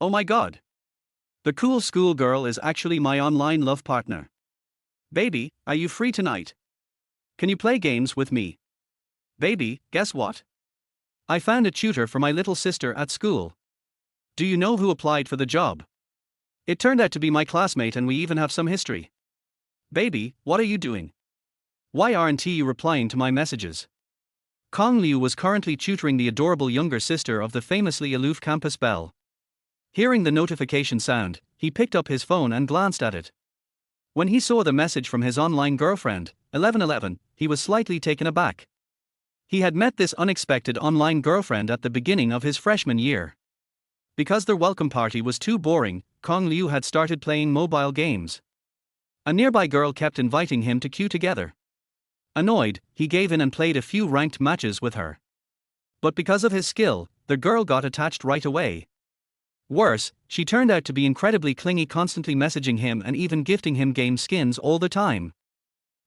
Oh my god. The cool schoolgirl is actually my online love partner. Baby, are you free tonight? Can you play games with me? Baby, guess what? I found a tutor for my little sister at school. Do you know who applied for the job? It turned out to be my classmate and we even have some history. Baby, what are you doing? Why aren't you replying to my messages? Kong Liu was currently tutoring the adorable younger sister of the famously aloof campus belle. Hearing the notification sound, he picked up his phone and glanced at it. When he saw the message from his online girlfriend, 1111, he was slightly taken aback. He had met this unexpected online girlfriend at the beginning of his freshman year. Because their welcome party was too boring, Kong Liu had started playing mobile games. A nearby girl kept inviting him to queue together. Annoyed, he gave in and played a few ranked matches with her. But because of his skill, the girl got attached right away. Worse, she turned out to be incredibly clingy, constantly messaging him and even gifting him game skins all the time.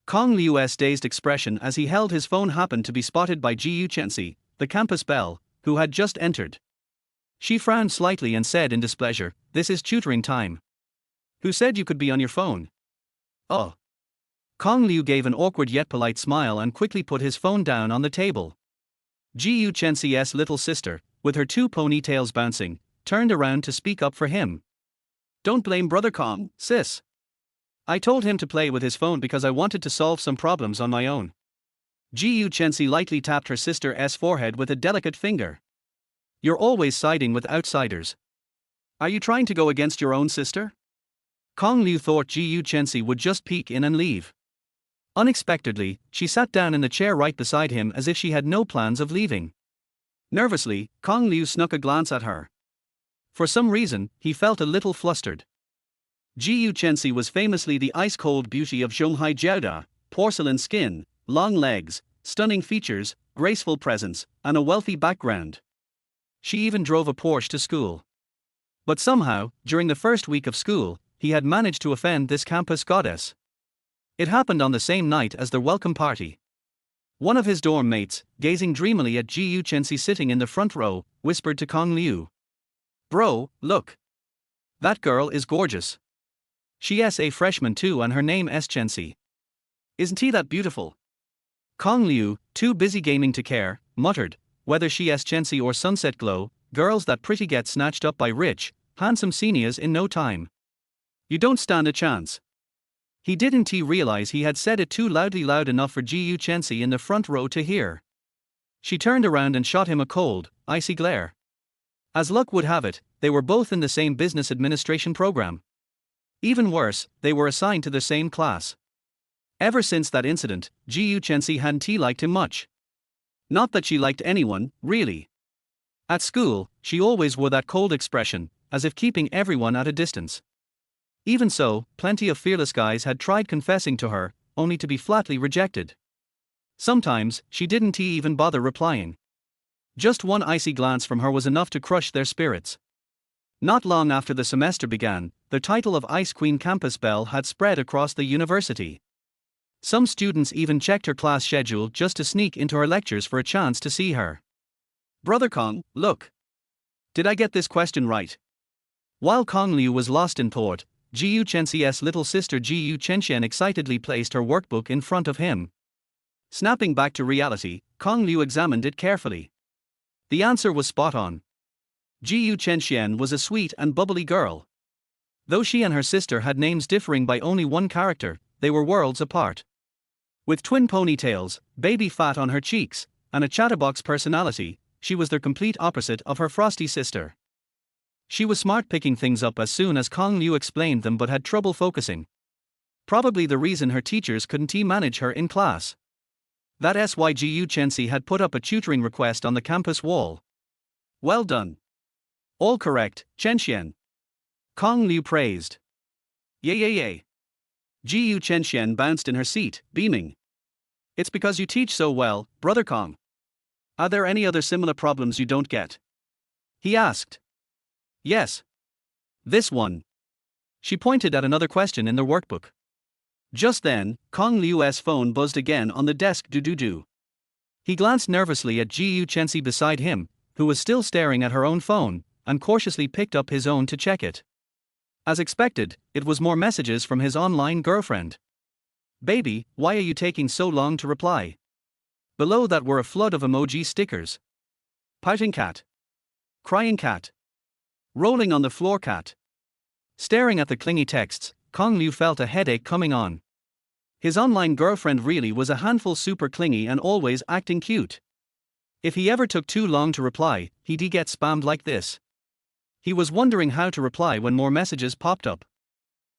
Kong Liu's dazed expression as he held his phone happened to be spotted by Jiu Chensi, the campus belle, who had just entered. She frowned slightly and said in displeasure, "This is tutoring time. Who said you could be on your phone?" Oh. Kong Liu gave an awkward yet polite smile and quickly put his phone down on the table. Jiu Chensi's little sister, with her two ponytails bouncing, turned around to speak up for him. "Don't blame Brother Kong, sis. I told him to play with his phone because I wanted to solve some problems on my own." Jiu Chensi lightly tapped her sister's forehead with a delicate finger. "You're always siding with outsiders. Are you trying to go against your own sister?" Kong Liu thought Jiu Chensi would just peek in and leave. Unexpectedly, she sat down in the chair right beside him as if she had no plans of leaving. Nervously, Kong Liu snuck a glance at her. For some reason, he felt a little flustered. Jiu Chensi was famously the ice-cold beauty of Zhonghai Jiaoda, porcelain skin, long legs, stunning features, graceful presence, and a wealthy background. She even drove a Porsche to school. But somehow, during the first week of school, he had managed to offend this campus goddess. It happened on the same night as their welcome party. One of his dorm mates, gazing dreamily at Jiu Chensi sitting in the front row, whispered to Kong Liu, "Bro, look. That girl is gorgeous. She's a freshman too and her name is Chensi. Isn't he that beautiful?" Kong Liu, too busy gaming to care, muttered, "Whether she's Chensi or Sunset Glow, girls that pretty get snatched up by rich, handsome seniors in no time. You don't stand a chance." He didn't realize he had said it too loud enough for Jiu Chensi in the front row to hear. She turned around and shot him a cold, icy glare. As luck would have it, they were both in the same business administration program. Even worse, they were assigned to the same class. Ever since that incident, Jiu Chensi hadn't liked him much. Not that she liked anyone, really. At school, she always wore that cold expression, as if keeping everyone at a distance. Even so, plenty of fearless guys had tried confessing to her, only to be flatly rejected. Sometimes, she didn't even bother replying. Just one icy glance from her was enough to crush their spirits. Not long after the semester began, the title of Ice Queen Campus Belle had spread across the university. Some students even checked her class schedule just to sneak into her lectures for a chance to see her. "Brother Kong, look. Did I get this question right?" While Kong Liu was lost in thought, Jiu Chensi's little sister Jiu Chenxian excitedly placed her workbook in front of him. Snapping back to reality, Kong Liu examined it carefully. The answer was spot on. Jiu Chenxian was a sweet and bubbly girl. Though she and her sister had names differing by only one character, they were worlds apart. With twin ponytails, baby fat on her cheeks, and a chatterbox personality, she was the complete opposite of her frosty sister. She was smart, picking things up as soon as Kong Liu explained them, but had trouble focusing. Probably the reason her teachers couldn't manage her in class. That's why Jiu Chensi had put up a tutoring request on the campus wall. "Well done. All correct, Chenxian," Kong Liu praised. Yay. Jiu Chenxian bounced in her seat, beaming. "It's because you teach so well, Brother Kong. Are there any other similar problems you don't get?" he asked. "Yes. This one." She pointed at another question in their workbook. Just then, Kong Liu's phone buzzed again on the desk. Do. He glanced nervously at Jiu Chensi beside him, who was still staring at her own phone, and cautiously picked up his own to check it. As expected, it was more messages from his online girlfriend. Baby, why are you taking so long to reply? Below that were a flood of emoji stickers. Pouting cat. Crying cat. Rolling on the floor cat. Staring at the clingy texts, Kong Liu felt a headache coming on. His online girlfriend really was a handful, super clingy and always acting cute. If he ever took too long to reply, he'd get spammed like this. He was wondering how to reply when more messages popped up.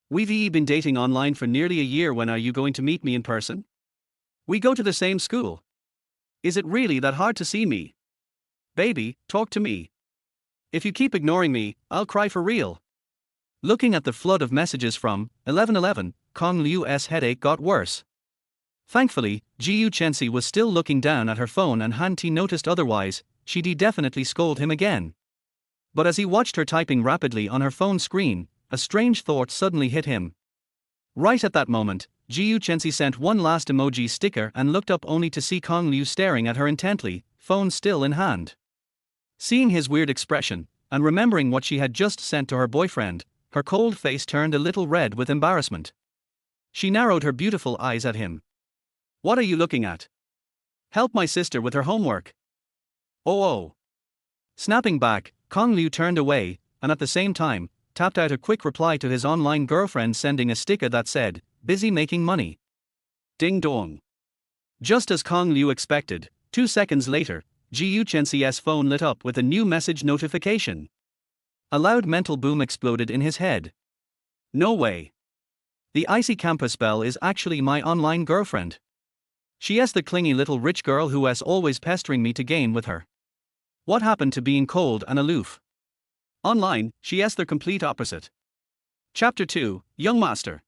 We've been dating online for nearly a year. When are you going to meet me in person? We go to the same school. Is it really that hard to see me? Baby, talk to me. If you keep ignoring me, I'll cry for real. Looking at the flood of messages from 1111, Kong Liu's headache got worse. Thankfully, Jiu Chensi was still looking down at her phone, and Han Ti noticed otherwise. She'd definitely scold him again. But as he watched her typing rapidly on her phone screen, a strange thought suddenly hit him. Right at that moment, Jiu Chensi sent one last emoji sticker and looked up only to see Kong Liu staring at her intently, phone still in hand. Seeing his weird expression, and remembering what she had just sent to her boyfriend, her cold face turned a little red with embarrassment. She narrowed her beautiful eyes at him. What are you looking at? Help my sister with her homework. Oh. Snapping back, Kong Liu turned away, and at the same time, tapped out a quick reply to his online girlfriend, sending a sticker that said, busy making money. Ding dong. Just as Kong Liu expected, 2 seconds later, Jiu Chensi's phone lit up with a new message notification. A loud mental boom exploded in his head. No way. The icy campus spell is actually my online girlfriend. She's the clingy little rich girl who's always pestering me to game with her. What happened to being cold and aloof? Online, she's the complete opposite. Chapter 2, Young Master.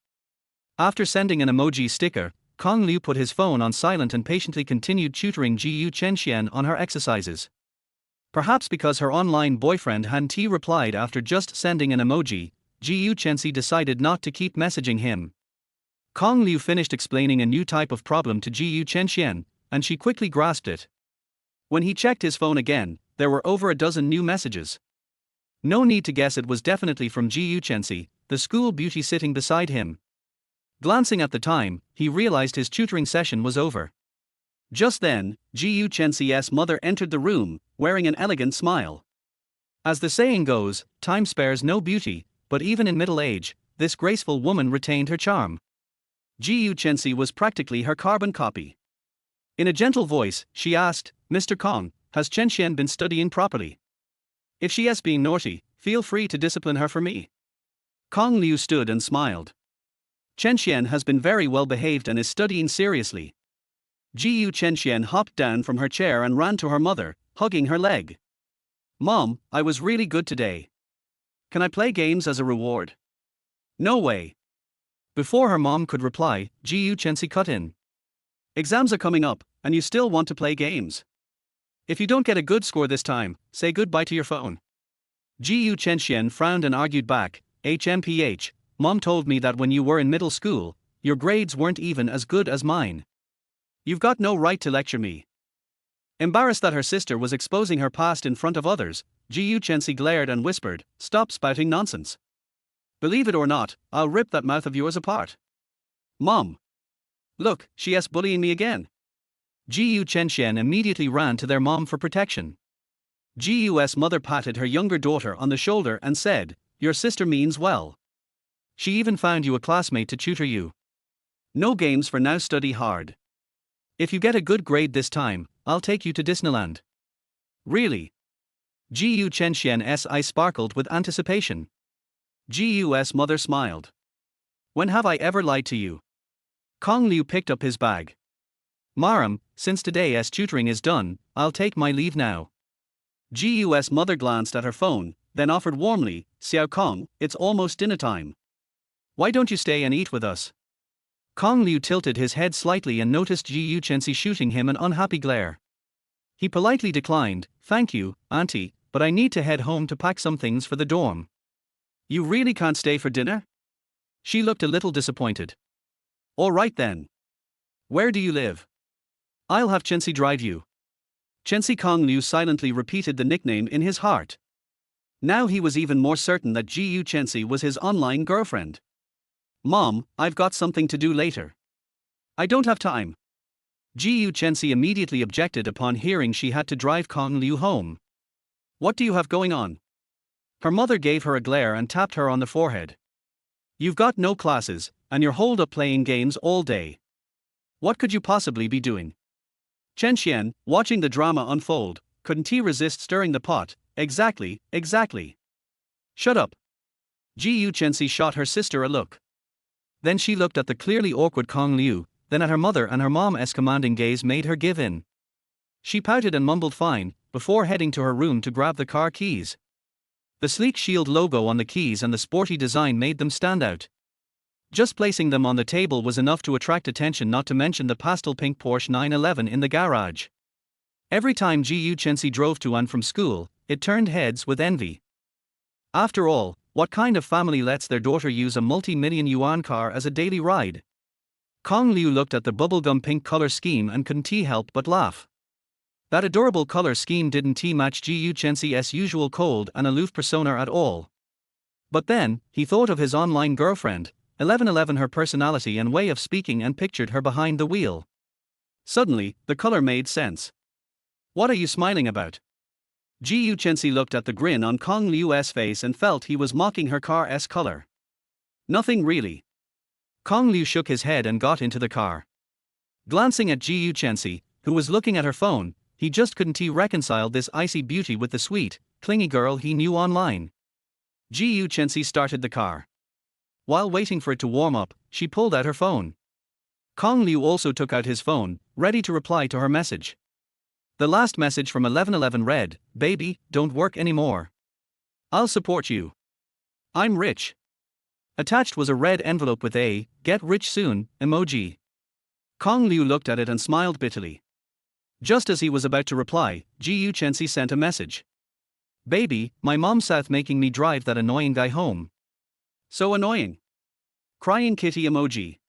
After sending an emoji sticker, Kong Liu put his phone on silent and patiently continued tutoring Jiu Chenxian on her exercises. Perhaps because her online boyfriend Han Ti replied after just sending an emoji, Jiu Chenxi decided not to keep messaging him. Kong Liu finished explaining a new type of problem to Jiu Chenxian, and she quickly grasped it. When he checked his phone again, there were over a dozen new messages. No need to guess, it was definitely from Jiu Chenxi, the school beauty sitting beside him. Glancing at the time, he realized his tutoring session was over. Just then, Jiu Chenxi's mother entered the room, wearing an elegant smile. As the saying goes, time spares no beauty, but even in middle age, this graceful woman retained her charm. Jiu Chenxi was practically her carbon copy. In a gentle voice, she asked, Mr. Kong, has Chenxian been studying properly? If she has been naughty, feel free to discipline her for me. Kong Liu stood and smiled. Chenxian has been very well behaved and is studying seriously. Jiu Chenxian hopped down from her chair and ran to her mother, hugging her leg. Mom, I was really good today. Can I play games as a reward? No way. Before her mom could reply, Jiu Chenxi cut in. Exams are coming up, and you still want to play games? If you don't get a good score this time, say goodbye to your phone. Jiu Chenxian frowned and argued back, HMPH, Mom told me that when you were in middle school, your grades weren't even as good as mine. You've got no right to lecture me. Embarrassed that her sister was exposing her past in front of others, Jiu Chenxi glared and whispered, stop spouting nonsense. Believe it or not, I'll rip that mouth of yours apart. Mom. Look, she's bullying me again. Jiu Chenxian immediately ran to their mom for protection. Jiu's mother patted her younger daughter on the shoulder and said, your sister means well. She even found you a classmate to tutor you. No games for now, study hard. If you get a good grade this time, I'll take you to Disneyland. Really? Jiu Chenxian's eyes sparkled with anticipation. Jiu's mother smiled. When have I ever lied to you? Kong Liu picked up his bag. Maram, since today's tutoring is done, I'll take my leave now. Jiu's mother glanced at her phone, then offered warmly, Xiao Kong, it's almost dinner time. Why don't you stay and eat with us? Kong Liu tilted his head slightly and noticed Jiu Chenxi shooting him an unhappy glare. He politely declined, thank you, auntie, but I need to head home to pack some things for the dorm. You really can't stay for dinner? She looked a little disappointed. All right then. Where do you live? I'll have Chenxi drive you. Chenxi. Kong Liu silently repeated the nickname in his heart. Now he was even more certain that Gu Chensi was his online girlfriend. Mom, I've got something to do later. I don't have time. Gu Chensi immediately objected upon hearing she had to drive Kong Liu home. What do you have going on? Her mother gave her a glare and tapped her on the forehead. You've got no classes, and you're holed up playing games all day. What could you possibly be doing? Chen Xian, watching the drama unfold, couldn't he resist stirring the pot? Exactly. Shut up. Gu Chensi shot her sister a look. Then she looked at the clearly awkward Kong Liu, then at her mother, and her mom's commanding gaze made her give in. She pouted and mumbled fine, before heading to her room to grab the car keys. The sleek Shield logo on the keys and the sporty design made them stand out. Just placing them on the table was enough to attract attention, not to mention the pastel pink Porsche 911 in the garage. Every time Gu Chensi drove to and from school, it turned heads with envy. After all, what kind of family lets their daughter use a multi-million yuan car as a daily ride? Kong Liu looked at the bubblegum pink color scheme and couldn't help but laugh. That adorable color scheme didn't match Gu Chensi's usual cold and aloof persona at all. But then, he thought of his online girlfriend, 1111, her personality and way of speaking, and pictured her behind the wheel. Suddenly, the color made sense. What are you smiling about? Gu Chensi looked at the grin on Kong Liu's face and felt he was mocking her car's color. Nothing really. Kong Liu shook his head and got into the car. Glancing at Gu Chensi, who was looking at her phone, he just couldn't reconcile this icy beauty with the sweet, clingy girl he knew online. Gu Chensi started the car. While waiting for it to warm up, she pulled out her phone. Kong Liu also took out his phone, ready to reply to her message. The last message from 1111 read, "Baby, don't work anymore. I'll support you. I'm rich." Attached was a red envelope with a "get rich soon" emoji. Kong Liu looked at it and smiled bitterly. Just as he was about to reply, Gu Chensi sent a message. "Baby, my mom's south making me drive that annoying guy home. So annoying. Crying kitty emoji."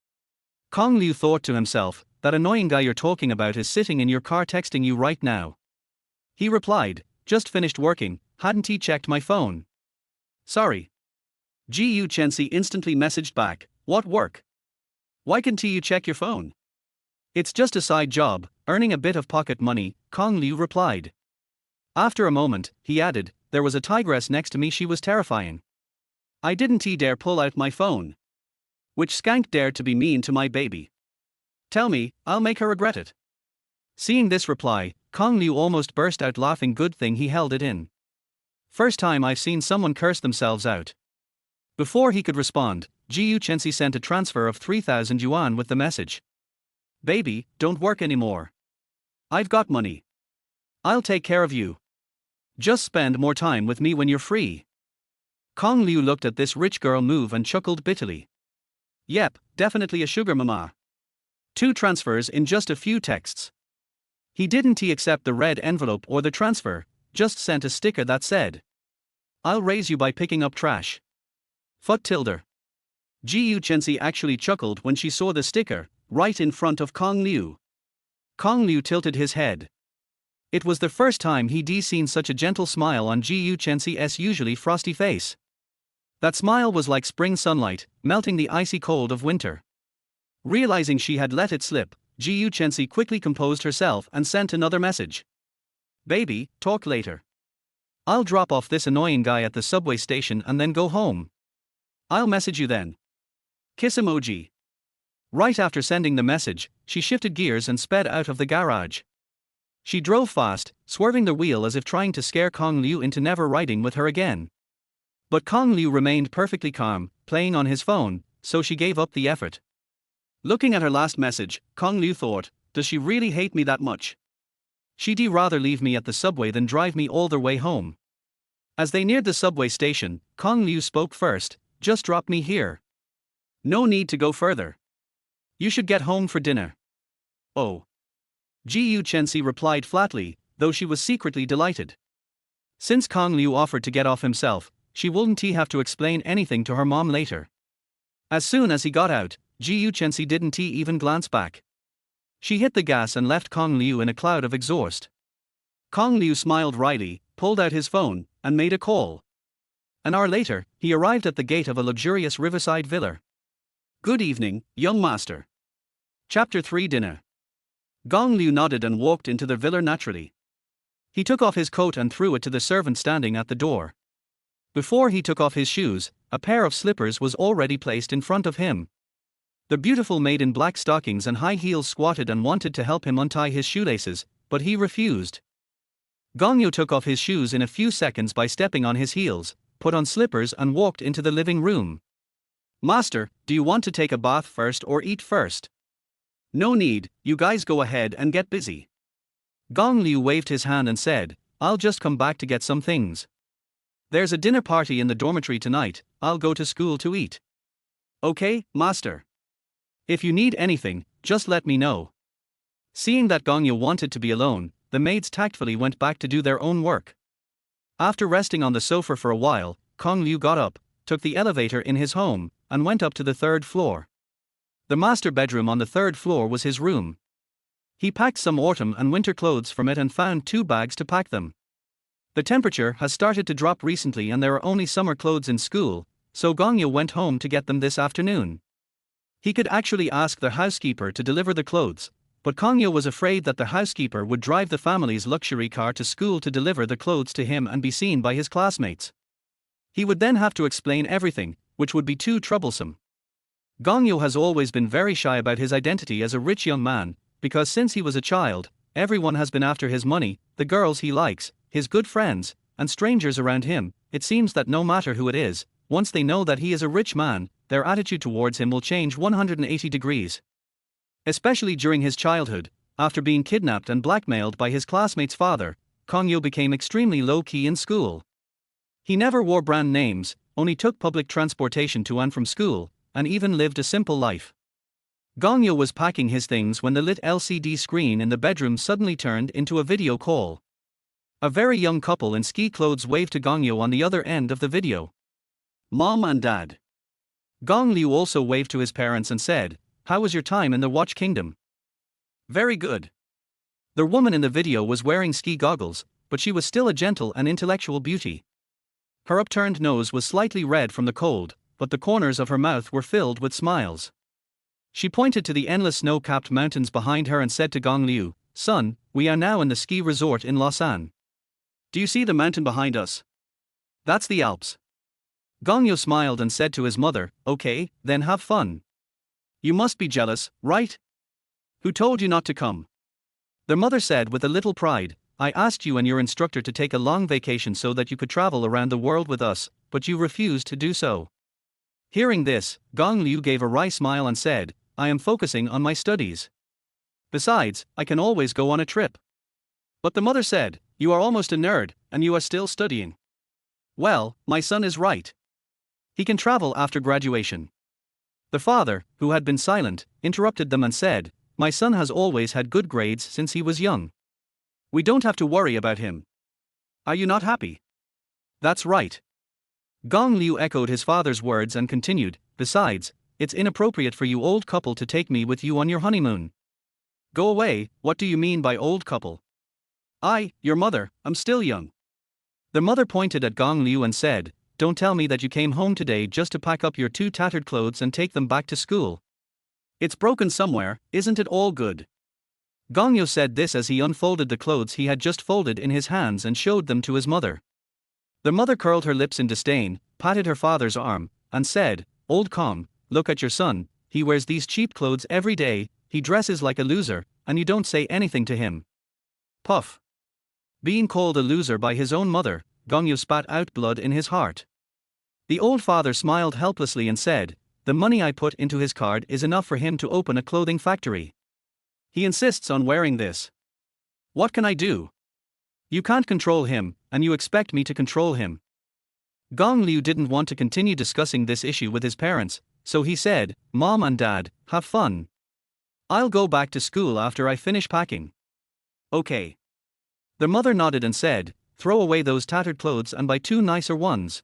Kong Liu thought to himself, that annoying guy you're talking about is sitting in your car texting you right now. He replied, "Just finished working, hadn't he checked my phone?" "Sorry." Gu Chensi instantly messaged back, "What work? Why can't you check your phone?" "It's just a side job, earning a bit of pocket money," Kong Liu replied. After a moment, he added, "There was a tigress next to me, she was terrifying. I didn't dare pull out my phone. Which skank dared to be mean to my baby? Tell me, I'll make her regret it." Seeing this reply, Kong Liu almost burst out laughing. Good thing he held it in. First time I've seen someone curse themselves out. Before he could respond, Gu Chensi sent a transfer of 3,000 yuan with the message. "Baby, don't work anymore. I've got money. I'll take care of you. Just spend more time with me when you're free." Kong Liu looked at this rich girl move and chuckled bitterly. Yep, definitely a sugar mama. 2 transfers in just a few texts. He didn't accept the red envelope or the transfer, just sent a sticker that said, "I'll raise you by picking up trash." Fut tilde. Gu Chensi actually chuckled when she saw the sticker, right in front of Kong Liu. Kong Liu tilted his head. It was the first time he'd seen such a gentle smile on Gu Chensi's usually frosty face. That smile was like spring sunlight, melting the icy cold of winter. Realizing she had let it slip, Gu Chensi quickly composed herself and sent another message. "Baby, talk later. I'll drop off this annoying guy at the subway station and then go home. I'll message you then." Kiss emoji. Right after sending the message, she shifted gears and sped out of the garage. She drove fast, swerving the wheel as if trying to scare Kong Liu into never riding with her again. But Kong Liu remained perfectly calm, playing on his phone, so she gave up the effort. Looking at her last message, Kong Liu thought, "Does she really hate me that much? She'd rather leave me at the subway than drive me all the way home." As they neared the subway station, Kong Liu spoke first, "Just drop me here. No need to go further. You should get home for dinner." "Oh." Gu Chensi replied flatly, though she was secretly delighted. Since Kong Liu offered to get off himself, she wouldn't have to explain anything to her mom later. As soon as he got out, Gu Chensi didn't even glance back. She hit the gas and left Kong Liu in a cloud of exhaust. Kong Liu smiled wryly, pulled out his phone, and made a call. An hour later, he arrived at the gate of a luxurious riverside villa. Good evening, young master. Chapter 3 Dinner. Gong Liu nodded and walked into the villa naturally. He took off his coat and threw it to the servant standing at the door. Before he took off his shoes, a pair of slippers was already placed in front of him. The beautiful maid in black stockings and high heels squatted and wanted to help him untie his shoelaces, but he refused. Gong Liu took off his shoes in a few seconds by stepping on his heels, put on slippers and walked into the living room. Master, do you want to take a bath first or eat first? No need, you guys go ahead and get busy. Gong Liu waved his hand and said, I'll just come back to get some things. There's a dinner party in the dormitory tonight, I'll go to school to eat. Okay, master. If you need anything, just let me know. Seeing that Gong Liu wanted to be alone, the maids tactfully went back to do their own work. After resting on the sofa for a while, Gong Liu got up, took the elevator in his home, and went up to the third floor. The master bedroom on the third floor was his room. He packed some autumn and winter clothes from it and found 2 bags to pack them. The temperature has started to drop recently and there are only summer clothes in school, so Gong Liu went home to get them this afternoon. He could actually ask the housekeeper to deliver the clothes, but Gong Liu was afraid that the housekeeper would drive the family's luxury car to school to deliver the clothes to him and be seen by his classmates. He would then have to explain everything, which would be too troublesome. Gong Liu has always been very shy about his identity as a rich young man, because since he was a child, everyone has been after his money, the girls he likes, his good friends, and strangers around him. It seems that no matter who it is, once they know that he is a rich man, their attitude towards him will change 180 degrees. Especially during his childhood, after being kidnapped and blackmailed by his classmate's father, Gong Liu became extremely low-key in school. He never wore brand names, only took public transportation to and from school, and even lived a simple life. Gong Liu was packing his things when the lit LCD screen in the bedroom suddenly turned into a video call. A very young couple in ski clothes waved to Gong Liu on the other end of the video. Mom and Dad. Gong Liu also waved to his parents and said, How was your time in the Watch Kingdom? Very good. The woman in the video was wearing ski goggles, but she was still a gentle and intellectual beauty. Her upturned nose was slightly red from the cold, but the corners of her mouth were filled with smiles. She pointed to the endless snow-capped mountains behind her and said to Gong Liu, Son, we are now in the ski resort in Lausanne. Do you see the mountain behind us? That's the Alps. Gong Liu smiled and said to his mother, Okay, then have fun. You must be jealous, right? Who told you not to come? Their mother said with a little pride, I asked you and your instructor to take a long vacation so that you could travel around the world with us, but you refused to do so. Hearing this, Gong Liu gave a wry smile and said, I am focusing on my studies. Besides, I can always go on a trip. But the mother said, You are almost a nerd, and you are still studying. Well, my son is right. He can travel after graduation. The father, who had been silent, interrupted them and said, My son has always had good grades since he was young. We don't have to worry about him. Are you not happy? That's right. Gong Liu echoed his father's words and continued, Besides, it's inappropriate for you old couple to take me with you on your honeymoon. Go away, what do you mean by old couple? Your mother, I'm still young. The mother pointed at Gong Liu and said, Don't tell me that you came home today just to pack up your 2 tattered clothes and take them back to school. It's broken somewhere, isn't it all good? Gong Liu said this as he unfolded the clothes he had just folded in his hands and showed them to his mother. The mother curled her lips in disdain, patted her father's arm, and said, Old Kong, look at your son, he wears these cheap clothes every day, he dresses like a loser, and you don't say anything to him. Puff. Being called a loser by his own mother, Gong Liu spat out blood in his heart. The old father smiled helplessly and said, The money I put into his card is enough for him to open a clothing factory. He insists on wearing this. What can I do? You can't control him, and you expect me to control him. Gong Liu didn't want to continue discussing this issue with his parents, so he said, Mom and Dad, have fun. I'll go back to school after I finish packing. Okay. The mother nodded and said, Throw away those tattered clothes and buy 2 nicer ones.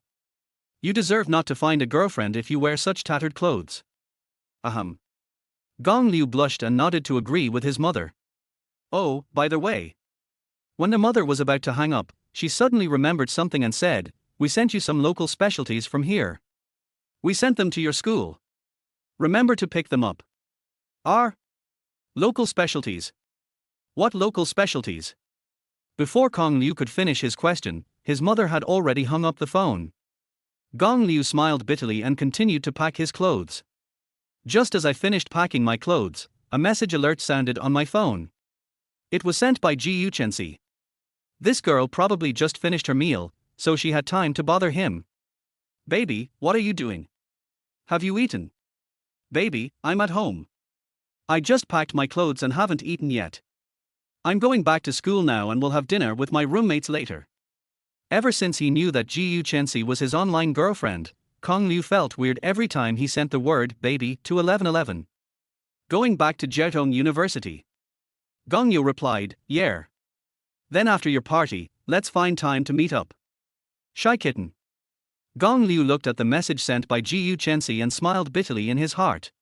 You deserve not to find a girlfriend if you wear such tattered clothes. Ahem. Gong Liu blushed and nodded to agree with his mother. Oh, by the way. When the mother was about to hang up, she suddenly remembered something and said, we sent you some local specialties from here. We sent them to your school. Remember to pick them up. Our local specialties. What local specialties? Before Kong Liu could finish his question, his mother had already hung up the phone. Gong Liu smiled bitterly and continued to pack his clothes. Just as I finished packing my clothes, a message alert sounded on my phone. It was sent by Ji Yuchensi. This girl probably just finished her meal, so she had time to bother him. Baby, what are you doing? Have you eaten? Baby, I'm at home. I just packed my clothes and haven't eaten yet. I'm going back to school now and will have dinner with my roommates later. Ever since he knew that Ji Yuchensi was his online girlfriend, Kong Liu felt weird every time he sent the word baby to 1111. Going back to Jiaotong University. Gong Yu replied, yeah. Then after your party, let's find time to meet up. Shy kitten. Gong Liu looked at the message sent by Ji Yuchensi and smiled bitterly in his heart.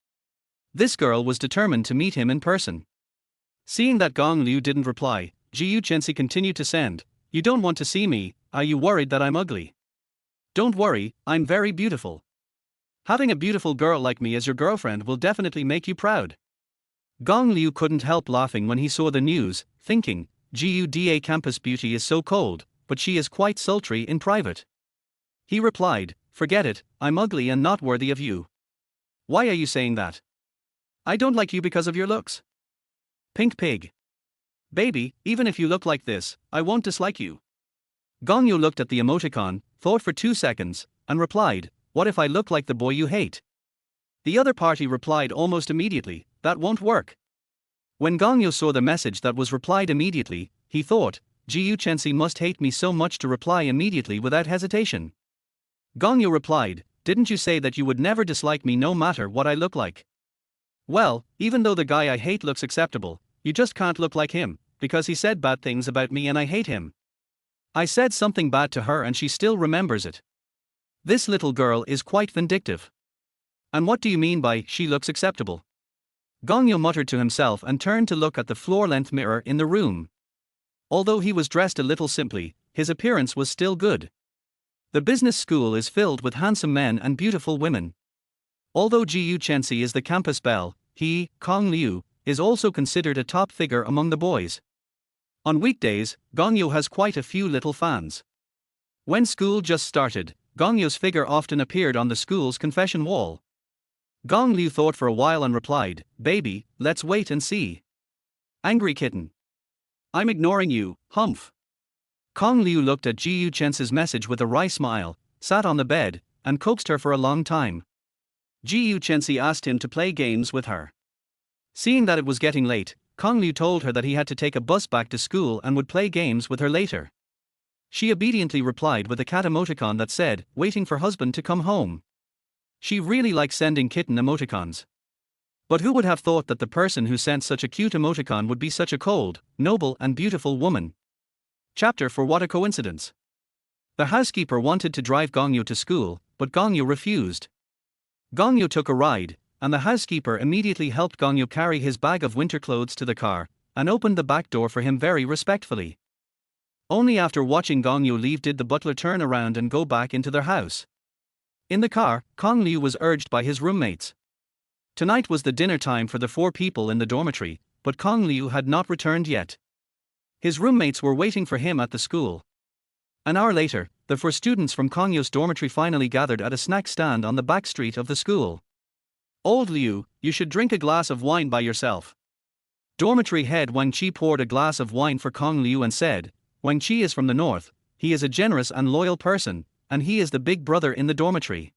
This girl was determined to meet him in person. Seeing that Gong Liu didn't reply, Ji Yuchensi continued to send, you don't want to see me, are you worried that I'm ugly? Don't worry, I'm very beautiful. Having a beautiful girl like me as your girlfriend will definitely make you proud. Gong Liu couldn't help laughing when he saw the news, thinking, GUDA campus beauty is so cold, but she is quite sultry in private. He replied, forget it, I'm ugly and not worthy of you. Why are you saying that? I don't like you because of your looks. Pink pig. Baby, even if you look like this, I won't dislike you. Gongyo looked at the emoticon, thought for 2 seconds, and replied, what if I look like the boy you hate? The other party replied almost immediately, that won't work. When Gongyo saw the message that was replied immediately, he thought, Ji Yuchensi must hate me so much to reply immediately without hesitation. Gongyo replied, didn't you say that you would never dislike me no matter what I look like? Well, even though the guy I hate looks acceptable, you just can't look like him, because he said bad things about me and I hate him. I said something bad to her and she still remembers it. This little girl is quite vindictive. And what do you mean by, she looks acceptable? Gongyo muttered to himself and turned to look at the floor-length mirror in the room. Although he was dressed a little simply, his appearance was still good. The business school is filled with handsome men and beautiful women. Although Ji Yuchensi is the campus belle, he, Kong Liu, is also considered a top figure among the boys. On weekdays, Gongyo has quite a few little fans. When school just started, Gongyo's figure often appeared on the school's confession wall. Gong Liu thought for a while and replied, baby, let's wait and see. Angry kitten. I'm ignoring you, humph. Kong Liu looked at Ji Yuchensi's message with a wry smile, sat on the bed, and coaxed her for a long time. Ji Yuchensi asked him to play games with her. Seeing that it was getting late, Kong Liu told her that he had to take a bus back to school and would play games with her later. She obediently replied with a cat emoticon that said, waiting for husband to come home. She really likes sending kitten emoticons. But who would have thought that the person who sent such a cute emoticon would be such a cold, noble and beautiful woman? Chapter 4. What a coincidence. The housekeeper wanted to drive Gongyo to school, but Gongyo refused. Gongyo took a ride, and the housekeeper immediately helped Gongyo carry his bag of winter clothes to the car, and opened the back door for him very respectfully. Only after watching Gongyo leave did the butler turn around and go back into their house. In the car, Kong Liu was urged by his roommates. Tonight was the dinner time for the 4 people in the dormitory, but Kong Liu had not returned yet. His roommates were waiting for him at the school. An hour later, the 4 students from Kongyo's dormitory finally gathered at a snack stand on the back street of the school. Old Liu, you should drink a glass of wine by yourself. Dormitory head Wang Chi poured a glass of wine for Kong Liu and said, Wang Chi is from the north, he is a generous and loyal person, and he is the big brother in the dormitory.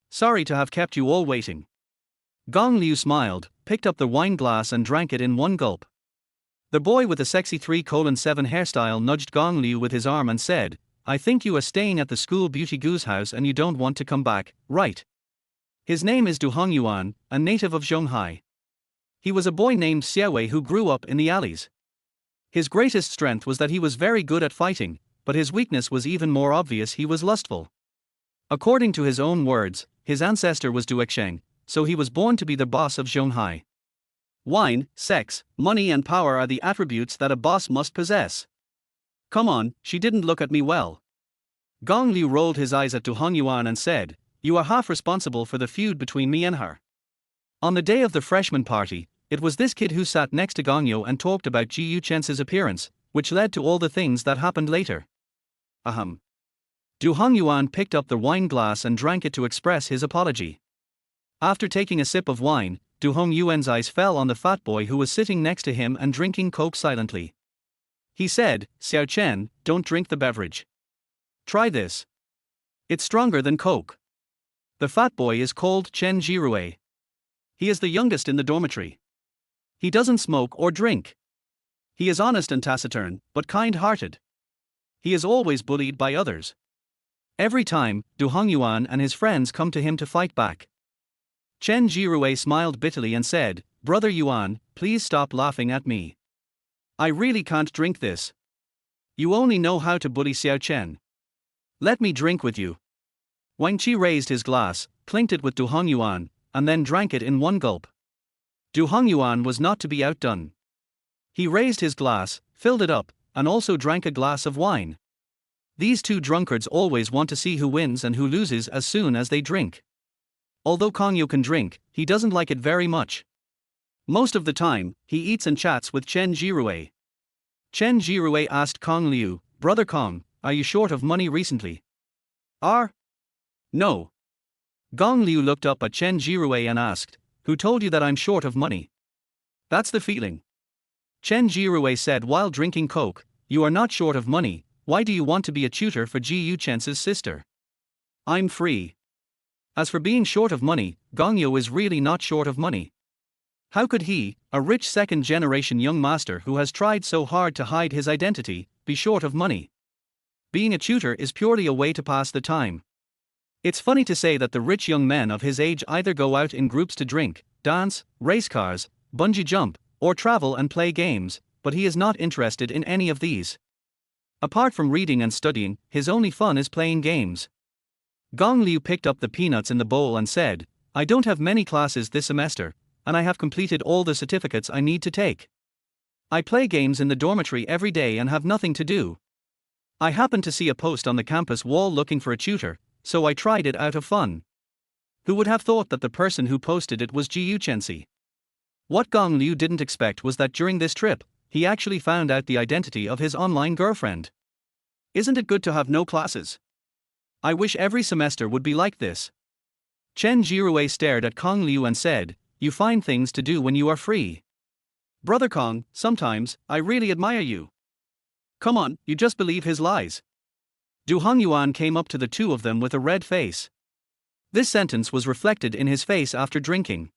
Sorry to have kept you all waiting. Gong Liu smiled, picked up the wine glass and drank it in one gulp. The boy with the sexy 3:7 hairstyle nudged Gong Liu with his arm and said, I think you are staying at the school beauty goo's house and you don't want to come back, right? His name is Du Hongyuan, a native of Zhonghai. He was a boy named Xiaowei who grew up in the alleys. His greatest strength was that he was very good at fighting, but his weakness was even more obvious: he was lustful. According to his own words, his ancestor was Du Exsheng, so he was born to be the boss of Zhonghai. Wine, sex, money and power are the attributes that a boss must possess. Come on, she didn't look at me well. Gong Liu rolled his eyes at Du Hongyuan and said, "You are half responsible for the feud between me and her." On the day of the freshman party, it was this kid who sat next to Gong Yu and talked about Ji Yu Chen's appearance, which led to all the things that happened later. Ahem. Du Hongyuan picked up the wine glass and drank it to express his apology. After taking a sip of wine, Du Hongyuan's eyes fell on the fat boy who was sitting next to him and drinking coke silently. He said, "Xiao Chen, don't drink the beverage. Try this. It's stronger than coke." The fat boy is called Chen Jirue. He is the youngest in the dormitory. He doesn't smoke or drink. He is honest and taciturn, but kind-hearted. He is always bullied by others. Every time, Du Hongyuan and his friends come to him to fight back. Chen Jirue smiled bitterly and said, "Brother Yuan, please stop laughing at me. I really can't drink this. You only know how to bully Xiao Chen. Let me drink with you." Wang Qi raised his glass, clinked it with Du Hongyuan, and then drank it in one gulp. Du Hongyuan was not to be outdone. He raised his glass, filled it up, and also drank a glass of wine. These two drunkards always want to see who wins and who loses as soon as they drink. Although Kong Yu can drink, he doesn't like it very much. Most of the time, he eats and chats with Chen Jirue. Chen Jirue asked Kong Liu, "Brother Kong, are you short of money recently?" No. Gong Liu looked up at Chen Jirue and asked, "Who told you that I'm short of money?" "That's the feeling." Chen Jirue said while drinking coke, "You are not short of money. Why do you want to be a tutor for Ji Yu Chen's sister?" "I'm free." As for being short of money, Gong Yu is really not short of money. How could he, a rich second-generation young master who has tried so hard to hide his identity, be short of money? Being a tutor is purely a way to pass the time. It's funny to say that the rich young men of his age either go out in groups to drink, dance, race cars, bungee jump, or travel and play games, but he is not interested in any of these. Apart from reading and studying, his only fun is playing games. Gong Liu picked up the peanuts in the bowl and said, "I don't have many classes this semester, and I have completed all the certificates I need to take. I play games in the dormitory every day and have nothing to do. I happened to see a post on the campus wall looking for a tutor, so I tried it out of fun." Who would have thought that the person who posted it was Ji Yu Chensi? What Gong Liu didn't expect was that during this trip, he actually found out the identity of his online girlfriend. Isn't it good to have no classes? I wish every semester would be like this. Chen Jirue stared at Kong Liu and said, "You find things to do when you are free. Brother Kong, sometimes, I really admire you. Come on, you just believe his lies." Du Hongyuan came up to the two of them with a red face. This sentence was reflected in his face after drinking.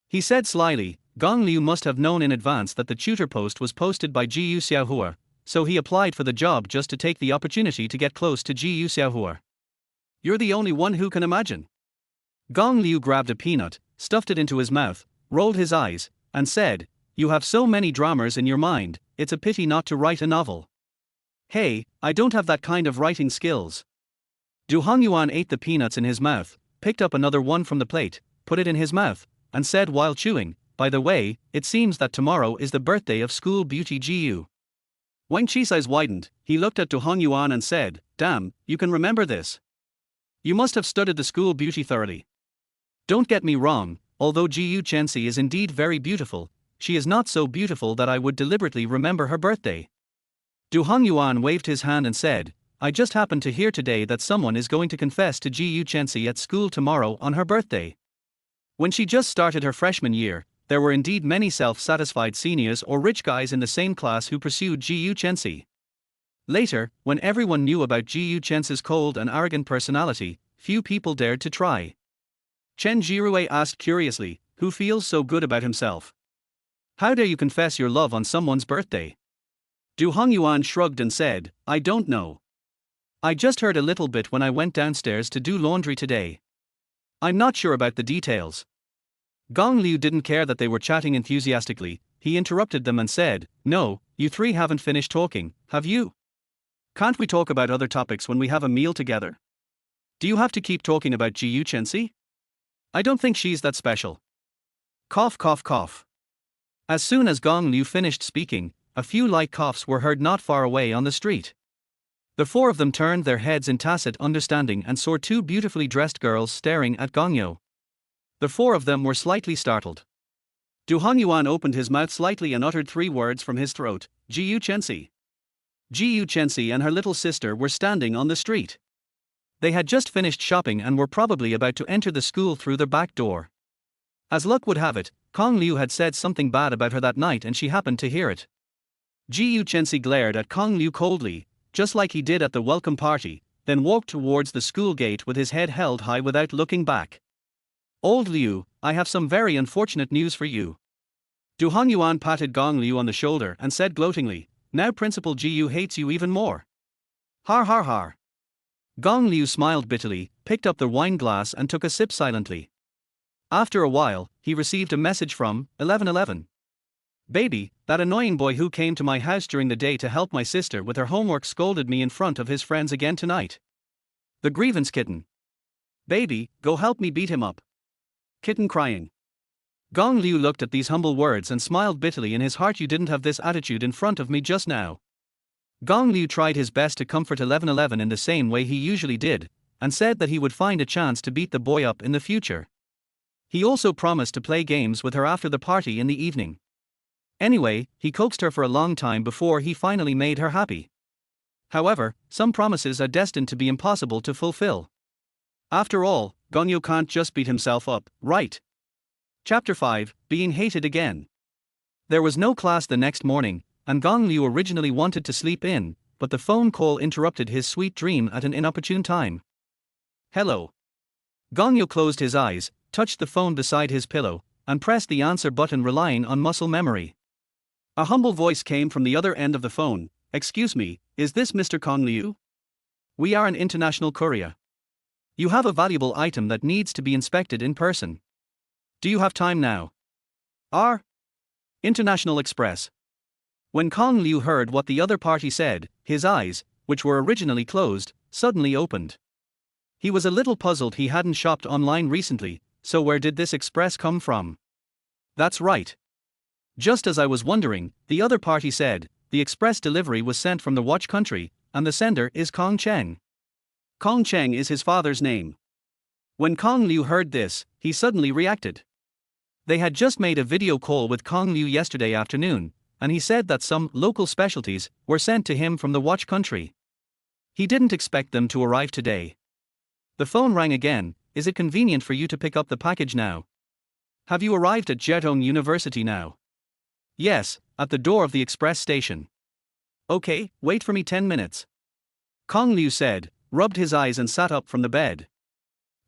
He said slyly, "Gong Liu must have known in advance that the tutor post was posted by Ji Yu Xiaohua, so he applied for the job just to take the opportunity to get close to Ji Yu Xiaohua. You're the only one who can imagine." Gong Liu grabbed a peanut, stuffed it into his mouth, rolled his eyes, and said, "You have so many dramas in your mind, it's a pity not to write a novel." "Hey, I don't have that kind of writing skills." Du Hongyuan ate the peanuts in his mouth, picked up another one from the plate, put it in his mouth, and said while chewing, "By the way, it seems that tomorrow is the birthday of school beauty Ji Yu." Wang Qi's eyes widened, he looked at Du Hongyuan and said, "Damn, you can remember this. You must have studied the school beauty thoroughly. Don't get me wrong, although Ji Yu Chensi is indeed very beautiful, she is not so beautiful that I would deliberately remember her birthday." Du Hongyuan waved his hand and said, "I just happened to hear today that someone is going to confess to Ji Yu Chensi at school tomorrow on her birthday." When she just started her freshman year, there were indeed many self-satisfied seniors or rich guys in the same class who pursued Ji Yu Chensi. Later, when everyone knew about Ji Yu Chensi's cold and arrogant personality, few people dared to try. Chen Jirue asked curiously, "Who feels so good about himself? How dare you confess your love on someone's birthday?" Du Hongyuan shrugged and said, "I don't know. I just heard a little bit when I went downstairs to do laundry today. I'm not sure about the details." Gong Liu didn't care that they were chatting enthusiastically, he interrupted them and said, "No, you three haven't finished talking, have you? Can't we talk about other topics when we have a meal together? Do you have to keep talking about Ji Yu Chensi? I don't think she's that special." Cough cough cough. As soon as Gong Liu finished speaking, a few light coughs were heard not far away on the street. The four of them turned their heads in tacit understanding and saw two beautifully dressed girls staring at Gongyo. The four of them were slightly startled. Du Hongyuan opened his mouth slightly and uttered three words from his throat: Jiu Chensi. Jiu Chensi and her little sister were standing on the street. They had just finished shopping and were probably about to enter the school through the back door. As luck would have it, Kong Liu had said something bad about her that night and she happened to hear it. Jiu Chensi glared at Kong Liu coldly, just like he did at the welcome party, then walked towards the school gate with his head held high without looking back. Old Liu, I have some very unfortunate news for you. Du Hongyuan patted Gong Liu on the shoulder and said gloatingly, now Principal Jiu hates you even more. Har har har. Gong Liu smiled bitterly, picked up the wine glass and took a sip silently. After a while, he received a message from 1111. Baby, that annoying boy who came to my house during the day to help my sister with her homework scolded me in front of his friends again tonight. The grievance kitten. Baby, go help me beat him up. Kitten crying. Gong Liu looked at these humble words and smiled bitterly in his heart. You didn't have this attitude in front of me just now. Gong Liu tried his best to comfort 1111 in the same way he usually did, and said that he would find a chance to beat the boy up in the future. He also promised to play games with her after the party in the evening. Anyway, he coaxed her for a long time before he finally made her happy. However, some promises are destined to be impossible to fulfill. After all, Gongyo can't just beat himself up, right? Chapter 5, Being Hated Again. There was no class the next morning, and Gong Liu originally wanted to sleep in, but the phone call interrupted his sweet dream at an inopportune time. Hello. Gongyo closed his eyes, touched the phone beside his pillow, and pressed the answer button, relying on muscle memory. A humble voice came from the other end of the phone. Excuse me, is this Mr. Kong Liu? We are an international courier. You have a valuable item that needs to be inspected in person. Do you have time now? R. International Express. When Kong Liu heard what the other party said, his eyes, which were originally closed, suddenly opened. He was a little puzzled. He hadn't shopped online recently, so where did this express come from? That's right. Just as I was wondering, the other party said, the express delivery was sent from the watch country, and the sender is Kong Cheng. Kong Cheng is his father's name. When Kong Liu heard this, he suddenly reacted. They had just made a video call with Kong Liu yesterday afternoon, and he said that some local specialties were sent to him from the watch country. He didn't expect them to arrive today. The phone rang again. Is it convenient for you to pick up the package now? Have you arrived at Jietong University now? Yes, at the door of the express station. Okay, wait for me 10 minutes. Kong Liu said, rubbed his eyes and sat up from the bed.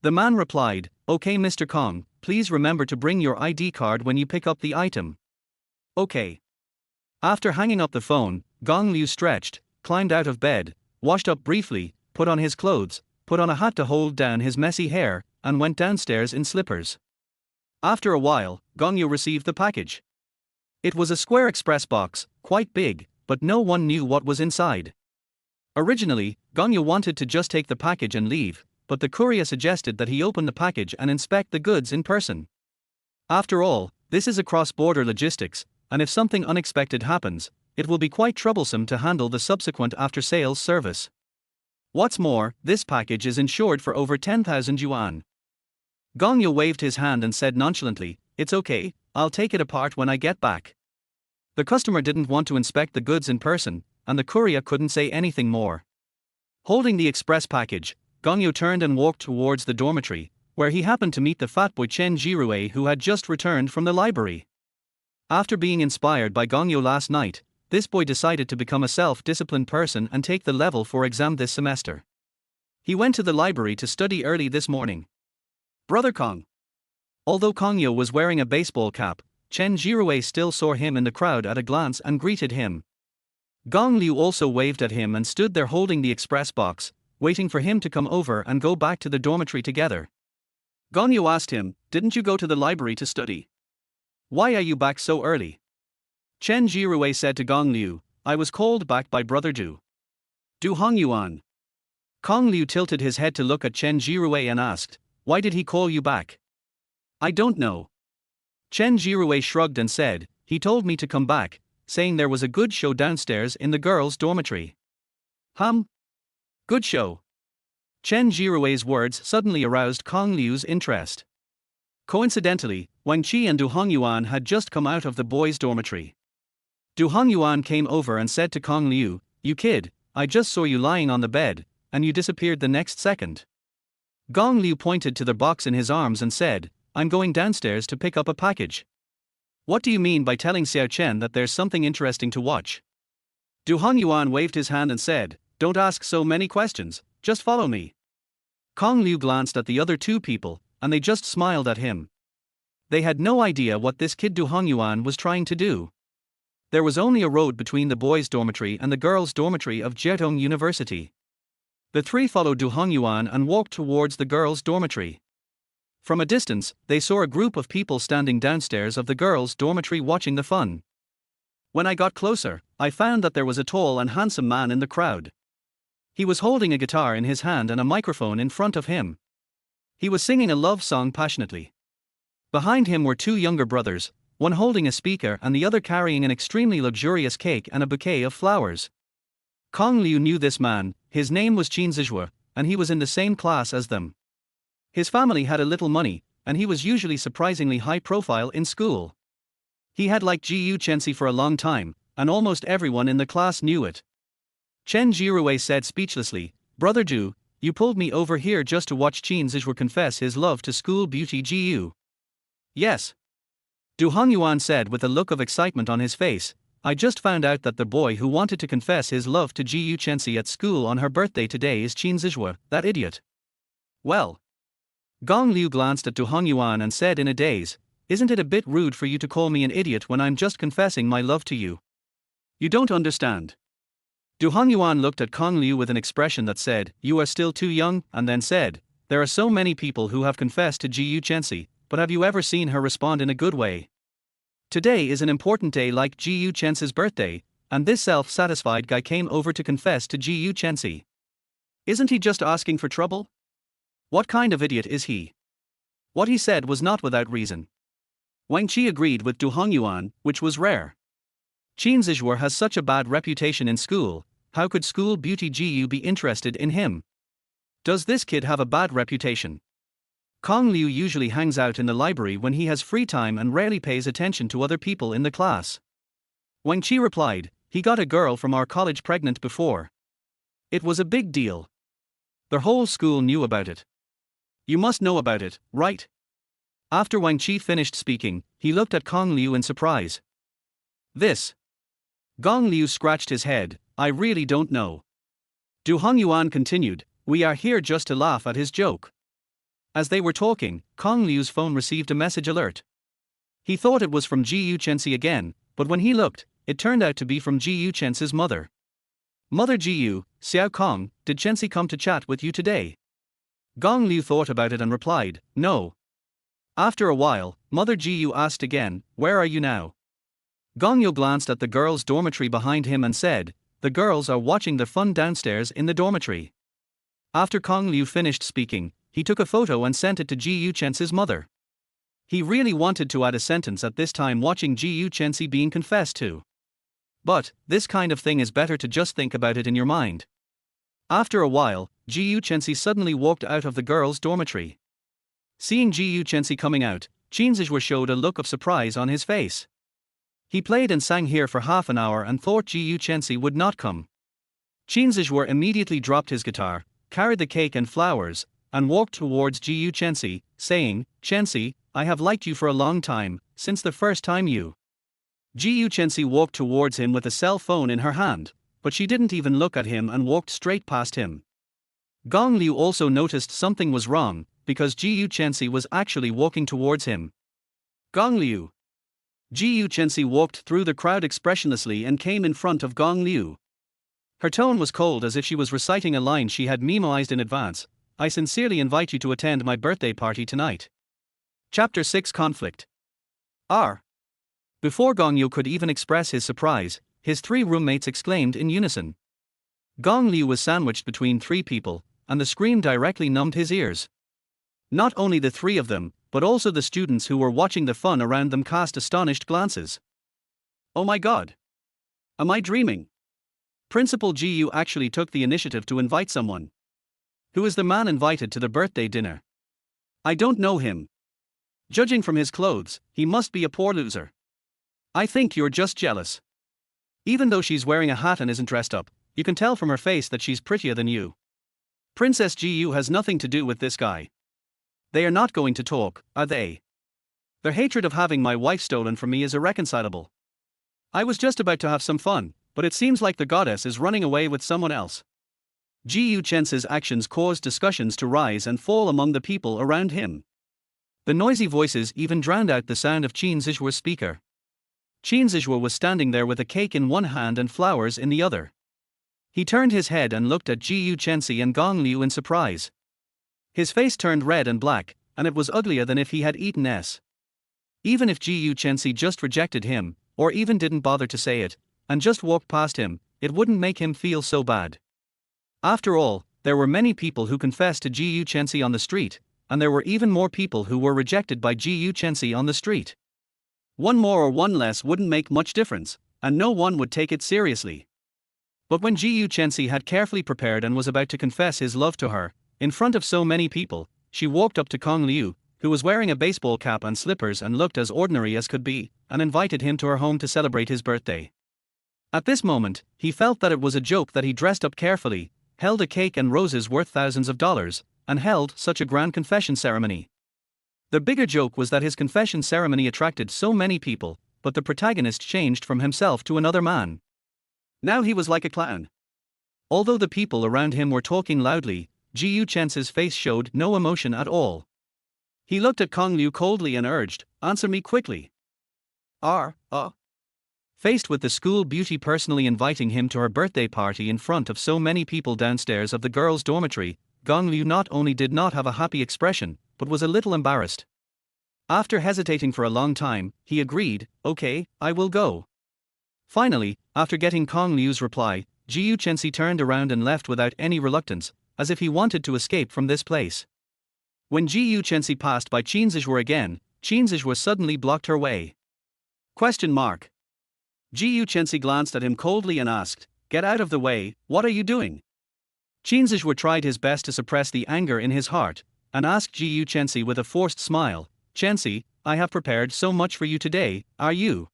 The man replied, okay Mr. Kong, please remember to bring your ID card when you pick up the item. Okay. After hanging up the phone, Gong Liu stretched, climbed out of bed, washed up briefly, put on his clothes, put on a hat to hold down his messy hair, and went downstairs in slippers. After a while, Gongyo received the package. It was a square express box, quite big, but no one knew what was inside. Originally, Gongyo wanted to just take the package and leave, but the courier suggested that he open the package and inspect the goods in person. After all, this is a cross-border logistics, and if something unexpected happens, it will be quite troublesome to handle the subsequent after-sales service. What's more, this package is insured for over 10,000 yuan. Gongyo waved his hand and said nonchalantly, it's okay, I'll take it apart when I get back. The customer didn't want to inspect the goods in person, and the courier couldn't say anything more. Holding the express package, Gongyo turned and walked towards the dormitory, where he happened to meet the fat boy Chen Jirue, who had just returned from the library. After being inspired by Gongyo last night, this boy decided to become a self-disciplined person and take the level 4 exam this semester. He went to the library to study early this morning. Brother Kong. Although Gongyo was wearing a baseball cap, Chen Jirue still saw him in the crowd at a glance and greeted him. Gong Liu also waved at him and stood there holding the express box, waiting for him to come over and go back to the dormitory together. Gongyo asked him, didn't you go to the library to study? Why are you back so early? Chen Jirue said to Gong Liu, I was called back by Brother Du Hongyuan. Gong Liu tilted his head to look at Chen Jirue and asked, why did he call you back? I don't know. Chen Jirue shrugged and said, he told me to come back, saying there was a good show downstairs in the girls' dormitory. Good show. Chen Jirui's words suddenly aroused Kong Liu's interest. Coincidentally, Wang Qi and Du Hongyuan had just come out of the boys' dormitory. Du Hongyuan came over and said to Kong Liu, "You kid, I just saw you lying on the bed, and you disappeared the next second." Gong Liu pointed to the box in his arms and said, "I'm going downstairs to pick up a package." "What do you mean by telling Xiao Chen that there's something interesting to watch?" Du Hongyuan waved his hand and said, "Don't ask so many questions, just follow me." Kong Liu glanced at the other two people, and they just smiled at him. They had no idea what this kid Du Hongyuan was trying to do. There was only a road between the boys' dormitory and the girls' dormitory of Jietong University. The three followed Du Hongyuan and walked towards the girls' dormitory. From a distance, they saw a group of people standing downstairs of the girls' dormitory watching the fun. When I got closer, I found that there was a tall and handsome man in the crowd. He was holding a guitar in his hand and a microphone in front of him. He was singing a love song passionately. Behind him were two younger brothers, one holding a speaker and the other carrying an extremely luxurious cake and a bouquet of flowers. Kong Liu knew this man. His name was Qin Zizhua, and he was in the same class as them. His family had a little money, and he was usually surprisingly high profile in school. He had liked Ji Yuchensi for a long time, and almost everyone in the class knew it. Chen Jirue said speechlessly, "Brother Ju, you pulled me over here just to watch Qin Zizhua confess his love to school beauty Ji. Yes. Du Hongyuan said with a look of excitement on his face, "I just found out that the boy who wanted to confess his love to Ji Yuchensi at school on her birthday today is Qin Zizhua, that idiot." Well. Gong Liu glanced at Du Hongyuan and said in a daze, "Isn't it a bit rude for you to call me an idiot when I'm just confessing my love to you? You don't understand." Du Hongyuan looked at Kong Liu with an expression that said, "You are still too young," and then said, "There are so many people who have confessed to Ji Yuchensi, but have you ever seen her respond in a good way? Today is an important day like Ji Yuchensi's birthday, and this self-satisfied guy came over to confess to Ji Yuchensi. Isn't he just asking for trouble? What kind of idiot is he?" What he said was not without reason. Wang Qi agreed with Du Hongyuan, which was rare. Qin Zizhua has such a bad reputation in school, how could school beauty Ji be interested in him? Does this kid have a bad reputation? Kong Liu usually hangs out in the library when he has free time and rarely pays attention to other people in the class. Wang Qi replied, "He got a girl from our college pregnant before. It was a big deal. The whole school knew about it. You must know about it, right?" After Wang Qi finished speaking, he looked at Kong Liu in surprise. "This." Gong Liu scratched his head, "I really don't know." Du Hongyuan continued, "We are here just to laugh at his joke." As they were talking, Kong Liu's phone received a message alert. He thought it was from Ji Yuchensi again, but when he looked, it turned out to be from Ji Yuchensi's mother. "Mother Ji, Xiao Kong, did Chensi come to chat with you today?" Gong Liu thought about it and replied, "No." After a while, Mother Ji asked again, "Where are you now?" Gong Liu glanced at the girls' dormitory behind him and said, "The girls are watching the fun downstairs in the dormitory." After Kong Liu finished speaking, he took a photo and sent it to Ji Yuchensi's mother. He really wanted to add a sentence at this time watching Ji Yuchensi being confessed to. But, this kind of thing is better to just think about it in your mind. After a while, Ji Yuchensi suddenly walked out of the girls' dormitory. Seeing Ji Yuchensi coming out, Qin Zizhua showed a look of surprise on his face. He played and sang here for half an hour and thought Ji Yuchensi would not come. Qin Zizhua immediately dropped his guitar, carried the cake and flowers, and walked towards Ji Yuchensi, saying, "Chensi, I have liked you for a long time, since the first time you." Ji Yuchensi walked towards him with a cell phone in her hand, but she didn't even look at him and walked straight past him. Gong Liu also noticed something was wrong, because Ji Yuchensi was actually walking towards him. Gong Liu. Ji Yuchensi walked through the crowd expressionlessly and came in front of Gong Liu. Her tone was cold as if she was reciting a line she had memoized in advance. "I sincerely invite you to attend my birthday party tonight." Chapter 6 Conflict. R. Before Gong Liu could even express his surprise, his three roommates exclaimed in unison. Gong Liu was sandwiched between three people, and the scream directly numbed his ears. Not only the three of them, but also the students who were watching the fun around them cast astonished glances. "Oh my God! Am I dreaming? Principal Gu actually took the initiative to invite someone. Who is the man invited to the birthday dinner? I don't know him. Judging from his clothes, he must be a poor loser. I think you're just jealous. Even though she's wearing a hat and isn't dressed up, you can tell from her face that she's prettier than you. Princess Gu has nothing to do with this guy. They are not going to talk, are they? Their hatred of having my wife stolen from me is irreconcilable. I was just about to have some fun, but it seems like the goddess is running away with someone else. Gu Chen's actions caused discussions to rise and fall among the people around him. The noisy voices even drowned out the sound of Qin Zixue's speaker. Qin Zixue was standing there with a cake in one hand and flowers in the other. He turned his head and looked at Gu Chensi and Gong Liu in surprise. His face turned red and black, and it was uglier than if he had eaten s. Even if Gu Chensi just rejected him, or even didn't bother to say it, and just walked past him, it wouldn't make him feel so bad. After all, there were many people who confessed to Gu Chensi on the street, and there were even more people who were rejected by Gu Chensi on the street. One more or one less wouldn't make much difference, and no one would take it seriously. But when Gu Chensi had carefully prepared and was about to confess his love to her, in front of so many people, she walked up to Kong Liu, who was wearing a baseball cap and slippers and looked as ordinary as could be, and invited him to her home to celebrate his birthday. At this moment, he felt that it was a joke that he dressed up carefully, held a cake and roses worth thousands of dollars, and held such a grand confession ceremony. The bigger joke was that his confession ceremony attracted so many people, but the protagonist changed from himself to another man. Now he was like a clown. Although the people around him were talking loudly, Gu Chen's face showed no emotion at all. He looked at Kong Liu coldly and urged, "Answer me quickly." Faced with the school beauty personally inviting him to her birthday party in front of so many people downstairs of the girls' dormitory, Gong Liu not only did not have a happy expression, but was a little embarrassed. After hesitating for a long time, he agreed, "Okay, I will go." Finally, after getting Kong Liu's reply, Gu Chensi turned around and left without any reluctance, as if he wanted to escape from this place. When Gu Chensi passed by Qin Zixue again, Qin Zixue suddenly blocked her way. Gu Chensi glanced at him coldly and asked, "Get out of the way, what are you doing?" Qin Zixue tried his best to suppress the anger in his heart, and asked Gu Chensi with a forced smile, "Chensi, I have prepared so much for you today, are you?"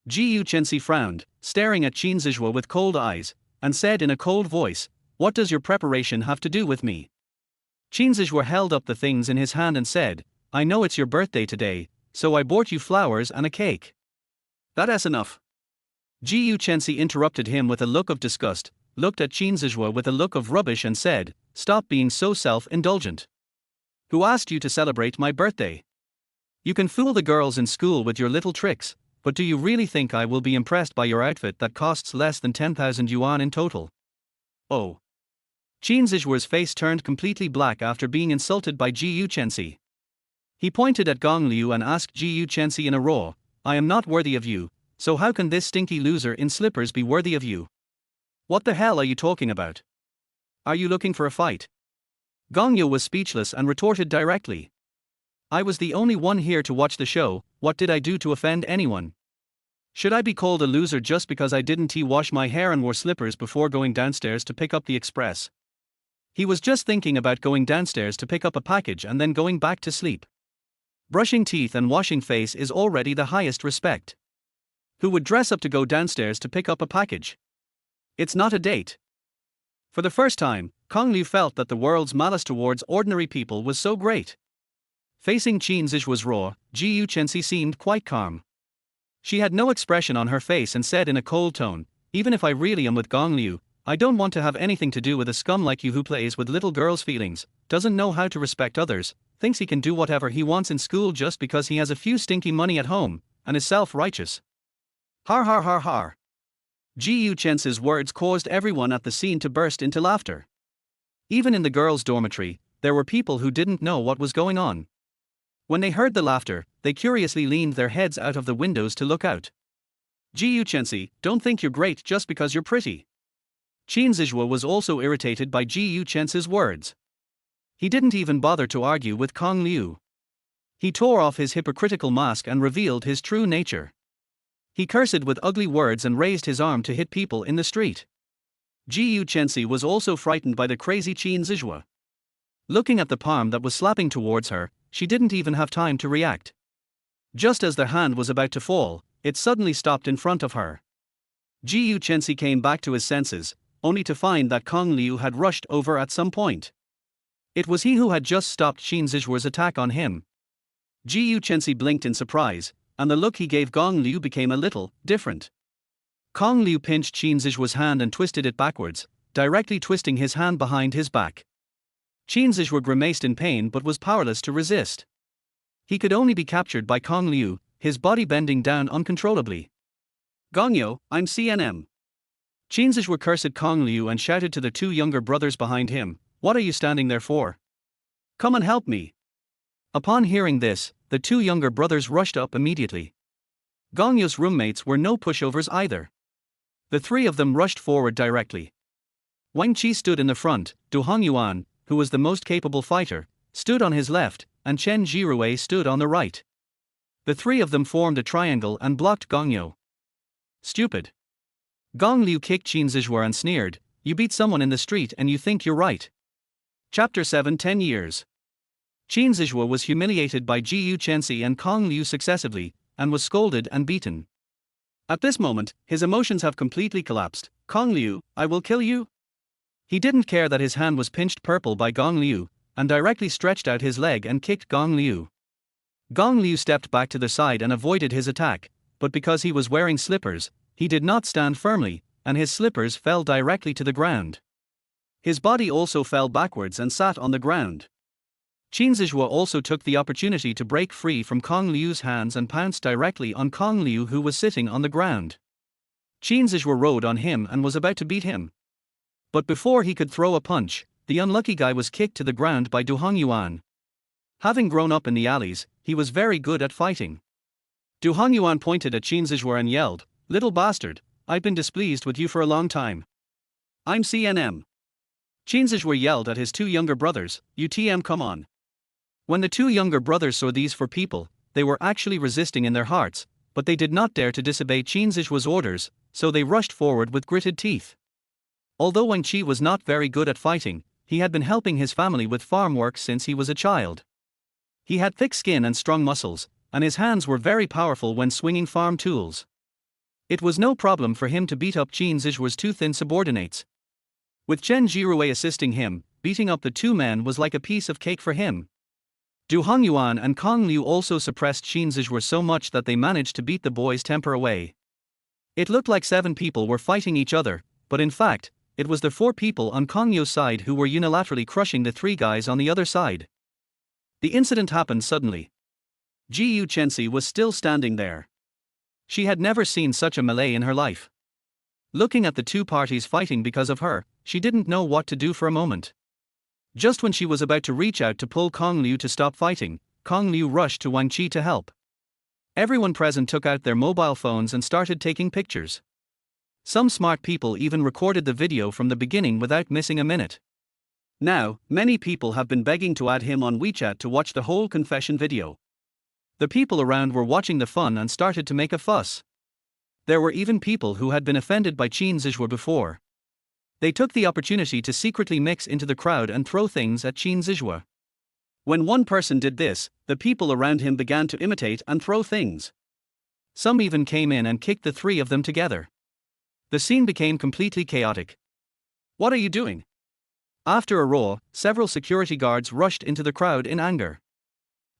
Gu Chensi frowned, staring at Qin Zixue with cold eyes, and said in a cold voice, "What does your preparation have to do with me?" Qin Zixue held up the things in his hand and said, "I know it's your birthday today, so I bought you flowers and a cake." "That's enough." Gu Chensi interrupted him with a look of disgust, looked at Qin Zixue with a look of rubbish and said, "Stop being so self-indulgent. Who asked you to celebrate my birthday? You can fool the girls in school with your little tricks, but do you really think I will be impressed by your outfit that costs less than 10,000 yuan in total?" Oh. Qin Zixue's face turned completely black after being insulted by Gu Chensi. He pointed at Gong Liu and asked Gu Chensi in a roar, "I am not worthy of you, so how can this stinky loser in slippers be worthy of you? What the hell are you talking about? Are you looking for a fight?" Gong Liu was speechless and retorted directly, "I was the only one here to watch the show, what did I do to offend anyone? Should I be called a loser just because I didn't wash my hair and wore slippers before going downstairs to pick up the express?" He was just thinking about going downstairs to pick up a package and then going back to sleep. Brushing teeth and washing face is already the highest respect. Who would dress up to go downstairs to pick up a package? It's not a date. For the first time, Kong Liu felt that the world's malice towards ordinary people was so great. Facing Qin Zixue's roar, Gu Chensi seemed quite calm. She had no expression on her face and said in a cold tone, "Even if I really am with Gong Liu, I don't want to have anything to do with a scum like you who plays with little girls' feelings, doesn't know how to respect others, thinks he can do whatever he wants in school just because he has a few stinky money at home, and is self-righteous." Har har har har. Gu Chen's words caused everyone at the scene to burst into laughter. Even in the girls' dormitory, there were people who didn't know what was going on. When they heard the laughter, they curiously leaned their heads out of the windows to look out. "Gu Chensi, don't think you're great just because you're pretty." Qin Zixue was also irritated by Gu Chen's words. He didn't even bother to argue with Kong Liu. He tore off his hypocritical mask and revealed his true nature. He cursed with ugly words and raised his arm to hit people in the street. Ji Chensi was also frightened by the crazy Qin Zizhua. Looking at the palm that was slapping towards her, she didn't even have time to react. Just as the hand was about to fall, it suddenly stopped in front of her. Ji Chensi came back to his senses, only to find that Kong Liu had rushed over at some point. It was he who had just stopped Qin Zizhua's attack on him. Ji Chensi blinked in surprise, and the look he gave Gong Liu became a little different. Kong Liu pinched Qin Zizhua's hand and twisted it backwards, directly twisting his hand behind his back. Qin Zizhua grimaced in pain but was powerless to resist. He could only be captured by Kong Liu, his body bending down uncontrollably. "Gongyo, I'm CNM." Qin Zizhua cursed Kong Liu and shouted to the two younger brothers behind him, "What are you standing there for? Come and help me." Upon hearing this, the two younger brothers rushed up immediately. Gongyo's roommates were no pushovers either. The three of them rushed forward directly. Wang Qi stood in the front, Du Hongyuan, who was the most capable fighter, stood on his left, and Chen Jirue stood on the right. The three of them formed a triangle and blocked Gongyo. "Stupid." Gong Liu kicked Qin Zizhua and sneered, "You beat someone in the street and you think you're right." Chapter 7 10 Years. Qin Zizhua was humiliated by Ji Chensi and Kong Liu successively, and was scolded and beaten. At this moment, his emotions have completely collapsed. "Kong Liu, I will kill you." He didn't care that his hand was pinched purple by Gong Liu, and directly stretched out his leg and kicked Gong Liu. Gong Liu stepped back to the side and avoided his attack, but because he was wearing slippers, he did not stand firmly, and his slippers fell directly to the ground. His body also fell backwards and sat on the ground. Qin Zizhua also took the opportunity to break free from Kong Liu's hands and pounced directly on Kong Liu, who was sitting on the ground. Qin Zizhua rode on him and was about to beat him. But before he could throw a punch, the unlucky guy was kicked to the ground by Du Hongyuan. Having grown up in the alleys, he was very good at fighting. Du Hongyuan pointed at Qin Zizhua and yelled, "Little bastard, I've been displeased with you for a long time. I'm CNM." Qin Zizhua yelled at his two younger brothers, "UTM, come on." When the two younger brothers saw these four people, they were actually resisting in their hearts, but they did not dare to disobey Qin Zizhua's orders, so they rushed forward with gritted teeth. Although Wang Qi was not very good at fighting, he had been helping his family with farm work since he was a child. He had thick skin and strong muscles, and his hands were very powerful when swinging farm tools. It was no problem for him to beat up Qin Zizhua's two thin subordinates. With Chen Jirue assisting him, beating up the two men was like a piece of cake for him. Du Hongyuan and Kong Liu also suppressed Qin Zizhua so much that they managed to beat the boy's temper away. It looked like 7 people were fighting each other, but in fact, it was the 4 people on Kong Liu's side who were unilaterally crushing the 3 guys on the other side. The incident happened suddenly. Ji Chensi was still standing there. She had never seen such a melee in her life. Looking at the two parties fighting because of her, she didn't know what to do for a moment. Just when she was about to reach out to pull Kong Liu to stop fighting, Kong Liu rushed to Wang Qi to help. Everyone present took out their mobile phones and started taking pictures. Some smart people even recorded the video from the beginning without missing a minute. Now, many people have been begging to add him on WeChat to watch the whole confession video. The people around were watching the fun and started to make a fuss. There were even people who had been offended by Qin Zizhua before. They took the opportunity to secretly mix into the crowd and throw things at Qin Zizhua. When one person did this, the people around him began to imitate and throw things. Some even came in and kicked the 3 of them together. The scene became completely chaotic. "What are you doing?" After a roar, several security guards rushed into the crowd in anger.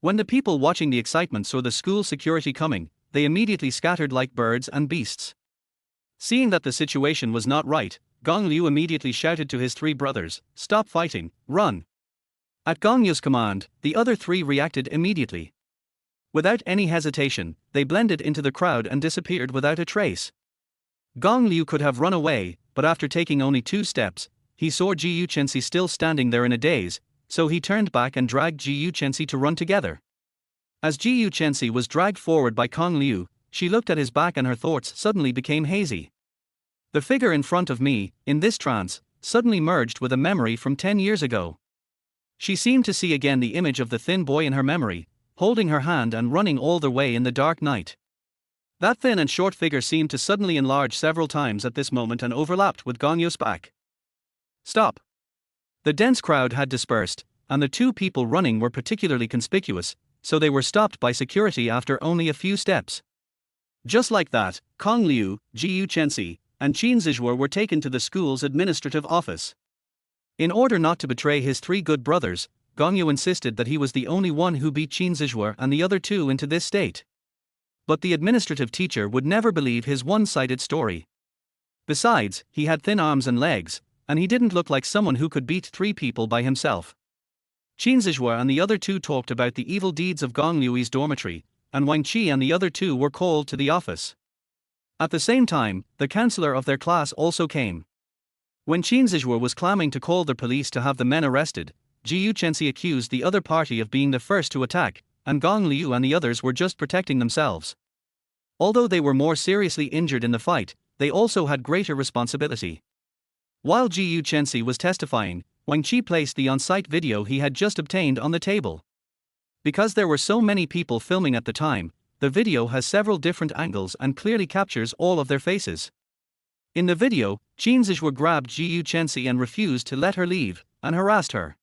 When the people watching the excitement saw the school security coming, they immediately scattered like birds and beasts. Seeing that the situation was not right, Gong Liu immediately shouted to his 3 brothers, "Stop fighting, run." At Gong Liu's command, the other 3 reacted immediately. Without any hesitation, they blended into the crowd and disappeared without a trace. Gong Liu could have run away, but after taking only 2 steps, he saw Ji Chensi still standing there in a daze, so he turned back and dragged Ji Chensi to run together. As Ji Chensi was dragged forward by Kong Liu, she looked at his back and her thoughts suddenly became hazy. The figure in front of me, in this trance, suddenly merged with a memory from 10 years ago. She seemed to see again the image of the thin boy in her memory, holding her hand and running all the way in the dark night. That thin and short figure seemed to suddenly enlarge several times at this moment and overlapped with Gong Liu's back. Stop! The dense crowd had dispersed, and the two people running were particularly conspicuous, so they were stopped by security after only a few steps. Just like that, Kong Liu, Jiu Chensi, and Qin Zizhuo were taken to the school's administrative office. In order not to betray his three good brothers, Gongyu insisted that he was the only one who beat Qin Zizhuo and the other two into this state. But the administrative teacher would never believe his one-sided story. Besides, he had thin arms and legs, and he didn't look like someone who could beat three people by himself. Qin Zizhuo and the other two talked about the evil deeds of Gong Liu's dormitory, and Wang Qi and the other two were called to the office. At the same time, the counselor of their class also came. When Qin Zizhuo was clamming to call the police to have the men arrested, Jiu Chensi accused the other party of being the first to attack, and Gong Liu and the others were just protecting themselves. Although they were more seriously injured in the fight, they also had greater responsibility. While Jiu Chensi was testifying, Wang Qi placed the on-site video he had just obtained on the table. Because there were so many people filming at the time, the video has several different angles and clearly captures all of their faces. In the video, Qin Zizhuo grabbed Jiu Chensi and refused to let her leave, and harassed her.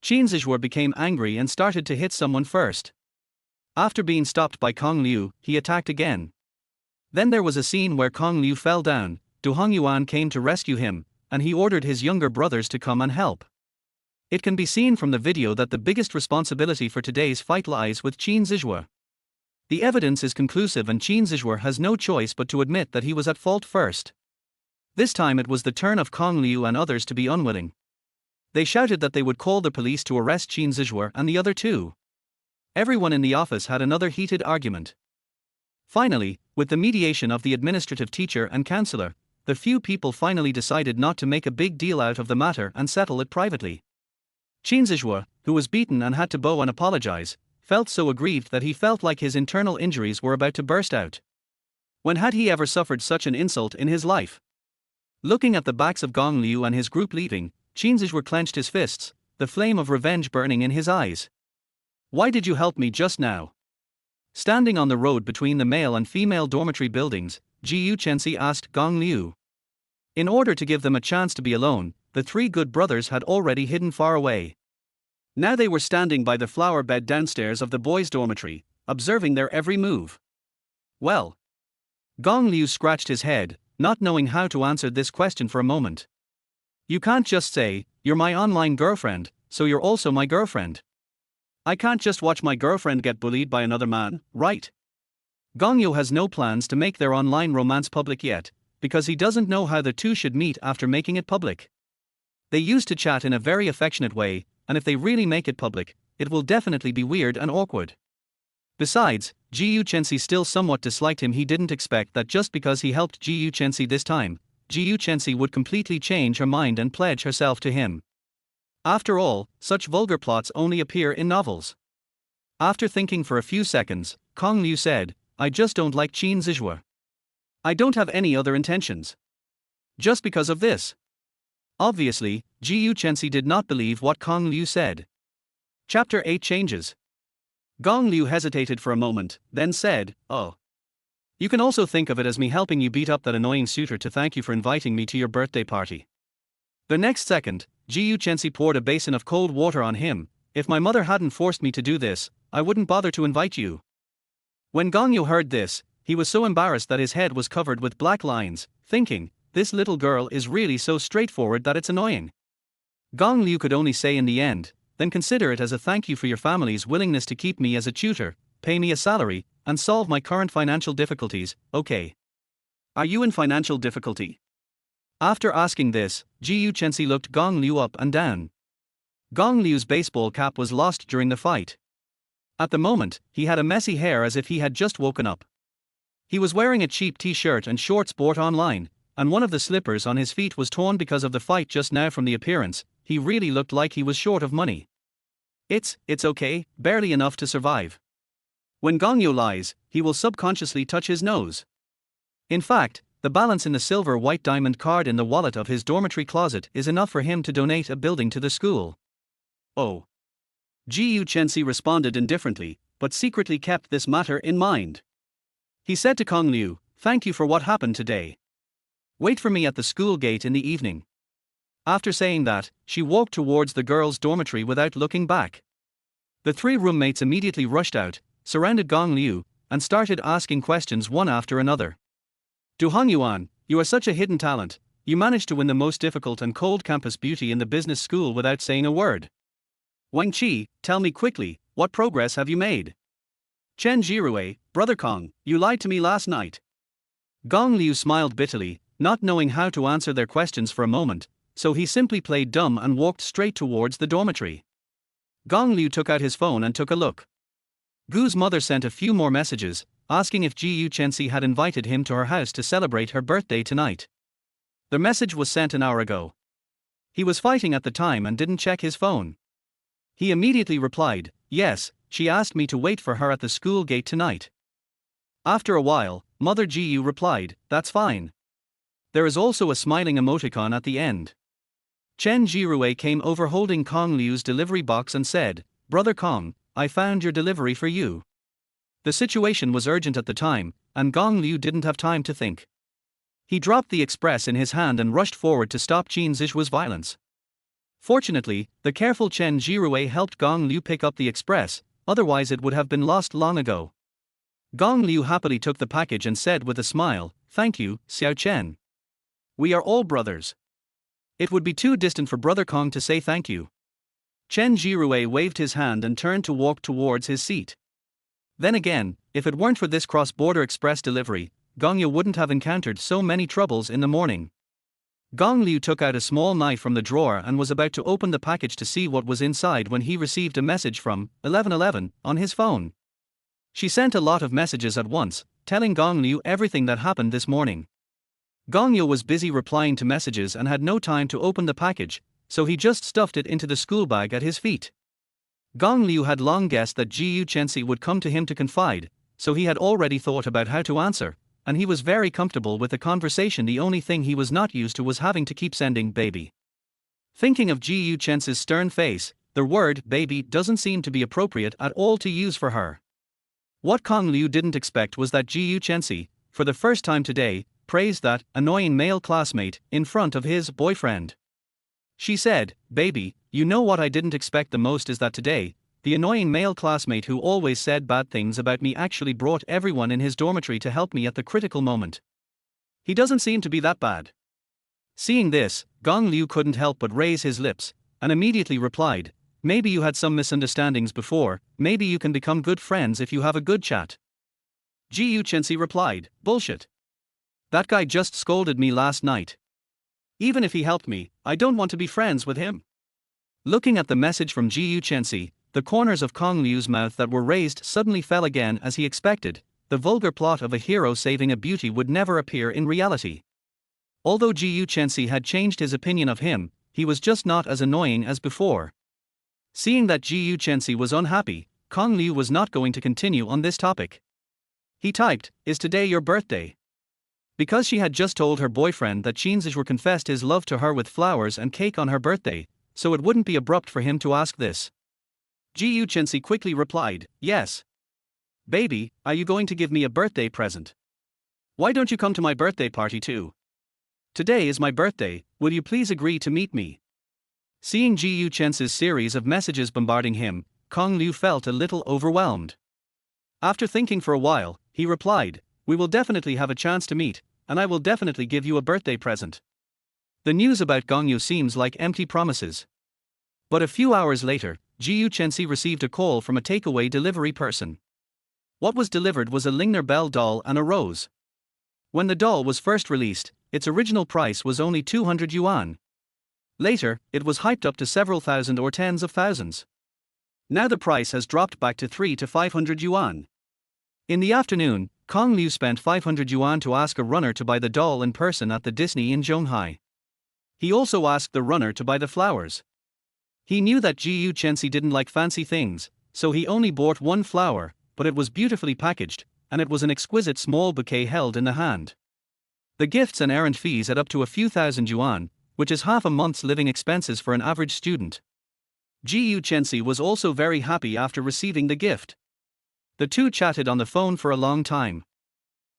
Qin Zizhuo became angry and started to hit someone first. After being stopped by Kong Liu, he attacked again. Then there was a scene where Kong Liu fell down, Du Hongyuan came to rescue him, and he ordered his younger brothers to come and help. It can be seen from the video that the biggest responsibility for today's fight lies with Qin Zizhuo. The evidence is conclusive and Qin Zizhuo has no choice but to admit that he was at fault first. This time it was the turn of Kong Liu and others to be unwilling. They shouted that they would call the police to arrest Qin Zizhuo and the other two. Everyone in the office had another heated argument. Finally, with the mediation of the administrative teacher and counselor, the few people finally decided not to make a big deal out of the matter and settle it privately. Qin Zizhuo, who was beaten and had to bow and apologize, felt so aggrieved that he felt like his internal injuries were about to burst out. When had he ever suffered such an insult in his life? Looking at the backs of Gong Liu and his group leaving, Qin Zizhuo clenched his fists, the flame of revenge burning in his eyes. Why did you help me just now? Standing on the road between the male and female dormitory buildings, Jiu Chensi asked Gong Liu. In order to give them a chance to be alone, the three good brothers had already hidden far away. Now they were standing by the flower bed downstairs of the boys' dormitory, observing their every move. Well. Gong Liu scratched his head, not knowing how to answer this question for a moment. You can't just say, "You're my online girlfriend, so you're also my girlfriend." I can't just watch my girlfriend get bullied by another man, right? Gongyu has no plans to make their online romance public yet, because he doesn't know how the two should meet after making it public. They used to chat in a very affectionate way, and if they really make it public, it will definitely be weird and awkward. Besides, Jiu Chensi still somewhat disliked him. He didn't expect that just because he helped Jiu Chensi this time, Jiu Chensi would completely change her mind and pledge herself to him. After all, such vulgar plots only appear in novels. After thinking for a few seconds, Kong Liu said, I just don't like Qin Zizhuo. I don't have any other intentions. Just because of this. Obviously, Jiu Chensi did not believe what Kong Liu said. Chapter 8 changes. Gong Liu hesitated for a moment, then said, Oh. You can also think of it as me helping you beat up that annoying suitor to thank you for inviting me to your birthday party. The next second, Jiu Chensi poured a basin of cold water on him. If my mother hadn't forced me to do this, I wouldn't bother to invite you. When Gongyu heard this, he was so embarrassed that his head was covered with black lines, thinking, this little girl is really so straightforward that it's annoying. Gong Liu could only say in the end, then consider it as a thank you for your family's willingness to keep me as a tutor, pay me a salary, and solve my current financial difficulties, okay. Are you in financial difficulty? After asking this, Jiu Chensi looked Gong Liu up and down. Gong Liu's baseball cap was lost during the fight. At the moment, he had a messy hair as if he had just woken up. He was wearing a cheap t-shirt and shorts bought online, and one of the slippers on his feet was torn because of the fight just now. From the appearance, he really looked like he was short of money. It's okay, barely enough to survive. When Gongyu lies, he will subconsciously touch his nose. In fact, the balance in the silver white diamond card in the wallet of his dormitory closet is enough for him to donate a building to the school. Oh. Jiu Chensi responded indifferently, but secretly kept this matter in mind. He said to Kong Liu, thank you for what happened today. Wait for me at the school gate in the evening. After saying that, she walked towards the girls' dormitory without looking back. The three roommates immediately rushed out, surrounded Gong Liu, and started asking questions one after another. Du Hongyuan, you are such a hidden talent, you managed to win the most difficult and cold campus beauty in the business school without saying a word. Wang Qi, tell me quickly, what progress have you made? Chen Jirue, brother Kong, you lied to me last night. Gong Liu smiled bitterly, not knowing how to answer their questions for a moment, so he simply played dumb and walked straight towards the dormitory. Gong Liu took out his phone and took a look. Gu's mother sent a few more messages, asking if Ji Yu Chensi had invited him to her house to celebrate her birthday tonight. The message was sent an hour ago. He was fighting at the time and didn't check his phone. He immediately replied, yes, she asked me to wait for her at the school gate tonight. After a while, Mother Ji Yu replied, that's fine. There is also a smiling emoticon at the end. Chen Jirue came over holding Kong Liu's delivery box and said, Brother Kong, I found your delivery for you. The situation was urgent at the time, and Gong Liu didn't have time to think. He dropped the express in his hand and rushed forward to stop Qin Zixua's violence. Fortunately, the careful Chen Jirue helped Gong Liu pick up the express, otherwise it would have been lost long ago. Gong Liu happily took the package and said with a smile, thank you, Xiao Chen. We are all brothers. It would be too distant for Brother Kong to say thank you. Chen Jirue waved his hand and turned to walk towards his seat. Then again, if it weren't for this cross-border express delivery, Gong Yu wouldn't have encountered so many troubles in the morning. Gong Liu took out a small knife from the drawer and was about to open the package to see what was inside when he received a message from 1111 on his phone. She sent a lot of messages at once, telling Gong Liu everything that happened this morning. Gong Yu was busy replying to messages and had no time to open the package, so he just stuffed it into the school bag at his feet. Gong Liu had long guessed that Ji Yu Chensi would come to him to confide, so he had already thought about how to answer, and he was very comfortable with the conversation. The only thing he was not used to was having to keep sending baby. Thinking of Ji Yu Chensi's stern face, the word baby doesn't seem to be appropriate at all to use for her. What Gong Liu didn't expect was that Ji Yu Chensi, for the first time today, praised that annoying male classmate in front of his boyfriend. She said, baby, you know what I didn't expect the most is that today, the annoying male classmate who always said bad things about me actually brought everyone in his dormitory to help me at the critical moment. He doesn't seem to be that bad. Seeing this, Gong Liu couldn't help but raise his lips, and immediately replied, maybe you had some misunderstandings before, maybe you can become good friends if you have a good chat. Ji Yu Chensi replied, bullshit. That guy just scolded me last night. Even if he helped me, I don't want to be friends with him. Looking at the message from Ji Yu Chensi, the corners of Gong Liu's mouth that were raised suddenly fell again as he expected. The vulgar plot of a hero saving a beauty would never appear in reality. Although Ji Yu Chensi had changed his opinion of him, he was just not as annoying as before. Seeing that Ji Yu Chensi was unhappy, Gong Liu was not going to continue on this topic. He typed, is today your birthday? Because she had just told her boyfriend that Qin Zixu confessed his love to her with flowers and cake on her birthday, so it wouldn't be abrupt for him to ask this. Ji Yu Chensi quickly replied, yes. Baby, are you going to give me a birthday present? Why don't you come to my birthday party too? Today is my birthday, will you please agree to meet me? Seeing Ji Yu Chensi's series of messages bombarding him, Gong Liu felt a little overwhelmed. After thinking for a while, he replied, we will definitely have a chance to meet, and I will definitely give you a birthday present. The news about Gong Yu seems like empty promises. But a few hours later, Ji Yu Chensi received a call from a takeaway delivery person. What was delivered was a Lingner Bell doll and a rose. When the doll was first released, its original price was only 200 yuan. Later, it was hyped up to several thousand or tens of thousands. Now the price has dropped back to 300 to 500 yuan. In the afternoon, Gong Liu spent 500 yuan to ask a runner to buy the doll in person at the Disney in Zhonghai. He also asked the runner to buy the flowers. He knew that Ji Yu Chensi didn't like fancy things, so he only bought one flower, but it was beautifully packaged, and it was an exquisite small bouquet held in the hand. The gifts and errand fees add up to a few thousand yuan, which is half a month's living expenses for an average student. Ji Yu Chensi was also very happy after receiving the gift. The two chatted on the phone for a long time.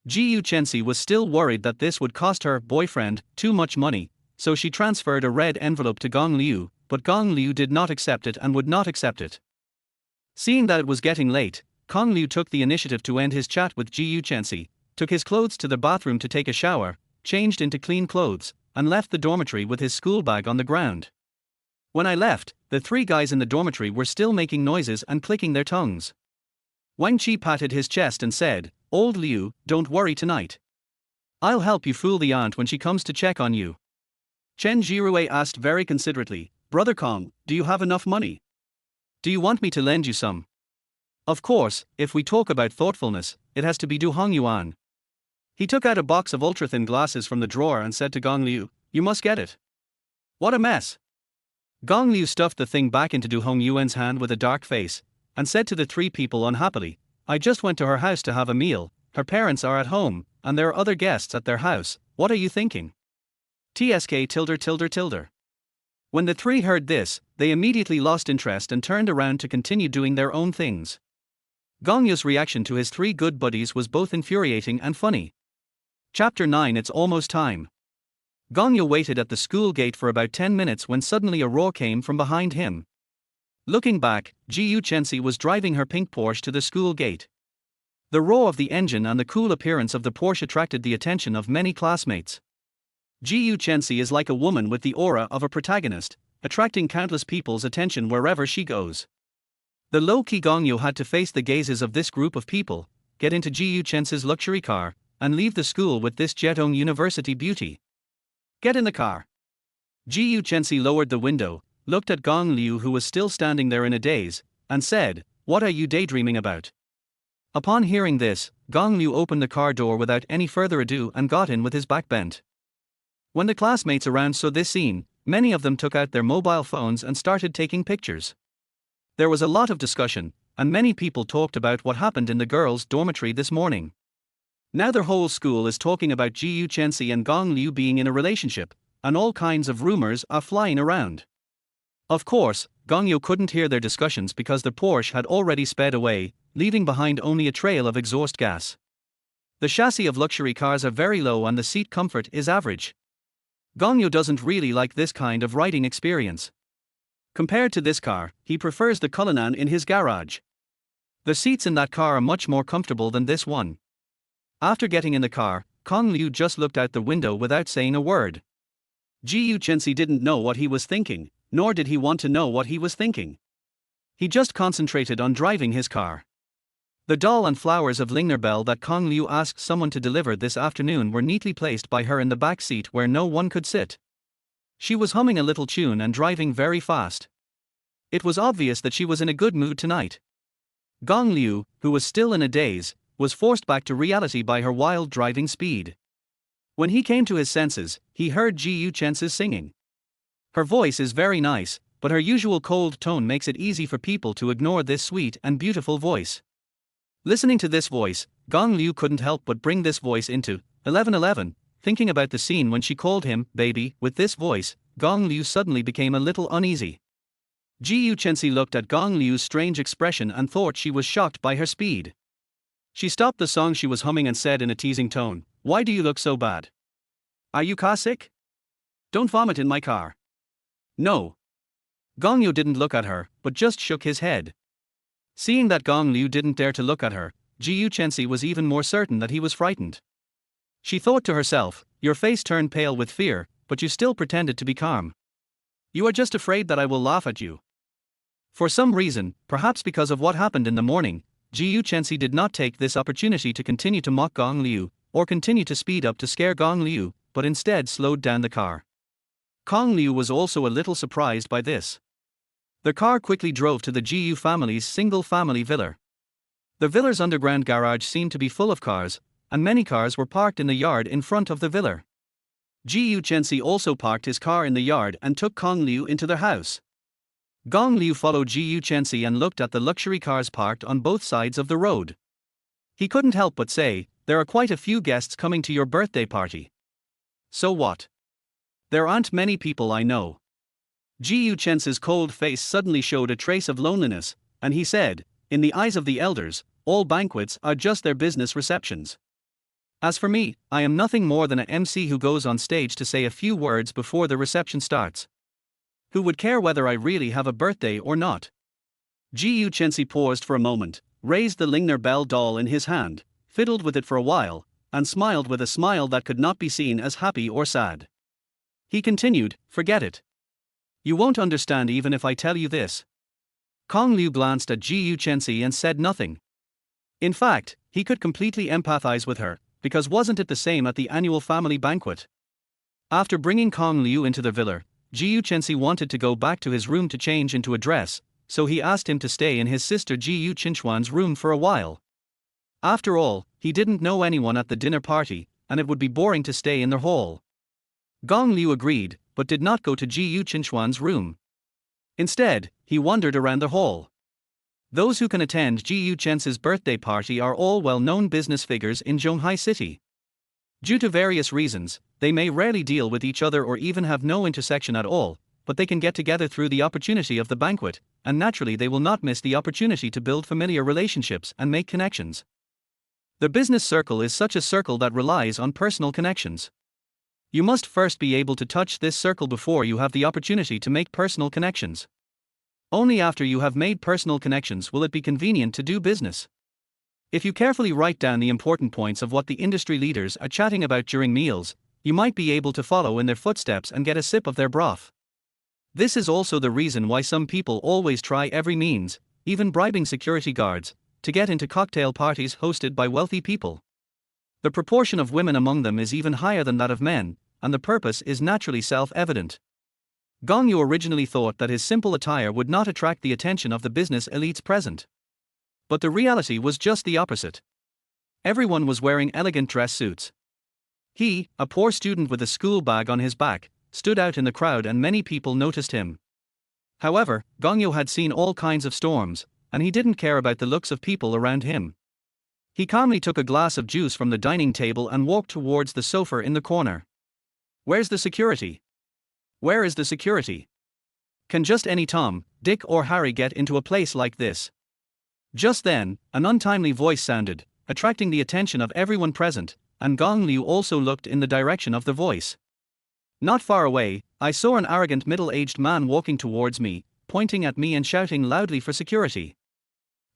Ji Yu Chensi was still worried that this would cost her boyfriend too much money, so she transferred a red envelope to Gong Liu, but Gong Liu did not accept it and would not accept it. Seeing that it was getting late, Gong Liu took the initiative to end his chat with Ji Yuchensi, took his clothes to the bathroom to take a shower, changed into clean clothes, and left the dormitory with his school bag on the ground. When I left, the three guys in the dormitory were still making noises and clicking their tongues. Wang Qi patted his chest and said, "Old Liu, don't worry tonight. I'll help you fool the aunt when she comes to check on you." Chen Jirue asked very considerately, "Brother Kong, do you have enough money? Do you want me to lend you some?" Of course, if we talk about thoughtfulness, it has to be Du Hongyuan. He took out a box of ultra-thin glasses from the drawer and said to Gong Liu, "You must get it." What a mess! Gong Liu stuffed the thing back into Du Hongyuan's hand with a dark face, and said to the three people unhappily, "I just went to her house to have a meal, her parents are at home, and there are other guests at their house, what are you thinking?" TSK tilde tilde tilde. When the three heard this, they immediately lost interest and turned around to continue doing their own things. Gong Liu's reaction to his three good buddies was both infuriating and funny. Chapter 9. It's almost time. Gong Liu waited at the school gate for about 10 minutes when suddenly a roar came from behind him. Looking back, Ji Yuchensi was driving her pink Porsche to the school gate. The roar of the engine and the cool appearance of the Porsche attracted the attention of many classmates. Ji Yuchensi is like a woman with the aura of a protagonist, attracting countless people's attention wherever she goes. The low-key Gong Liu had to face the gazes of this group of people, get into Ji Yuchensi's luxury car, and leave the school with this Jetong University beauty. "Get in the car." Ji Yuchensi lowered the window, looked at Gong Liu who was still standing there in a daze, and said, "What are you daydreaming about?" Upon hearing this, Gong Liu opened the car door without any further ado and got in with his back bent. When the classmates around saw this scene, many of them took out their mobile phones and started taking pictures. There was a lot of discussion, and many people talked about what happened in the girls' dormitory this morning. Now the whole school is talking about Ji Yuchensi and Gong Liu being in a relationship, and all kinds of rumors are flying around. Of course, Gong Liu couldn't hear their discussions because the Porsche had already sped away, leaving behind only a trail of exhaust gas. The chassis of luxury cars are very low and the seat comfort is average. Gong Liu doesn't really like this kind of riding experience. Compared to this car, he prefers the Cullinan in his garage. The seats in that car are much more comfortable than this one. After getting in the car, Gong Liu just looked out the window without saying a word. Ji Yuchensi didn't know what he was thinking, nor did he want to know what he was thinking. He just concentrated on driving his car. The doll and flowers of Lingerbell that Gong Liu asked someone to deliver this afternoon were neatly placed by her in the back seat where no one could sit. She was humming a little tune and driving very fast. It was obvious that she was in a good mood tonight. Gong Liu, who was still in a daze, was forced back to reality by her wild driving speed. When he came to his senses, he heard Ji Yuchensi singing. Her voice is very nice, but her usual cold tone makes it easy for people to ignore this sweet and beautiful voice. Listening to this voice, Gong Liu couldn't help but bring this voice into 1111, thinking about the scene when she called him baby. With this voice, Gong Liu suddenly became a little uneasy. Ji Yuchensi looked at Gong Liu's strange expression and thought she was shocked by her speed. She stopped the song she was humming and said in a teasing tone, "Why do you look so bad? Are you car sick? Don't vomit in my car." "No." Gong Liu didn't look at her, but just shook his head. Seeing that Gong Liu didn't dare to look at her, Ji Yuchensi was even more certain that he was frightened. She thought to herself, "Your face turned pale with fear, but you still pretended to be calm. You are just afraid that I will laugh at you." For some reason, perhaps because of what happened in the morning, Ji Yuchensi did not take this opportunity to continue to mock Gong Liu, or continue to speed up to scare Gong Liu, but instead slowed down the car. Gong Liu was also a little surprised by this. The car quickly drove to the Ji family's single-family villa. The villa's underground garage seemed to be full of cars, and many cars were parked in the yard in front of the villa. Ji Yuchensi also parked his car in the yard and took Gong Liu into their house. Gong Liu followed Ji Yuchensi and looked at the luxury cars parked on both sides of the road. He couldn't help but say, "There are quite a few guests coming to your birthday party." "So what? There aren't many people I know." Ji Yuchensi's cold face suddenly showed a trace of loneliness, and he said, "In the eyes of the elders, all banquets are just their business receptions. As for me, I am nothing more than a MC who goes on stage to say a few words before the reception starts. Who would care whether I really have a birthday or not? Gu Chensi paused for a moment, raised the Lingner Bell doll in his hand, fiddled with it for a while, and smiled with a smile that could not be seen as happy or sad. He continued, forget it. You won't understand even if I tell you this. Kong Liu glanced at Gu Chensi and said nothing. In fact, he could completely empathize with her, because wasn't it the same at the annual family banquet? After bringing Kong Liu into the villa, Gu Chensi wanted to go back to his room to change into a dress, so he asked him to stay in his sister Gu Chinchuan's room for a while. After all, he didn't know anyone at the dinner party, and it would be boring to stay in their hall. Gong Liu agreed, but did not go to Gu Chinchuan's room. Instead, he wandered around the hall. Those who can attend Gu Chensi's birthday party are all well-known business figures in Zhonghai City. Due to various reasons, they may rarely deal with each other or even have no intersection at all, but they can get together through the opportunity of the banquet, and naturally they will not miss the opportunity to build familiar relationships and make connections. The business circle is such a circle that relies on personal connections. You must first be able to touch this circle before you have the opportunity to make personal connections. Only after you have made personal connections will it be convenient to do business. If you carefully write down the important points of what the industry leaders are chatting about during meals, you might be able to follow in their footsteps and get a sip of their broth. This is also the reason why some people always try every means, even bribing security guards, to get into cocktail parties hosted by wealthy people. The proportion of women among them is even higher than that of men, and the purpose is naturally self-evident. Gong Yu originally thought that his simple attire would not attract the attention of the business elites present. But the reality was just the opposite. Everyone was wearing elegant dress suits. He, a poor student with a school bag on his back, stood out in the crowd and many people noticed him. However, Gong Yu had seen all kinds of storms, and he didn't care about the looks of people around him. He calmly took a glass of juice from the dining table and walked towards the sofa in the corner. Where's the security? Where is the security? Can just any Tom, Dick or Harry get into a place like this? Just then, an untimely voice sounded, attracting the attention of everyone present, and Gong Liu also looked in the direction of the voice. Not far away, I saw an arrogant middle-aged man walking towards me, pointing at me and shouting loudly for security.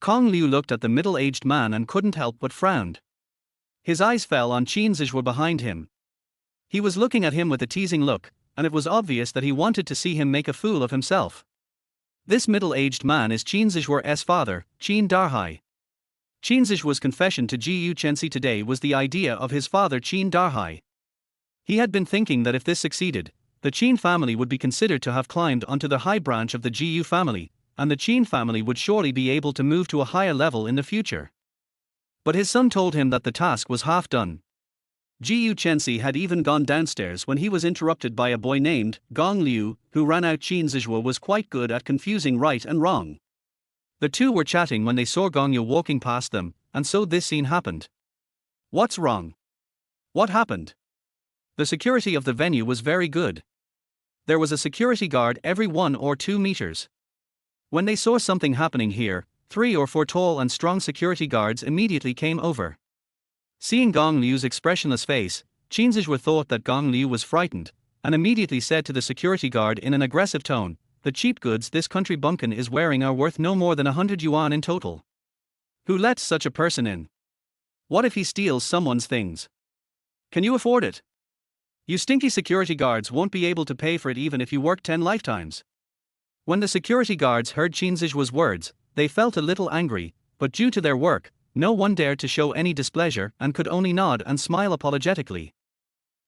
Kong Liu looked at the middle-aged man and couldn't help but frowned. His eyes fell on Qin Zizhua behind him. He was looking at him with a teasing look, and it was obvious that he wanted to see him make a fool of himself. This middle-aged man is Qin Zizhua's father, Qin Darhai. Qin Zizhua's confession to Gu Chensi today was the idea of his father Qin Darhai. He had been thinking that if this succeeded, the Qin family would be considered to have climbed onto the high branch of the Gu family, and the Qin family would surely be able to move to a higher level in the future. But his son told him that the task was half done. Gu Chensi had even gone downstairs when he was interrupted by a boy named Gong Liu, who ran out. Qin Zizhua was quite good at confusing right and wrong. The two were chatting when they saw Gong Liu walking past them, and so this scene happened. What's wrong? What happened? The security of the venue was very good. There was a security guard every 1 or 2 meters. When they saw something happening here, 3 or 4 tall and strong security guards immediately came over. Seeing Gong Liu's expressionless face, Qin Zizhua thought that Gong Liu was frightened, and immediately said to the security guard in an aggressive tone, "The cheap goods this country bumpkin is wearing are worth no more than 100 yuan in total. Who lets such a person in? What if he steals someone's things? Can you afford it? You stinky security guards won't be able to pay for it even if you work 10 lifetimes." When the security guards heard Qin Zizhua's words, they felt a little angry, but due to their work, no one dared to show any displeasure and could only nod and smile apologetically.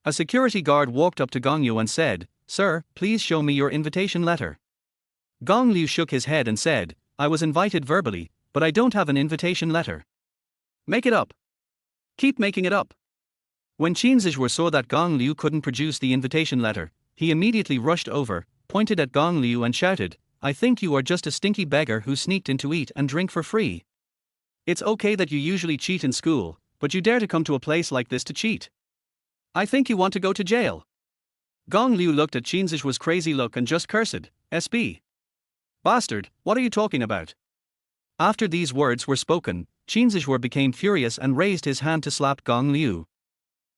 A security guard walked up to Gong Liu and said, "Sir, please show me your invitation letter." Gong Liu shook his head and said, "I was invited verbally, but I don't have an invitation letter." "Make it up. Keep making it up." When Qin Zizhua saw that Gong Liu couldn't produce the invitation letter, he immediately rushed over, pointed at Gong Liu and shouted, "I think you are just a stinky beggar who sneaked in to eat and drink for free. It's okay that you usually cheat in school, but you dare to come to a place like this to cheat. I think you want to go to jail." Gong Liu looked at Qin Zizhua's crazy look and just cursed, "SB. Bastard, what are you talking about?" After these words were spoken, Qin Zizhua became furious and raised his hand to slap Gong Liu.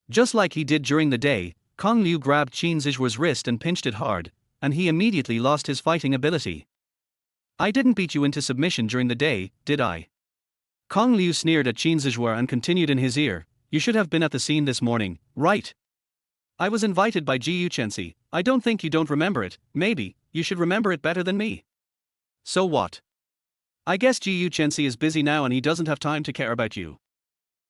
Just like he did during the day, Kong Liu grabbed Qin Zixue's wrist and pinched it hard, and he immediately lost his fighting ability. I didn't beat you into submission during the day, did I? Kong Liu sneered at Qin Zixue and continued in his ear, you should have been at the scene this morning, right? I was invited by Jiyu Chensi. I don't think you don't remember it, maybe, you should remember it better than me. So what? I guess Jiyu Chensi is busy now and he doesn't have time to care about you.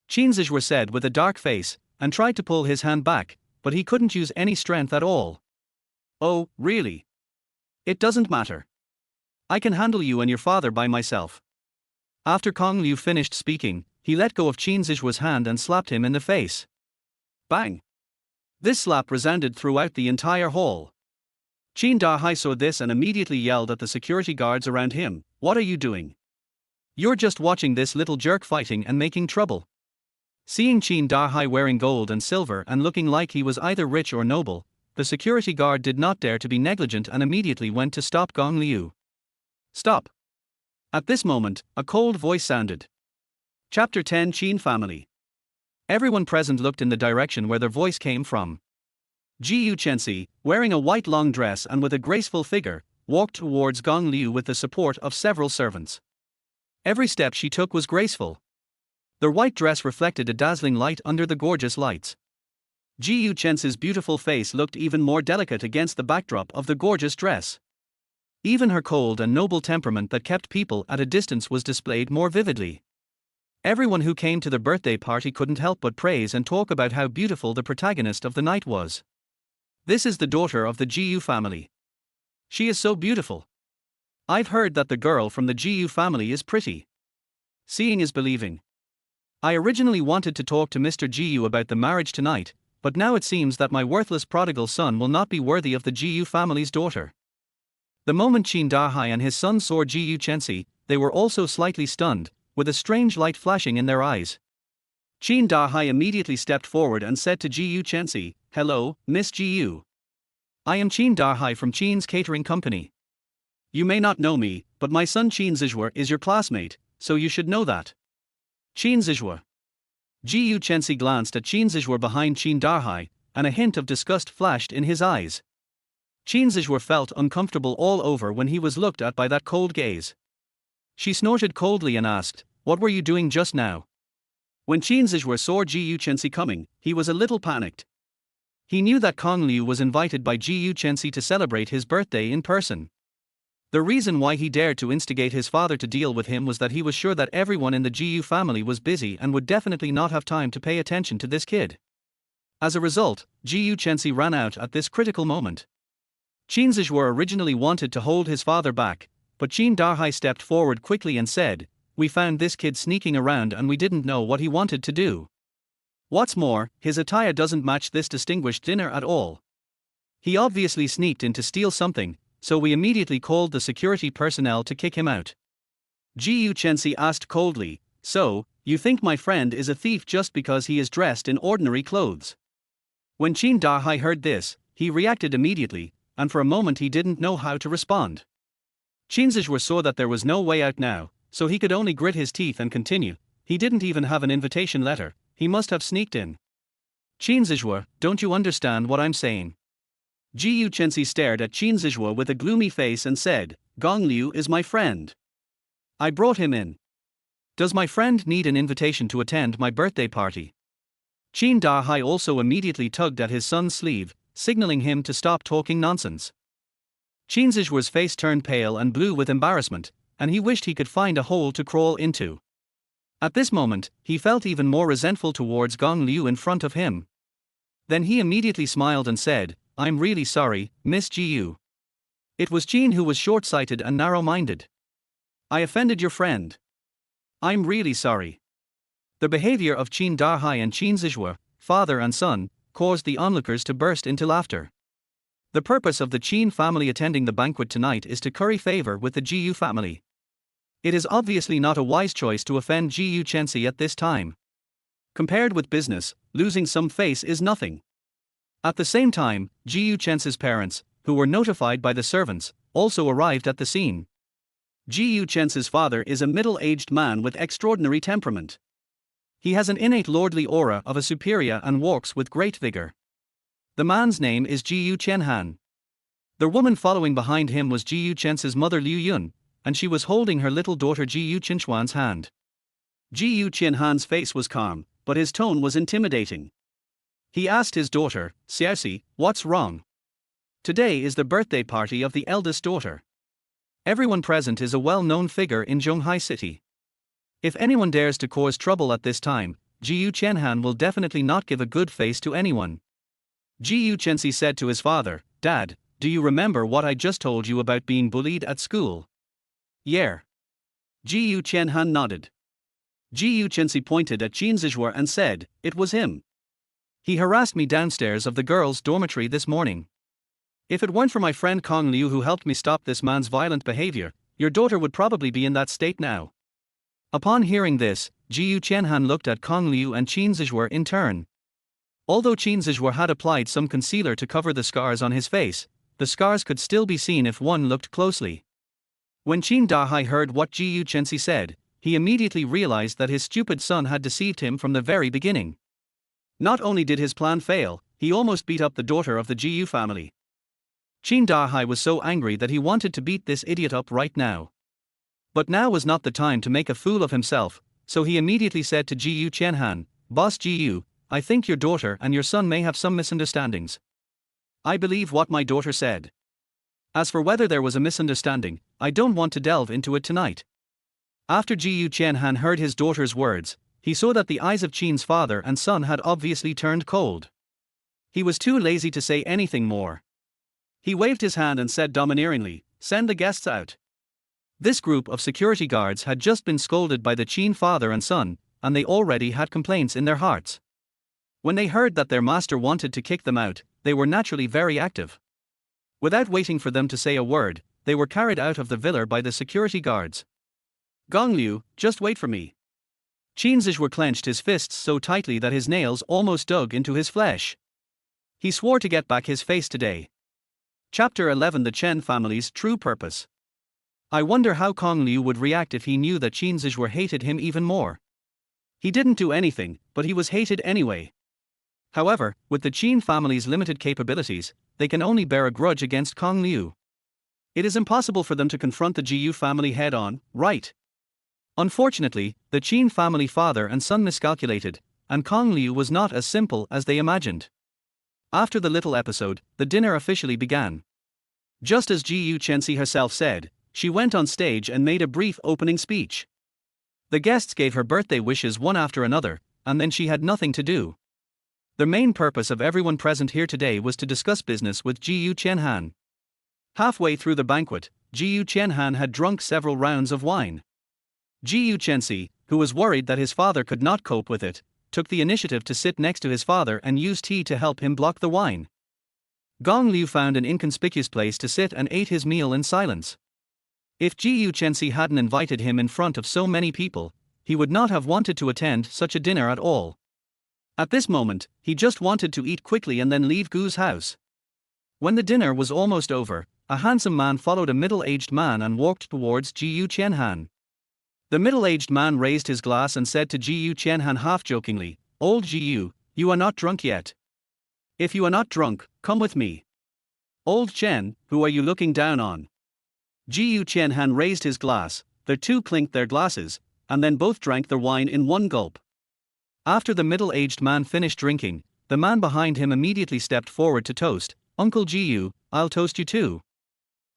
Qin Zixue said with a dark face, and tried to pull his hand back, but he couldn't use any strength at all. Oh, really? It doesn't matter. I can handle you and your father by myself. After Kong Liu finished speaking, he let go of Qin Zixue's hand and slapped him in the face. Bang! This slap resounded throughout the entire hall. Qin Dahai saw this and immediately yelled at the security guards around him, what are you doing? You're just watching this little jerk fighting and making trouble. Seeing Qin Dahai wearing gold and silver and looking like he was either rich or noble, the security guard did not dare to be negligent and immediately went to stop Gong Liu. Stop! At this moment, a cold voice sounded. Chapter 10 Qin Family. Everyone present looked in the direction where their voice came from. Jiyu Chensi, wearing a white long dress and with a graceful figure, walked towards Gong Liu with the support of several servants. Every step she took was graceful. The white dress reflected a dazzling light under the gorgeous lights. Jiyu Chensi's beautiful face looked even more delicate against the backdrop of the gorgeous dress. Even her cold and noble temperament that kept people at a distance was displayed more vividly. Everyone who came to the birthday party couldn't help but praise and talk about how beautiful the protagonist of the night was. This is the daughter of the Jiyu family. She is so beautiful. I've heard that the girl from the Jiyu family is pretty. Seeing is believing. I originally wanted to talk to Mr. Jiyu about the marriage tonight, but now it seems that my worthless prodigal son will not be worthy of the Jiyu family's daughter. The moment Qin Dahai and his son saw Jiyu Chensi, they were also slightly stunned, with a strange light flashing in their eyes. Qin Dahai immediately stepped forward and said to Jiyu Chensi, hello, Miss Jiyu. I am Qin Dahai from Qin's catering company. You may not know me, but my son Qin Zixue is your classmate, so you should know that. Qin Zixue. Jiyu Chensi glanced at Qin Zixue behind Qin Dahai, and a hint of disgust flashed in his eyes. Qin Zixue felt uncomfortable all over when he was looked at by that cold gaze. She snorted coldly and asked, what were you doing just now? When Qin Zixue saw Jiyu Chensi coming, he was a little panicked. He knew that Kong Liu was invited by Jiyu Chensi to celebrate his birthday in person. The reason why he dared to instigate his father to deal with him was that he was sure that everyone in the Jiyu family was busy and would definitely not have time to pay attention to this kid. As a result, Jiyu Chensi ran out at this critical moment. Qin Zixue originally wanted to hold his father back, but Qin Dahai stepped forward quickly and said, we found this kid sneaking around and we didn't know what he wanted to do. What's more, his attire doesn't match this distinguished dinner at all. He obviously sneaked in to steal something, so we immediately called the security personnel to kick him out. Jiyu Chensi asked coldly, so, you think my friend is a thief just because he is dressed in ordinary clothes? When Qin Dahai heard this, he reacted immediately, and for a moment he didn't know how to respond. Qin Zixue saw that there was no way out now, so he could only grit his teeth and continue. He didn't even have an invitation letter, he must have sneaked in. Qin Zixue, don't you understand what I'm saying? Jiyu Chensi stared at Qin Zixue with a gloomy face and said, Gong Liu is my friend. I brought him in. Does my friend need an invitation to attend my birthday party? Qin Dahai also immediately tugged at his son's sleeve, signaling him to stop talking nonsense. Qin Zixue's face turned pale and blue with embarrassment, and he wished he could find a hole to crawl into. At this moment, he felt even more resentful towards Gong Liu in front of him. Then he immediately smiled and said, I'm really sorry, Miss Jiyu. It was Qin who was short-sighted and narrow-minded. I offended your friend. I'm really sorry. The behavior of Qin Dahai and Qin Zixue, father and son, caused the onlookers to burst into laughter. The purpose of the Qin family attending the banquet tonight is to curry favor with the Jiyu family. It is obviously not a wise choice to offend Jiyu Chensi at this time. Compared with business, losing some face is nothing. At the same time, Jiyu Chensi's parents, who were notified by the servants, also arrived at the scene. Jiyu Chensi's father is a middle-aged man with extraordinary temperament. He has an innate lordly aura of a superior and walks with great vigor. The man's name is Jiyu Qianhan. The woman following behind him was Jiyu Chen's mother Liu Yun, and she was holding her little daughter Jiyu Qinchuan's hand. Jiyu Qianhan's face was calm, but his tone was intimidating. He asked his daughter, Xiaoxi, what's wrong? Today is the birthday party of the eldest daughter. Everyone present is a well-known figure in Zhonghai City. If anyone dares to cause trouble at this time, Jiyu Qianhan will definitely not give a good face to anyone. Jiyu Chenxi said to his father, Dad, do you remember what I just told you about being bullied at school? Yeah. Jiyu Qianhan nodded. Jiyu Chenxi pointed at Qin Zizhuar and said, it was him. He harassed me downstairs of the girls' dormitory this morning. If it weren't for my friend Kong Liu who helped me stop this man's violent behavior, your daughter would probably be in that state now. Upon hearing this, Jiyu Qianhan looked at Kong Liu and Qin Zizhuar in turn. Although Qin Zizhuar had applied some concealer to cover the scars on his face, the scars could still be seen if one looked closely. When Qin Dahai heard what Jiyu Chenxi said, he immediately realized that his stupid son had deceived him from the very beginning. Not only did his plan fail, he almost beat up the daughter of the Jiyu family. Qin Dahai was so angry that he wanted to beat this idiot up right now. But now was not the time to make a fool of himself, so he immediately said to Jiyu Qianhan, Boss Jiyu, I think your daughter and your son may have some misunderstandings. I believe what my daughter said. As for whether there was a misunderstanding, I don't want to delve into it tonight. After Jiyu Qianhan heard his daughter's words, he saw that the eyes of Qin's father and son had obviously turned cold. He was too lazy to say anything more. He waved his hand and said domineeringly, send the guests out. This group of security guards had just been scolded by the Qin father and son, and they already had complaints in their hearts. When they heard that their master wanted to kick them out, they were naturally very active. Without waiting for them to say a word, they were carried out of the villa by the security guards. Gong Liu, just wait for me. Qin Zizhuar clenched his fists so tightly that his nails almost dug into his flesh. He swore to get back his face today. Chapter 11 The Chen Family's True Purpose. I wonder how Kong Liu would react if he knew that Qin Zizhuar hated him even more. He didn't do anything, but he was hated anyway. However, with the Qin family's limited capabilities, they can only bear a grudge against Kong Liu. It is impossible for them to confront the Jiyu family head-on, right? Unfortunately, the Qin family father and son miscalculated, and Kong Liu was not as simple as they imagined. After the little episode, the dinner officially began. Just as Jiyu Chenxi herself said, she went on stage and made a brief opening speech. The guests gave her birthday wishes one after another, and then she had nothing to do. The main purpose of everyone present here today was to discuss business with Jiyu Qianhan. Halfway through the banquet, Jiyu Qianhan had drunk several rounds of wine. Jiyu Chenxi, who was worried that his father could not cope with it, took the initiative to sit next to his father and use tea to help him block the wine. Gong Liu found an inconspicuous place to sit and ate his meal in silence. If Jiyu Chenxi hadn't invited him in front of so many people, he would not have wanted to attend such a dinner at all. At this moment, he just wanted to eat quickly and then leave Gu's house. When the dinner was almost over, a handsome man followed a middle-aged man and walked towards Jiyu Qianhan. The middle-aged man raised his glass and said to Jiyu Qianhan half-jokingly, Old Jiyu, you are not drunk yet. If you are not drunk, come with me. Old Chen, who are you looking down on? Jiyu Qianhan raised his glass, the two clinked their glasses, and then both drank the wine in one gulp. After the middle-aged man finished drinking, the man behind him immediately stepped forward to toast, Uncle Jiyu, I'll toast you too.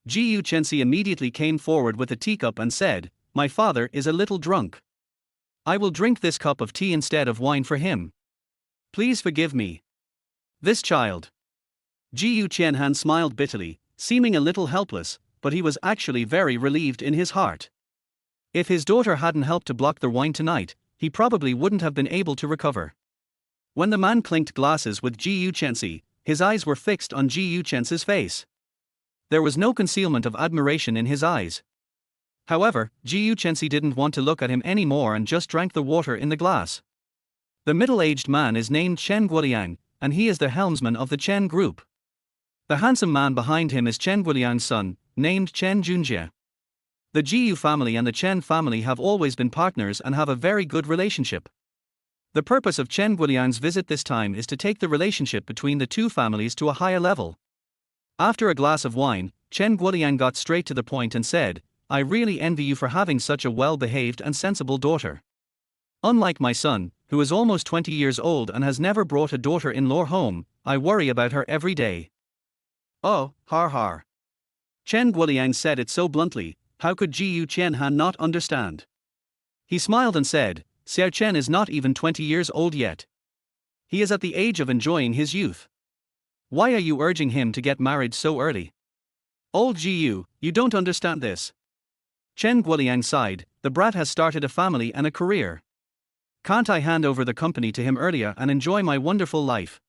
Jiyu Chenxi immediately came forward with a teacup and said, My father is a little drunk. I will drink this cup of tea instead of wine for him. Please forgive me. This child. Jiyu Qianhan smiled bitterly, seeming a little helpless, but he was actually very relieved in his heart. If his daughter hadn't helped to block the wine tonight, he probably wouldn't have been able to recover. When the man clinked glasses with Jiyu Chenxi, his eyes were fixed on Jiyu Chenxi's face. There was no concealment of admiration in his eyes. However, Jiyu Chenxi didn't want to look at him anymore and just drank the water in the glass. The middle-aged man is named Chen Guoliang, and he is the helmsman of the Chen group. The handsome man behind him is Chen Guoliang's son, named Chen Junjie. The Jiyu family and the Chen family have always been partners and have a very good relationship. The purpose of Chen Guoliang's visit this time is to take the relationship between the two families to a higher level. After a glass of wine, Chen Guoliang got straight to the point and said, "I really envy you for having such a well-behaved and sensible daughter. Unlike my son, who is almost 20 years old and has never brought a daughter-in-law home, I worry about her every day." Oh, har har. Chen Guoliang said it so bluntly, how could Ji Qianhan not understand? He smiled and said, "Xiao Chen is not even 20 years old yet. He is at the age of enjoying his youth. Why are you urging him to get married so early? Old Ji, you don't understand this." Chen Guoliang sighed, "The brat has started a family and a career. Can't I hand over the company to him earlier and enjoy my wonderful life?"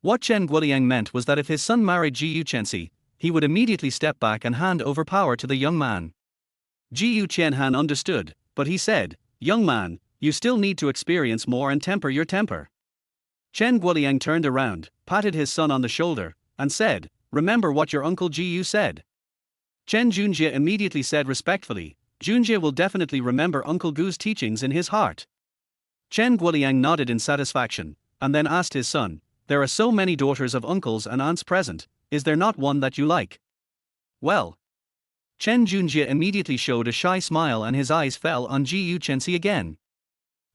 What Chen Guoliang meant was that if his son married Ji Chenxi, he would immediately step back and hand over power to the young man. Ji Qianhan understood, but he said, "Young man, you still need to experience more and temper your temper." Chen Guoliang turned around, patted his son on the shoulder, and said, "Remember what your uncle Ji said." Chen Junjie immediately said respectfully, "Junjie will definitely remember Uncle Gu's teachings in his heart." Chen Guoliang nodded in satisfaction, and then asked his son, "There are so many daughters of uncles and aunts present, is there not one that you like?" "Well." Chen Junjie immediately showed a shy smile and his eyes fell on Ji Chenxi again.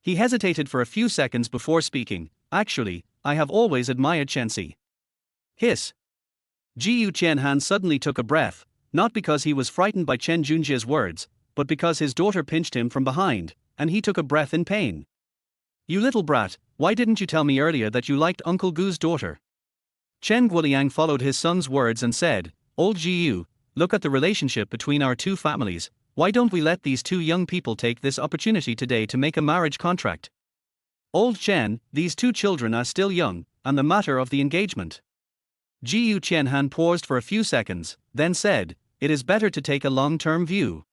He hesitated for a few seconds before speaking, "Actually, I have always admired Chenxi." Hiss. Ji Qianhan suddenly took a breath, not because he was frightened by Chen Junjie's words, but because his daughter pinched him from behind, and he took a breath in pain. "You little brat, why didn't you tell me earlier that you liked Uncle Gu's daughter?" Chen Guoliang followed his son's words and said, "Old Ji, look at the relationship between our two families, why don't we let these two young people take this opportunity today to make a marriage contract? Old Chen, these two children are still young, and the matter of the engagement." Ji Qianhan paused for a few seconds, then said, "It is better to take a long-term view."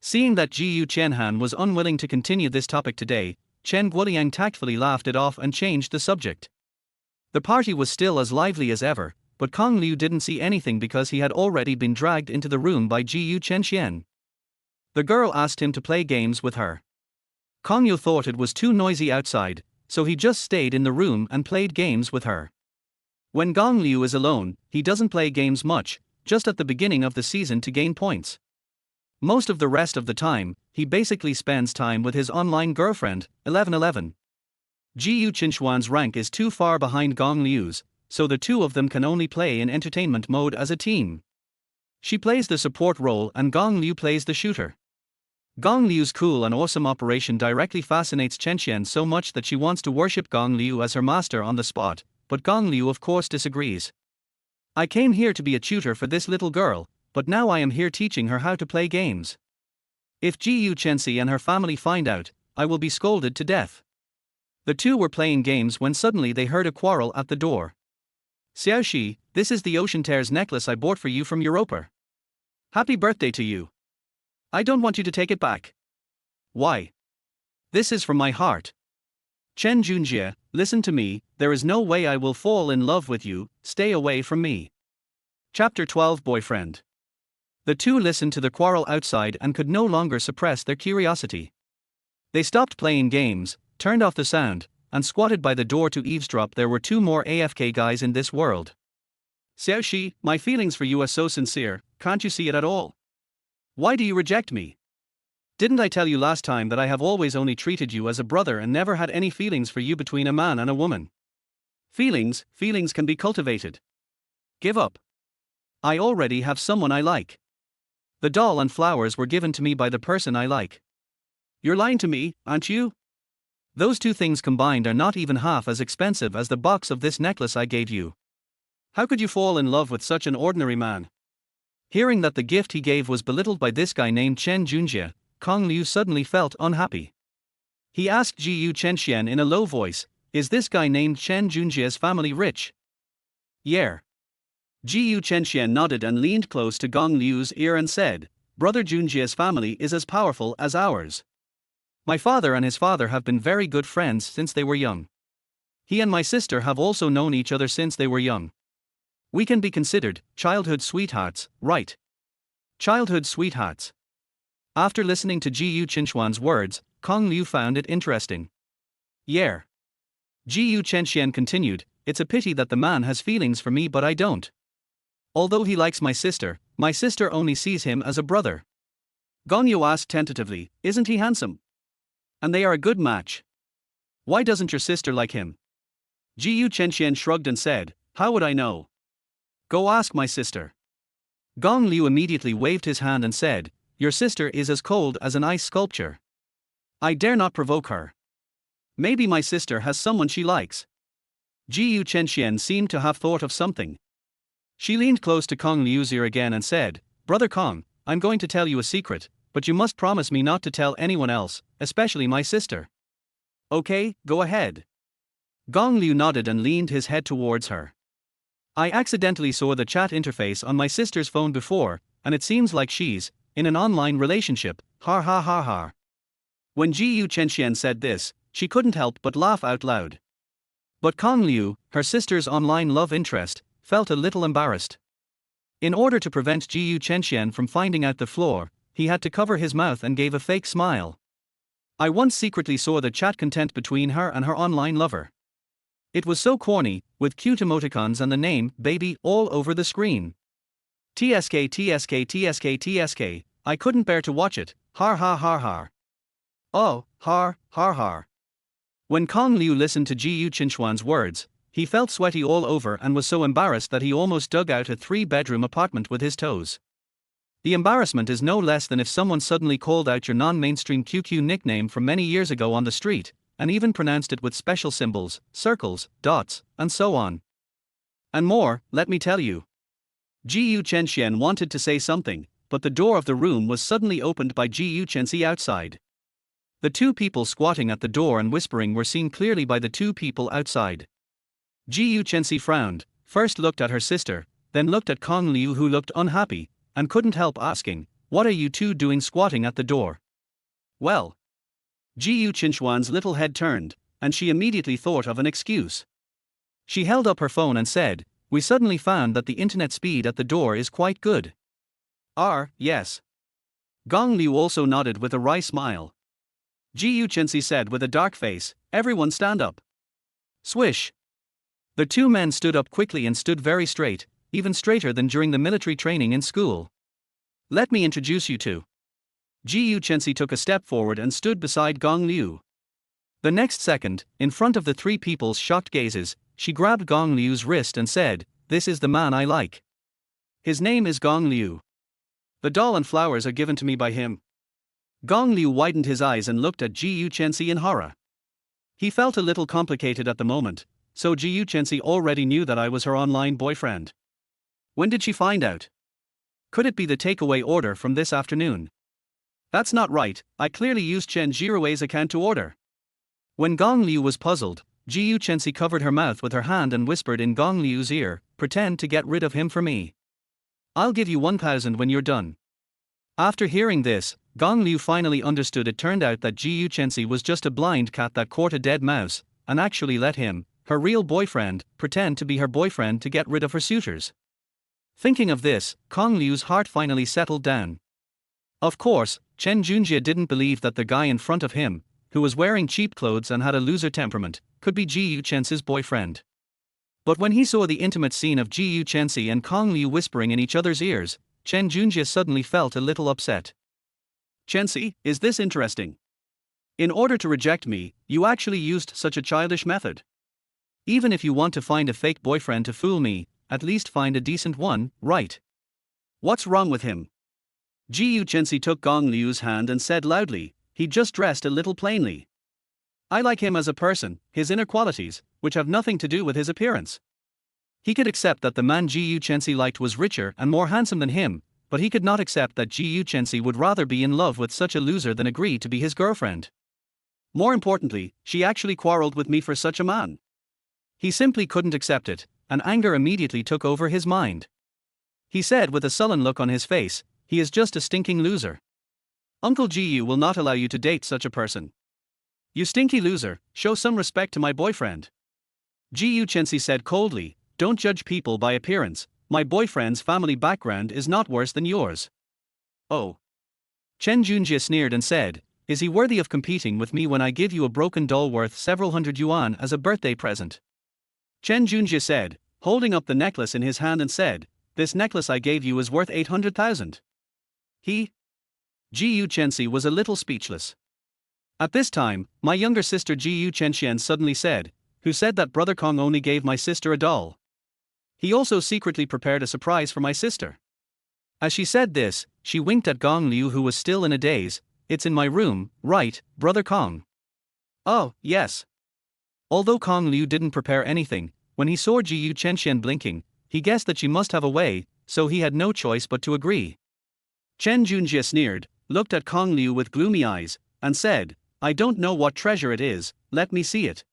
Seeing that Ji Qianhan was unwilling to continue this topic today, Chen Guoliang tactfully laughed it off and changed the subject. The party was still as lively as ever, but Kong Liu didn't see anything because he had already been dragged into the room by Ji Chenxian. The girl asked him to play games with her. Kong Liu thought it was too noisy outside, so he just stayed in the room and played games with her. When Gong Liu is alone, he doesn't play games much, just at the beginning of the season to gain points. Most of the rest of the time, he basically spends time with his online girlfriend, 1111. Ji Chenxuan's rank is too far behind Gong Liu's, so the two of them can only play in entertainment mode as a team. She plays the support role and Gong Liu plays the shooter. Gong Liu's cool and awesome operation directly fascinates Chenxian so much that she wants to worship Gong Liu as her master on the spot, but Gong Liu of course disagrees. "I came here to be a tutor for this little girl, but now I am here teaching her how to play games. If Ji Chenxi and her family find out, I will be scolded to death." The two were playing games when suddenly they heard a quarrel at the door. "Xiaoxi, this is the Ocean Tear's necklace I bought for you from Europa. Happy birthday to you. I don't want you to take it back." "Why? This is from my heart." "Chen Junjie, listen to me, there is no way I will fall in love with you, stay away from me." Chapter 12 Boyfriend. The two listened to the quarrel outside and could no longer suppress their curiosity. They stopped playing games, turned off the sound, and squatted by the door to eavesdrop. There were two more AFK guys in this world. "Xiaoxi, my feelings for you are so sincere, can't you see it at all? Why do you reject me? Didn't I tell you last time that I have always only treated you as a brother and never had any feelings for you between a man and a woman? Feelings can be cultivated. Give up. I already have someone I like. The doll and flowers were given to me by the person I like." "You're lying to me, aren't you? Those two things combined are not even half as expensive as the box of this necklace I gave you. How could you fall in love with such an ordinary man?" Hearing that the gift he gave was belittled by this guy named Chen Junjie, Kong Liu suddenly felt unhappy. He asked Ji Chenxian in a low voice, "Is this guy named Chen Junjie's family rich?" "Yeah." Ji Chenxian nodded and leaned close to Gong Liu's ear and said, "Brother Junjie's family is as powerful as ours. My father and his father have been very good friends since they were young. He and my sister have also known each other since they were young. We can be considered childhood sweethearts, right?" Childhood sweethearts. After listening to Ji Chenxuan's words, Kong Liu found it interesting. Yeah. Ji Chenxian continued, it's a pity that the man has feelings for me but I don't. Although he likes my sister only sees him as a brother. Gong Yu asked tentatively, isn't he handsome? And they are a good match. Why doesn't your sister like him? Ji Chenxian shrugged and said, how would I know? Go ask my sister. Gong Liu immediately waved his hand and said, your sister is as cold as an ice sculpture. I dare not provoke her. Maybe my sister has someone she likes. Ji Chenxian seemed to have thought of something. She leaned close to Kong Liu's ear again and said, Brother Kong, I'm going to tell you a secret, but you must promise me not to tell anyone else, especially my sister. Okay, go ahead. Gong Liu nodded and leaned his head towards her. I accidentally saw the chat interface on my sister's phone before, and it seems like she's in an online relationship, ha ha ha ha. When Ji Chenxian said this, she couldn't help but laugh out loud. But Kong Liu, her sister's online love interest, felt a little embarrassed. In order to prevent Ji Chenxian from finding out the flaw, he had to cover his mouth and gave a fake smile. I once secretly saw the chat content between her and her online lover. It was so corny, with cute emoticons and the name, baby, all over the screen. TSK TSK TSK TSK, I couldn't bear to watch it, har har har har. Oh, har, har har. When Kong Liu listened to Ji Chenxian's words, he felt sweaty all over and was so embarrassed that he almost dug out a 3-bedroom apartment with his toes. The embarrassment is no less than if someone suddenly called out your non-mainstream QQ nickname from many years ago on the street, and even pronounced it with special symbols, circles, dots, and so on. And more, let me tell you. Ji Chenxian wanted to say something, but the door of the room was suddenly opened by Ji Chenxi outside. The two people squatting at the door and whispering were seen clearly by the two people outside. Ji Chenxi frowned, first looked at her sister, then looked at Kong Liu who looked unhappy, and couldn't help asking, what are you two doing squatting at the door? Well. Ji Chenxian's little head turned, and she immediately thought of an excuse. She held up her phone and said, we suddenly found that the internet speed at the door is quite good. Yes. Gong Liu also nodded with a wry smile. Ji Chenxi said with a dark face, everyone stand up. Swish. The two men stood up quickly and stood very straight, even straighter than during the military training in school. Let me introduce you to. Ji Chenxi took a step forward and stood beside Gong Liu. The next second, in front of the three people's shocked gazes, she grabbed Gong Liu's wrist and said, this is the man I like. His name is Gong Liu. The doll and flowers are given to me by him. Gong Liu widened his eyes and looked at Ji Chenxi in horror. He felt a little complicated at the moment, so Ji Chenxi already knew that I was her online boyfriend. When did she find out? Could it be the takeaway order from this afternoon? That's not right, I clearly used Chen Jirui's account to order. When Gong Liu was puzzled, Ji Chenxi covered her mouth with her hand and whispered in Gong Liu's ear, pretend to get rid of him for me. I'll give you 1,000 when you're done. After hearing this, Gong Liu finally understood it turned out that Ji Chenxi was just a blind cat that caught a dead mouse, and actually let him, her real boyfriend, pretend to be her boyfriend to get rid of her suitors. Thinking of this, Kong Liu's heart finally settled down. Of course, Chen Junjie didn't believe that the guy in front of him, who was wearing cheap clothes and had a loser temperament, could be Ji Chenxi's boyfriend. But when he saw the intimate scene of Ji Chenxi and Kong Liu whispering in each other's ears, Chen Junjie suddenly felt a little upset. Chenxi, is this interesting? In order to reject me, you actually used such a childish method. Even if you want to find a fake boyfriend to fool me, at least find a decent one, right? What's wrong with him? Ji Chenxi took Gong Liu's hand and said loudly, he just dressed a little plainly. I like him as a person, his inner qualities, which have nothing to do with his appearance. He could accept that the man Ji Chenxi liked was richer and more handsome than him, but he could not accept that Ji Chenxi would rather be in love with such a loser than agree to be his girlfriend. More importantly, she actually quarreled with me for such a man. He simply couldn't accept it, and anger immediately took over his mind. He said with a sullen look on his face, he is just a stinking loser. Uncle Ji will not allow you to date such a person. You stinky loser, show some respect to my boyfriend. Ji Chenxi said coldly, don't judge people by appearance, my boyfriend's family background is not worse than yours. Oh. Chen Junjie sneered and said, Is he worthy of competing with me when I give you a broken doll worth several hundred yuan as a birthday present? Chen Junjie said, holding up the necklace in his hand and said, this necklace I gave you is worth 800,000. Ji Yu Chenxi was a little speechless. At this time, my younger sister Ji Yu Chenxian suddenly said, who said that Brother Kong only gave my sister a doll? He also secretly prepared a surprise for my sister. As she said this, she winked at Gong Liu, who was still in a daze. It's in my room, right, Brother Kong? Oh, yes. Although Kong Liu didn't prepare anything, when he saw Ji Yu Chenxian blinking, he guessed that she must have a way, so he had no choice but to agree. Chen Junjie sneered, looked at Kong Liu with gloomy eyes, and said, I don't know what treasure it is, let me see it.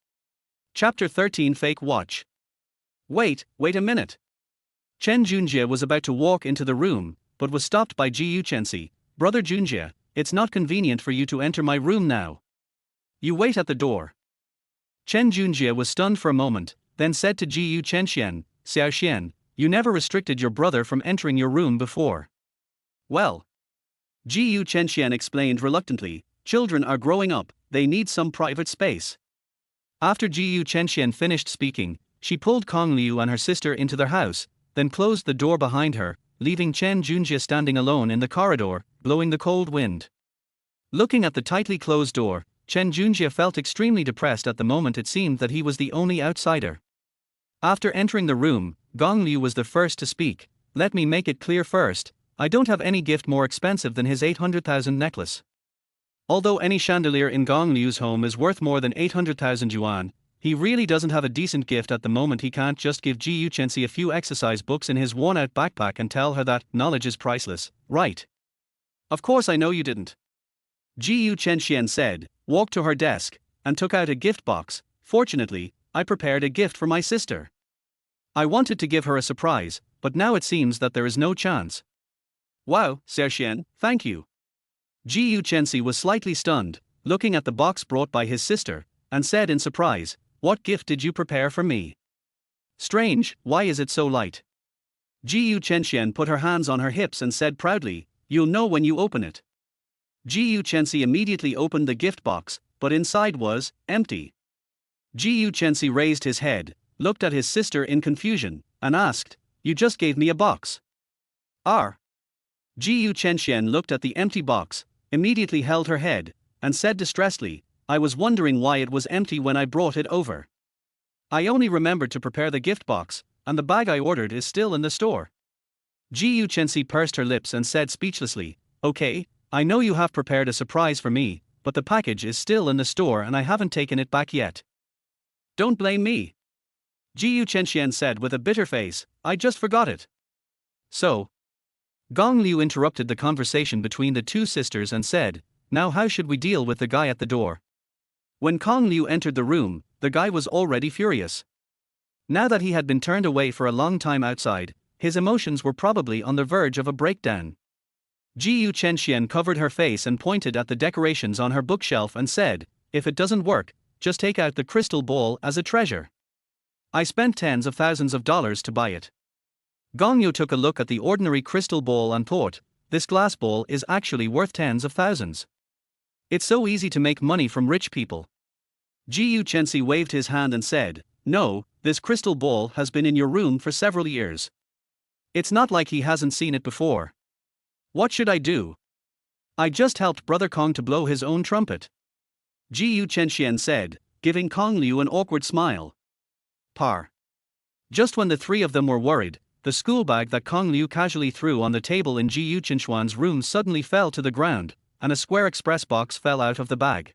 Chapter 13 Fake Watch. Wait a minute. Chen Junjie was about to walk into the room, but was stopped by Ji Yu Chenxi. Brother Junjie, it's not convenient for you to enter my room now. You wait at the door. Chen Junjie was stunned for a moment, then said to Ji Yu Chenxian, Xiaoxian, you never restricted your brother from entering your room before. Well. Ji Yu Chenxian explained reluctantly, children are growing up, they need some private space. After Ji Yu Chenxian finished speaking, she pulled Kong Liu and her sister into their house, then closed the door behind her, leaving Chen Junjie standing alone in the corridor, blowing the cold wind. Looking at the tightly closed door, Chen Junjie felt extremely depressed. At the moment it seemed that he was the only outsider. After entering the room, Gong Liu was the first to speak. Let me make it clear first, I don't have any gift more expensive than his 800,000 necklace. Although any chandelier in Gong Liu's home is worth more than 800,000 yuan, he really doesn't have a decent gift at the moment. He can't just give Ji Yu Chenxi a few exercise books in his worn-out backpack and tell her that knowledge is priceless, right? Of course I know you didn't. Ji Yu Chenxian said, walked to her desk, and took out a gift box. Fortunately, I prepared a gift for my sister. I wanted to give her a surprise, but now it seems that there is no chance. Wow, Xiaoxian, thank you. Ji Yu Chenxi was slightly stunned, looking at the box brought by his sister, and said in surprise, what gift did you prepare for me? Strange, why is it so light? Ji Yu Chenxian put her hands on her hips and said proudly, you'll know when you open it. Ji Yu Chenxi immediately opened the gift box, but inside was empty. Ji Yu Chenxi raised his head, looked at his sister in confusion, and asked, you just gave me a box. Ji Yu Chenxian looked at the empty box, immediately held her head, and said distressedly, I was wondering why it was empty when I brought it over. I only remembered to prepare the gift box, and the bag I ordered is still in the store. Ji Yu Chenxi pursed her lips and said speechlessly, okay, I know you have prepared a surprise for me, but the package is still in the store and I haven't taken it back yet. Don't blame me. Ji Yu Chenxian said with a bitter face, I just forgot it. So. Gong Liu interrupted the conversation between the two sisters and said, now how should we deal with the guy at the door? When Kong Liu entered the room, the guy was already furious. Now that he had been turned away for a long time outside, his emotions were probably on the verge of a breakdown. Ji Yu Chenxian covered her face and pointed at the decorations on her bookshelf and said, if it doesn't work, just take out the crystal ball as a treasure. I spent tens of thousands of dollars to buy it. Gong Yu took a look at the ordinary crystal ball and thought, this glass ball is actually worth tens of thousands. It's so easy to make money from rich people. Ji Yu Chenxi waved his hand and said, no, this crystal ball has been in your room for several years. It's not like he hasn't seen it before. What should I do? I just helped Brother Kong to blow his own trumpet. Ji Yu Chenxian said, giving Kong Liu an awkward smile. Just when the three of them were worried, the school bag that Kong Liu casually threw on the table in Ji Yu Chenxuan's room suddenly fell to the ground, and a square express box fell out of the bag.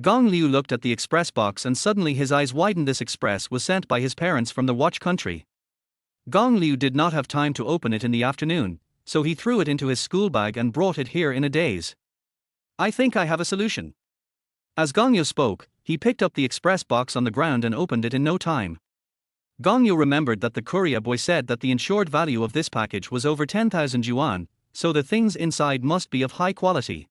Gong Liu looked at the express box and suddenly his eyes widened. This express was sent by his parents from the watch country. Gong Liu did not have time to open it in the afternoon, so he threw it into his school bag and brought it here in a daze. I think I have a solution. As Gong Yu spoke, he picked up the express box on the ground and opened it in no time. Gong Yu remembered that the courier boy said that the insured value of this package was over 10,000 yuan, so the things inside must be of high quality.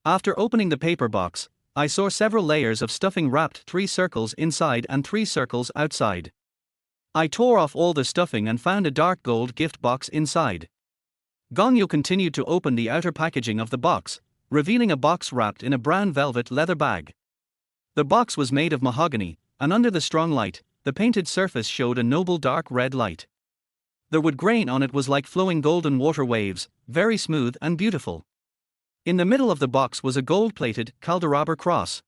After opening the paper box, I saw several layers of stuffing wrapped 3 circles inside and 3 circles outside. I tore off all the stuffing and found a dark gold gift box inside. Gong Yu continued to open the outer packaging of the box, revealing a box wrapped in a brown velvet leather bag. The box was made of mahogany, and under the strong light, the painted surface showed a noble dark red light. The wood grain on it was like flowing golden water waves, very smooth and beautiful. In the middle of the box was a gold-plated candelabra cross.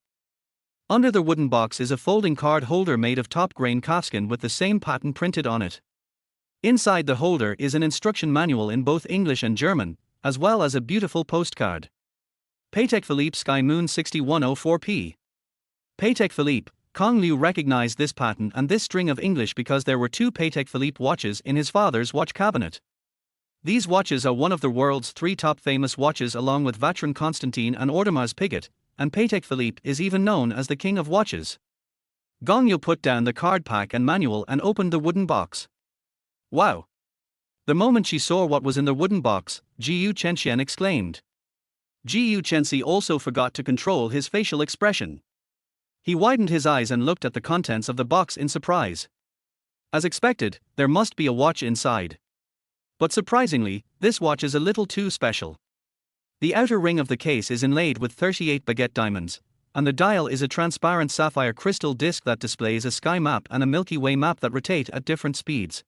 Under the wooden box is a folding card holder made of top-grain calfskin with the same pattern printed on it. Inside the holder is an instruction manual in both English and German, as well as a beautiful postcard. Patek Philippe Sky Moon 6104p. Patek Philippe. Kong Liu recognized this pattern and this string of English because there were two Patek Philippe watches in his father's watch cabinet. These watches are one of the world's three top famous watches along with Vacheron Constantin and Audemars Piguet, and Patek Philippe is even known as the king of watches. Gong Liu put down the card pack and manual and opened the wooden box. Wow! The moment she saw what was in the wooden box, Jiyu Chenxian exclaimed. Jiyu Chenxi also forgot to control his facial expression. He widened his eyes and looked at the contents of the box in surprise. As expected, there must be a watch inside. But surprisingly, this watch is a little too special. The outer ring of the case is inlaid with 38 baguette diamonds, and the dial is a transparent sapphire crystal disc that displays a sky map and a Milky Way map that rotate at different speeds.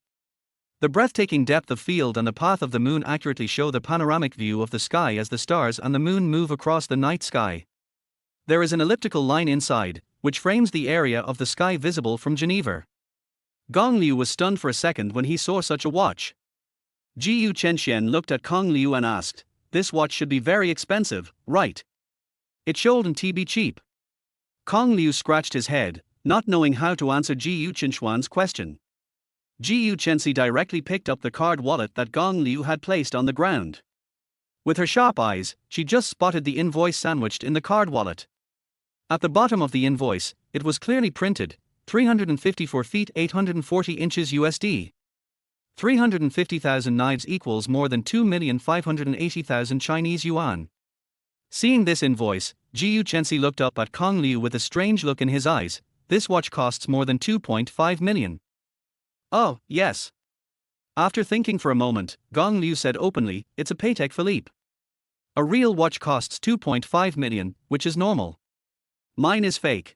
The breathtaking depth of field and the path of the moon accurately show the panoramic view of the sky as the stars and the moon move across the night sky. There is an elliptical line inside, which frames the area of the sky visible from Geneva. Gong Liu was stunned for a second when he saw such a watch. Jiyu Chenxian looked at Kong Liu and asked, "This watch should be very expensive, right? It shouldn't be cheap." Kong Liu scratched his head, not knowing how to answer Jiyu Chenxian's question. Jiyu Chenxi directly picked up the card wallet that Gong Liu had placed on the ground. With her sharp eyes, she just spotted the invoice sandwiched in the card wallet. At the bottom of the invoice, it was clearly printed, 354 feet 840 inches USD. 350,000 knives equals more than 2,580,000 Chinese yuan. Seeing this invoice, Jiyu Chenxi looked up at Kong Liu with a strange look in his eyes. This watch costs more than 2.5 million. Oh, yes. After thinking for a moment, Gong Liu said openly, "It's a Patek Philippe. A real watch costs 2.5 million, which is normal. Mine is fake."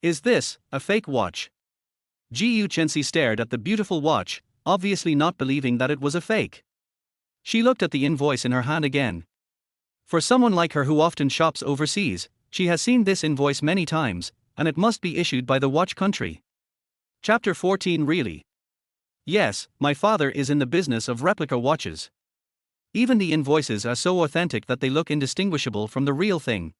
"Is this a fake watch?" Jiyu Chenxi stared at the beautiful watch, obviously not believing that it was a fake. She looked at the invoice in her hand again. For someone like her who often shops overseas, she has seen this invoice many times, and it must be issued by the watch country. Chapter 14. Really? Yes, my father is in the business of replica watches. Even the invoices are so authentic that they look indistinguishable from the real thing.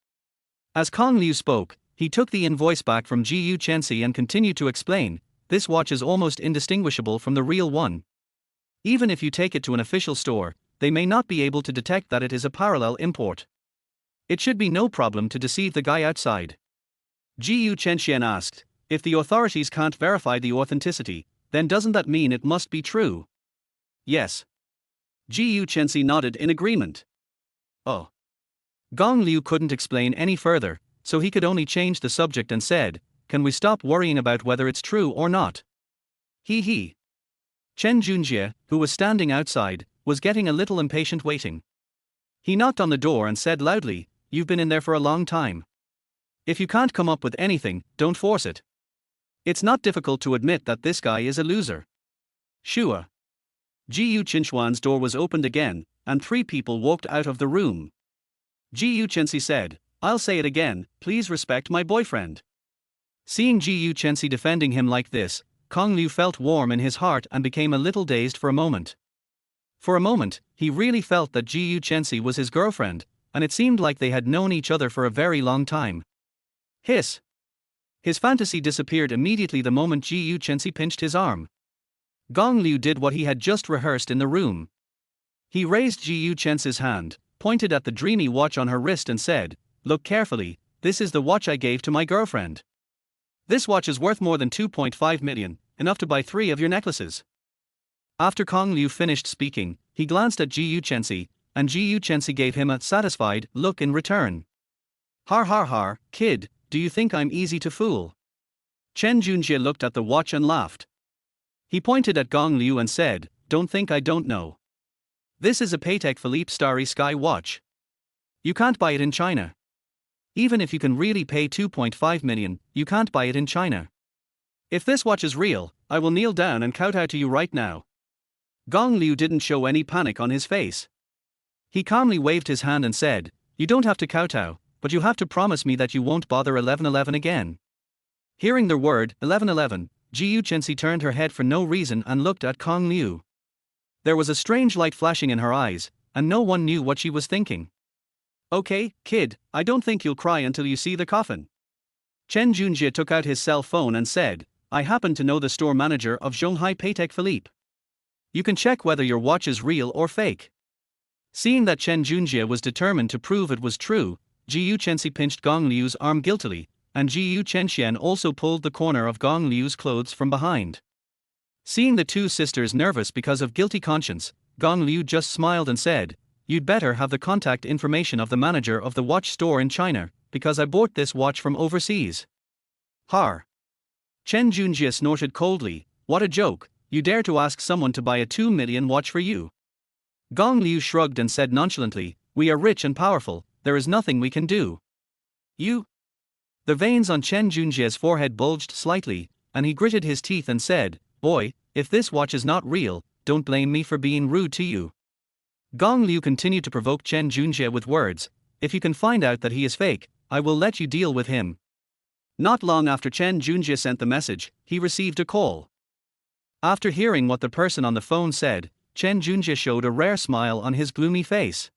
As Kong Liu spoke, he took the invoice back from Jiyu Chenxi and continued to explain, "This watch is almost indistinguishable from the real one. Even if you take it to an official store, they may not be able to detect that it is a parallel import. It should be no problem to deceive the guy outside." Jiyu Chenxian asked, "If the authorities can't verify the authenticity, then doesn't that mean it must be true?" "Yes." Jiyu Chenxi nodded in agreement. "Oh." Gong Liu couldn't explain any further, so he could only change the subject and said, "Can we stop worrying about whether it's true or not?" He. Chen Junjie, who was standing outside, was getting a little impatient waiting. He knocked on the door and said loudly, "You've been in there for a long time. If you can't come up with anything, don't force it. It's not difficult to admit that this guy is a loser." Shua. Jiyu Chenxian's door was opened again, and 3 people walked out of the room. Jiyu Chenxi said, "I'll say it again, please respect my boyfriend." Seeing Jiyu Chenxi defending him like this, Kong Liu felt warm in his heart and became a little dazed for a moment. For a moment, he really felt that Jiyu Chenxi was his girlfriend, and it seemed like they had known each other for a very long time. Hiss. His fantasy disappeared immediately the moment Jiyu Chenxi pinched his arm. Gong Liu did what he had just rehearsed in the room. He raised Jiyu Chenxi's hand, pointed at the dreamy watch on her wrist and said, "Look carefully, this is the watch I gave to my girlfriend. This watch is worth more than 2.5 million, enough to buy 3 of your necklaces." After Kong Liu finished speaking, he glanced at Jiyu Chenxi, and Jiyu Chenxi gave him a satisfied look in return. "Har har har, kid, do you think I'm easy to fool?" Chen Junjie looked at the watch and laughed. He pointed at Gong Liu and said, "Don't think I don't know. This is a Patek Philippe Starry Sky watch. You can't buy it in China. Even if you can really pay 2.5 million, you can't buy it in China. If this watch is real, I will kneel down and kowtow to you right now. Gong Liu didn't show any panic on his face. He calmly waved his hand and said, "You don't have to kowtow, but you have to promise me that you won't bother 1111 again." Hearing the word 1111, Jiyu Chenxi turned her head for no reason and looked at Gong Liu. There was a strange light flashing in her eyes, and no one knew what she was thinking. "Okay, kid, I don't think you'll cry until you see the coffin." Chen Junjie took out his cell phone and said, "I happen to know the store manager of Zhonghai Patek Philippe. You can check whether your watch is real or fake." Seeing that Chen Junjie was determined to prove it was true, Jiyu Chenxi pinched Gong Liu's arm guiltily, and Jiyu Chenxian also pulled the corner of Gong Liu's clothes from behind. Seeing the two sisters nervous because of guilty conscience, Gong Liu just smiled and said, "You'd better have the contact information of the manager of the watch store in China, because I bought this watch from overseas." Har. Chen Junjie snorted coldly, "What a joke, you dare to ask someone to buy a 2 million watch for you." Gong Liu shrugged and said nonchalantly, "We are rich and powerful, there is nothing we can do." "You?" The veins on Chen Junjie's forehead bulged slightly, and he gritted his teeth and said, "Boy, if this watch is not real, don't blame me for being rude to you." Gong Liu continued to provoke Chen Junjie with words, "If you can find out that he is fake, I will let you deal with him." Not long after Chen Junjie sent the message, he received a call. After hearing what the person on the phone said, Chen Junjie showed a rare smile on his gloomy face.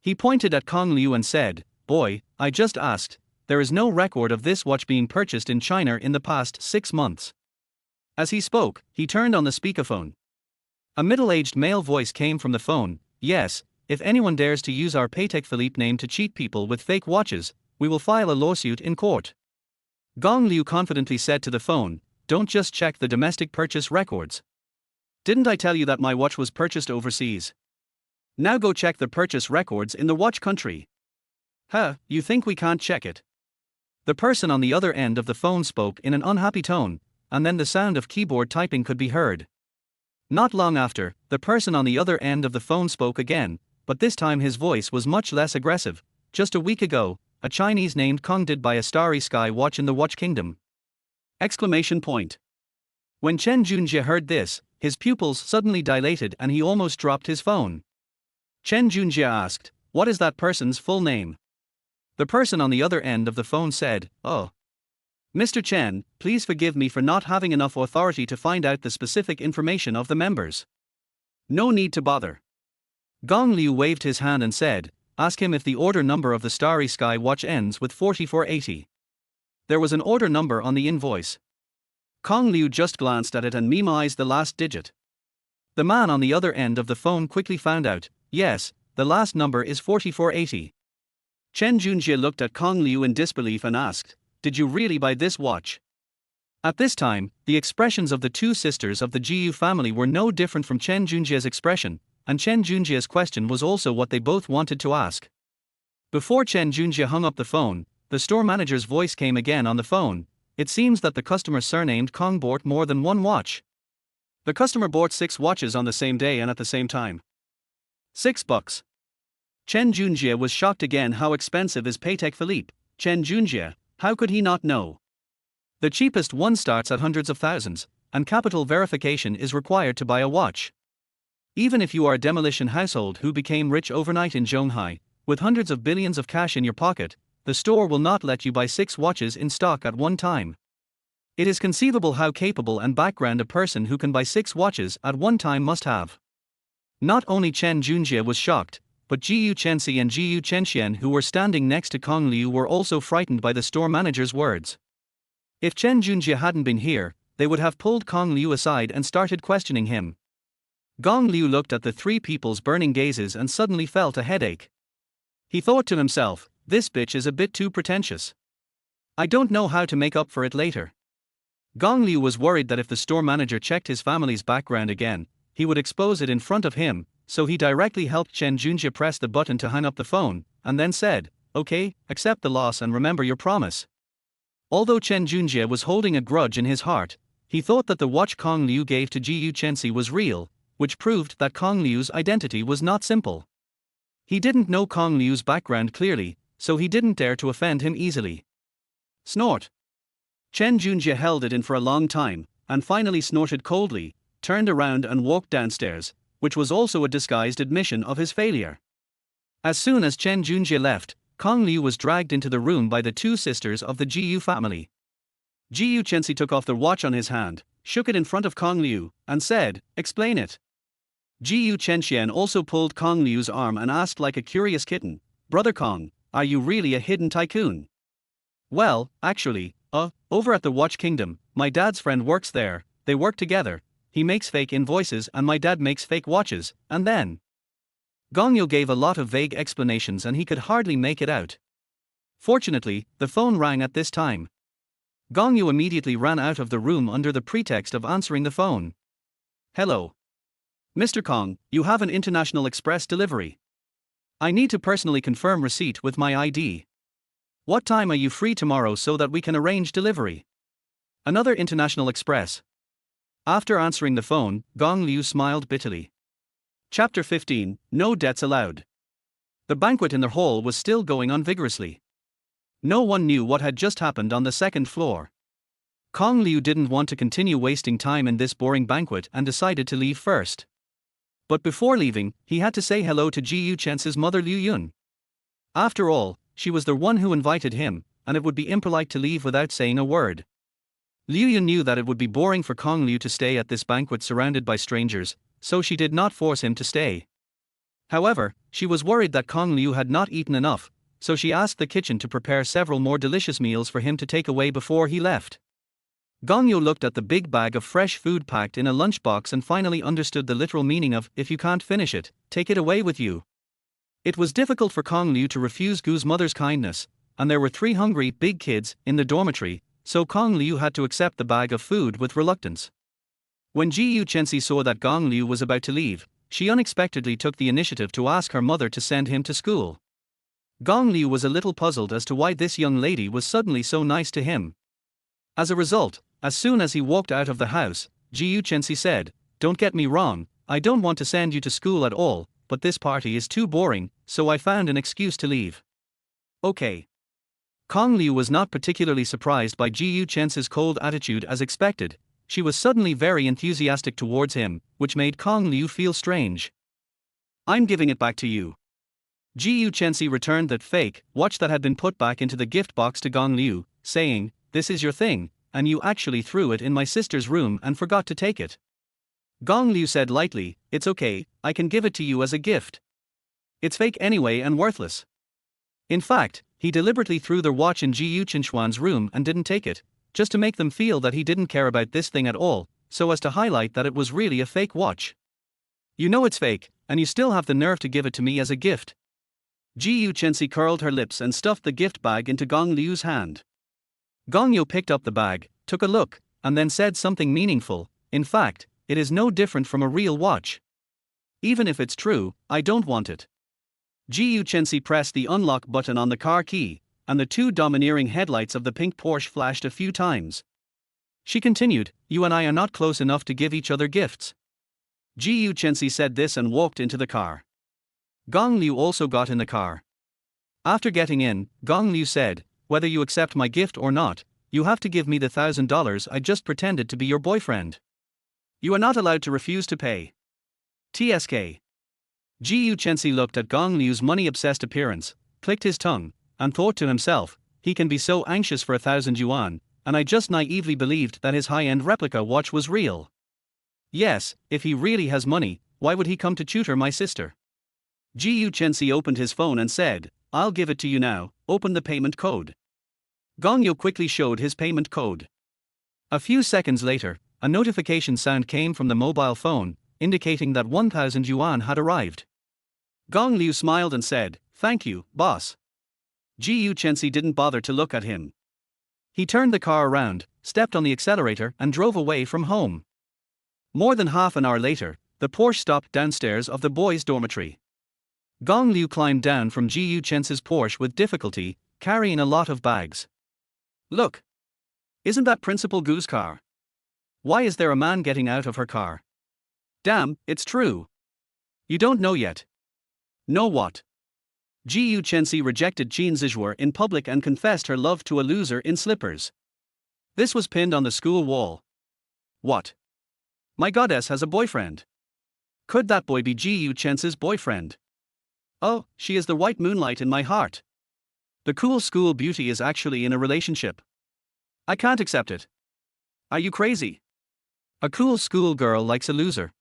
He pointed at Gong Liu and said, "Boy, I just asked, there is no record of this watch being purchased in China in the past 6 months. As he spoke, he turned on the speakerphone. A middle-aged male voice came from the phone, "Yes, if anyone dares to use our Patek Philippe name to cheat people with fake watches, we will file a lawsuit in court." Gong Liu confidently said to the phone, "Don't just check the domestic purchase records. Didn't I tell you that my watch was purchased overseas? Now go check the purchase records in the watch country." "Huh, you think we can't check it?" The person on the other end of the phone spoke in an unhappy tone, and then the sound of keyboard typing could be heard. Not long after, the person on the other end of the phone spoke again, but this time his voice was much less aggressive. "Just a week ago, a Chinese named Kong did buy a Starry Sky watch in the Watch Kingdom!" Exclamation point. When Chen Junjie heard this, his pupils suddenly dilated and he almost dropped his phone. Chen Junjie asked, "What is that person's full name?" The person on the other end of the phone said, "Oh. Mr. Chen, please forgive me for not having enough authority to find out the specific information of the members. No need to bother." Gong Liu waved his hand and said, "Ask him if the order number of the Starry Sky watch ends with 4480. There was an order number on the invoice." Gong Liu just glanced at it and memoized the last digit. The man on the other end of the phone quickly found out, "Yes, the last number is 4480. Chen Junjie looked at Gong Liu in disbelief and asked, "Did you really buy this watch?" At this time, the expressions of the two sisters of the Jiyu family were no different from Chen Junjie's expression, and Chen Junjie's question was also what they both wanted to ask. Before Chen Junjie hung up the phone, the store manager's voice came again on the phone. "It seems that the customer surnamed Kong bought more than one watch. The customer bought 6 watches on the same day and at the same time. $6. Chen Junjie was shocked again. How expensive is Patek Philippe? Chen Junjie, how could he not know? The cheapest one starts at hundreds of thousands, and capital verification is required to buy a watch. Even if you are a demolition household who became rich overnight in Zhonghai, with hundreds of billions of cash in your pocket, the store will not let you buy 6 watches in stock at one time. It is conceivable how capable and background a person who can buy 6 watches at one time must have." Not only Chen Junjie was shocked, but Jiyu Chenxi and Jiyu Chenxian, who were standing next to Gong Liu, were also frightened by the store manager's words. If Chen Junjie hadn't been here, they would have pulled Gong Liu aside and started questioning him. Gong Liu looked at the three people's burning gazes and suddenly felt a headache. He thought to himself, "This bitch is a bit too pretentious. I don't know how to make up for it later." Gong Liu was worried that if the store manager checked his family's background again, he would expose it in front of him, so he directly helped Chen Junjie press the button to hang up the phone, and then said, "Okay, accept the loss and remember your promise." Although Chen Junjie was holding a grudge in his heart, he thought that the watch Gong Liu gave to Jiyu Chenxi was real, which proved that Gong Liu's identity was not simple. He didn't know Kong Liu's background clearly, so he didn't dare to offend him easily. Snort. Chen Junjie held it in for a long time, and finally snorted coldly, turned around and walked downstairs, which was also a disguised admission of his failure. As soon as Chen Junjie left, Kong Liu was dragged into the room by the two sisters of the Jiyu family. Jiyu Chensi took off the watch on his hand, shook it in front of Kong Liu, and said, "Explain it." Jiyu Chenxian also pulled Kong Liu's arm and asked like a curious kitten, "Brother Kong, are you really a hidden tycoon?" "Well, actually, over at the Watch Kingdom, my dad's friend works there, they work together, he makes fake invoices and my dad makes fake watches, and then..." Gongyo gave a lot of vague explanations and he could hardly make it out. Fortunately, the phone rang at this time. Gongyo immediately ran out of the room under the pretext of answering the phone. "Hello. Mr. Kong, you have an international express delivery. I need to personally confirm receipt with my ID. What time are you free tomorrow so that we can arrange delivery?" Another international express. After answering the phone, Gong Liu smiled bitterly. Chapter 15, No Debts Allowed. The banquet in the hall was still going on vigorously. No one knew what had just happened on the second floor. Kong Liu didn't want to continue wasting time in this boring banquet and decided to leave first. But before leaving, he had to say hello to Ji Yu Chen's mother Liu Yun. After all, she was the one who invited him, and it would be impolite to leave without saying a word. Liu Yun knew that it would be boring for Kong Liu to stay at this banquet surrounded by strangers, so she did not force him to stay. However, she was worried that Kong Liu had not eaten enough, so she asked the kitchen to prepare several more delicious meals for him to take away before he left. Gongyo looked at the big bag of fresh food packed in a lunchbox and finally understood the literal meaning of, "If you can't finish it, take it away with you." It was difficult for Kong Liu to refuse Gu's mother's kindness, and there were 3 hungry, big kids in the dormitory, so Kong Liu had to accept the bag of food with reluctance. When Ji Yu Chensi saw that Gong Liu was about to leave, she unexpectedly took the initiative to ask her mother to send him to school. Gong Liu was a little puzzled as to why this young lady was suddenly so nice to him. As a result, as soon as he walked out of the house, Ji Yu Chensi said, "Don't get me wrong, I don't want to send you to school at all, but this party is too boring, so I found an excuse to leave." Okay. Kong Liu was not particularly surprised by Ji Yu Chen's cold attitude as expected. She was suddenly very enthusiastic towards him, which made Kong Liu feel strange. "I'm giving it back to you." Ji Yu Chensi returned that fake watch that had been put back into the gift box to Gong Liu, saying, "This is your thing, and you actually threw it in my sister's room and forgot to take it." Gong Liu said lightly, "It's okay, I can give it to you as a gift. It's fake anyway and worthless." In fact, he deliberately threw their watch in Ji Yu Chenxuan's room and didn't take it, just to make them feel that he didn't care about this thing at all, so as to highlight that it was really a fake watch. "You know it's fake, and you still have the nerve to give it to me as a gift." Ji Yu Chensi curled her lips and stuffed the gift bag into Gong Liu's hand. Gongyo picked up the bag, took a look, and then said something meaningful, "In fact, it is no different from a real watch. Even if it's true, I don't want it." Ji Yu Chensi pressed the unlock button on the car key, and the 2 domineering headlights of the pink Porsche flashed a few times. She continued, "You and I are not close enough to give each other gifts." Ji Yu Chensi said this and walked into the car. Gong Liu also got in the car. After getting in, Gong Liu said, "Whether you accept my gift or not, you have to give me the $1,000 I just pretended to be your boyfriend. You are not allowed to refuse to pay. TSK." Ji Yu Chensi looked at Gong Liu's money-obsessed appearance, clicked his tongue, and thought to himself, "He can be so anxious for 1,000 yuan, and I just naively believed that his high-end replica watch was real. Yes, if he really has money, why would he come to tutor my sister?" Ji Yu Chensi opened his phone and said, "I'll give it to you now, open the payment code." Gongyo quickly showed his payment code. A few seconds later, a notification sound came from the mobile phone, indicating that 1,000 yuan had arrived. Gong Liu smiled and said, "Thank you, boss." Ji Yu Chensi didn't bother to look at him. He turned the car around, stepped on the accelerator and drove away from home. More than half an hour later, the Porsche stopped downstairs of the boys' dormitory. Gong Liu climbed down from Ji Yu Chen's Porsche with difficulty, carrying a lot of bags. "Look! Isn't that Principal Gu's car? Why is there a man getting out of her car? Damn, it's true. You don't know yet." "Know what?" Ji Chensi rejected Chin Zijua in public and confessed her love to a loser in slippers. This was pinned on the school wall. What? My goddess has a boyfriend. Could that boy be Ji Chensi's boyfriend? Oh, she is the white moonlight in my heart. The cool school beauty is actually in a relationship. I can't accept it. Are you crazy? A cool school girl likes a loser.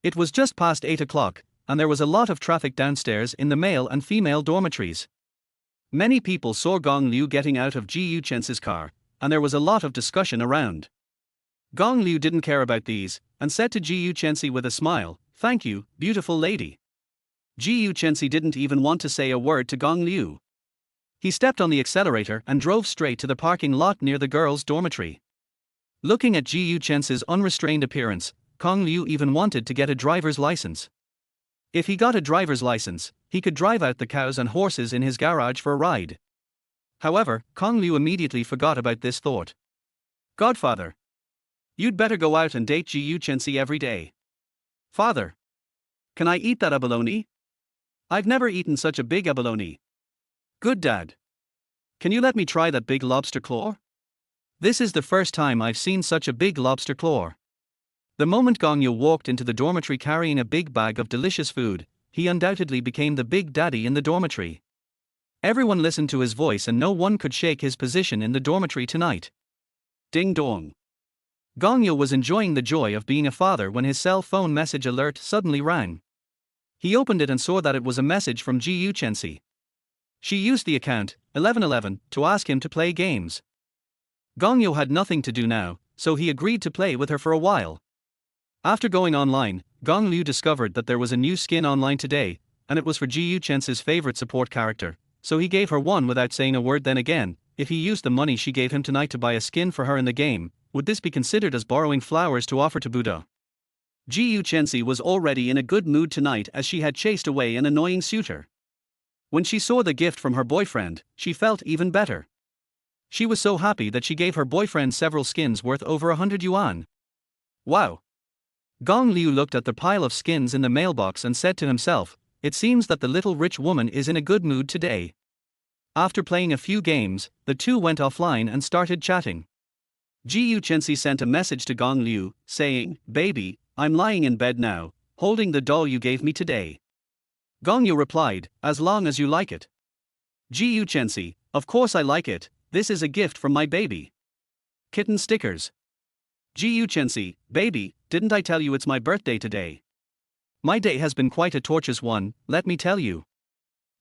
It was just past 8 o'clock, and there was a lot of traffic downstairs in the male and female dormitories. Many people saw Gong Liu getting out of Ji Chensi's car, and there was a lot of discussion around. Gong Liu didn't care about these, and said to Ji Chensi with a smile, "Thank you, beautiful lady." Ji Chensi didn't even want to say a word to Gong Liu. He stepped on the accelerator and drove straight to the parking lot near the girls' dormitory. Looking at Ji Chensi's unrestrained appearance, Gong Liu even wanted to get a driver's license. If he got a driver's license, he could drive out the cows and horses in his garage for a ride. However, Gong Liu immediately forgot about this thought. Godfather. You'd better go out and date Ji Chensi every day. Father. Can I eat that abalone? I've never eaten such a big abalone. Good dad. Can you let me try that big lobster claw? This is the first time I've seen such a big lobster claw. The moment Gong Liu walked into the dormitory carrying a big bag of delicious food, he undoubtedly became the big daddy in the dormitory. Everyone listened to his voice and no one could shake his position in the dormitory tonight. Ding dong. Gong Liu was enjoying the joy of being a father when his cell phone message alert suddenly rang. He opened it and saw that it was a message from Ji Chensi. She used the account 1111 to ask him to play games. Gong Liu had nothing to do now, so he agreed to play with her for a while. After going online, Gong Liu discovered that there was a new skin online today, and it was for Ji Chensi's favorite support character, so he gave her one without saying a word. Then again, if he used the money she gave him tonight to buy a skin for her in the game, would this be considered as borrowing flowers to offer to Buddha? Ji Chensi was already in a good mood tonight as she had chased away an annoying suitor. When she saw the gift from her boyfriend, she felt even better. She was so happy that she gave her boyfriend several skins worth over 100 yuan. Wow! Gong Liu looked at the pile of skins in the mailbox and said to himself, "It seems that the little rich woman is in a good mood today." After playing a few games, the two went offline and started chatting. Ji Chensi sent a message to Gong Liu, saying, "Baby, I'm lying in bed now, holding the doll you gave me today." Gong Liu replied, "As long as you like it." Ji Chensi, "Of course I like it, this is a gift from my baby." Kitten stickers. Ji Chensi, "Baby, didn't I tell you it's my birthday today? My day has been quite a torturous one, let me tell you."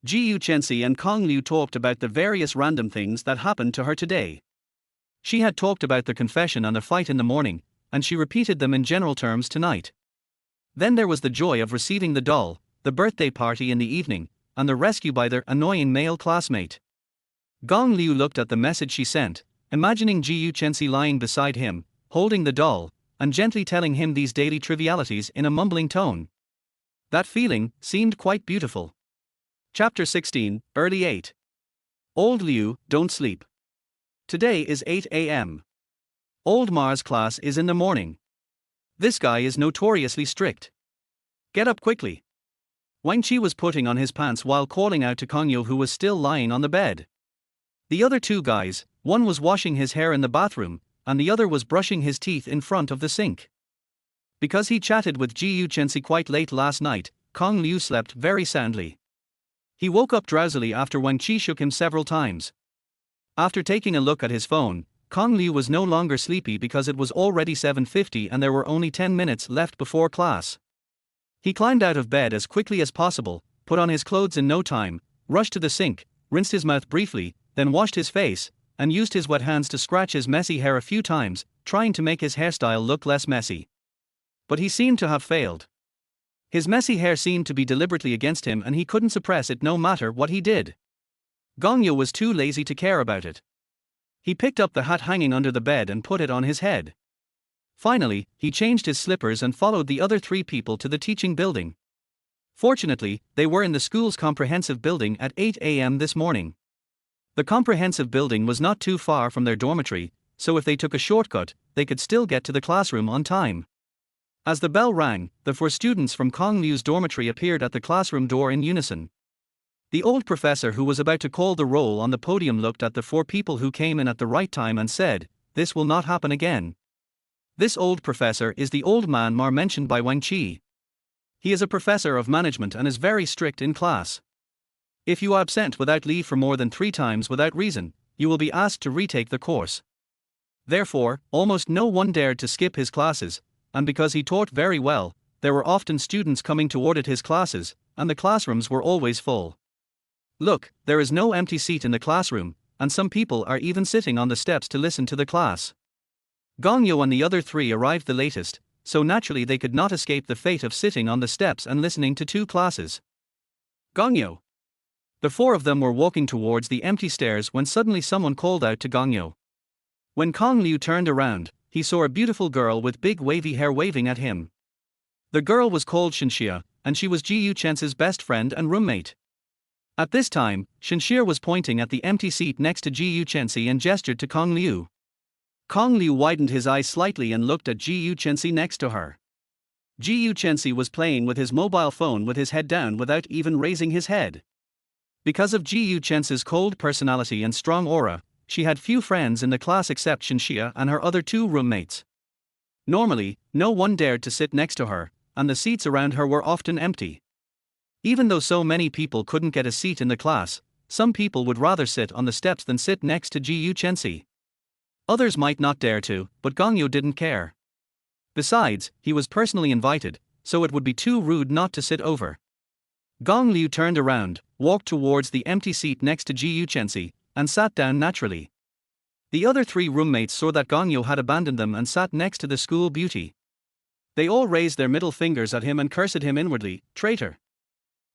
Ji Chensi and Gong Liu talked about the various random things that happened to her today. She had talked about the confession and the fight in the morning, and she repeated them in general terms tonight. Then there was the joy of receiving the doll, the birthday party in the evening, and the rescue by their annoying male classmate. Gong Liu looked at the message she sent, imagining Ji Chensi lying beside him, holding the doll, and gently telling him these daily trivialities in a mumbling tone. That feeling seemed quite beautiful. Chapter 16, Early 8. Old Liu, don't sleep. Today is 8 a.m. Old Ma's class is in the morning. This guy is notoriously strict. Get up quickly. Wang Qi was putting on his pants while calling out to Gong Liu, who was still lying on the bed. The other two guys, one was washing his hair in the bathroom, and the other was brushing his teeth in front of the sink. Because he chatted with Ji Chensi quite late last night, Gong Liu slept very soundly. He woke up drowsily after Wang Qi shook him several times. After taking a look at his phone, Gong Liu was no longer sleepy because it was already 7:50 and there were only 10 minutes left before class. He climbed out of bed as quickly as possible, put on his clothes in no time, rushed to the sink, rinsed his mouth briefly, then washed his face, and used his wet hands to scratch his messy hair a few times, trying to make his hairstyle look less messy. But he seemed to have failed. His messy hair seemed to be deliberately against him and he couldn't suppress it no matter what he did. Gong Liu was too lazy to care about it. He picked up the hat hanging under the bed and put it on his head. Finally, he changed his slippers and followed the other three people to the teaching building. Fortunately, they were in the school's comprehensive building at 8 a.m. this morning. The comprehensive building was not too far from their dormitory, so if they took a shortcut, they could still get to the classroom on time. As the bell rang, the 4 students from Gong Liu's dormitory appeared at the classroom door in unison. The old professor who was about to call the roll on the podium looked at the four people who came in at the right time and said, "This will not happen again." This old professor is the old man mentioned by Wang Qi. He is a professor of management and is very strict in class. If you are absent without leave for more than 3 times without reason, you will be asked to retake the course. Therefore, almost no one dared to skip his classes, and because he taught very well, there were often students coming to audit his classes, and the classrooms were always full. Look, there is no empty seat in the classroom, and some people are even sitting on the steps to listen to the class. Gong Yo and the other 3 arrived the latest, so naturally they could not escape the fate of sitting on the steps and listening to 2 classes. Gong Yo. The 4 of them were walking towards the empty stairs when suddenly someone called out to Gong Yo. When Kong Liu turned around, he saw a beautiful girl with big wavy hair waving at him. The girl was called Shenxia, and she was Ji Yu Chen's best friend and roommate. At this time, Shenxia was pointing at the empty seat next to Ji Yu Chen and gestured to Kong Liu. Kong Liu widened his eyes slightly and looked at Ji Yu Chen next to her. Ji Yu Chen was playing with his mobile phone with his head down without even raising his head. Because of Ji Yu Chen's cold personality and strong aura, she had few friends in the class except Shenxia and her other 2 roommates. Normally, no one dared to sit next to her, and the seats around her were often empty. Even though so many people couldn't get a seat in the class, some people would rather sit on the steps than sit next to Ji Yu Chen. Others might not dare to, but Gong Yo didn't care. Besides, he was personally invited, so it would be too rude not to sit over. Gong Liu turned around, walked towards the empty seat next to Ji Yu Chen, and sat down naturally. The other 3 roommates saw that Gong Yo had abandoned them and sat next to the school beauty. They all raised their middle fingers at him and cursed him inwardly, "Traitor."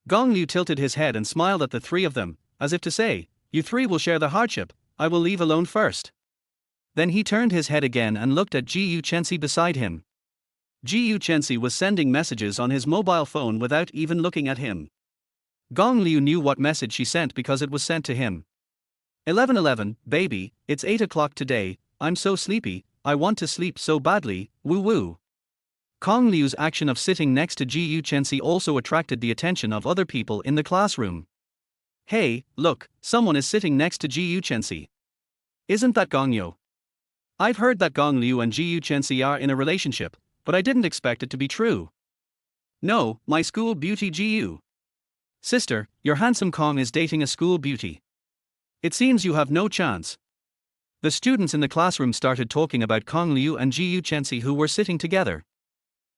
Gong Liu tilted his head and smiled at the 3 of them, as if to say, "You 3 will share the hardship, I will leave alone first." Then he turned his head again and looked at Ji Yu Chen beside him. Ji Yu Chen was sending messages on his mobile phone without even looking at him. Gong Liu knew what message she sent because it was sent to him. 11:11, baby, it's 8 o'clock today, I'm so sleepy, I want to sleep so badly, woo woo. Kong Liu's action of sitting next to Ji Yu Chen also attracted the attention of other people in the classroom. Hey, look, someone is sitting next to Ji Yu Chen. Isn't that Gong Yo? I've heard that Gong Liu and Ji Yu Chen are in a relationship, but I didn't expect it to be true. No, my school beauty Ji Yu. Sister, your handsome Kong is dating a school beauty. It seems you have no chance. The students in the classroom started talking about Kong Liu and Ji Yu Chen who were sitting together.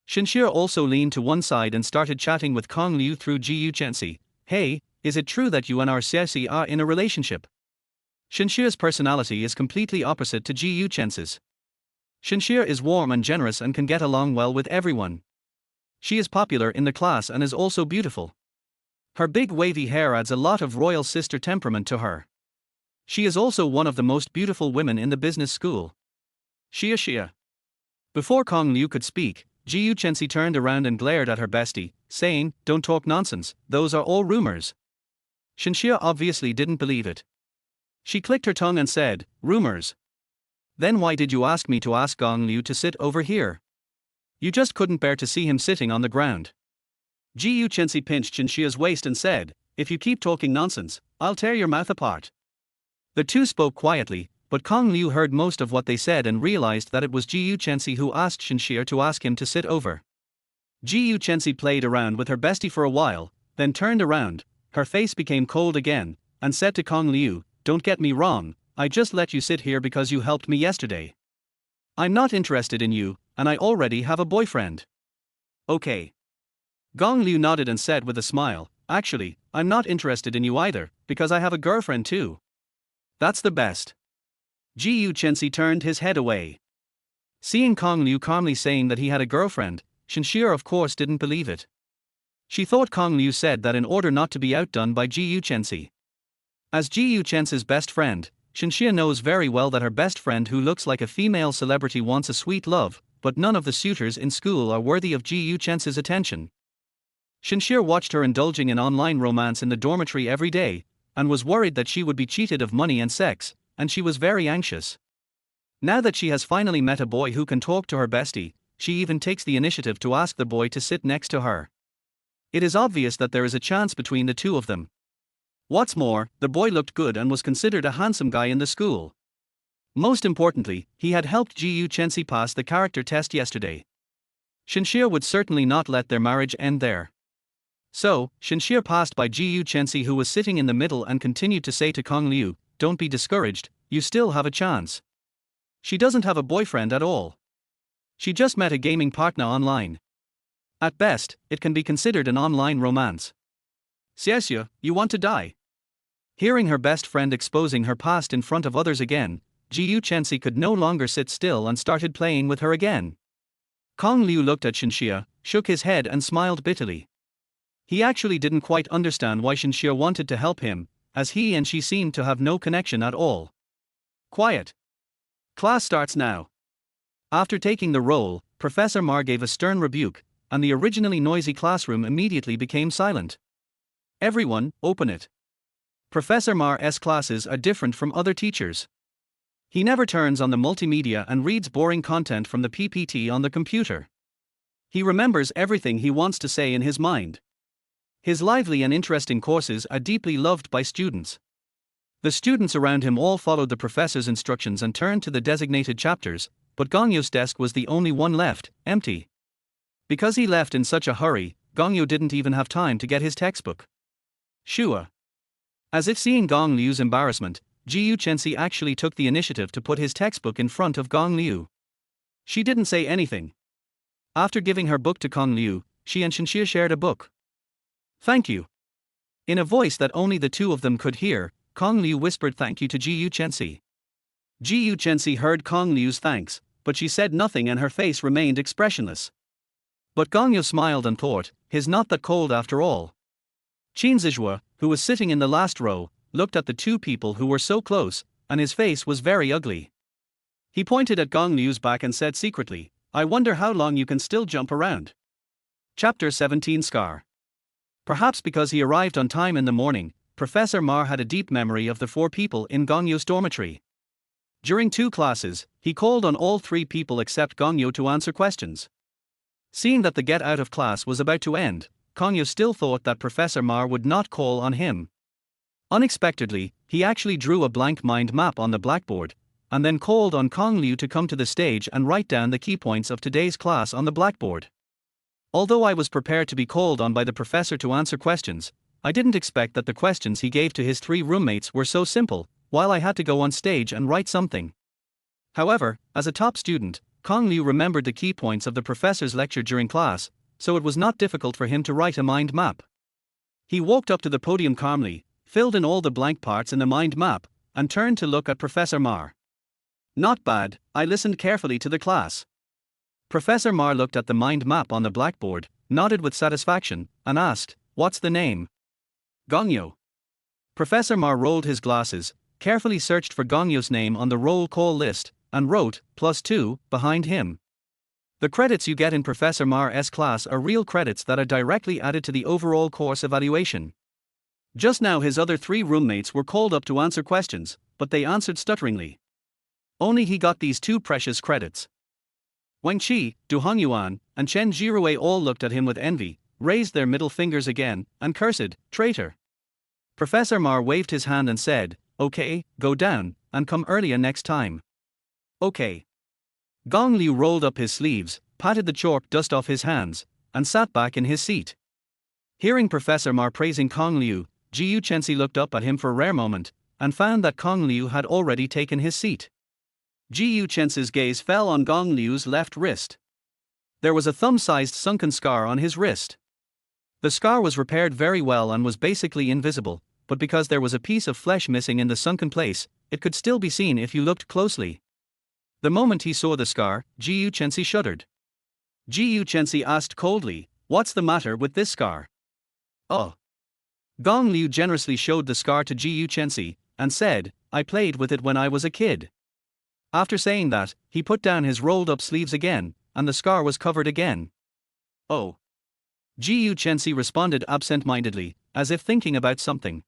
Shenxia also leaned to one side and started chatting with Kong Liu through Ji Yu Chen. Hey, is it true that you and our Xiexi are in a relationship? Shenxia's personality is completely opposite to Ji Yu Chen's. Shenxia is warm and generous and can get along well with everyone. She is popular in the class and is also beautiful. Her big wavy hair adds a lot of royal sister temperament to her. She is also one of the most beautiful women in the business school. Xia. Before Kong Liu could speak, Ji Yu Chen turned around and glared at her bestie, saying, "Don't talk nonsense, those are all rumors." Shenxia obviously didn't believe it. She clicked her tongue and said, "Rumors? Then why did you ask me to ask Gong Liu to sit over here? You just couldn't bear to see him sitting on the ground." Ji Yu Chen pinched Shenxia's waist and said, "If you keep talking nonsense, I'll tear your mouth apart." The 2 spoke quietly, but Kong Liu heard most of what they said and realized that it was Ji Yu Chen who asked Shenxia to ask him to sit over. Ji Yu Chen played around with her bestie for a while, then turned around, her face became cold again, and said to Kong Liu, "Don't get me wrong, I just let you sit here because you helped me yesterday. I'm not interested in you, and I already have a boyfriend." Okay. Gong Liu nodded and said with a smile, "Actually, I'm not interested in you either, because I have a girlfriend too." That's the best. Ji Yu Chen turned his head away. Seeing Kong Liu calmly saying that he had a girlfriend, Shenxia of course didn't believe it. She thought Kong Liu said that in order not to be outdone by Ji Yu Chen. As Ji Yu Chen's best friend, Shenxia knows very well that her best friend who looks like a female celebrity wants a sweet love, but none of the suitors in school are worthy of Ji Yu Chen's attention. Shenxia watched her indulging in online romance in the dormitory every day, and was worried that she would be cheated of money and sex, and she was very anxious. Now that she has finally met a boy who can talk to her bestie, she even takes the initiative to ask the boy to sit next to her. It is obvious that there is a chance between the 2 of them. What's more, the boy looked good and was considered a handsome guy in the school. Most importantly, he had helped Gu Chensi pass the character test yesterday. Shinshia would certainly not let their marriage end there. So, Shinshia passed by Gu Chensi, who was sitting in the middle, and continued to say to Kong Liu, "Don't be discouraged, you still have a chance. She doesn't have a boyfriend at all. She just met a gaming partner online. At best, it can be considered an online romance. Xiexia, you want to die?" Hearing her best friend exposing her past in front of others again, Gu Chensi could no longer sit still and started playing with her again. Kong Liu looked at Shinshia, shook his head and smiled bitterly. He actually didn't quite understand why Shinshia wanted to help him, as he and she seemed to have no connection at all. Quiet. Class starts now. After taking the roll, Professor Ma gave a stern rebuke, and the originally noisy classroom immediately became silent. Everyone, open it. Professor Ma's classes are different from other teachers. He never turns on the multimedia and reads boring content from the PPT on the computer. He remembers everything he wants to say in his mind. His lively and interesting courses are deeply loved by students. The students around him all followed the professor's instructions and turned to the designated chapters, but Gongyo's desk was the only one left, empty. Because he left in such a hurry, Gongyo didn't even have time to get his textbook. Shua. As if seeing Gong Liu's embarrassment, Gu Chensi actually took the initiative to put his textbook in front of Gong Liu. She didn't say anything. After giving her book to Kong Liu, she and Shinshia shared a book. Thank you. In a voice that only the two of them could hear, Kong Liu whispered thank you to Gu Chensi. Gu Chensi heard Kong Liu's thanks, but she said nothing and her face remained expressionless. But Gongyo smiled and thought, he's not that cold after all. Qin Zizhua, who was sitting in the last row, looked at the two people who were so close, and his face was very ugly. He pointed at Gong Liu's back and said secretly, "I wonder how long you can still jump around." Chapter 17 Scar. Perhaps because he arrived on time in the morning, Professor Ma had a deep memory of the four people in Gongyo's dormitory. During 2 classes, he called on all 3 people except Gongyo to answer questions. Seeing that the get out of class was about to end, Gongyo still thought that Professor Ma would not call on him. Unexpectedly, he actually drew a blank mind map on the blackboard, and then called on Kong Liu to come to the stage and write down the key points of today's class on the blackboard. Although I was prepared to be called on by the professor to answer questions, I didn't expect that the questions he gave to his 3 roommates were so simple, while I had to go on stage and write something. However, as a top student, Kong Liu remembered the key points of the professor's lecture during class, so it was not difficult for him to write a mind map. He walked up to the podium calmly, filled in all the blank parts in the mind map, and turned to look at Professor Ma. Not bad, I listened carefully to the class. Professor Ma looked at the mind map on the blackboard, nodded with satisfaction, and asked, "What's the name?" Gongyo. Professor Ma rolled his glasses, carefully searched for Gongyo's name on the roll call list, and wrote, +2, behind him. The credits you get in Professor Ma's class are real credits that are directly added to the overall course evaluation. Just now his other 3 roommates were called up to answer questions, but they answered stutteringly. Only he got these 2 precious credits. Wang Qi, Du Hongyuan, and Chen Jirue all looked at him with envy, raised their middle fingers again, and cursed, "Traitor." Professor Ma waved his hand and said, "Okay, go down, and come earlier next time." Okay. Gong Liu rolled up his sleeves, patted the chalk dust off his hands, and sat back in his seat. Hearing Professor Ma praising Kong Liu, Gu Chensi looked up at him for a rare moment, and found that Kong Liu had already taken his seat. Gu Chensi's gaze fell on Gong Liu's left wrist. There was a thumb-sized sunken scar on his wrist. The scar was repaired very well and was basically invisible, but because there was a piece of flesh missing in the sunken place, it could still be seen if you looked closely. The moment he saw the scar, Gu Chensi shuddered. Gu Chensi asked coldly, "What's the matter with this scar?" "Oh." Gong Liu generously showed the scar to Gu Chensi, and said, "I played with it when I was a kid." After saying that, he put down his rolled-up sleeves again, and the scar was covered again. "Oh." Gu Chensi responded absent-mindedly, as if thinking about something.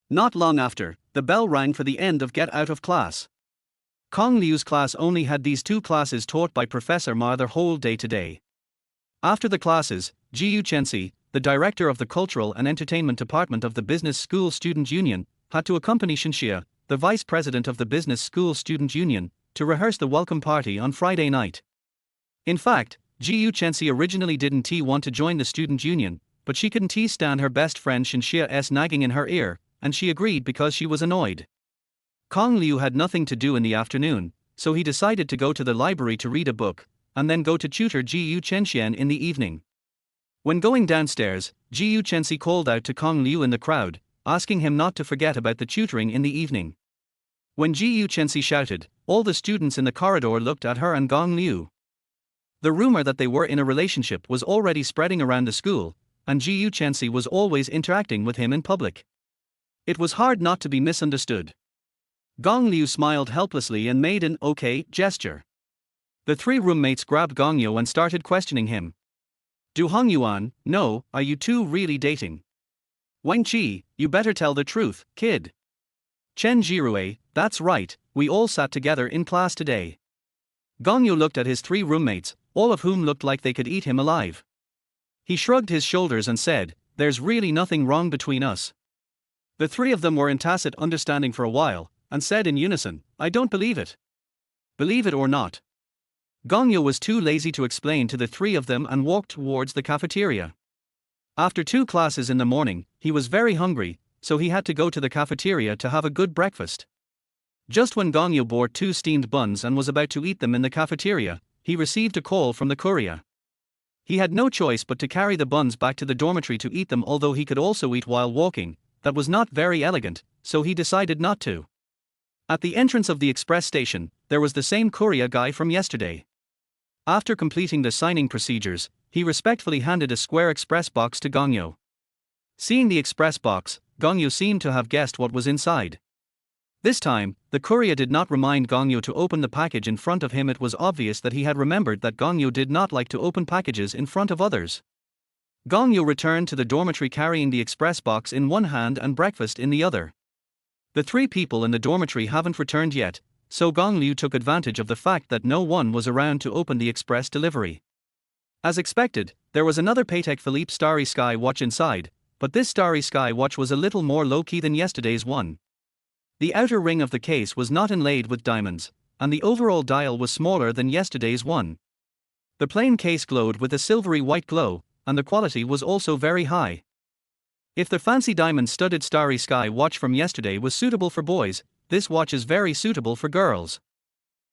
Not long after, the bell rang for the end of Get Out of Class. Kong Liu's class only had these 2 classes taught by Professor Ma their whole day today. After the classes, Gu Chensi, the director of the Cultural and Entertainment Department of the Business School Student Union, had to accompany Shinshia, the vice president of the Business School Student Union, to rehearse the welcome party on Friday night. In fact, Jiu Chensi originally didn't want to join the student union, but she couldn't stand her best friend Shinshia's nagging in her ear, and she agreed because she was annoyed. Kong Liu had nothing to do in the afternoon, so he decided to go to the library to read a book, and then go to tutor Jiu Chenxian in the evening. When going downstairs, Jiu Chensi called out to Kong Liu in the crowd, asking him not to forget about the tutoring in the evening. When Jiu Chensi shouted, all the students in the corridor looked at her and Gong Liu. The rumor that they were in a relationship was already spreading around the school, and Jiu Chensi was always interacting with him in public. It was hard not to be misunderstood. Gong Liu smiled helplessly and made an okay gesture. The three roommates grabbed Gong Yo and started questioning him. Do Hong Yuan know, are you two really dating? Wang Qi, you better tell the truth, kid. Chen Jirue, that's right, we all sat together in class today. Gong Yo looked at his three roommates, all of whom looked like they could eat him alive. He shrugged his shoulders and said, there's really nothing wrong between us. The three of them were in tacit understanding for a while, and said in unison, I don't believe it. Believe it or not. Gong Yo was too lazy to explain to the three of them and walked towards the cafeteria. After 2 classes in the morning, he was very hungry, so he had to go to the cafeteria to have a good breakfast. Just when Gong Yo bought 2 steamed buns and was about to eat them in the cafeteria, he received a call from the courier. He had no choice but to carry the buns back to the dormitory to eat them, although he could also eat while walking. That was not very elegant, so he decided not to. At the entrance of the express station, there was the same courier guy from yesterday. After completing the signing procedures, he respectfully handed a square express box to Gong Yo. Seeing the express box, Gong Yo seemed to have guessed what was inside. This time, the courier did not remind Gong Yo to open the package in front of him. It was obvious that he had remembered that Gong Yo did not like to open packages in front of others. Gong Yo returned to the dormitory carrying the express box in one hand and breakfast in the other. The 3 people in the dormitory haven't returned yet, so Gong Liu took advantage of the fact that no one was around to open the express delivery. As expected, there was another Patek Philippe Starry Sky watch inside, but this Starry Sky watch was a little more low-key than yesterday's one. The outer ring of the case was not inlaid with diamonds, and the overall dial was smaller than yesterday's one. The plain case glowed with a silvery white glow, and the quality was also very high. If the fancy diamond-studded Starry Sky watch from yesterday was suitable for boys, this watch is very suitable for girls.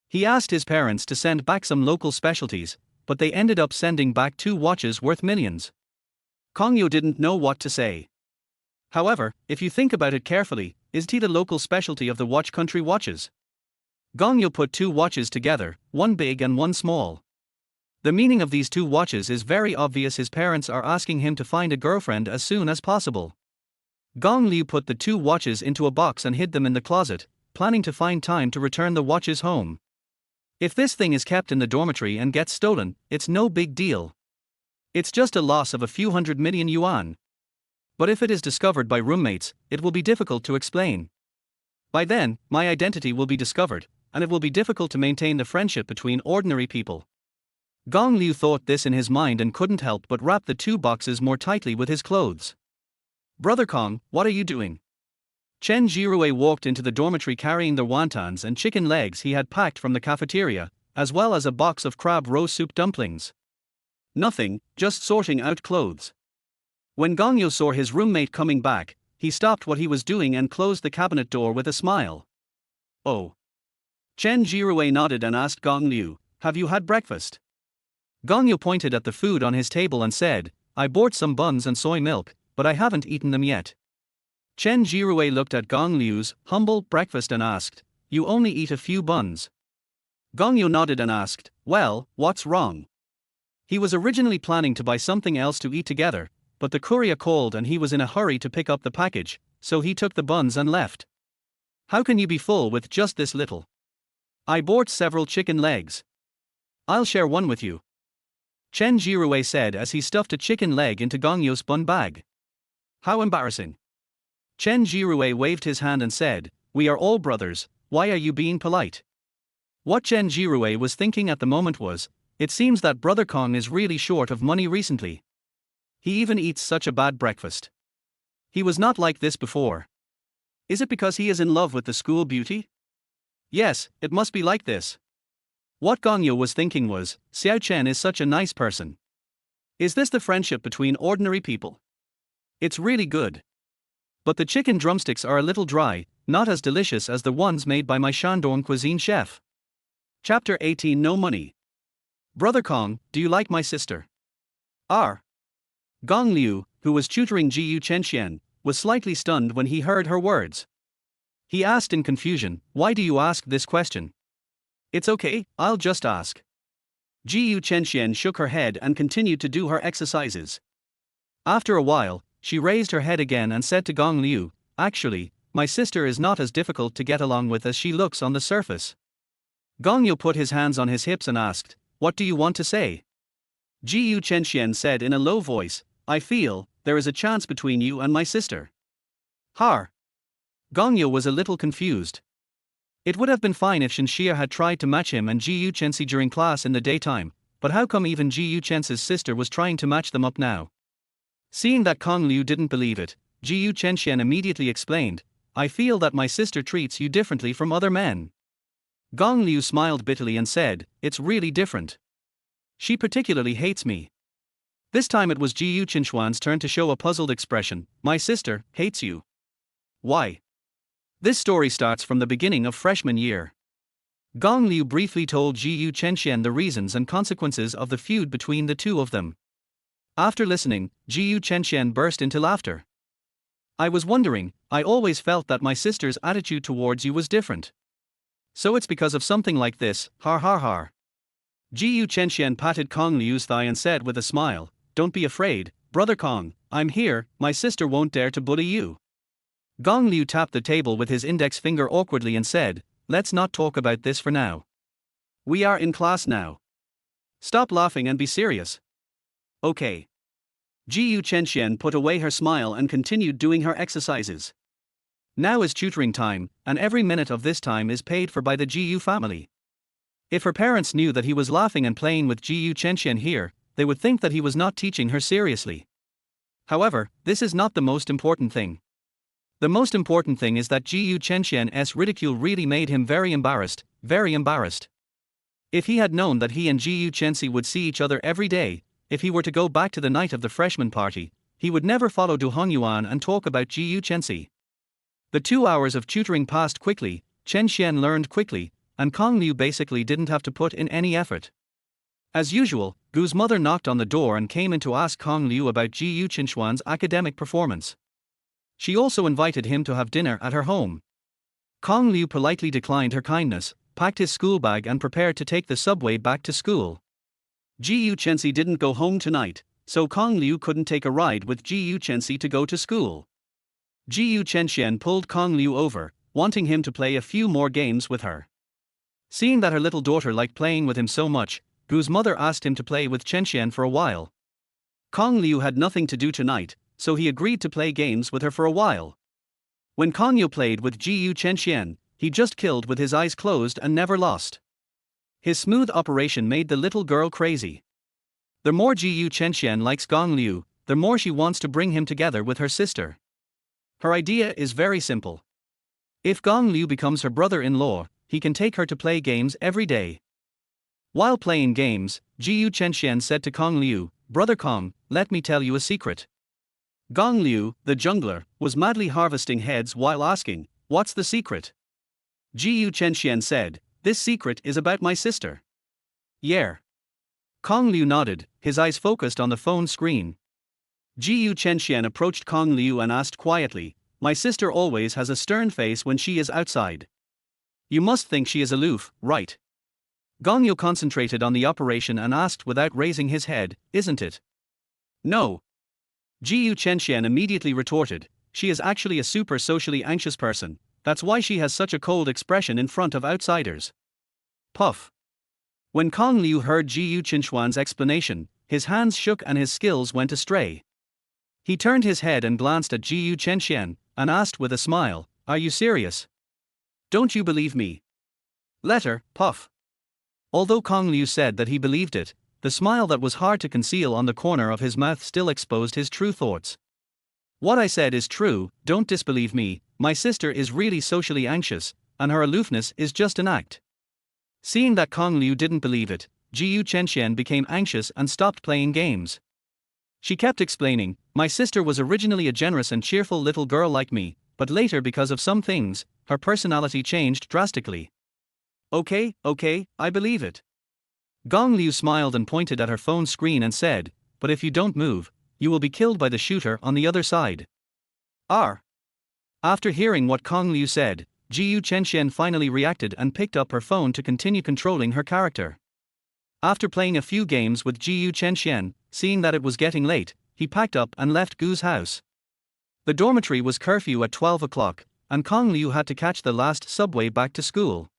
He asked his parents to send back some local specialties, but they ended up sending back 2 watches worth millions. Gong Yo didn't know what to say. However, if you think about it carefully, is it the local specialty of the watch country watches? Gong Yo put 2 watches together, one big and one small. The meaning of these 2 watches is very obvious. His parents are asking him to find a girlfriend as soon as possible. Gong Liu put the 2 watches into a box and hid them in the closet, planning to find time to return the watches home. If this thing is kept in the dormitory and gets stolen, it's no big deal. It's just a loss of a few 100 million yuan. But if it is discovered by roommates, it will be difficult to explain. By then, my identity will be discovered, and it will be difficult to maintain the friendship between ordinary people. Gong Liu thought this in his mind and couldn't help but wrap the 2 boxes more tightly with his clothes. Brother Kong, what are you doing? Chen Jirue walked into the dormitory carrying the wontons and chicken legs he had packed from the cafeteria, as well as a box of crab roe soup dumplings. Nothing, just sorting out clothes. When Gong Yo saw his roommate coming back, he stopped what he was doing and closed the cabinet door with a smile. Oh. Chen Jirue nodded and asked Gong Liu, have you had breakfast? Gong Yo pointed at the food on his table and said, I bought some buns and soy milk, but I haven't eaten them yet. Chen Jirue looked at Gong Liu's humble breakfast and asked, you only eat a few buns? Gong Yo nodded and asked, well, what's wrong? He was originally planning to buy something else to eat together, but the courier called and he was in a hurry to pick up the package, so he took the buns and left. How can you be full with just this little? I bought several chicken legs. I'll share one with you. Chen Jirue said as he stuffed a chicken leg into Gong Yo's bun bag. How embarrassing. Chen Jirue waved his hand and said, we are all brothers, why are you being polite? What Chen Jirue was thinking at the moment was, it seems that Brother Kong is really short of money recently. He even eats such a bad breakfast. He was not like this before. Is it because he is in love with the school beauty? Yes, it must be like this. What Gongyo was thinking was, Xiao Chen is such a nice person. Is this the friendship between ordinary people? It's really good. But the chicken drumsticks are a little dry, not as delicious as the ones made by my Shandong cuisine chef. Chapter 18 No Money. Brother Kong, do you like my sister? R. Gong Liu, who was tutoring Jiyu Chenxian, was slightly stunned when he heard her words. He asked in confusion, why do you ask this question? It's okay, I'll just ask. Jiyu Chenxian shook her head and continued to do her exercises. After a while, she raised her head again and said to Gong Liu, actually, my sister is not as difficult to get along with as she looks on the surface. Gong Liu put his hands on his hips and asked, what do you want to say? Jiyu Chenxian said in a low voice, I feel, there is a chance between you and my sister. Har. Gongyo was a little confused. It would have been fine if Shenxia had tried to match him and Jiyu Chenxi during class in the daytime, but how come even Jiyu Chenxi's sister was trying to match them up now? Seeing that Kong Liu didn't believe it, Jiyu Chenxian immediately explained, I feel that my sister treats you differently from other men. Gong Liu smiled bitterly and said, it's really different. She particularly hates me. This time it was Jiyu Chenxuan's turn to show a puzzled expression, my sister hates you. Why? This story starts from the beginning of freshman year. Gong Liu briefly told Jiyu Chenxian the reasons and consequences of the feud between the two of them. After listening, Jiyu Chenxian burst into laughter. I was wondering, I always felt that my sister's attitude towards you was different. So it's because of something like this, har har har. Jiyu Chenxian patted Kong Liu's thigh and said with a smile, don't be afraid, brother Kong, I'm here, my sister won't dare to bully you. Gong Liu tapped the table with his index finger awkwardly and said, let's not talk about this for now. We are in class now. Stop laughing and be serious. Okay. Jiyu Chenxian put away her smile and continued doing her exercises. Now is tutoring time, and every minute of this time is paid for by the Jiyu family. If her parents knew that he was laughing and playing with Jiyu Chenxian here, they would think that he was not teaching her seriously. However, this is not the most important thing. The most important thing is that Jiyu Chenxian's ridicule really made him very embarrassed, very embarrassed. If he had known that he and Jiyu Chenxi would see each other every day, if he were to go back to the night of the freshman party, he would never follow Du Hongyuan and talk about Jiyu Chenxi. The 2 hours of tutoring passed quickly, Chen Xian learned quickly, and Kong Liu basically didn't have to put in any effort. As usual, Gu's mother knocked on the door and came in to ask Kong Liu about Jiyu Chenxuan's academic performance. She also invited him to have dinner at her home. Kong Liu politely declined her kindness, packed his school bag and prepared to take the subway back to school. Jiyu Chenxi didn't go home tonight, so Kong Liu couldn't take a ride with Jiyu Chenxi to go to school. Jiyu Chenxian pulled Kong Liu over, wanting him to play a few more games with her. Seeing that her little daughter liked playing with him so much, Gu's mother asked him to play with Chenxian for a while. Kong Liu had nothing to do tonight, so he agreed to play games with her for a while. When Kong Liu played with Jiyu Chenxian, he just killed with his eyes closed and never lost. His smooth operation made the little girl crazy. The more Jiyu Chenxian likes Gong Liu, the more she wants to bring him together with her sister. Her idea is very simple. If Gong Liu becomes her brother-in-law, he can take her to play games every day. While playing games, Jiyu Chenxian said to Kong Liu, Brother Kong, let me tell you a secret. Gong Liu, the jungler, was madly harvesting heads while asking, what's the secret? Jiyu Chenxian said, this secret is about my sister. Yeah. Kong Liu nodded, his eyes focused on the phone screen. Jiyu Chenxian approached Kong Liu and asked quietly, my sister always has a stern face when she is outside. You must think she is aloof, right? Gong Liu concentrated on the operation and asked without raising his head, isn't it? No. Jiyu Chenxian immediately retorted, she is actually a super socially anxious person, that's why she has such a cold expression in front of outsiders. Puff. When Kong Liu heard Jiyu Chenxuan's explanation, his hands shook and his skills went astray. He turned his head and glanced at Jiyu Chenxian, and asked with a smile, are you serious? Don't you believe me? Let her, puff. Although Kong Liu said that he believed it, the smile that was hard to conceal on the corner of his mouth still exposed his true thoughts. What I said is true, don't disbelieve me, my sister is really socially anxious, and her aloofness is just an act. Seeing that Kong Liu didn't believe it, Jiyu Chenxian became anxious and stopped playing games. She kept explaining, my sister was originally a generous and cheerful little girl like me, but later because of some things, her personality changed drastically. Okay, I believe it. Gong Liu smiled and pointed at her phone screen and said, but if you don't move, you will be killed by the shooter on the other side. After hearing what Kong Liu said, Jiyu Chenxian finally reacted and picked up her phone to continue controlling her character. After playing a few games with Jiyu Chenxian, seeing that it was getting late, he packed up and left Gu's house. The dormitory was curfew at 12 o'clock, and Kong Liu had to catch the last subway back to school.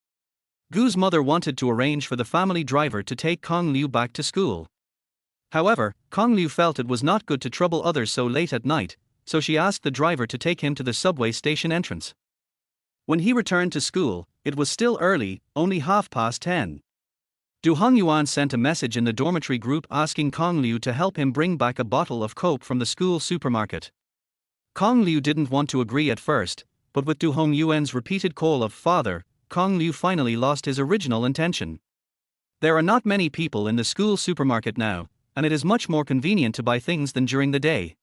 Gu's mother wanted to arrange for the family driver to take Kong Liu back to school. However, Kong Liu felt it was not good to trouble others so late at night, so she asked the driver to take him to the subway station entrance. When he returned to school, it was still early, only 10:30. Du Hongyuan sent a message in the dormitory group asking Kong Liu to help him bring back a bottle of Coke from the school supermarket. Kong Liu didn't want to agree at first, but with Du Hongyuan's repeated call of father, Kong Liu finally lost his original intention. There are not many people in the school supermarket now, and it is much more convenient to buy things than during the day.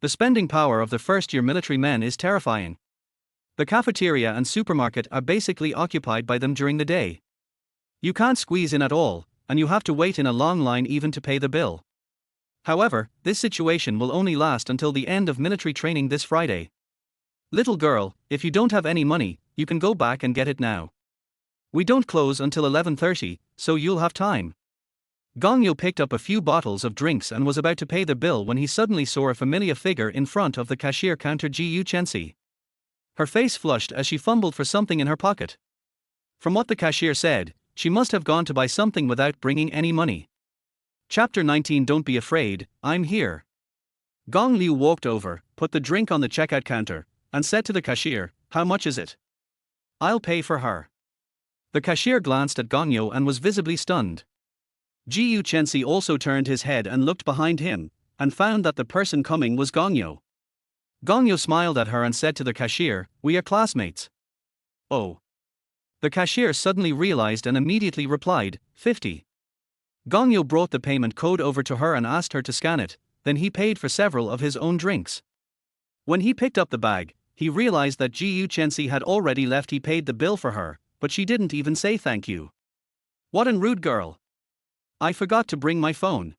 The spending power of the first-year military men is terrifying. The cafeteria and supermarket are basically occupied by them during the day. You can't squeeze in at all, and you have to wait in a long line even to pay the bill. However, this situation will only last until the end of military training this Friday. Little girl, if you don't have any money, you can go back and get it now. We don't close until 11:30, so you'll have time. Gong Yu picked up a few bottles of drinks and was about to pay the bill when he suddenly saw a familiar figure in front of the cashier counter. Jiyu Chenxi. Her face flushed as she fumbled for something in her pocket. From what the cashier said, she must have gone to buy something without bringing any money. Chapter 19. Don't be afraid, I'm here. Gong Liu walked over, put the drink on the checkout counter, and said to the cashier, how much is it? I'll pay for her. The cashier glanced at Gong Yu and was visibly stunned. Jiyu Chenxi also turned his head and looked behind him, and found that the person coming was Gong Yu. Gong Yu smiled at her and said to the cashier, we are classmates. Oh. The cashier suddenly realized and immediately replied, 50. Gong Yu brought the payment code over to her and asked her to scan it, then he paid for several of his own drinks. When he picked up the bag, he realized that Jiyu Chenxi had already left. He paid the bill for her, but she didn't even say thank you. What an rude girl. I forgot to bring my phone.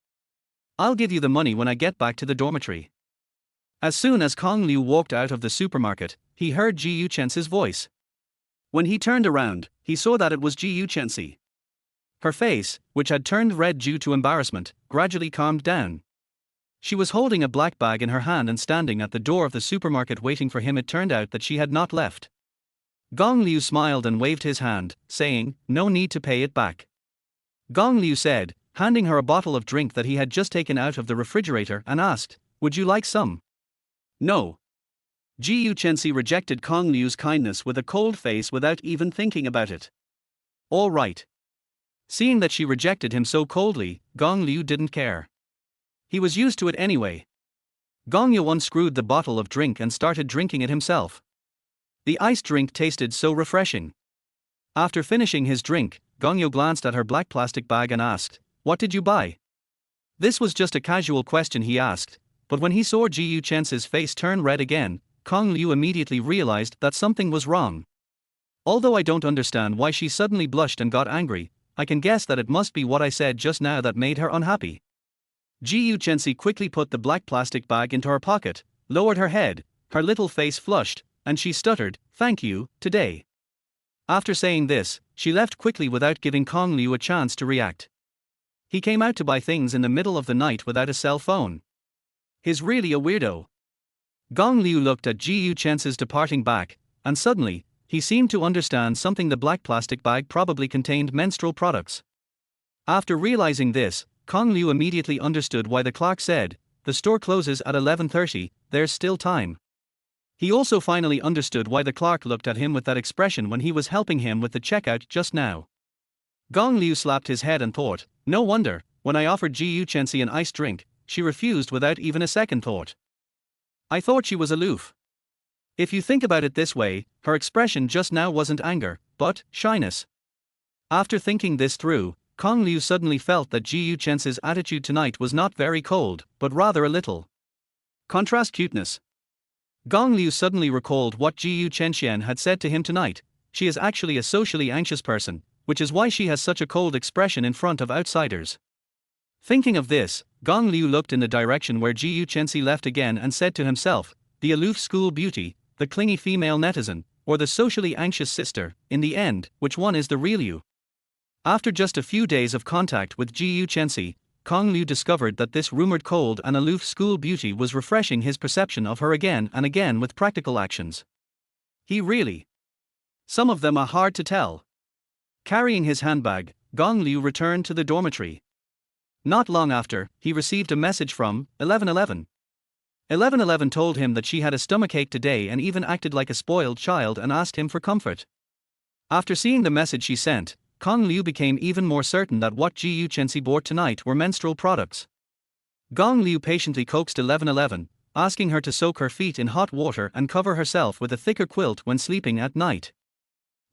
I'll give you the money when I get back to the dormitory. As soon as Kong Liu walked out of the supermarket, he heard Jiyu Chenxi's voice. When he turned around, he saw that it was Jiyu Chenxi. Her face, which had turned red due to embarrassment, gradually calmed down. She was holding a black bag in her hand and standing at the door of the supermarket waiting for him. It turned out that she had not left. Gong Liu smiled and waved his hand, saying, no need to pay it back. Gong Liu said, handing her a bottle of drink that he had just taken out of the refrigerator and asked, would you like some? No. Jiyu Chenxi rejected Kong Liu's kindness with a cold face without even thinking about it. All right. Seeing that she rejected him so coldly, Gong Liu didn't care. He was used to it anyway. Gong Yu unscrewed the bottle of drink and started drinking it himself. The iced drink tasted so refreshing. After finishing his drink, Gong Yu glanced at her black plastic bag and asked, what did you buy? This was just a casual question he asked, but when he saw Jiyu Chenxi's face turn red again, Kong Liu immediately realized that something was wrong. Although I don't understand why she suddenly blushed and got angry, I can guess that it must be what I said just now that made her unhappy. Jiyu Chenxi quickly put the black plastic bag into her pocket, lowered her head, her little face flushed, and she stuttered, thank you, today. After saying this, she left quickly without giving Kong Liu a chance to react. He came out to buy things in the middle of the night without a cell phone. He's really a weirdo. Gong Liu looked at Jiyu Chenxi's departing back, and suddenly, he seemed to understand something. The black plastic bag probably contained menstrual products. After realizing this, Kong Liu immediately understood why the clerk said, the store closes at 11:30, there's still time. He also finally understood why the clerk looked at him with that expression when he was helping him with the checkout just now. Gong Liu slapped his head and thought, no wonder, when I offered Ji Chensi an iced drink, she refused without even a second thought. I thought she was aloof. If you think about it this way, her expression just now wasn't anger, but shyness. After thinking this through, Kong Liu suddenly felt that Ji Chensi's attitude tonight was not very cold, but rather a little. Contrast cuteness. Gong Liu suddenly recalled what Ji Chenxian had said to him tonight. She is actually a socially anxious person, which is why she has such a cold expression in front of outsiders. Thinking of this, Gong Liu looked in the direction where Ji Chensi left again and said to himself, the aloof school beauty, the clingy female netizen, or the socially anxious sister, in the end, which one is the real you? After just a few days of contact with Ji Chensi, Kong Liu discovered that this rumored cold and aloof school beauty was refreshing his perception of her again and again with practical actions. Some of them are hard to tell. Carrying his handbag, Gong Liu returned to the dormitory. Not long after, he received a message from 1111. 1111 told him that she had a stomachache today and even acted like a spoiled child and asked him for comfort. After seeing the message she sent, Kong Liu became even more certain that what Ji Chensi bought tonight were menstrual products. Gong Liu patiently coaxed 1111, asking her to soak her feet in hot water and cover herself with a thicker quilt when sleeping at night.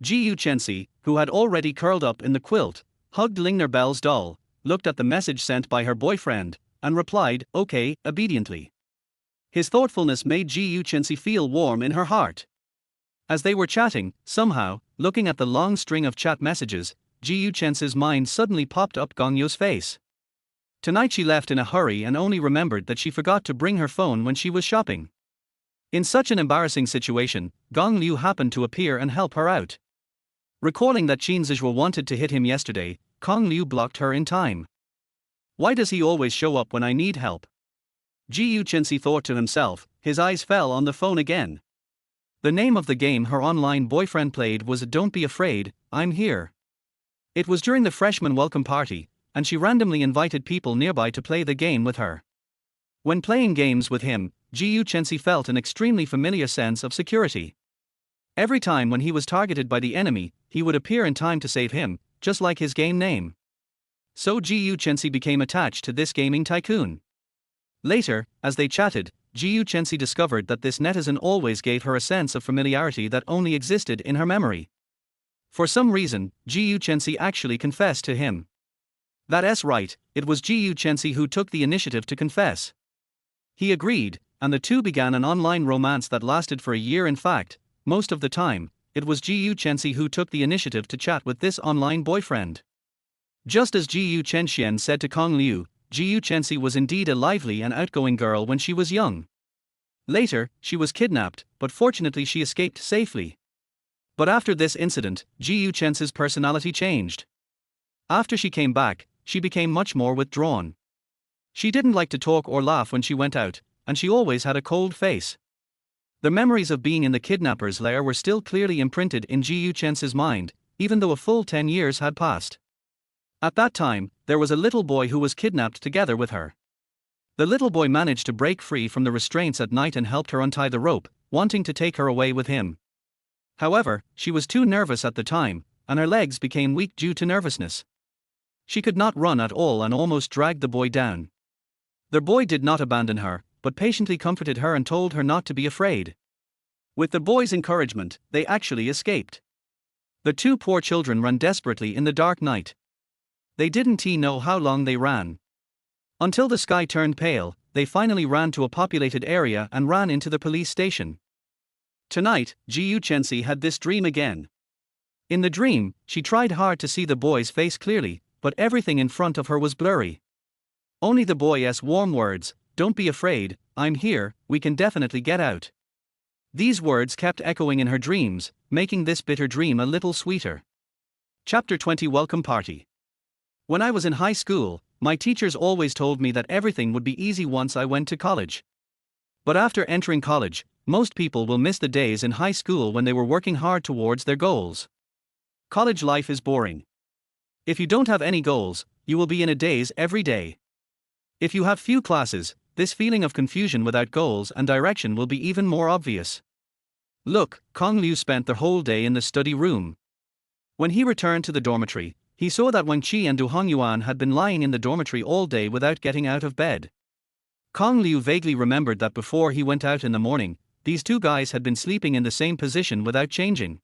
Ji Chensi, who had already curled up in the quilt, hugged Lingner Bell's doll, looked at the message sent by her boyfriend, and replied, okay, obediently. His thoughtfulness made Ji Chensi feel warm in her heart. As they were chatting, somehow, looking at the long string of chat messages, Ji Chensi's mind suddenly popped up Gong Yu's face. Tonight she left in a hurry and only remembered that she forgot to bring her phone when she was shopping. In such an embarrassing situation, Gong Liu happened to appear and help her out. Recalling that Qin Zizhuo wanted to hit him yesterday, Kong Liu blocked her in time. Why does he always show up when I need help? Ji Chensi thought to himself. His eyes fell on the phone again. The name of the game her online boyfriend played was Don't Be Afraid, I'm Here. It was during the freshman welcome party, and she randomly invited people nearby to play the game with her. When playing games with him, Ji Chensi felt an extremely familiar sense of security. Every time when he was targeted by the enemy, he would appear in time to save him, just like his game name. So Ji Chensi became attached to this gaming tycoon. Later, as they chatted, Ji Chensi discovered that this netizen always gave her a sense of familiarity that only existed in her memory. For some reason, Ji Chensi actually confessed to him. That's right, it was Ji Chensi who took the initiative to confess. He agreed, and the two began an online romance that lasted for a year. In fact, most of the time, it was Ji Chensi who took the initiative to chat with this online boyfriend. Just as Ji Chenxian said to Kong Liu, Ji Chensi was indeed a lively and outgoing girl when she was young. Later, she was kidnapped, but fortunately she escaped safely. But after this incident, Ji Chensi's personality changed. After she came back, she became much more withdrawn. She didn't like to talk or laugh when she went out, and she always had a cold face. The memories of being in the kidnapper's lair were still clearly imprinted in Ji Chensi's mind, even though a full 10 years had passed. At that time, there was a little boy who was kidnapped together with her. The little boy managed to break free from the restraints at night and helped her untie the rope, wanting to take her away with him. However, she was too nervous at the time, and her legs became weak due to nervousness. She could not run at all and almost dragged the boy down. The boy did not abandon her, but patiently comforted her and told her not to be afraid. With the boy's encouragement, they actually escaped. The two poor children ran desperately in the dark night. They didn't know how long they ran. Until the sky turned pale, they finally ran to a populated area and ran into the police station. Tonight, Ji Chensi had this dream again. In the dream, she tried hard to see the boy's face clearly, but everything in front of her was blurry. Only the boy's warm words, "Don't be afraid, I'm here, we can definitely get out." These words kept echoing in her dreams, making this bitter dream a little sweeter. Chapter 20 Welcome Party. When I was in high school, my teachers always told me that everything would be easy once I went to college. But after entering college, most people will miss the days in high school when they were working hard towards their goals. College life is boring. If you don't have any goals, you will be in a daze every day. If you have few classes, this feeling of confusion without goals and direction will be even more obvious. Look, Kong Liu spent the whole day in the study room. When he returned to the dormitory, He saw that Wang Chi and Du Hongyuan had been lying in the dormitory all day without getting out of bed. Kong Liu vaguely remembered that before he went out in the morning, these two guys had been sleeping in the same position without changing.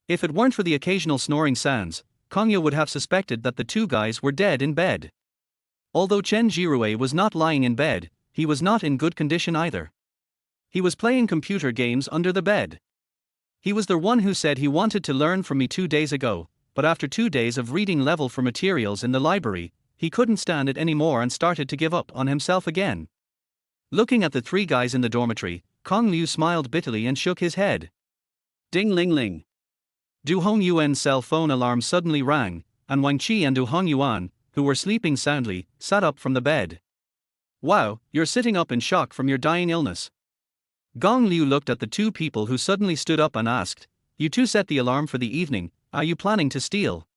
If it weren't for the occasional snoring sounds, Kong Liu would have suspected that the two guys were dead in bed. Although Chen Jirue was not lying in bed, he was not in good condition either. He was playing computer games under the bed. He was the one who said he wanted to learn from me 2 days ago, but after 2 days of reading level for materials in the library, he couldn't stand it anymore and started to give up on himself again. Looking at the three guys in the dormitory, Kong Liu smiled bitterly and shook his head. Ding ling ling. Du Hongyuan's cell phone alarm suddenly rang, and Wang Chi and Du Hongyuan, who were sleeping soundly, sat up from the bed. Wow, you're sitting up in shock from your dying illness. Gong Liu looked at the two people who suddenly stood up and asked, You two set the alarm for the evening, are you planning to steal?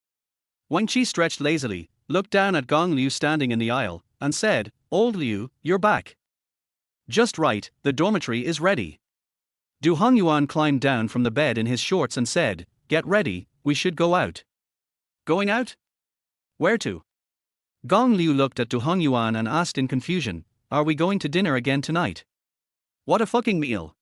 Wang Chi stretched lazily, looked down at Gong Liu standing in the aisle, and said, Old Liu, you're back. Just right, the dormitory is ready. Du Hongyuan climbed down from the bed in his shorts and said, Get ready, we should go out. Going out? Where to? Gong Liu looked at Du Hongyuan and asked in confusion, Are we going to dinner again tonight? What a fucking meal.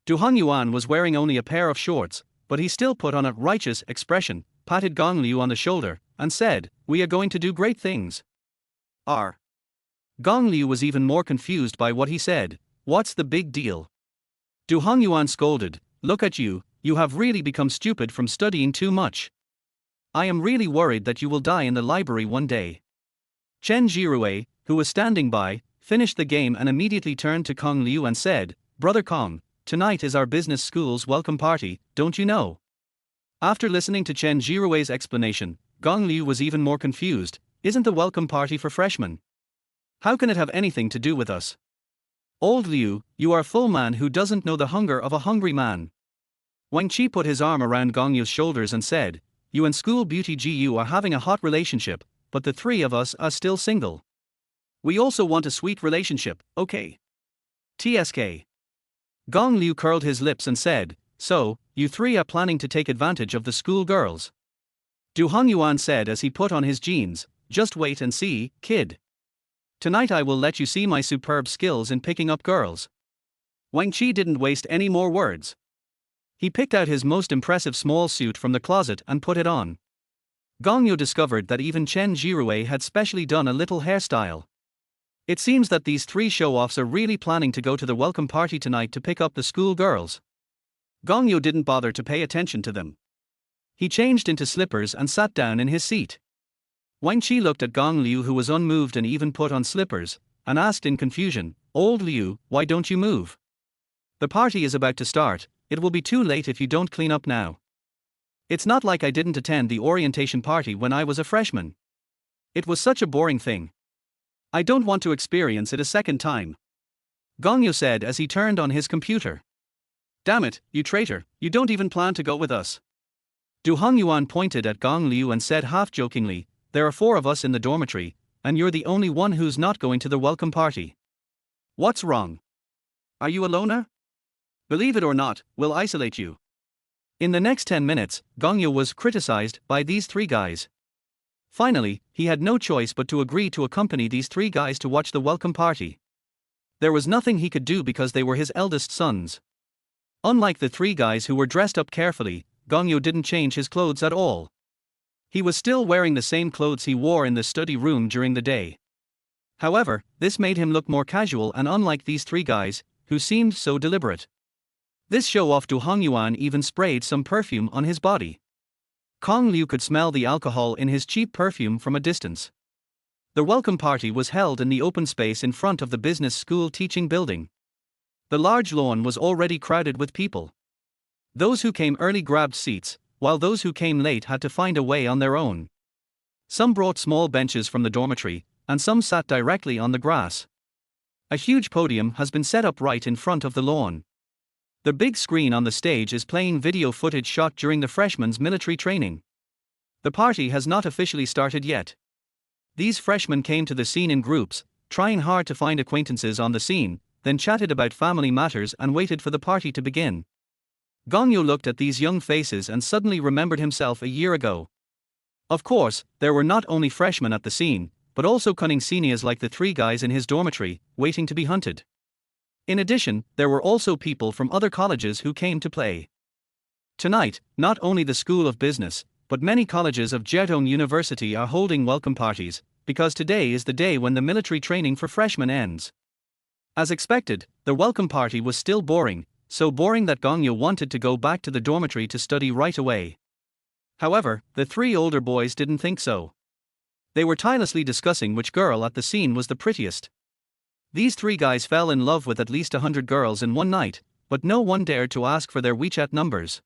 Du Hongyuan was wearing only a pair of shorts, but he still put on a righteous expression, patted Gong Liu on the shoulder, and said, We are going to do great things. Are. Gong Liu was even more confused by what he said. What's the big deal? Du Hongyuan scolded, Look at you, you have really become stupid from studying too much. I am really worried that you will die in the library one day. Chen Jirue, who was standing by, finished the game and immediately turned to Kong Liu and said, Brother Kong, tonight is our business school's welcome party, don't you know? After listening to Chen Jirue's explanation, Gong Liu was even more confused. Isn't the welcome party for freshmen? How can it have anything to do with us? Old Liu, you are a full man who doesn't know the hunger of a hungry man. Wang Chi put his arm around Gong Liu's shoulders and said, You and School Beauty Gu are having a hot relationship, but the three of us are still single. We also want a sweet relationship, okay? TSK. Gong Liu curled his lips and said, So, you three are planning to take advantage of the school girls. Du Hongyuan said as he put on his jeans, Just wait and see, kid. Tonight I will let you see my superb skills in picking up girls. Wang Chi didn't waste any more words. He picked out his most impressive small suit from the closet and put it on. Gong Liu discovered that even Chen Jirue had specially done a little hairstyle. It seems that these three show-offs are really planning to go to the welcome party tonight to pick up the school girls. Gong Liu didn't bother to pay attention to them. He changed into slippers and sat down in his seat. Wang Chi looked at Gong Liu, who was unmoved and even put on slippers, and asked in confusion, Old Liu, why don't you move? The party is about to start, it will be too late if you don't clean up now. It's not like I didn't attend the orientation party when I was a freshman. It was such a boring thing. I don't want to experience it a second time. Gong Liu said as he turned on his computer. Damn it, you traitor, you don't even plan to go with us. Du Hongyuan pointed at Gong Liu and said half-jokingly, There are 4 of us in the dormitory, and you're the only one who's not going to the welcome party. What's wrong? Are you a loner? Believe it or not, we'll isolate you. In the next 10 minutes, Gong Liu was criticized by these 3 guys. Finally, he had no choice but to agree to accompany these 3 guys to watch the welcome party. There was nothing he could do because they were his eldest sons. Unlike the 3 guys who were dressed up carefully, Gong Liu didn't change his clothes at all. He was still wearing the same clothes he wore in the study room during the day. However, this made him look more casual and unlike these 3 guys, who seemed so deliberate. This show-off Du Hongyuan even sprayed some perfume on his body. Kong Liu could smell the alcohol in his cheap perfume from a distance. The welcome party was held in the open space in front of the business school teaching building. The large lawn was already crowded with people. Those who came early grabbed seats, while those who came late had to find a way on their own. Some brought small benches from the dormitory, and some sat directly on the grass. A huge podium has been set up right in front of the lawn. The big screen on the stage is playing video footage shot during the freshmen's military training. The party has not officially started yet. These freshmen came to the scene in groups, trying hard to find acquaintances on the scene, then chatted about family matters and waited for the party to begin. Gong Liu looked at these young faces and suddenly remembered himself a year ago. Of course, there were not only freshmen at the scene, but also cunning seniors like the three guys in his dormitory, waiting to be hunted. In addition, there were also people from other colleges who came to play. Tonight, not only the School of Business, but many colleges of Jetong University are holding welcome parties, because today is the day when the military training for freshmen ends. As expected, the welcome party was still boring, so boring that Gongyo wanted to go back to the dormitory to study right away. However, the three older boys didn't think so. They were tirelessly discussing which girl at the scene was the prettiest. These three guys fell in love with at least 100 girls in one night, but no one dared to ask for their WeChat numbers.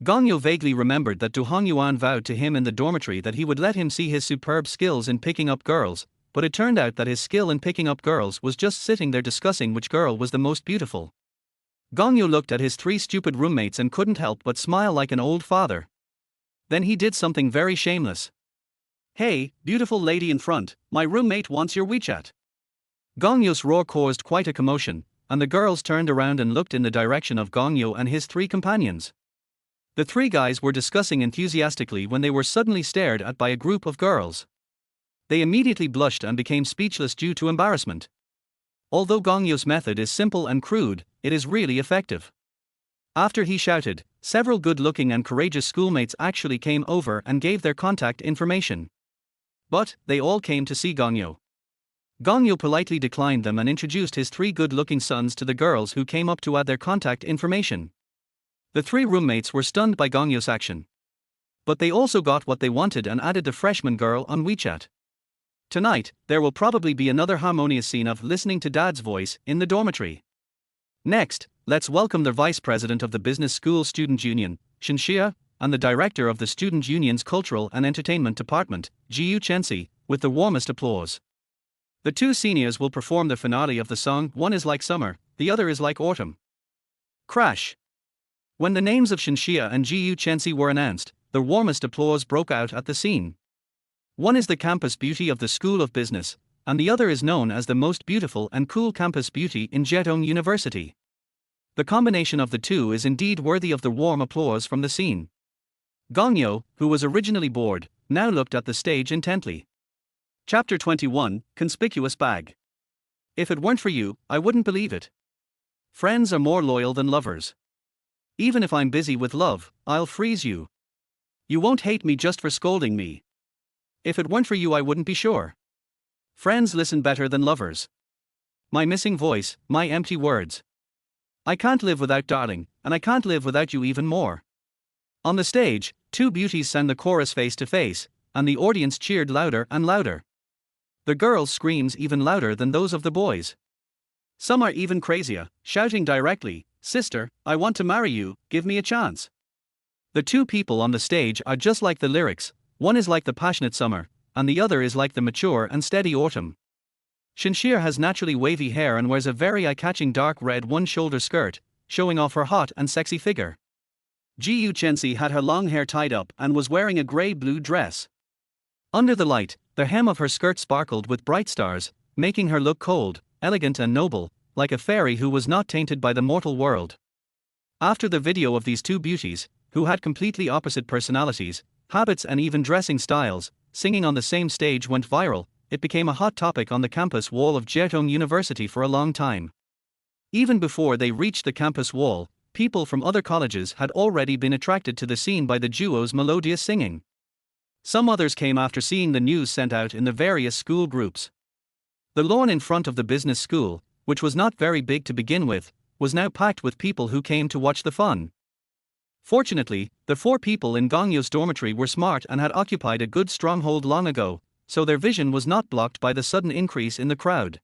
Gongyo vaguely remembered that Du Hongyuan vowed to him in the dormitory that he would let him see his superb skills in picking up girls, but it turned out that his skill in picking up girls was just sitting there discussing which girl was the most beautiful. Gongyo looked at his three stupid roommates and couldn't help but smile like an old father. Then he did something very shameless. "Hey, beautiful lady in front, my roommate wants your WeChat." Gongyo's roar caused quite a commotion, and the girls turned around and looked in the direction of Gongyo and his three companions. The three guys were discussing enthusiastically when they were suddenly stared at by a group of girls. They immediately blushed and became speechless due to embarrassment. Although Gongyo's method is simple and crude, it is really effective. After he shouted, several good-looking and courageous schoolmates actually came over and gave their contact information. But they all came to see Gongyo. Gongyo politely declined them and introduced his three good-looking sons to the girls who came up to add their contact information. The three roommates were stunned by Gongyo's action. But they also got what they wanted and added the freshman girl on WeChat. Tonight, there will probably be another harmonious scene of listening to Dad's voice in the dormitory. Next, let's welcome the vice president of the Business School Student Union, Shinshia, and the director of the Student Union's Cultural and Entertainment Department, Jiyu Chensi, with the warmest applause. The two seniors will perform the finale of the song "One is Like Summer, the Other is Like Autumn." Crash! When the names of Shinshia and Jiyu Chensi were announced, the warmest applause broke out at the scene. One is the campus beauty of the School of Business, and the other is known as the most beautiful and cool campus beauty in Jetong University. The combination of the two is indeed worthy of the warm applause from the scene. Gongyo, who was originally bored, now looked at the stage intently. Chapter 21, Conspicuous Bag. If it weren't for you, I wouldn't believe it. Friends are more loyal than lovers. Even if I'm busy with love, I'll freeze you. You won't hate me just for scolding me. If it weren't for you, I wouldn't be sure. Friends listen better than lovers. My missing voice, my empty words. I can't live without darling, and I can't live without you even more. On the stage, two beauties sang the chorus face to face, and the audience cheered louder and louder. The girls' screams even louder than those of the boys. Some are even crazier, shouting directly, "Sister, I want to marry you, give me a chance." The two people on the stage are just like the lyrics, one is like the passionate summer, and the other is like the mature and steady autumn. Shinshir has naturally wavy hair and wears a very eye-catching dark red one-shoulder skirt, showing off her hot and sexy figure. Jiyu Chensi had her long hair tied up and was wearing a grey-blue dress. Under the light, the hem of her skirt sparkled with bright stars, making her look cold, elegant and noble, like a fairy who was not tainted by the mortal world. After the video of these two beauties, who had completely opposite personalities, habits and even dressing styles, singing on the same stage went viral, it became a hot topic on the campus wall of Jetong University for a long time. Even before they reached the campus wall, people from other colleges had already been attracted to the scene by the duo's melodious singing. Some others came after seeing the news sent out in the various school groups. The lawn in front of the business school, which was not very big to begin with, was now packed with people who came to watch the fun. Fortunately, the four people in Gongyo's dormitory were smart and had occupied a good stronghold long ago, so their vision was not blocked by the sudden increase in the crowd.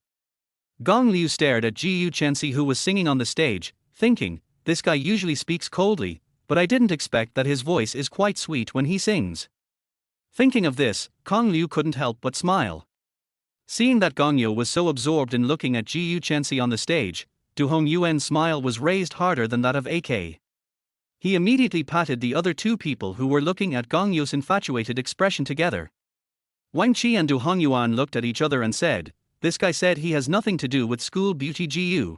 Gong Liu stared at Jiyu Chensi, who was singing on the stage, thinking, "This guy usually speaks coldly, but I didn't expect that his voice is quite sweet when he sings." Thinking of this, Gong Liu couldn't help but smile. Seeing that Gongyo was so absorbed in looking at Jiyu Chensi on the stage, Du Hongyuan's smile was raised harder than that of AK. He immediately patted the other two people who were looking at Gongyo's infatuated expression together. Wang Qi and Du Hongyuan looked at each other and said, "This guy said he has nothing to do with school beauty Jiyu."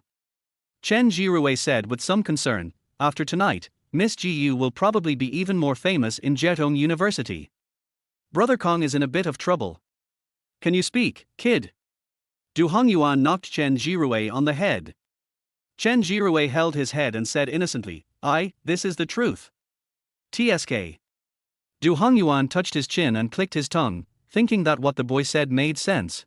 Chen Jirue said with some concern, "After tonight, Miss Jiyu will probably be even more famous in Jetong University." Brother Kong is in a bit of trouble. Can you speak, kid? Du Hongyuan knocked Chen Jirue on the head. Chen Jirue held his head and said innocently, this is the truth. TSK. Du Hongyuan touched his chin and clicked his tongue, thinking that what the boy said made sense.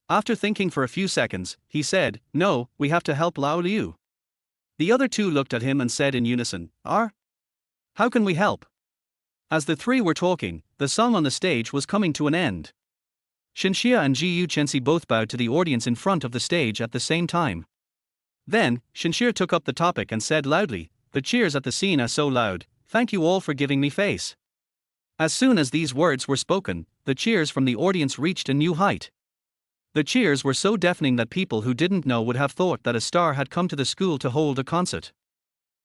After thinking for a few seconds, he said, "No, we have to help Lao Liu." The other two looked at him and said in unison, How can we help? As the three were talking, the song on the stage was coming to an end. Shinxia and Ji Yuchensi both bowed to the audience in front of the stage at the same time. Then, Shinxia took up the topic and said loudly, "The cheers at the scene are so loud, thank you all for giving me face." As soon as these words were spoken, the cheers from the audience reached a new height. The cheers were so deafening that people who didn't know would have thought that a star had come to the school to hold a concert.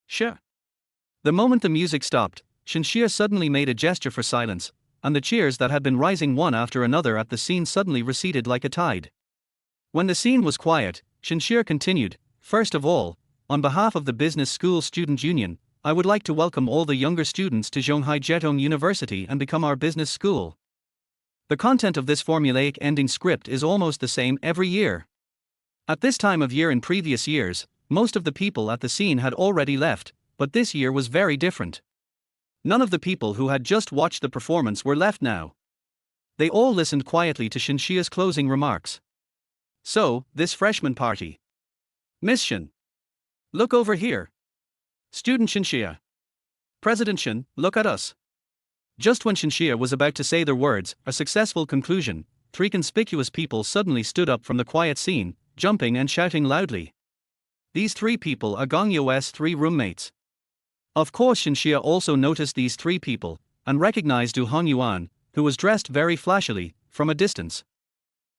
Sure. The moment the music stopped, Shinxia suddenly made a gesture for silence, and the cheers that had been rising one after another at the scene suddenly receded like a tide. When the scene was quiet, Shinxia continued, "First of all, on behalf of the Business School Student Union, I would like to welcome all the younger students to Zhonghai Jietong University and become our business school." The content of this formulaic ending script is almost the same every year. At this time of year in previous years, most of the people at the scene had already left, but this year was very different. None of the people who had just watched the performance were left now. They all listened quietly to Shinxia's closing remarks. "So, this freshman party. Miss Shin. Look over here. Student Shinxia. President Shin, look at us." Just when Shinxia was about to say their words, a successful conclusion, three conspicuous people suddenly stood up from the quiet scene, jumping and shouting loudly. These three people are Gongyo's three roommates. Of course Shinxia also noticed these three people, and recognized Du Hongyuan, who was dressed very flashily, from a distance.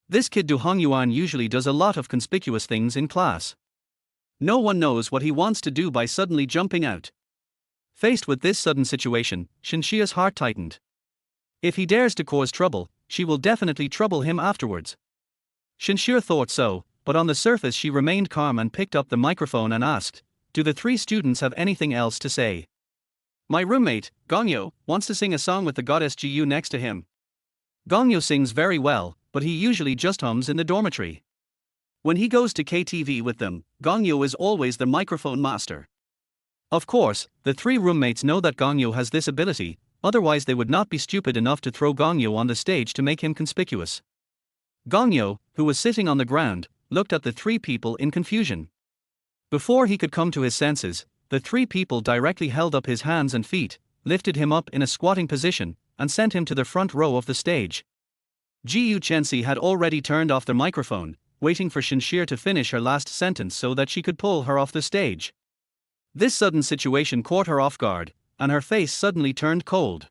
This kid Du Hongyuan usually does a lot of conspicuous things in class. No one knows what he wants to do by suddenly jumping out. Faced with this sudden situation, Shinxia's heart tightened. If he dares to cause trouble, she will definitely trouble him afterwards. Shinxia thought so, but on the surface she remained calm and picked up the microphone and asked, "Do the three students have anything else to say?" "My roommate, Gongyo, wants to sing a song with the goddess Gu next to him. Gongyo sings very well, but he usually just hums in the dormitory. When he goes to KTV with them, Gongyo is always the microphone master." Of course, the three roommates know that Gongyo has this ability, otherwise they would not be stupid enough to throw Gongyo on the stage to make him conspicuous. Gongyo, who was sitting on the ground, looked at the three people in confusion. Before he could come to his senses, the three people directly held up his hands and feet, lifted him up in a squatting position, and sent him to the front row of the stage. Ji Yuchensi had already turned off the microphone, waiting for Shinxia to finish her last sentence so that she could pull her off the stage. This sudden situation caught her off guard, and her face suddenly turned cold.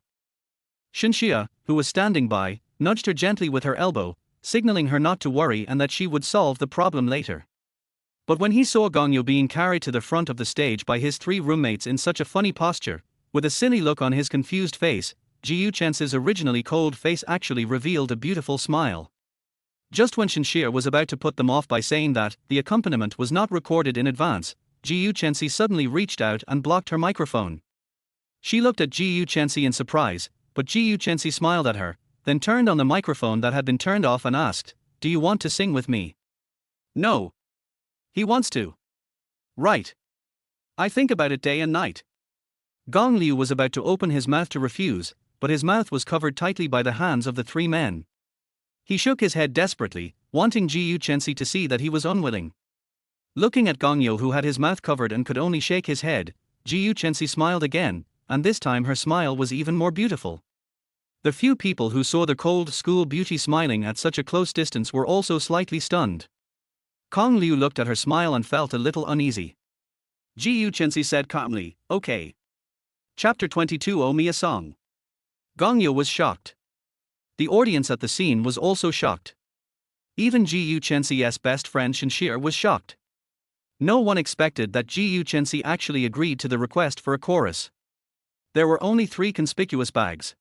Shinxia, who was standing by, nudged her gently with her elbow, signaling her not to worry and that she would solve the problem later. But when he saw Gongyo being carried to the front of the stage by his three roommates in such a funny posture, with a silly look on his confused face, Ji Yuchensi's originally cold face actually revealed a beautiful smile. Just when Shinxia was about to put them off by saying that the accompaniment was not recorded in advance, Ji Yuchensi suddenly reached out and blocked her microphone. She looked at Ji Yuchensi in surprise, but Ji Yuchensi smiled at her, then turned on the microphone that had been turned off and asked, "Do you want to sing with me?" "No. He wants to." "Right. I think about it day and night." Gong Liu was about to open his mouth to refuse, but his mouth was covered tightly by the hands of the three men. He shook his head desperately, wanting Ji Yuchensi to see that he was unwilling. Looking at Gongyo, who had his mouth covered and could only shake his head, Ji Yuchensi smiled again, and this time her smile was even more beautiful. The few people who saw the cold school beauty smiling at such a close distance were also slightly stunned. Kong Liu looked at her smile and felt a little uneasy. Ji Yuchensi said calmly, "Okay. Chapter 22, owe me a song." Gongyo was shocked. The audience at the scene was also shocked. Even Ji Yuchensi's best friend Shinxia was shocked. No one expected that Ji Yuchensi actually agreed to the request for a chorus. There were only three conspicuous bags.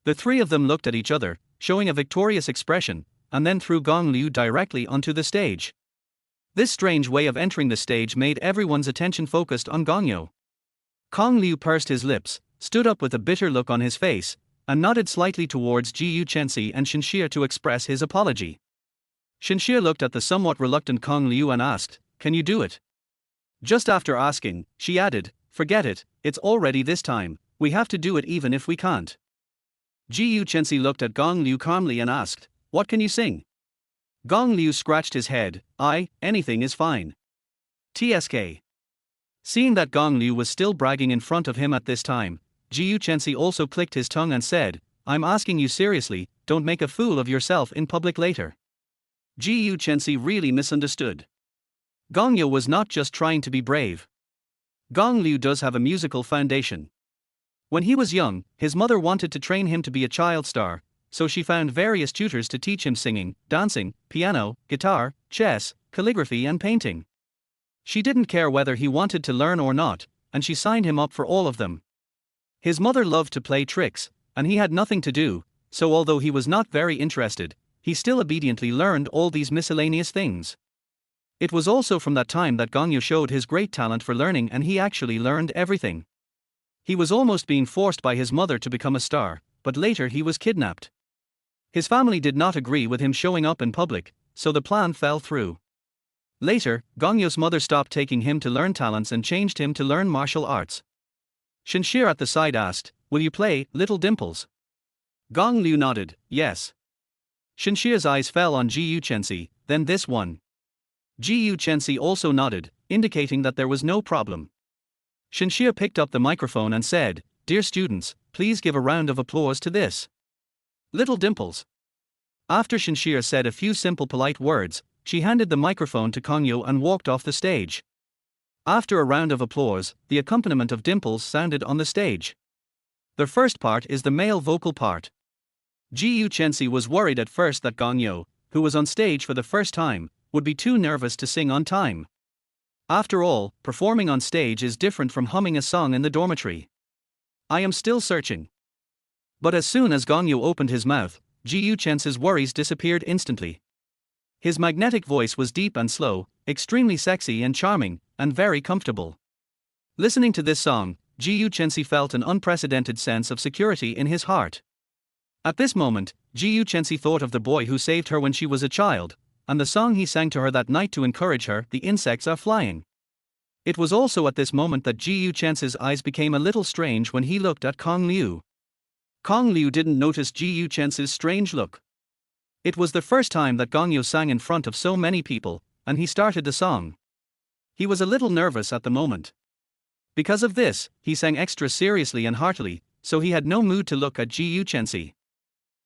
The three of them looked at each other, showing a victorious expression, and then threw Gong Liu directly onto the stage. This strange way of entering the stage made everyone's attention focused on Gongyo. Kong Liu pursed his lips, stood up with a bitter look on his face, and nodded slightly towards Ji Yuchensi and Shinshir to express his apology. Shinshir looked at the somewhat reluctant Kong Liu and asked, "Can you do it?" Just after asking, she added, "Forget it, it's already this time, we have to do it even if we can't." Ji Yuchensi looked at Gong Liu calmly and asked, "What can you sing?" Gong Liu scratched his head, anything is fine. TSK. Seeing that Gong Liu was still bragging in front of him at this time, Ji Yuchensi also clicked his tongue and said, "I'm asking you seriously, don't make a fool of yourself in public later." Ji Yuchensi really misunderstood. Gong Liu was not just trying to be brave. Gong Liu does have a musical foundation. When he was young, his mother wanted to train him to be a child star, so she found various tutors to teach him singing, dancing, piano, guitar, chess, calligraphy and painting. She didn't care whether he wanted to learn or not, and she signed him up for all of them. His mother loved to play tricks, and he had nothing to do, so although he was not very interested, he still obediently learned all these miscellaneous things. It was also from that time that Gong Yu showed his great talent for learning, and he actually learned everything. He was almost being forced by his mother to become a star, but later he was kidnapped. His family did not agree with him showing up in public, so the plan fell through. Later, Gong Yu's mother stopped taking him to learn talents and changed him to learn martial arts. Shinshir at the side asked, "Will you play, Little Dimples?" Gong Liu nodded, yes. Shinshir's eyes fell on Ji Yuchensi, then this one. Ji Yuchensi also nodded, indicating that there was no problem. Shinshir picked up the microphone and said, "Dear students, please give a round of applause to this Little Dimples." After Shinshir said a few simple polite words, she handed the microphone to Kong Yu and walked off the stage. After a round of applause, the accompaniment of Dimples sounded on the stage. The first part is the male vocal part. Ji Yuchensi was worried at first that Gong Yu, who was on stage for the first time, would be too nervous to sing on time. After all, performing on stage is different from humming a song in the dormitory. "I am still searching." But as soon as Gong Yu opened his mouth, Ji Yuchensi's worries disappeared instantly. His magnetic voice was deep and slow, extremely sexy and charming, and very comfortable. Listening to this song, Ji Yuchensi felt an unprecedented sense of security in his heart. At this moment, Ji Yuchensi thought of the boy who saved her when she was a child, and the song he sang to her that night to encourage her, "The insects are flying." It was also at this moment that Ji Yuchensi's eyes became a little strange when he looked at Kong Liu. Kong Liu didn't notice Ji Yuchensi's strange look. It was the first time that Gong Yu sang in front of so many people, and he started the song. He was a little nervous at the moment. Because of this, he sang extra seriously and heartily, so he had no mood to look at Ji Yuchensi.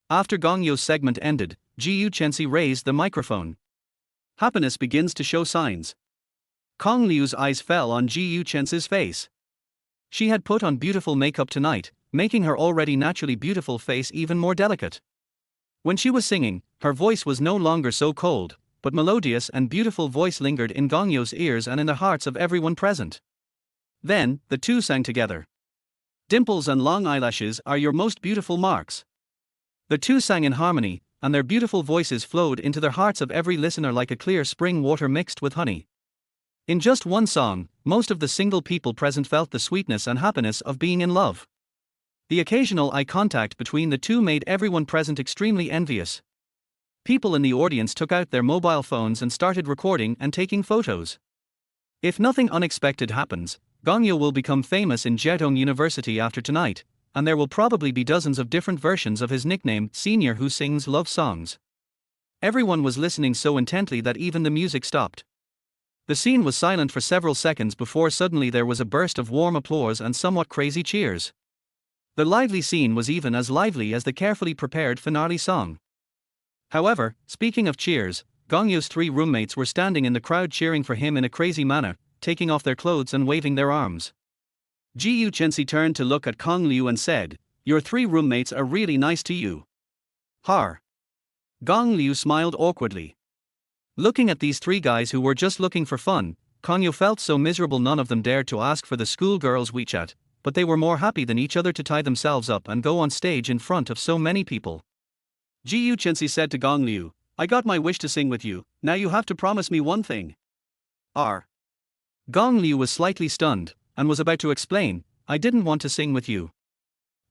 After Gong Yu's segment ended, Ji Yuchensi raised the microphone. Happiness begins to show signs. Kong Liu's eyes fell on Ji Yuchensi's face. She had put on beautiful makeup tonight, making her already naturally beautiful face even more delicate. When she was singing, her voice was no longer so cold, but melodious and beautiful voice lingered in Gong Yu's ears and in the hearts of everyone present. Then, the two sang together. "Dimples and long eyelashes are your most beautiful marks." The two sang in harmony, and their beautiful voices flowed into the hearts of every listener like a clear spring water mixed with honey. In just one song, most of the single people present felt the sweetness and happiness of being in love. The occasional eye contact between the two made everyone present extremely envious. People in the audience took out their mobile phones and started recording and taking photos. If nothing unexpected happens, Gong Yu will become famous in Jiedong University after tonight, and there will probably be dozens of different versions of his nickname, Senior, who sings love songs. Everyone was listening so intently that even the music stopped. The scene was silent for several seconds before suddenly there was a burst of warm applause and somewhat crazy cheers. The lively scene was even as lively as the carefully prepared finale song. However, speaking of cheers, Gong Yu's three roommates were standing in the crowd cheering for him in a crazy manner, taking off their clothes and waving their arms. Ji Yuchensi turned to look at Kong Liu and said, "Your three roommates are really nice to you." Har. Gong Liu smiled awkwardly. Looking at these three guys who were just looking for fun, Kong Yu felt so miserable none of them dared to ask for the schoolgirl's WeChat, but they were more happy than each other to tie themselves up and go on stage in front of so many people. Ji Yuchensi said to Gong Liu, "I got my wish to sing with you, now you have to promise me one thing." R. Gong Liu was slightly stunned, and was about to explain, "I didn't want to sing with you."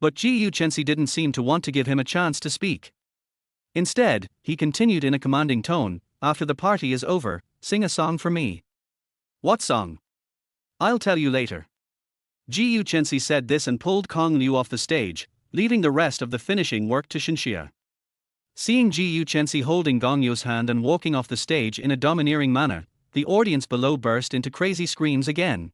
But Ji Yu Chensi didn't seem to want to give him a chance to speak. Instead, he continued in a commanding tone, "After the party is over, sing a song for me." "What song?" "I'll tell you later." Ji Yu Chensi said this and pulled Kong Liu off the stage, leaving the rest of the finishing work to Shinxia. Seeing Ji Yu Chensi holding Gong Yu's hand and walking off the stage in a domineering manner, the audience below burst into crazy screams again.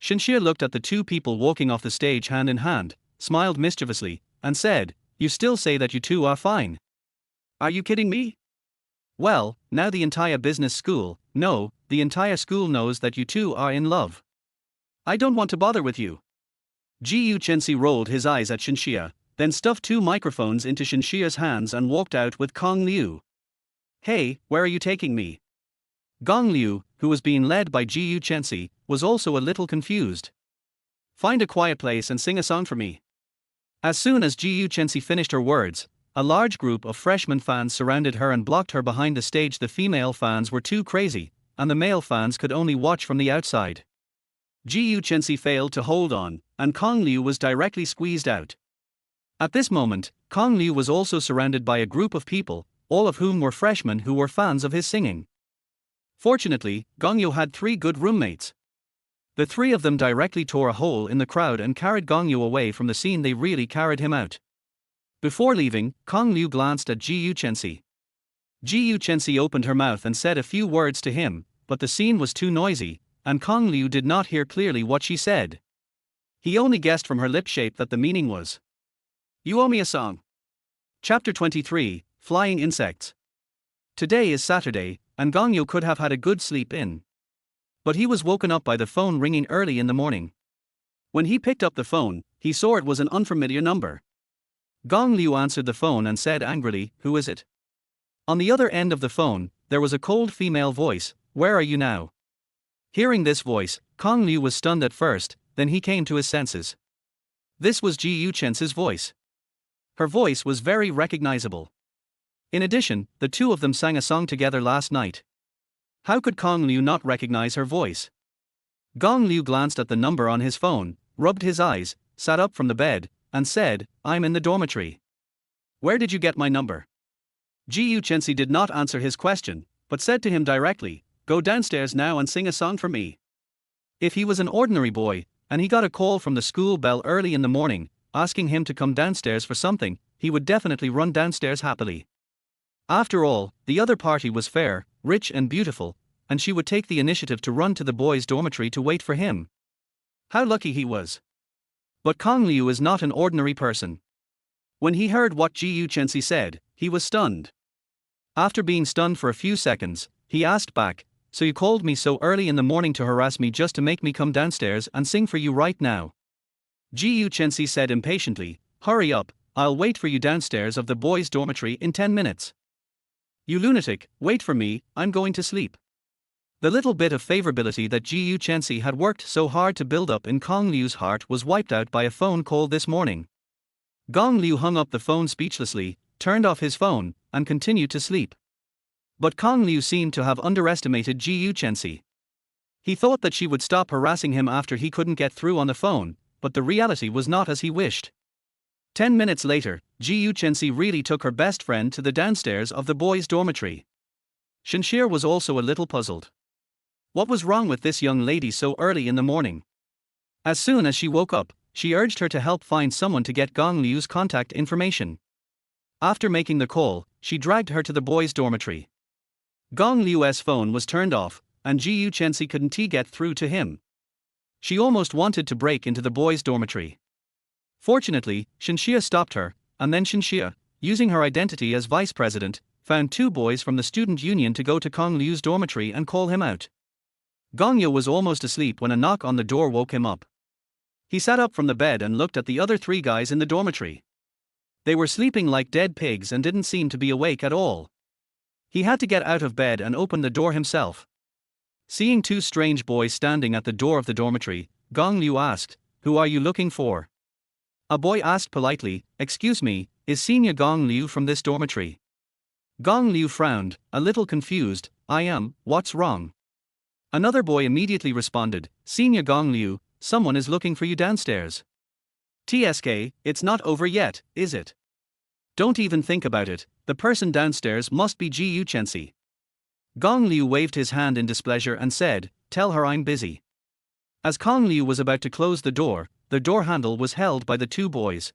Shinxia looked at the two people walking off the stage hand in hand, smiled mischievously, and said, "You still say that you two are fine? Are you kidding me? Well, now the entire business school, no, the entire school knows that you two are in love. I don't want to bother with you." Ji Yu Chensi rolled his eyes at Shinxia, then stuffed two microphones into Shinxia's hands and walked out with Kong Liu. "Hey, where are you taking me?" Gong Liu, who was being led by Ji Yu Chensi, was also a little confused. "Find a quiet place and sing a song for me." As soon as Ji Yu Chensi finished her words, a large group of freshman fans surrounded her and blocked her behind the stage. The female fans were too crazy, and the male fans could only watch from the outside. Ji Yu Chensi failed to hold on, and Kong Liu was directly squeezed out. At this moment, Kong Liu was also surrounded by a group of people, all of whom were freshmen who were fans of his singing. Fortunately, Gong Yu had 3 good roommates. The 3 of them directly tore a hole in the crowd and carried Gong Yu away from the scene. They really carried him out. Before leaving, Kong Liu glanced at Ji Yu Chensi. Ji Yu Chensi opened her mouth and said a few words to him, but the scene was too noisy, and Kong Liu did not hear clearly what she said. He only guessed from her lip shape that the meaning was, "You owe me a song." Chapter 23, Flying Insects. Today is Saturday, and Gong Yu could have had a good sleep in. But he was woken up by the phone ringing early in the morning. When he picked up the phone, he saw it was an unfamiliar number. Gong Liu answered the phone and said angrily, "Who is it?" On the other end of the phone, there was a cold female voice, "Where are you now?" Hearing this voice, Kong Liu was stunned at first, then he came to his senses. This was Ji Yu Chensi's voice. Her voice was very recognizable. In addition, the two of them sang a song together last night. How could Kong Liu not recognize her voice? Gong Liu glanced at the number on his phone, rubbed his eyes, sat up from the bed, and said, "I'm in the dormitory. Where did you get my number?" Ji Yu Chensi did not answer his question, but said to him directly, "Go downstairs now and sing a song for me." If he was an ordinary boy, and he got a call from the school bell early in the morning, asking him to come downstairs for something, he would definitely run downstairs happily. After all, the other party was fair, rich and beautiful, and she would take the initiative to run to the boys' dormitory to wait for him. How lucky he was. But Kong Liu is not an ordinary person. When he heard what Ji Yu Chensi said, he was stunned. After being stunned for a few seconds, he asked back, "So you called me so early in the morning to harass me just to make me come downstairs and sing for you right now?" Ji Yu Chensi said impatiently, "Hurry up, I'll wait for you downstairs of the boys' dormitory in 10 minutes. You lunatic, wait for me, I'm going to sleep." The little bit of favorability that Ji Yu Chensi had worked so hard to build up in Kong Liu's heart was wiped out by a phone call this morning. Gong Liu hung up the phone speechlessly, turned off his phone, and continued to sleep. But Kong Liu seemed to have underestimated Ji Yu Chensi. He thought that she would stop harassing him after he couldn't get through on the phone, but the reality was not as he wished. 10 minutes later, Ji Yu Chensi really took her best friend to the downstairs of the boys' dormitory. Shinxia was also a little puzzled. What was wrong with this young lady so early in the morning? As soon as she woke up, she urged her to help find someone to get Gong Liu's contact information. After making the call, she dragged her to the boys' dormitory. Gong Liu's phone was turned off, and Ji Yu Chensi couldn't get through to him. She almost wanted to break into the boys' dormitory. Fortunately, Shinxia stopped her, and then Shinxia, using her identity as vice president, found 2 boys from the student union to go to Kong Liu's dormitory and call him out. Gong Yu was almost asleep when a knock on the door woke him up. He sat up from the bed and looked at the other 3 guys in the dormitory. They were sleeping like dead pigs and didn't seem to be awake at all. He had to get out of bed and open the door himself. Seeing 2 strange boys standing at the door of the dormitory, Gong Liu asked, "Who are you looking for?" A boy asked politely, "Excuse me, is Senior Gong Liu from this dormitory?" Gong Liu frowned, a little confused. "I am, what's wrong?" Another boy immediately responded, "Senior Gong Liu, someone is looking for you downstairs." TSK, it's not over yet, is it? Don't even think about it, the person downstairs must be Gu Chensi. Gong Liu waved his hand in displeasure and said, "Tell her I'm busy." As Gong Liu was about to close the door handle was held by the two boys.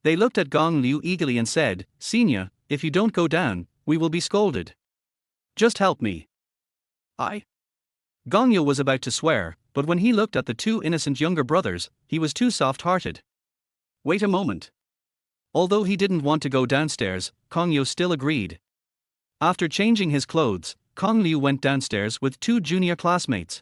They looked at Gong Liu eagerly and said, "Senior, if you don't go down, we will be scolded. Just help me." Gong Liu was about to swear, but when he looked at the two innocent younger brothers, he was too soft-hearted. Wait a moment. Although he didn't want to go downstairs, Gong Liu still agreed. After changing his clothes, Gong Liu went downstairs with two junior classmates.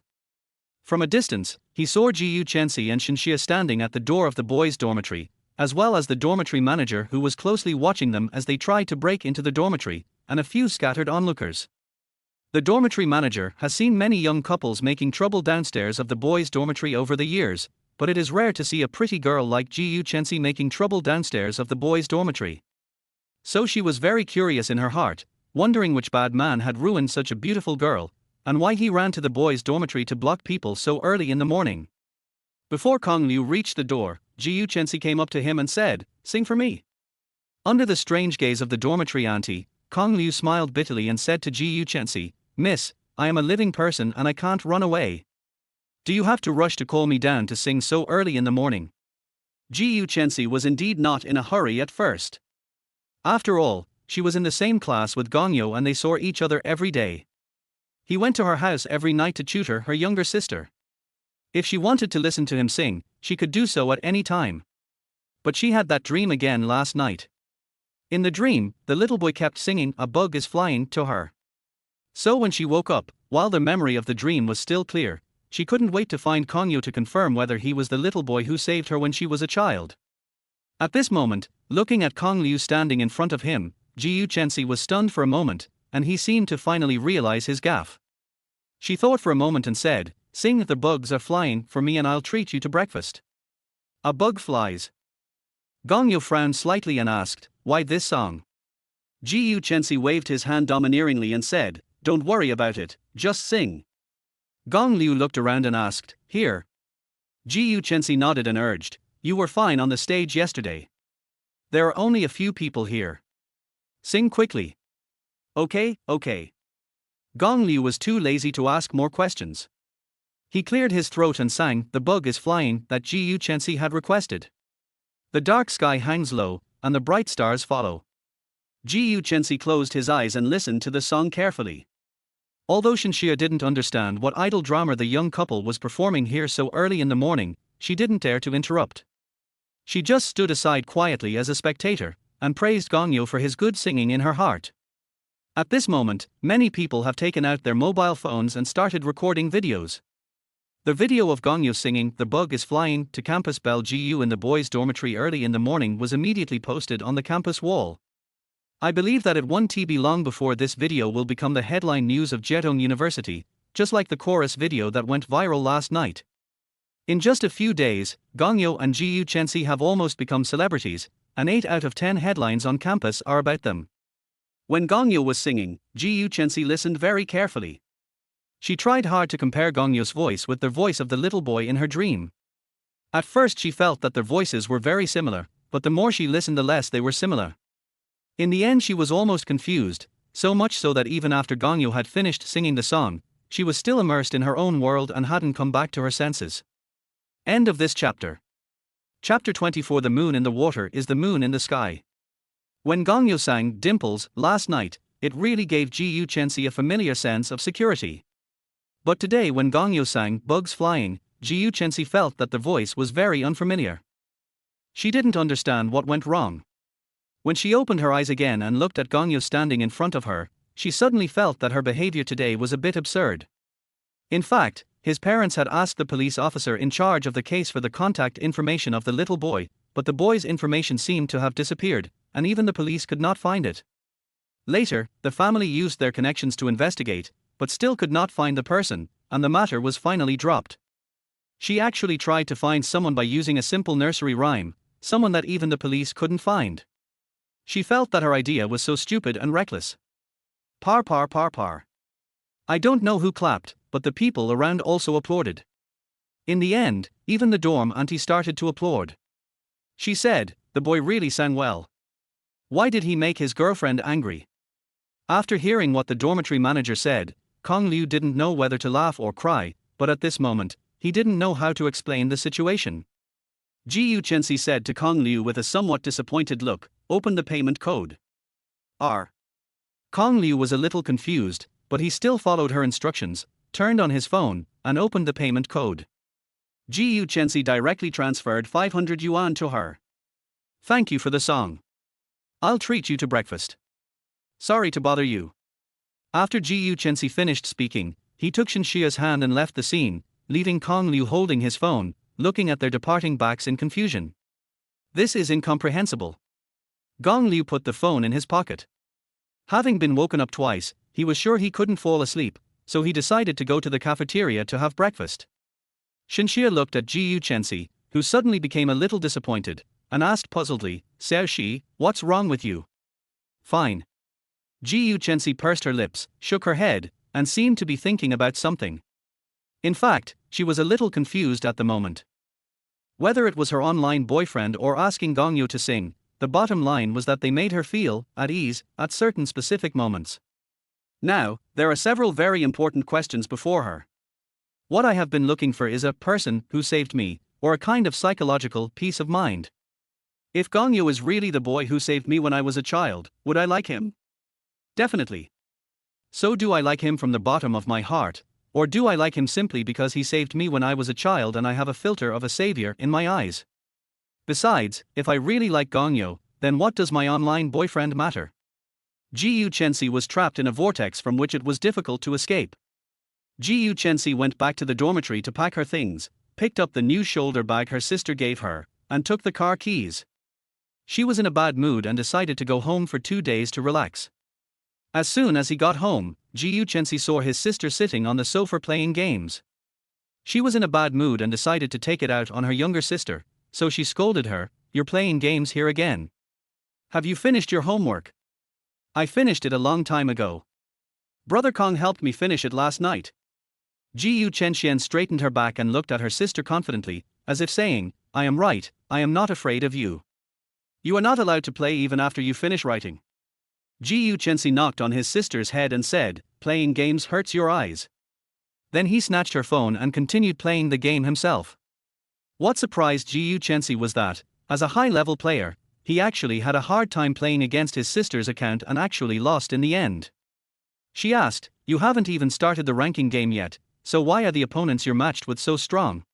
From a distance, he saw Gu Chensi and Shinxia standing at the door of the boys' dormitory, as well as the dormitory manager who was closely watching them as they tried to break into the dormitory, and a few scattered onlookers. The dormitory manager has seen many young couples making trouble downstairs of the boys' dormitory over the years, but it is rare to see a pretty girl like Gu Chensi making trouble downstairs of the boys' dormitory. So she was very curious in her heart, wondering which bad man had ruined such a beautiful girl, and why he ran to the boys' dormitory to block people so early in the morning. Before Gong Liu reached the door, Gu Chensi came up to him and said, "Sing for me." Under the strange gaze of the dormitory auntie, Gong Liu smiled bitterly and said to Gu Chensi, "Miss, I am a living person and I can't run away. Do you have to rush to call me down to sing so early in the morning?" Gu Chensi was indeed not in a hurry at first. After all, she was in the same class with Gong Liu and they saw each other every day. He went to her house every night to tutor her younger sister. If she wanted to listen to him sing, she could do so at any time. But she had that dream again last night. In the dream, the little boy kept singing "A bug is flying" to her. So when she woke up, while the memory of the dream was still clear, she couldn't wait to find Gong Liu to confirm whether he was the little boy who saved her when she was a child. At this moment, looking at Gong Liu standing in front of him, Gu Chensi was stunned for a moment, and he seemed to finally realize his gaffe. She thought for a moment and said, "Sing "The bugs are flying" for me and I'll treat you to breakfast." A bug flies. Gong Liu frowned slightly and asked, "Why this song?" Gu Chensi waved his hand domineeringly and said, "Don't worry about it, just sing." Gong Liu looked around and asked, "Here?" Gu Chensi nodded and urged, "You were fine on the stage yesterday. There are only a few people here. Sing quickly." Okay. Gong Liu was too lazy to ask more questions. He cleared his throat and sang "The bug is flying" that Gu Chensi had requested. The dark sky hangs low, and the bright stars follow. Gu Chensi closed his eyes and listened to the song carefully. Although Shinxia didn't understand what idle drama the young couple was performing here so early in the morning, she didn't dare to interrupt. She just stood aside quietly as a spectator, and praised Gong Liu for his good singing in her heart. At this moment, many people have taken out their mobile phones and started recording videos. The video of Gong Liu singing "The bug is flying" to campus bell GU in the boys' dormitory early in the morning was immediately posted on the campus wall. I believe that it won't be long before this video will become the headline news of Zhejiang University, just like the chorus video that went viral last night. In just a few days, Gong Liu and Gu Chensi have almost become celebrities, and 8 out of 10 headlines on campus are about them. When Gong Liu was singing, Gu Chensi listened very carefully. She tried hard to compare Gong Liu's voice with the voice of the little boy in her dream. At first she felt that their voices were very similar, but the more she listened the less they were similar. In the end she was almost confused, so much so that even after Gong Liu had finished singing the song, she was still immersed in her own world and hadn't come back to her senses. End of this chapter. Chapter 24. The moon in the water is the moon in the sky. When Gong Liu sang "Dimples" last night, it really gave Gu Chensi a familiar sense of security. But today when Gong Liu sang "Bugs Flying," Gu Chensi felt that the voice was very unfamiliar. She didn't understand what went wrong. When she opened her eyes again and looked at Gong Liu standing in front of her, she suddenly felt that her behavior today was a bit absurd. In fact, his parents had asked the police officer in charge of the case for the contact information of the little boy, but the boy's information seemed to have disappeared, and even the police could not find it. Later, the family used their connections to investigate, but still could not find the person, and the matter was finally dropped. She actually tried to find someone by using a simple nursery rhyme, someone that even the police couldn't find. She felt that her idea was so stupid and reckless. Par par par par. I don't know who clapped, but the people around also applauded. In the end, even the dorm auntie started to applaud. She said, the boy really sang well. Why did he make his girlfriend angry? After hearing what the dormitory manager said, Kong Liu didn't know whether to laugh or cry, but at this moment, he didn't know how to explain the situation. Ji Chensi said to Kong Liu with a somewhat disappointed look, open the payment code. R. Kong Liu was a little confused, but he still followed her instructions, turned on his phone, and opened the payment code. Ji Chensi directly transferred 500 yuan to her. Thank you for the song. I'll treat you to breakfast. Sorry to bother you. After Ji Chensi finished speaking, he took Shenxia's hand and left the scene, leaving Kong Liu holding his phone, looking at their departing backs in confusion. This is incomprehensible. Gong Liu put the phone in his pocket. Having been woken up twice, he was sure he couldn't fall asleep, so he decided to go to the cafeteria to have breakfast. Shenxia looked at Ji Chensi, who suddenly became a little disappointed, and asked puzzledly, Xiaoxi, what's wrong with you? Fine. Ji Chensi pursed her lips, shook her head, and seemed to be thinking about something. In fact, she was a little confused at the moment. Whether it was her online boyfriend or asking Gongyo to sing, the bottom line was that they made her feel at ease at certain specific moments. Now, there are several very important questions before her. What I have been looking for is a person who saved me, or a kind of psychological peace of mind. If Gongyo is really the boy who saved me when I was a child, would I like him? Definitely. So do I like him from the bottom of my heart, or do I like him simply because he saved me when I was a child and I have a filter of a savior in my eyes? Besides, if I really like Gongyo, then what does my online boyfriend matter? Ji Chensi was trapped in a vortex from which it was difficult to escape. Ji Chensi went back to the dormitory to pack her things, picked up the new shoulder bag her sister gave her, and took the car keys. She was in a bad mood and decided to go home for 2 days to relax. As soon as he got home, Ji Chensi saw his sister sitting on the sofa playing games. She was in a bad mood and decided to take it out on her younger sister, so she scolded her, "You're playing games here again. Have you finished your homework?" "I finished it a long time ago. Brother Kong helped me finish it last night." Ji Chenxian straightened her back and looked at her sister confidently, as if saying, "I am right, I am not afraid of you. You are not allowed to play even after you finish writing." Ji Chensi knocked on his sister's head and said, "Playing games hurts your eyes." Then he snatched her phone and continued playing the game himself. What surprised Ji Chensi was that, as a high-level player, he actually had a hard time playing against his sister's account and actually lost in the end. She asked, "You haven't even started the ranking game yet, so why are the opponents you're matched with so strong?"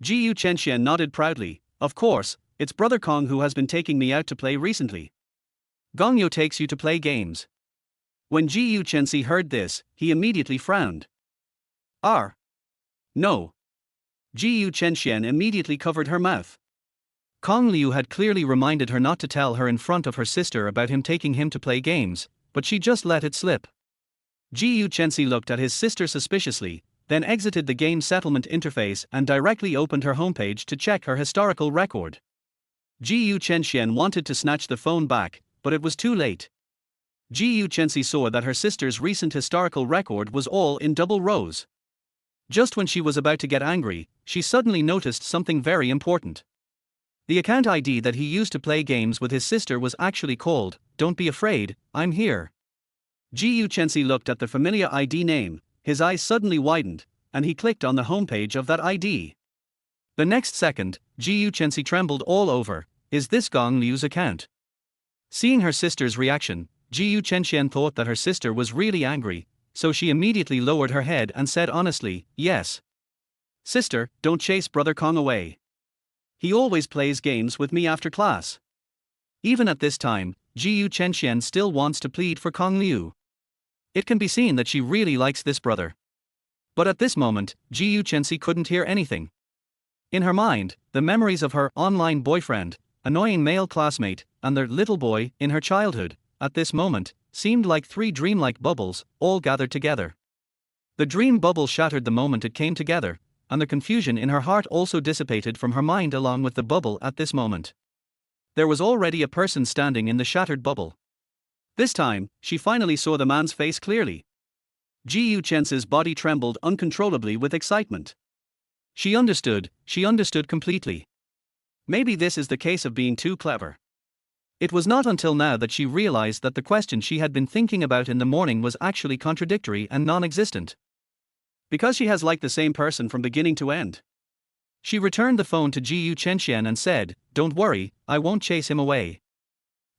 Ji Chenxian nodded proudly, "Of course, it's Brother Kong who has been taking me out to play recently. Gongyo takes you to play games." When Ji Chensi heard this, he immediately frowned. No. Ji Chenxian immediately covered her mouth. Kong Liu had clearly reminded her not to tell her in front of her sister about him taking him to play games, but she just let it slip. Ji Chensi looked at his sister suspiciously, then exited the game settlement interface and directly opened her homepage to check her historical record. Ji Chenxian wanted to snatch the phone back, but it was too late. Ji Chensi saw that her sister's recent historical record was all in double rows. Just when she was about to get angry, she suddenly noticed something very important. The account ID that he used to play games with his sister was actually called, "Don't be afraid, I'm here." Ji Chensi looked at the familiar ID name, his eyes suddenly widened, and he clicked on the homepage of that ID. The next second, Ji Chensi trembled all over. Is this Gong Liu's account? Seeing her sister's reaction, Ji Chenxian thought that her sister was really angry, so she immediately lowered her head and said honestly, "Yes. Sister, don't chase Brother Kong away. He always plays games with me after class." Even at this time, Ji Chenxian still wants to plead for Kong Liu. It can be seen that she really likes this brother. But at this moment, Ji Chensi couldn't hear anything. In her mind, the memories of her online boyfriend, annoying male classmate, and their little boy in her childhood, at this moment, seemed like 3 dreamlike bubbles, all gathered together. The dream bubble shattered the moment it came together, and the confusion in her heart also dissipated from her mind along with the bubble at this moment. There was already a person standing in the shattered bubble. This time, she finally saw the man's face clearly. Ji Chensi's body trembled uncontrollably with excitement. She understood completely. Maybe this is the case of being too clever. It was not until now that she realized that the question she had been thinking about in the morning was actually contradictory and non-existent. Because she has liked the same person from beginning to end. She returned the phone to Ji Yu Chenxian and said, "Don't worry, I won't chase him away.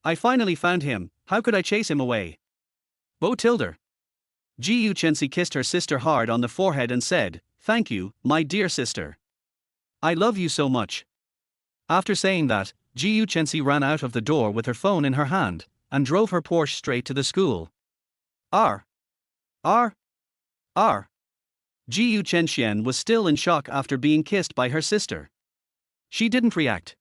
I finally found him, how could I chase him away?" Bo tilde. Ji Yu Chenxi kissed her sister hard on the forehead and said, "Thank you, my dear sister. I love you so much." After saying that, Ji Yu Chenxi ran out of the door with her phone in her hand, and drove her Porsche straight to the school. R. R. R. Ji Yu Chenxian was still in shock after being kissed by her sister. She didn't react.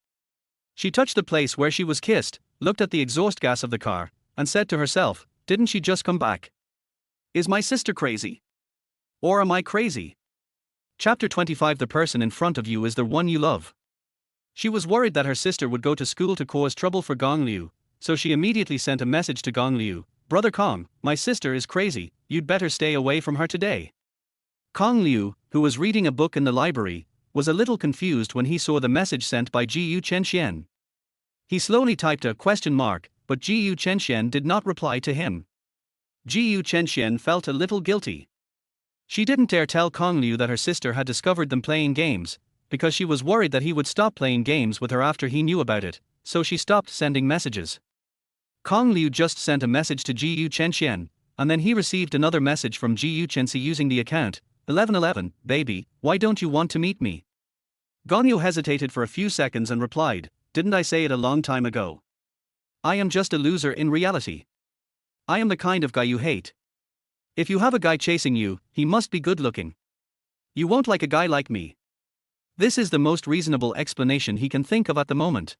She touched the place where she was kissed, looked at the exhaust gas of the car, and said to herself, "Didn't she just come back? Is my sister crazy? Or am I crazy?" Chapter 25. The person in front of you is the one you love. She was worried that her sister would go to school to cause trouble for Gong Liu, so she immediately sent a message to Gong Liu, "Brother Kong, my sister is crazy, you'd better stay away from her today." Kong Liu, who was reading a book in the library, was a little confused when he saw the message sent by Ji Yu Chenxian. He slowly typed a question mark, but Ji Yu Chenxian did not reply to him. Ji Yu Chenxian felt a little guilty. She didn't dare tell Kong Liu that her sister had discovered them playing games, because she was worried that he would stop playing games with her after he knew about it, so she stopped sending messages. Kong Liu just sent a message to Ji Yu Chenxian, and then he received another message from Ji Yu Chenxi using the account, 1111, "Baby, why don't you want to meet me?" Gong Liu hesitated for a few seconds and replied, "Didn't I say it a long time ago? I am just a loser in reality. I am the kind of guy you hate. If you have a guy chasing you, he must be good looking. You won't like a guy like me." This is the most reasonable explanation he can think of at the moment.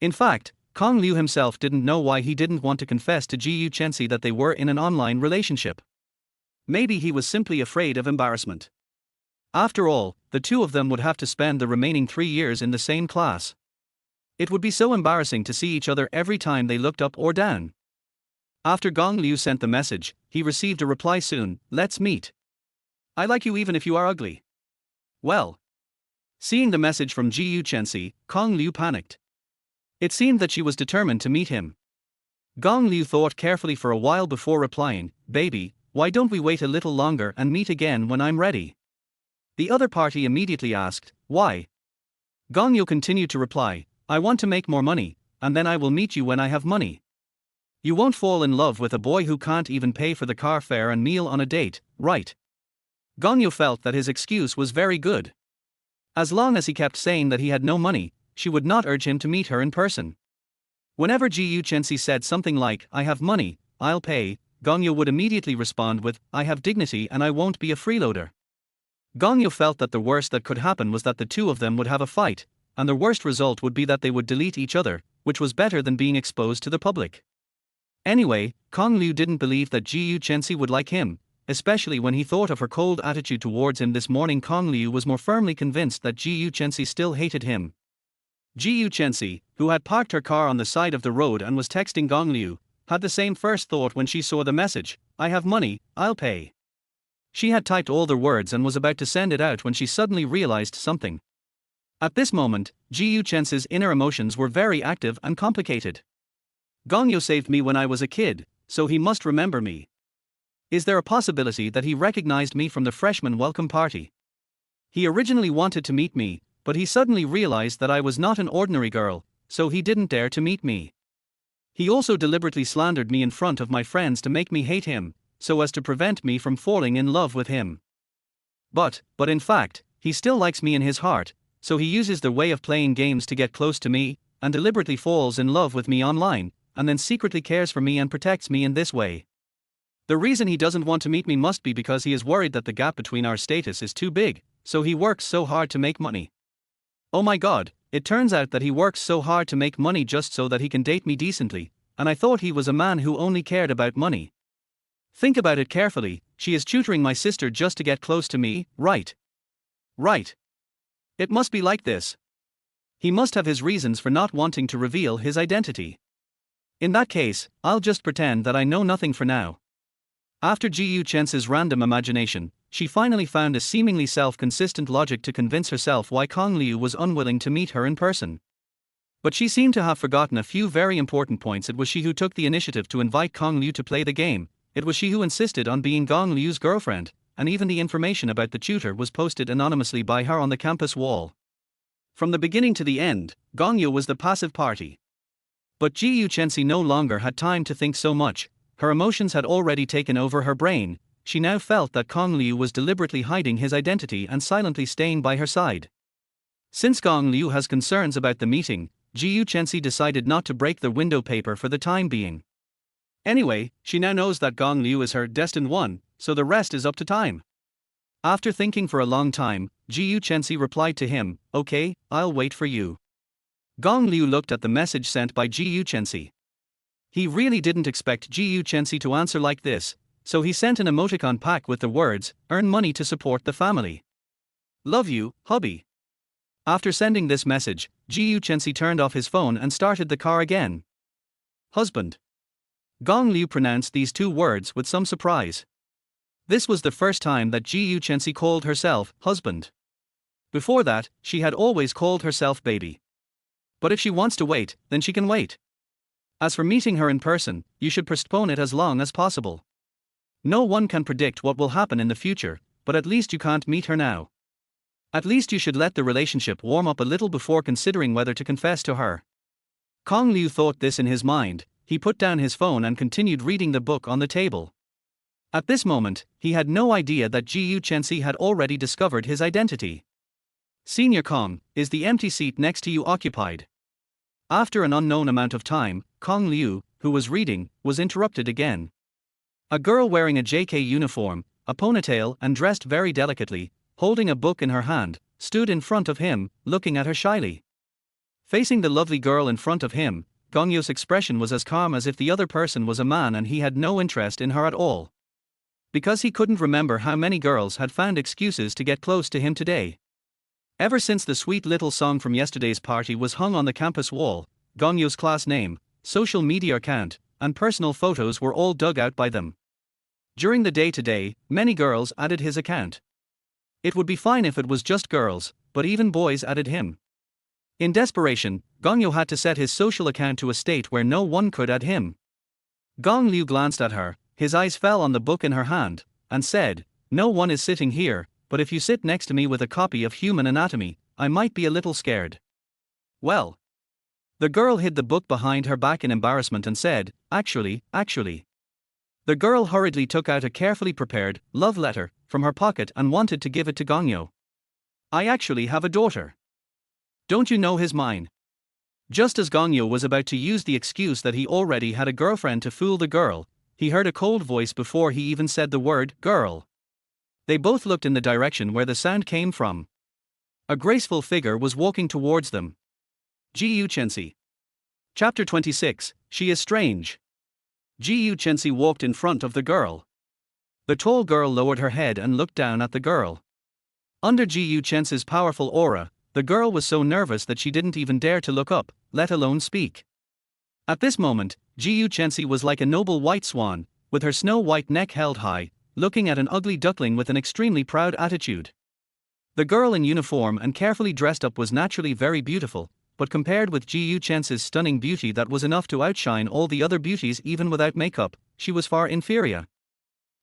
In fact, Kong Liu himself didn't know why he didn't want to confess to Ji Yu Chenxi that they were in an online relationship. Maybe he was simply afraid of embarrassment. After all, the two of them would have to spend the remaining 3 years in the same class. It would be so embarrassing to see each other every time they looked up or down. After Gong Liu sent the message, he received a reply soon, "Let's meet. I like you even if you are ugly." Well. Seeing the message from Ji Yu Chenxi, Kong Liu panicked. It seemed that she was determined to meet him. Gong Liu thought carefully for a while before replying, "Baby, why don't we wait a little longer and meet again when I'm ready?" The other party immediately asked, "Why?" Gong Liu continued to reply, "I want to make more money, and then I will meet you when I have money. You won't fall in love with a boy who can't even pay for the car fare and meal on a date, right?" Gong Liu felt that his excuse was very good. As long as he kept saying that he had no money, she would not urge him to meet her in person. Whenever Ji Yu Chenxi said something like, "I have money, I'll pay," Gong Liu would immediately respond with, "I have dignity and I won't be a freeloader." Gong Liu felt that the worst that could happen was that the two of them would have a fight, and the worst result would be that they would delete each other, which was better than being exposed to the public. Anyway, Kong Liu didn't believe that Ji Yu Chenxi would like him, especially when he thought of her cold attitude towards him this morning. Kong Liu was more firmly convinced that Ji Yu Chenxi still hated him. Ji Yu Chenxi, who had parked her car on the side of the road and was texting Gong Liu, had the same first thought when she saw the message, "I have money, I'll pay." She had typed all the words and was about to send it out when she suddenly realized something. At this moment, Ji Yu Chenxi's inner emotions were very active and complicated. Gong Liu saved me when I was a kid, so he must remember me. Is there a possibility that he recognized me from the freshman welcome party? He originally wanted to meet me, but he suddenly realized that I was not an ordinary girl, so he didn't dare to meet me. He also deliberately slandered me in front of my friends to make me hate him, so as to prevent me from falling in love with him. But in fact, he still likes me in his heart, so he uses the way of playing games to get close to me, and deliberately falls in love with me online, and then secretly cares for me and protects me in this way. The reason he doesn't want to meet me must be because he is worried that the gap between our status is too big, so he works so hard to make money. Oh my god, it turns out that he works so hard to make money just so that he can date me decently, and I thought he was a man who only cared about money. Think about it carefully, she is tutoring my sister just to get close to me, right? Right. It must be like this. He must have his reasons for not wanting to reveal his identity. In that case, I'll just pretend that I know nothing for now. After Ji Yu Chenxi's random imagination, she finally found a seemingly self-consistent logic to convince herself why Kong Liu was unwilling to meet her in person. But she seemed to have forgotten a few very important points. It was she who took the initiative to invite Kong Liu to play the game, it was she who insisted on being Gong Liu's girlfriend, and even the information about the tutor was posted anonymously by her on the campus wall. From the beginning to the end, Gong Liu was the passive party. But Ji Yu Chensi no longer had time to think so much, her emotions had already taken over her brain. She now felt that Kong Liu was deliberately hiding his identity and silently staying by her side. Since Gong Liu has concerns about the meeting, Ji Yu Chensi decided not to break the window paper for the time being. Anyway, she now knows that Gong Liu is her destined one, so the rest is up to time. After thinking for a long time, Ji Yu Chensi replied to him, "Okay, I'll wait for you." Gong Liu looked at the message sent by Ji Yu Chensi. He really didn't expect Ji Yu Chensi to answer like this, so he sent an emoticon pack with the words, "Earn money to support the family. Love you, hubby." After sending this message, Ji Yu Chensi turned off his phone and started the car again. Husband. Gong Liu pronounced these two words with some surprise. This was the first time that Ji Yu Chensi called herself husband. Before that, she had always called herself baby. But if she wants to wait, then she can wait. As for meeting her in person, you should postpone it as long as possible. No one can predict what will happen in the future, but at least you can't meet her now. At least you should let the relationship warm up a little before considering whether to confess to her. Kong Liu thought this in his mind. He put down his phone and continued reading the book on the table. At this moment, he had no idea that Ji Yu Chensi had already discovered his identity. "Senior Kong, is the empty seat next to you occupied?" After an unknown amount of time, Kong Liu, who was reading, was interrupted again. A girl wearing a JK uniform, a ponytail and dressed very delicately, holding a book in her hand, stood in front of him, looking at her shyly. Facing the lovely girl in front of him, Gong Liu's expression was as calm as if the other person was a man and he had no interest in her at all. Because he couldn't remember how many girls had found excuses to get close to him today. Ever since the sweet little song from yesterday's party was hung on the campus wall, Gong Liu's class name, social media account, and personal photos were all dug out by them. During the day today, many girls added his account. It would be fine if it was just girls, but even boys added him. In desperation, Gong Liu had to set his social account to a state where no one could add him. Gong Liu glanced at her, his eyes fell on the book in her hand, and said, "No one is sitting here, but if you sit next to me with a copy of Human Anatomy, I might be a little scared." "Well." The girl hid the book behind her back in embarrassment and said, Actually. The girl hurriedly took out a carefully prepared love letter from her pocket and wanted to give it to Gong Liu. "I actually have a daughter. Don't you know he's mine?" Just as Gong Liu was about to use the excuse that he already had a girlfriend to fool the girl, he heard a cold voice before he even said the word girl. They both looked in the direction where the sound came from. A graceful figure was walking towards them. Ji Yu Chensi. Chapter 26, She is Strange. Ji Yu Chensi walked in front of the girl. The tall girl lowered her head and looked down at the girl. Under Ji Yu Chensi's powerful aura, the girl was so nervous that she didn't even dare to look up, let alone speak. At this moment, Ji Yu Chensi was like a noble white swan, with her snow-white neck held high, looking at an ugly duckling with an extremely proud attitude. The girl in uniform and carefully dressed up was naturally very beautiful, but compared with Ji Yu Chensi's stunning beauty that was enough to outshine all the other beauties even without makeup, she was far inferior.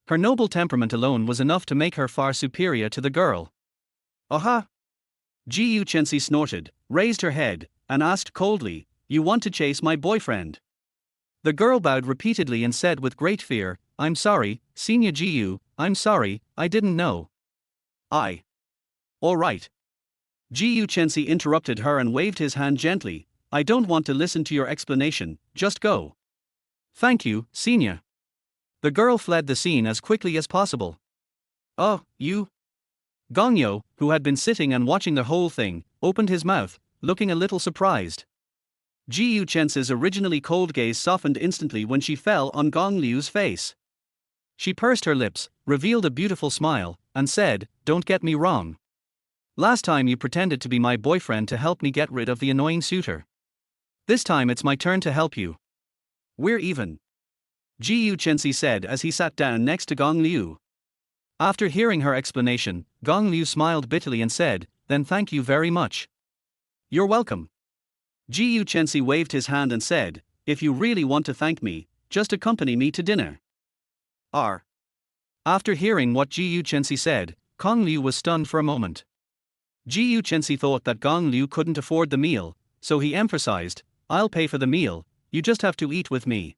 Her noble temperament alone was enough to make her far superior to the girl. "Aha!" Ji Yu Chensi snorted, raised her head, and asked coldly, "You want to chase my boyfriend?" The girl bowed repeatedly and said with great fear, "I'm sorry, Senior Ji Yu, I'm sorry, I didn't know." All right. Ji Yu Chensi interrupted her and waved his hand gently, "I don't want to listen to your explanation, just go." "Thank you, Senior." The girl fled the scene as quickly as possible. "Oh, you?" Gong Liu, who had been sitting and watching the whole thing, opened his mouth, looking a little surprised. Ji Yu Chensi's originally cold gaze softened instantly when she fell on Gong Liu's face. She pursed her lips, revealed a beautiful smile, and said, "Don't get me wrong. Last time you pretended to be my boyfriend to help me get rid of the annoying suitor. This time it's my turn to help you. We're even." Ji Yu Chensi said as he sat down next to Gong Liu. After hearing her explanation, Gong Liu smiled bitterly and said, "Then thank you very much." "You're welcome." Ji Yu Chensi waved his hand and said, "If you really want to thank me, just accompany me to dinner." R. After hearing what Ji Yu Chensi said, Gong Liu was stunned for a moment. Ji Yu Chensi thought that Gong Liu couldn't afford the meal, so he emphasized, "I'll pay for the meal, you just have to eat with me."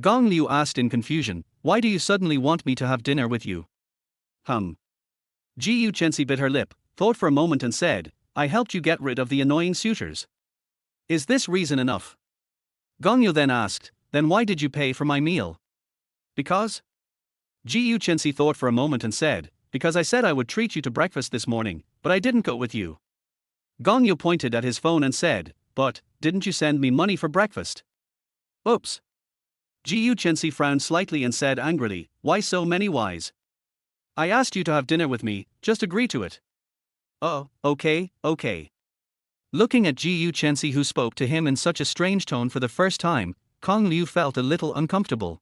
Gong Liu asked in confusion, "Why do you suddenly want me to have dinner with you?" Ji Yu Chensi bit her lip, thought for a moment and said, "I helped you get rid of the annoying suitors. Is this reason enough?" Gong Liu then asked, "Then why did you pay for my meal?" "Because?" Ji Yu Chensi thought for a moment and said, "Because I said I would treat you to breakfast this morning, but I didn't go with you." Gong Liu pointed at his phone and said, "But, didn't you send me money for breakfast?" "Oops." Ji Yu Chensi frowned slightly and said angrily, "Why so many whys? I asked you to have dinner with me, just agree to it." "Oh, okay. Looking at Ji Yu Chensi, who spoke to him in such a strange tone for the first time, Gong Liu felt a little uncomfortable.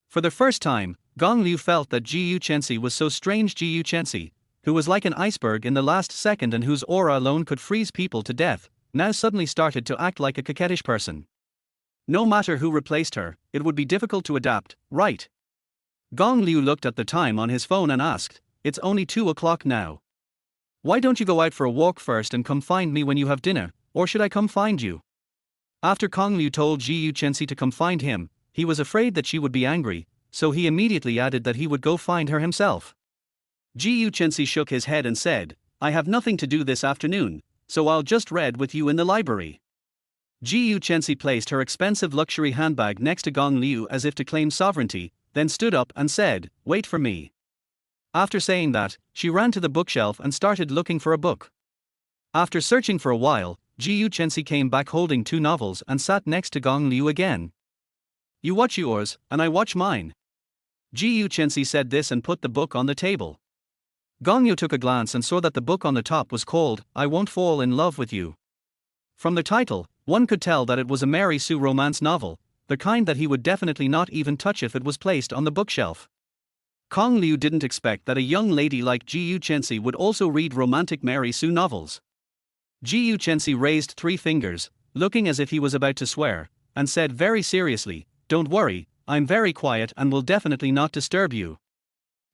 For the first time, Gong Liu felt that Ji Yu Chensi was so strange. Ji Yu Chensi, who was like an iceberg in the last second and whose aura alone could freeze people to death, now suddenly started to act like a coquettish person. No matter who replaced her, it would be difficult to adapt, right? Gong Liu looked at the time on his phone and asked, "It's only 2 o'clock now. Why don't you go out for a walk first and come find me when you have dinner, or should I come find you?" After Gong Liu told Ji Yu Chensi to come find him, he was afraid that she would be angry, so he immediately added that he would go find her himself. Ji Yu Chensi shook his head and said, "I have nothing to do this afternoon, so I'll just read with you in the library." Ji Yu Chensi placed her expensive luxury handbag next to Gong Liu as if to claim sovereignty, then stood up and said, "Wait for me." After saying that, she ran to the bookshelf and started looking for a book. After searching for a while, Ji Yu Chensi came back holding 2 novels and sat next to Gong Liu again. "You watch yours, and I watch mine." Ji Yu Chensi said this and put the book on the table. Gong Liu took a glance and saw that the book on the top was called, "I Won't Fall in Love with You." From the title, one could tell that it was a Mary Sue romance novel, the kind that he would definitely not even touch if it was placed on the bookshelf. Gong Liu didn't expect that a young lady like Ji Yu Chensi would also read romantic Mary Sue novels. Ji Yu Chensi raised 3 fingers, looking as if he was about to swear, and said very seriously, "Don't worry, I'm very quiet and will definitely not disturb you."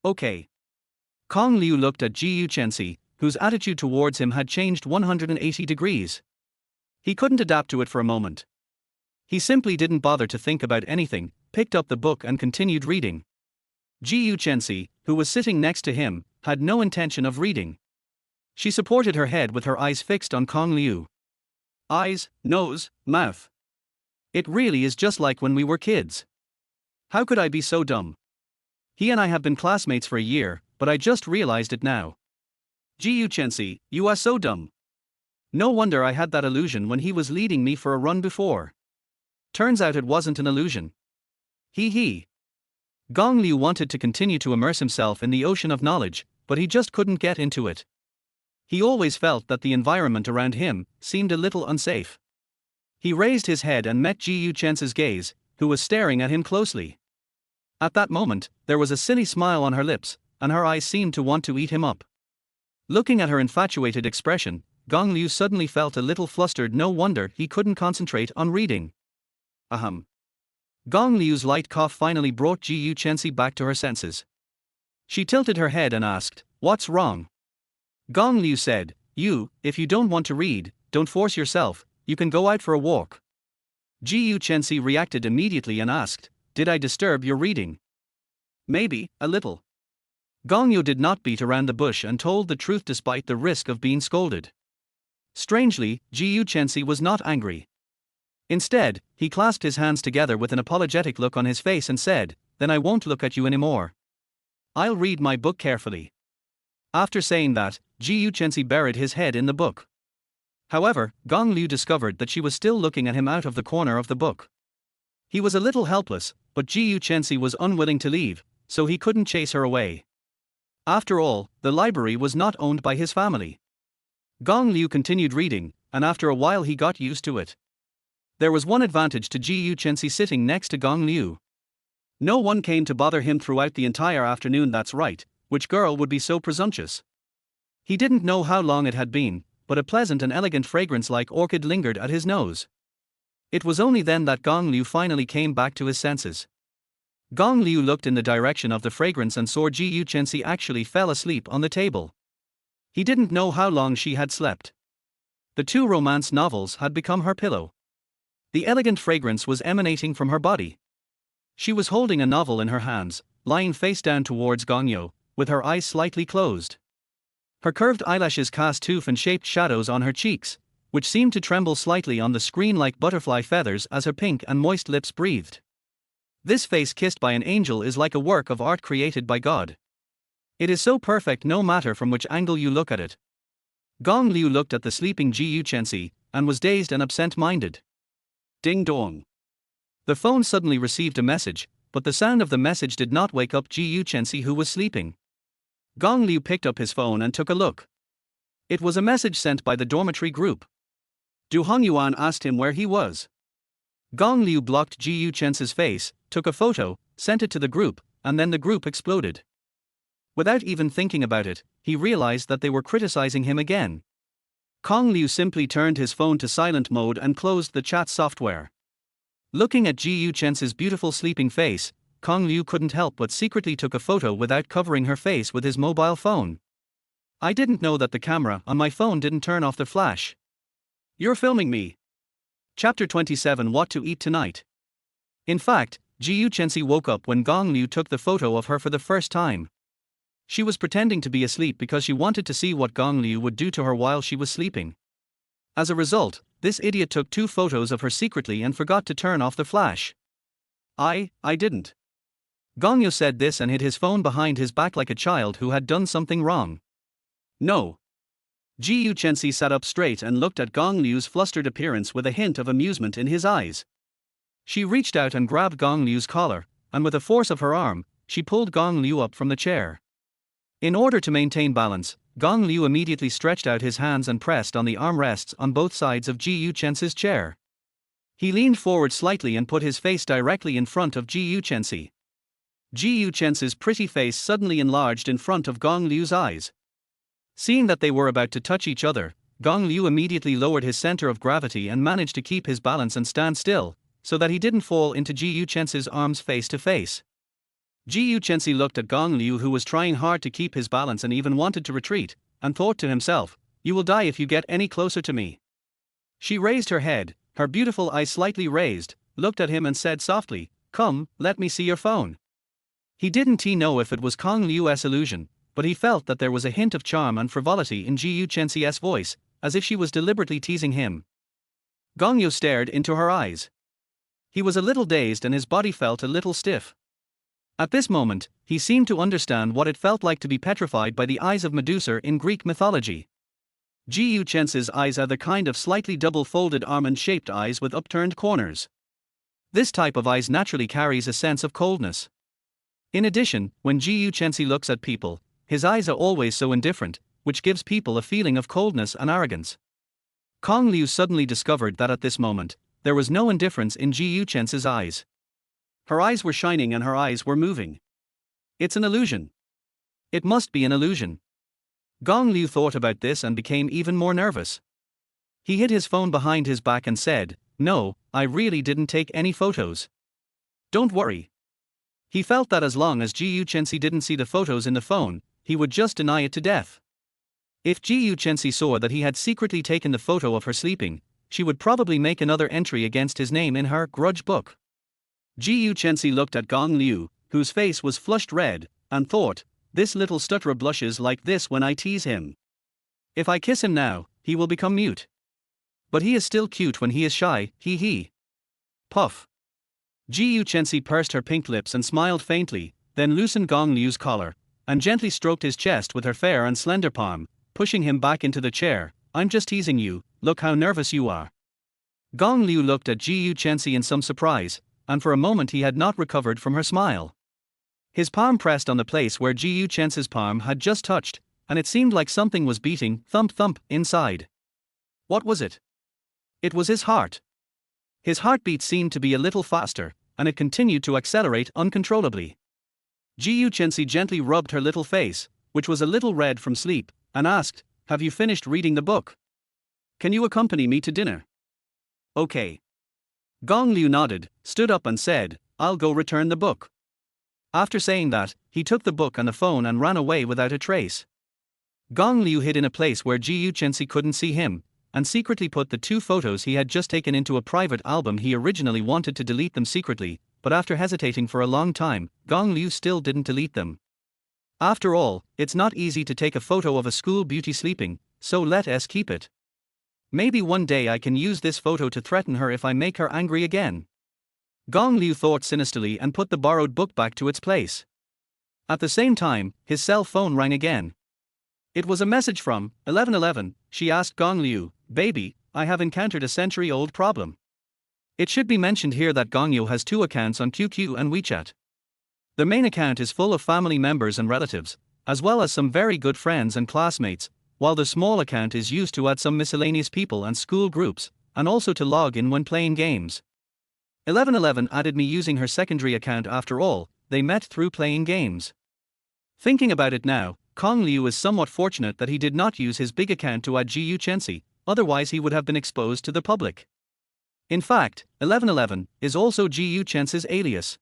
"Okay." Gong Liu looked at Ji Yu Chensi, whose attitude towards him had changed 180 degrees. He couldn't adapt to it for a moment. He simply didn't bother to think about anything, picked up the book and continued reading. Ji Yu Chensi, who was sitting next to him, had no intention of reading. She supported her head with her eyes fixed on Gong Liu. Eyes, nose, mouth. It really is just like when we were kids. How could I be so dumb? He and I have been classmates for a year, but I just realized it now. Ji Yu Chensi, you are so dumb. No wonder I had that illusion when he was leading me for a run before. Turns out it wasn't an illusion. He. Gong Liu wanted to continue to immerse himself in the ocean of knowledge, but he just couldn't get into it. He always felt that the environment around him seemed a little unsafe. He raised his head and met Ji Yu Chensi's gaze, who was staring at him closely. At that moment, there was a silly smile on her lips, and her eyes seemed to want to eat him up. Looking at her infatuated expression, Gong Liu suddenly felt a little flustered. No wonder he couldn't concentrate on reading. Gong Liu's light cough finally brought Ji Yu Chensi back to her senses. She tilted her head and asked, "What's wrong?" Gong Liu said, If you don't want to read, don't force yourself, you can go out for a walk." Ji Yu Chensi reacted immediately and asked, "Did I disturb your reading?" "Maybe, a little." Gong Liu did not beat around the bush and told the truth despite the risk of being scolded. Strangely, Ji Yu Chensi was not angry. Instead, he clasped his hands together with an apologetic look on his face and said, "Then I won't look at you anymore. I'll read my book carefully." After saying that, Ji Yu Chensi buried his head in the book. However, Gong Liu discovered that she was still looking at him out of the corner of the book. He was a little helpless, but Ji Yu Chensi was unwilling to leave, so he couldn't chase her away. After all, the library was not owned by his family. Gong Liu continued reading, and after a while he got used to it. There was one advantage to Ji Yu Chensi sitting next to Gong Liu. No one came to bother him throughout the entire afternoon. That's right, Which girl would be so presumptuous? He didn't know how long it had been, but a pleasant and elegant fragrance like orchid lingered at his nose. It was only then that Gong Liu finally came back to his senses. Gong Liu looked in the direction of the fragrance and saw Ji Yu Chenxi actually fell asleep on the table. He didn't know how long she had slept. The two romance novels had become her pillow. The elegant fragrance was emanating from her body. She was holding a novel in her hands, lying face down towards Gong Yu, with her eyes slightly closed. Her curved eyelashes cast tooth-and-shaped shadows on her cheeks, which seemed to tremble slightly on the screen like butterfly feathers as her pink and moist lips breathed. This face kissed by an angel is like a work of art created by God. It is so perfect no matter from which angle you look at it. Gong Liu looked at the sleeping Ji Yu Chenxi, and was dazed and absent-minded. Ding dong. The phone suddenly received a message, but the sound of the message did not wake up Ji Yu Chenxi, who was sleeping. Gong Liu picked up his phone and took a look. It was a message sent by the dormitory group. Du Hongyuan asked him where he was. Gong Liu blocked Ji Yu Chenxi's face, took a photo, sent it to the group, and then the group exploded. Without even thinking about it, he realized that they were criticizing him again. Gong Liu simply turned his phone to silent mode and closed the chat software. Looking at Ji Yu Chenxi's beautiful sleeping face, Gong Liu couldn't help but secretly took a photo without covering her face with his mobile phone. I didn't know that the camera on my phone didn't turn off the flash. You're filming me. Chapter 27 What to Eat Tonight. In fact, Ji Yu Chenxi woke up when Gong Liu took the photo of her for the first time. She was pretending to be asleep because she wanted to see what Gong Liu would do to her while she was sleeping. As a result, this idiot took 2 photos of her secretly and forgot to turn off the flash. I didn't. Gong Liu said this and hid his phone behind his back like a child who had done something wrong. No. Ji Yu Chenxi sat up straight and looked at Gong Liu's flustered appearance with a hint of amusement in his eyes. She reached out and grabbed Gong Liu's collar, and with the force of her arm, she pulled Gong Liu up from the chair. In order to maintain balance, Gong Liu immediately stretched out his hands and pressed on the armrests on both sides of Ji Yu Chenxi's chair. He leaned forward slightly and put his face directly in front of Ji Yu Chenxi. Ji Yu Chenxi's pretty face suddenly enlarged in front of Gong Liu's eyes. Seeing that they were about to touch each other, Gong Liu immediately lowered his center of gravity and managed to keep his balance and stand still, so that he didn't fall into Ji Yu Chenxi's arms face to face. Ji Yu Chenxi looked at Gong Liu, who was trying hard to keep his balance and even wanted to retreat, and thought to himself, "You will die if you get any closer to me." She raised her head, her beautiful eyes slightly raised, looked at him and said softly, "Come, let me see your phone." He didn't know if it was Gong Liu's illusion, but he felt that there was a hint of charm and frivolity in Ji Yu Chenxi's voice, as if she was deliberately teasing him. Gong Liu stared into her eyes. He was a little dazed and his body felt a little stiff. At this moment, he seemed to understand what it felt like to be petrified by the eyes of Medusa in Greek mythology. Ji Yu Chenxi's eyes are the kind of slightly double-folded almond-shaped eyes with upturned corners. This type of eyes naturally carries a sense of coldness. In addition, when Ji Yu Chenxi looks at people, his eyes are always so indifferent, which gives people a feeling of coldness and arrogance. Gong Liu suddenly discovered that at this moment, there was no indifference in Ji Yu Chenxi's eyes. Her eyes were shining and her eyes were moving. It's an illusion. It must be an illusion. Gong Liu thought about this and became even more nervous. He hid his phone behind his back and said, "No, I really didn't take any photos. Don't worry." He felt that as long as Ji Yu Chenxi didn't see the photos in the phone, he would just deny it to death. If Ji Yu Chenxi saw that he had secretly taken the photo of her sleeping, she would probably make another entry against his name in her grudge book. Ji Yu Chenxi looked at Gong Liu, whose face was flushed red, and thought, "This little stutterer blushes like this when I tease him. If I kiss him now, he will become mute. But he is still cute when he is shy, hee. Puff." Ji Yu Chenxi pursed her pink lips and smiled faintly, then loosened Gong Liu's collar, and gently stroked his chest with her fair and slender palm, pushing him back into the chair. "I'm just teasing you, look how nervous you are." Gong Liu looked at Ji Yu Chenxi in some surprise, and for a moment he had not recovered from her smile. His palm pressed on the place where Ji Yu Chenxi's palm had just touched, and it seemed like something was beating, thump thump, inside. What was it? It was his heart. His heartbeat seemed to be a little faster, and it continued to accelerate uncontrollably. Ji Chensi gently rubbed her little face, which was a little red from sleep, and asked, "Have you finished reading the book? Can you accompany me to dinner?" "Okay." Gong Liu nodded, stood up and said, "I'll go return the book." After saying that, he took the book and the phone and ran away without a trace. Gong Liu hid in a place where Ji Chensi couldn't see him, and secretly put the 2 photos he had just taken into a private album. He originally wanted to delete them secretly, but after hesitating for a long time, Gong Liu still didn't delete them. After all, it's not easy to take a photo of a school beauty sleeping, so let us keep it. Maybe one day I can use this photo to threaten her if I make her angry again. Gong Liu thought sinisterly and put the borrowed book back to its place. At the same time, his cell phone rang again. It was a message from 1111. She asked Gong Liu, "Baby, I have encountered a century-old problem." It should be mentioned here that Gong Liu has 2 accounts on QQ and WeChat. The main account is full of family members and relatives, as well as some very good friends and classmates, while the small account is used to add some miscellaneous people and school groups, and also to log in when playing games. 1111 added me using her secondary account. After all, they met through playing games. Thinking about it now, Gong Liu is somewhat fortunate that he did not use his big account to add Ji Chensi, otherwise he would have been exposed to the public. In fact, 1111 is also Ji Chensi's alias.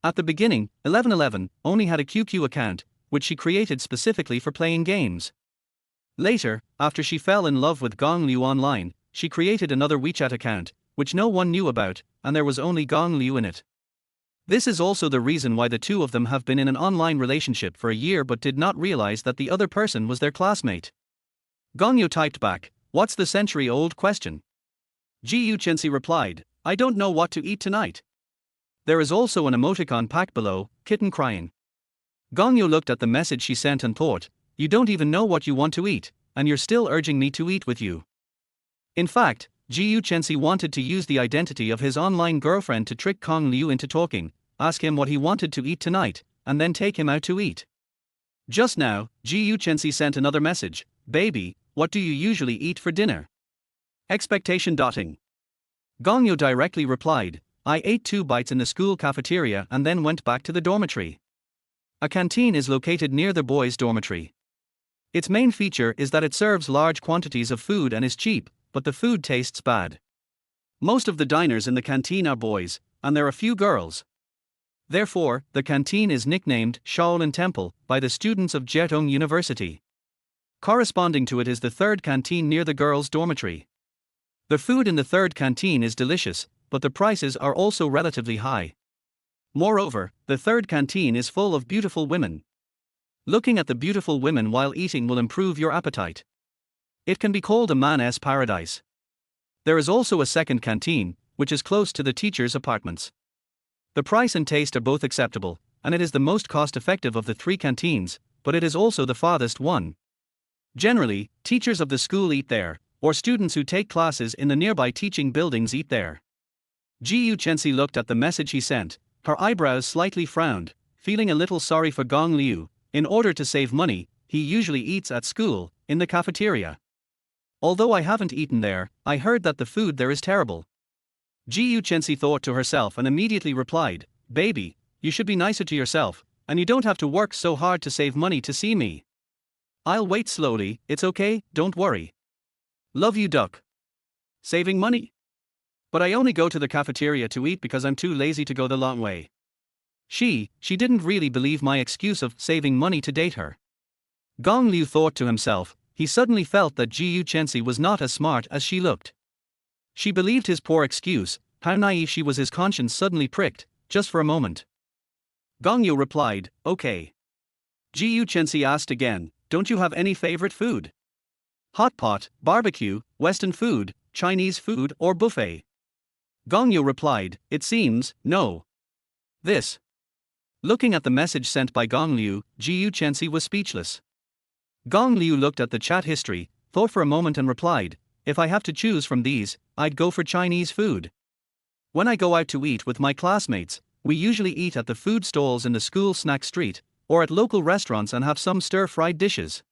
At the beginning, 1111 only had a QQ account, which she created specifically for playing games. Later, after she fell in love with Gong Liu online, she created another WeChat account, which no one knew about, and there was only Gong Liu in it. This is also the reason why the 2 of them have been in an online relationship for a year but did not realize that the other person was their classmate. Gong Liu typed back, "What's the century-old question?" Ji Chensi replied, "I don't know what to eat tonight." There is also an emoticon pack below, kitten crying. Gong Liu looked at the message she sent and thought, "You don't even know what you want to eat, and you're still urging me to eat with you." In fact, Ji Chensi wanted to use the identity of his online girlfriend to trick Gong Liu into talking, ask him what he wanted to eat tonight, and then take him out to eat. Just now, Ji Chensi sent another message, "Baby, what do you usually eat for dinner?" Expectation dotting. Gong Liu directly replied, "I ate 2 bites in the school cafeteria and then went back to the dormitory." A canteen is located near the boys' dormitory. Its main feature is that it serves large quantities of food and is cheap, but the food tastes bad. Most of the diners in the canteen are boys, and there are few girls. Therefore, the canteen is nicknamed Shaolin Temple by the students of Jietong University. Corresponding to it is the 3rd canteen near the girls' dormitory. The food in the 3rd canteen is delicious, but the prices are also relatively high. Moreover, the 3rd canteen is full of beautiful women. Looking at the beautiful women while eating will improve your appetite. It can be called a man's paradise. There is also a 2nd canteen, which is close to the teachers' apartments. The price and taste are both acceptable, and it is the most cost-effective of the 3 canteens, but it is also the farthest one. Generally, teachers of the school eat there, or students who take classes in the nearby teaching buildings eat there. Ji Chensi looked at the message he sent, her eyebrows slightly frowned, feeling a little sorry for Gong Liu. In order to save money, he usually eats at school, in the cafeteria. Although I haven't eaten there, I heard that the food there is terrible. Ji Chensi thought to herself and immediately replied, "Baby, you should be nicer to yourself, and you don't have to work so hard to save money to see me. I'll wait slowly, it's okay, don't worry. Love you, duck." Saving money? But I only go to the cafeteria to eat because I'm too lazy to go the long way. She didn't really believe my excuse of saving money to date her. Gong Liu thought to himself, he suddenly felt that Ji Chensi was not as smart as she looked. She believed his poor excuse, how naive she was. His conscience suddenly pricked, just for a moment. Gong Liu replied, "Okay." Ji Chensi asked again, "Don't you have any favorite food? Hot pot, barbecue, Western food, Chinese food or buffet?" Gong Liu replied, "It seems, no. This." Looking at the message sent by Gong Liu, Ji Chensi was speechless. Gong Liu looked at the chat history, thought for a moment and replied, "If I have to choose from these, I'd go for Chinese food. When I go out to eat with my classmates, we usually eat at the food stalls in the school snack street, or at local restaurants and have some stir-fried dishes."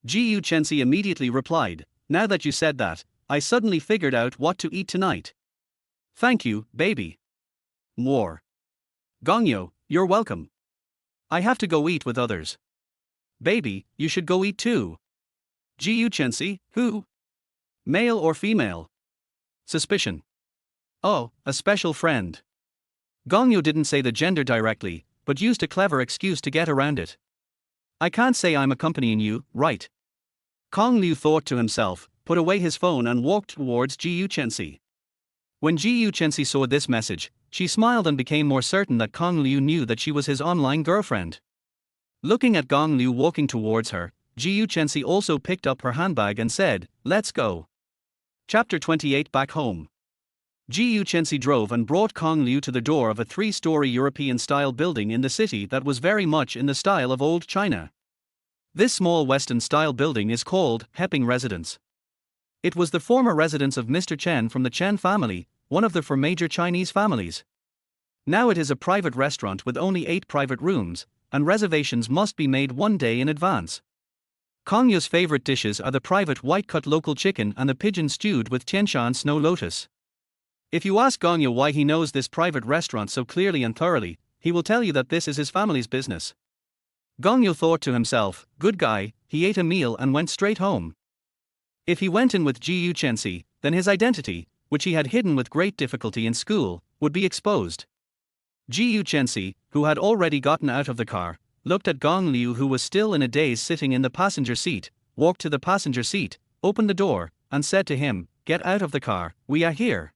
Ji Chensi immediately replied, "Now that you said that, I suddenly figured out what to eat tonight. Thank you, baby." More. Gong Liu, you're welcome. I have to go eat with others. Baby, you should go eat too. Ji Chensi, who? Male or female? Suspicion. Oh, a special friend. Gongyo didn't say the gender directly, but used a clever excuse to get around it. I can't say I'm accompanying you, right? Kong Liu thought to himself, put away his phone and walked towards Ji Chensi. When Ji Chensi saw this message, she smiled and became more certain that Kong Liu knew that she was his online girlfriend. Looking at Gong Liu walking towards her, Ji Chensi also picked up her handbag and said, "Let's go." Chapter 28. Back home. Ji Chensi drove and brought Kong Liu to the door of a 3-story European-style building in the city that was very much in the style of old China. This small Western-style building is called Heping Residence. It was the former residence of Mr. Chen from the Chen family, one of the 4 major Chinese families. Now it is a private restaurant with only 8 private rooms, and reservations must be made 1 day in advance. Kong Liu's favorite dishes are the private white-cut local chicken and the pigeon stewed with Tianshan snow lotus. If you ask Gong Liu why he knows this private restaurant so clearly and thoroughly, he will tell you that this is his family's business. Gong Liu thought to himself, good guy, he ate a meal and went straight home. If he went in with Ji Chensi, then his identity, which he had hidden with great difficulty in school, would be exposed. Ji Chensi, who had already gotten out of the car, looked at Gong Liu, who was still in a daze sitting in the passenger seat, walked to the passenger seat, opened the door, and said to him, "Get out of the car, we are here."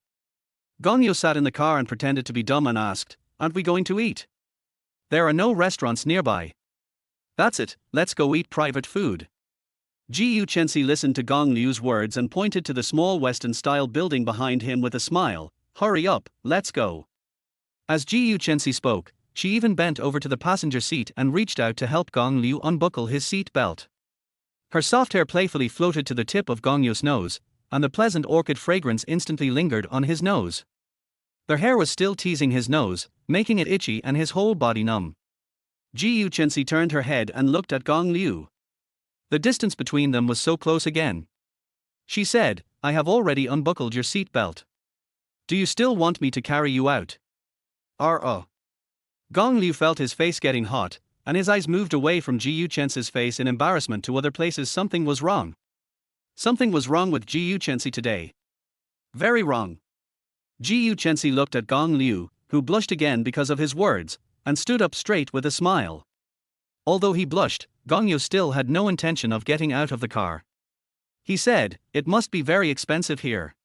Gong Liu sat in the car and pretended to be dumb and asked, "Aren't we going to eat? There are no restaurants nearby." "That's it, let's go eat private food." Ji Chensi listened to Gong Liu's words and pointed to the small Western-style building behind him with a smile. "Hurry up, let's go." As Ji Chensi spoke, she even bent over to the passenger seat and reached out to help Gong Liu unbuckle his seat belt. Her soft hair playfully floated to the tip of Gong Liu's nose, and the pleasant orchid fragrance instantly lingered on his nose. Their hair was still teasing his nose, making it itchy and his whole body numb. Ji Chensi turned her head and looked at Gong Liu. The distance between them was so close again. She said, "I have already unbuckled your seat belt. Do you still want me to carry you out?" Gong Liu felt his face getting hot, and his eyes moved away from Ji Chensi's face in embarrassment to other places. Something was wrong. Something was wrong with Ji Chensi today. Very wrong. Ji Chensi looked at Gong Liu, who blushed again because of his words, and stood up straight with a smile. Although he blushed, Gong Liu still had no intention of getting out of the car. He said, "It must be very expensive here.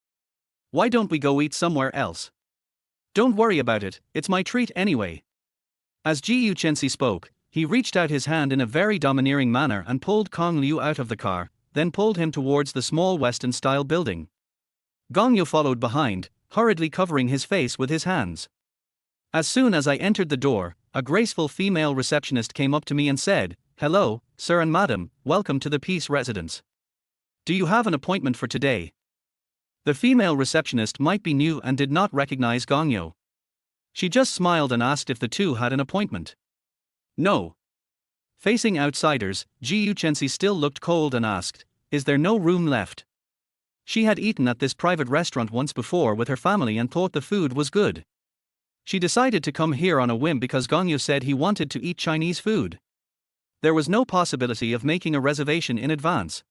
Why don't we go eat somewhere else?" "Don't worry about it, it's my treat anyway." As Ji Chensi spoke, he reached out his hand in a very domineering manner and pulled Gong Liu out of the car, then pulled him towards the small Western-style building. Gong Liu followed behind, hurriedly covering his face with his hands. As soon as I entered the door, a graceful female receptionist came up to me and said, "Hello, sir and madam, welcome to the Peace Residence. Do you have an appointment for today?" The female receptionist might be new and did not recognize Gong Liu. She just smiled and asked if the two had an appointment. No. Facing outsiders, Ji Chensi still looked cold and asked, "Is there no room left?" She had eaten at this private restaurant once before with her family and thought the food was good. She decided to come here on a whim because Gong Liu said he wanted to eat Chinese food. There was no possibility of making a reservation in advance.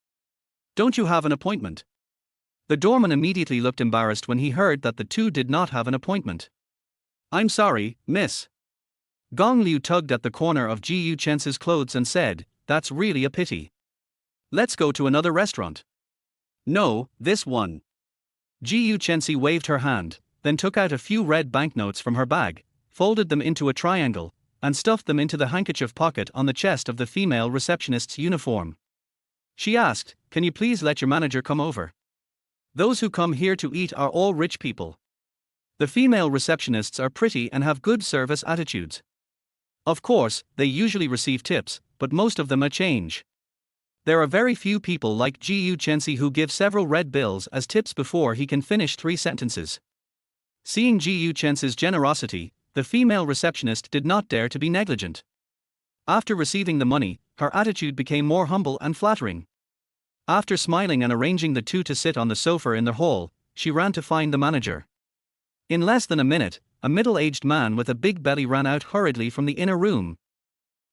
"Don't you have an appointment?" The doorman immediately looked embarrassed when he heard that the two did not have an appointment. "I'm sorry, miss." Gong Liu tugged at the corner of Ji Chensi's clothes and said, "That's really a pity. Let's go to another restaurant." "No, this one." Ji Chensi waved her hand, then took out a few red banknotes from her bag, folded them into a triangle, and stuffed them into the handkerchief pocket on the chest of the female receptionist's uniform. She asked, "Can you please let your manager come over? Those who come here to eat are all rich people. The female receptionists are pretty and have good service attitudes. Of course, they usually receive tips, but most of them are change. There are very few people like Ji Chensi who give several red bills as tips before he can finish 3 sentences. Seeing Ji Chensi's generosity, the female receptionist did not dare to be negligent. After receiving the money, her attitude became more humble and flattering. After smiling and arranging the two to sit on the sofa in the hall, she ran to find the manager. In less than a minute, a middle-aged man with a big belly ran out hurriedly from the inner room.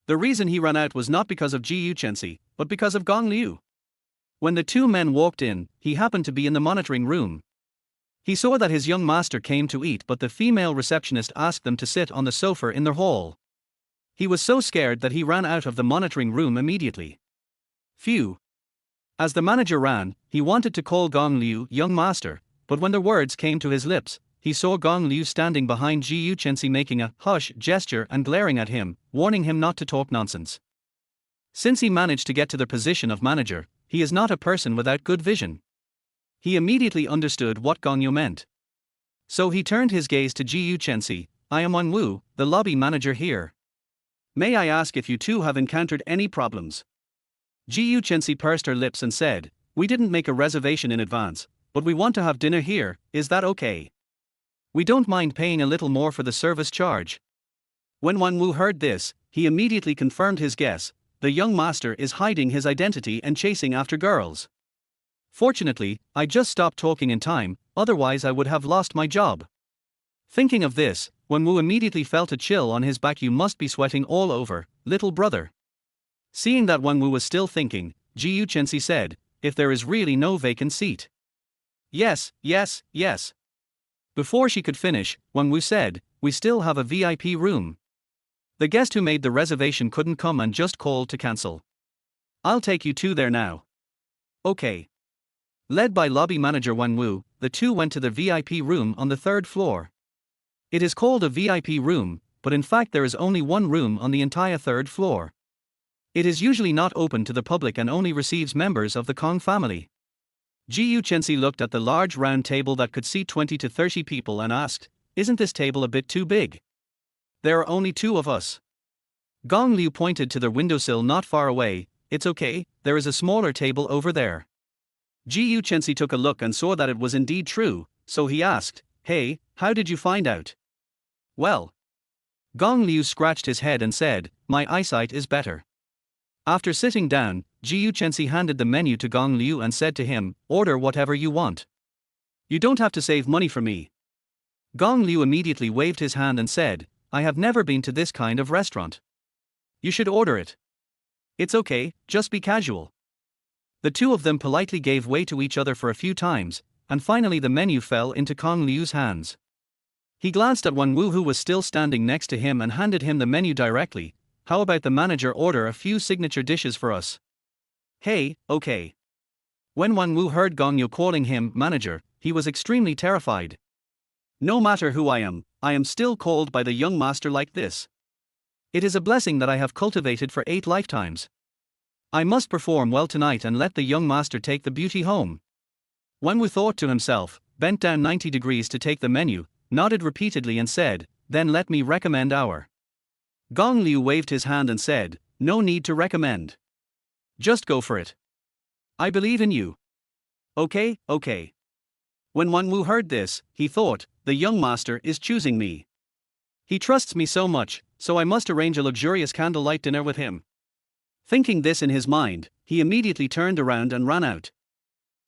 The reason he ran out was not because of Ji Yuchensi, but because of Gong Liu. When the two men walked in, he happened to be in the monitoring room. He saw that his young master came to eat, but the female receptionist asked them to sit on the sofa in their hall. He was so scared that he ran out of the monitoring room immediately. Phew. As the manager ran, he wanted to call Gong Liu young master, but when the words came to his lips, he saw Gong Liu standing behind Ji Yuchensi making a hush gesture and glaring at him, warning him not to talk nonsense. Since he managed to get to the position of manager, he is not a person without good vision. He immediately understood what Gong Liu meant. So he turned his gaze to Ji Yuchensi. I am Wan Wu, the lobby manager here. May I ask if you two have encountered any problems? Ji Yuchensi pursed her lips and said, we didn't make a reservation in advance, but we want to have dinner here, is that okay? We don't mind paying a little more for the service charge. When Wan Wu heard this, he immediately confirmed his guess. The young master is hiding his identity and chasing after girls. Fortunately, I just stopped talking in time, otherwise I would have lost my job. Thinking of this, Wan Wu immediately felt a chill on his back. You must be sweating all over, little brother. Seeing that Wan Wu was still thinking, Ji Yuchensi said, if there is really no vacant seat. Yes. Before she could finish, Wan Wu said, we still have a VIP room. The guest who made the reservation couldn't come and just called to cancel. I'll take you two there now. Okay. Led by lobby manager Wan Wu, the two went to the VIP room on the third floor. It is called a VIP room, but in fact there is only one room on the entire third floor. It is usually not open to the public and only receives members of the Kong family. Ji Yuchensi looked at the large round table that could seat 20 to 30 people and asked, isn't this table a bit too big? There are only two of us. Gong Liu pointed to the windowsill not far away. It's okay, there is a smaller table over there. Ji Yuchensi took a look and saw that it was indeed true, so he asked, hey, how did you find out? Well. Gong Liu scratched his head and said, my eyesight is better. After sitting down, Ji Yuchensi handed the menu to Gong Liu and said to him, order whatever you want. You don't have to save money for me. Gong Liu immediately waved his hand and said, I have never been to this kind of restaurant. You should order it. It's okay, just be casual. The two of them politely gave way to each other for a few times, and finally the menu fell into Gong Liu's hands. He glanced at Wan Wu who was still standing next to him and handed him the menu directly. How about the manager order a few signature dishes for us? Hey, okay. When Wan Wu heard Gong Liu calling him manager, he was extremely terrified. No matter who I am still called by the young master like this. It is a blessing that I have cultivated for 8 lifetimes. I must perform well tonight and let the young master take the beauty home. Wan Wu thought to himself, bent down 90 degrees to take the menu, nodded repeatedly and said, then let me recommend our. Gong Liu waved his hand and said, no need to recommend. Just go for it. I believe in you. Okay. When Wan Wu heard this, he thought, the young master is choosing me. He trusts me so much, so I must arrange a luxurious candlelight dinner with him. Thinking this in his mind, he immediately turned around and ran out.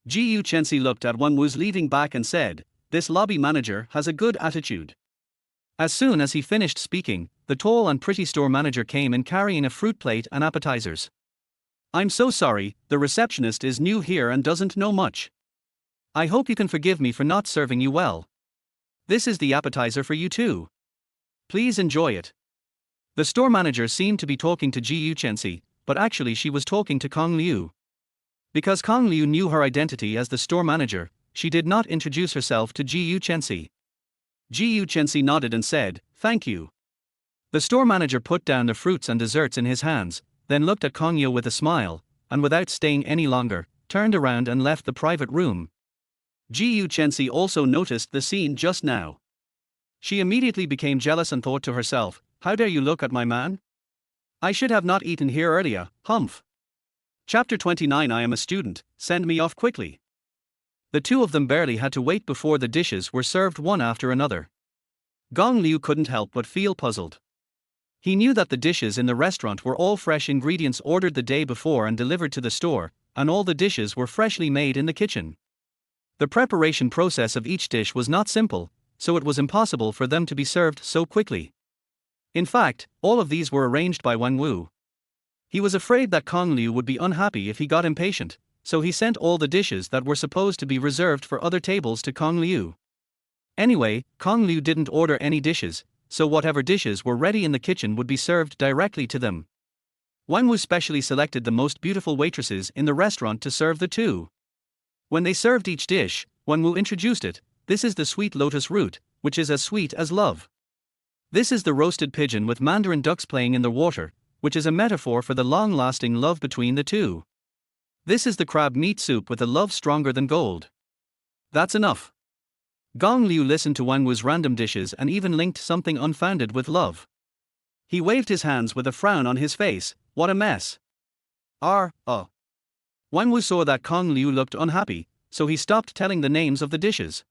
Ji Yuchensi looked at Wan Wu's leaving back and said, this lobby manager has a good attitude. As soon as he finished speaking, the tall and pretty store manager came in carrying a fruit plate and appetizers. I'm so sorry, the receptionist is new here and doesn't know much. I hope you can forgive me for not serving you well. This is the appetizer for you too. Please enjoy it. The store manager seemed to be talking to Ji Yuchensi, but actually she was talking to Gong Liu. Because Gong Liu knew her identity as the store manager, she did not introduce herself to Ji Yuchensi. Ji Yuchensi nodded and said, thank you. The store manager put down the fruits and desserts in his hands, then looked at Gong Liu with a smile, and without staying any longer, turned around and left the private room. Ji Yuchensi also noticed the scene just now. She immediately became jealous and thought to herself, how dare you look at my man? I should have not eaten here earlier, humph. Chapter 29 I am a student, send me off quickly. The two of them barely had to wait before the dishes were served one after another. Gong Liu couldn't help but feel puzzled. He knew that the dishes in the restaurant were all fresh ingredients ordered the day before and delivered to the store, and all the dishes were freshly made in the kitchen. The preparation process of each dish was not simple, so it was impossible for them to be served so quickly. In fact, all of these were arranged by Wang Wu. He was afraid that Kong Liu would be unhappy if he got impatient, so he sent all the dishes that were supposed to be reserved for other tables to Kong Liu. Anyway, Kong Liu didn't order any dishes, so whatever dishes were ready in the kitchen would be served directly to them. Wang Wu specially selected the most beautiful waitresses in the restaurant to serve the two. When they served each dish, Wang Wu introduced it. This is the sweet lotus root, which is as sweet as love. This is the roasted pigeon with mandarin ducks playing in the water, which is a metaphor for the long-lasting love between the two. This is the crab meat soup with a love stronger than gold. That's enough. Gong Liu listened to Wang Wu's random dishes and even linked something unfounded with love. He waved his hands with a frown on his face. What a mess. Wang Wu saw that Kong Liu looked unhappy, so he stopped telling the names of the dishes.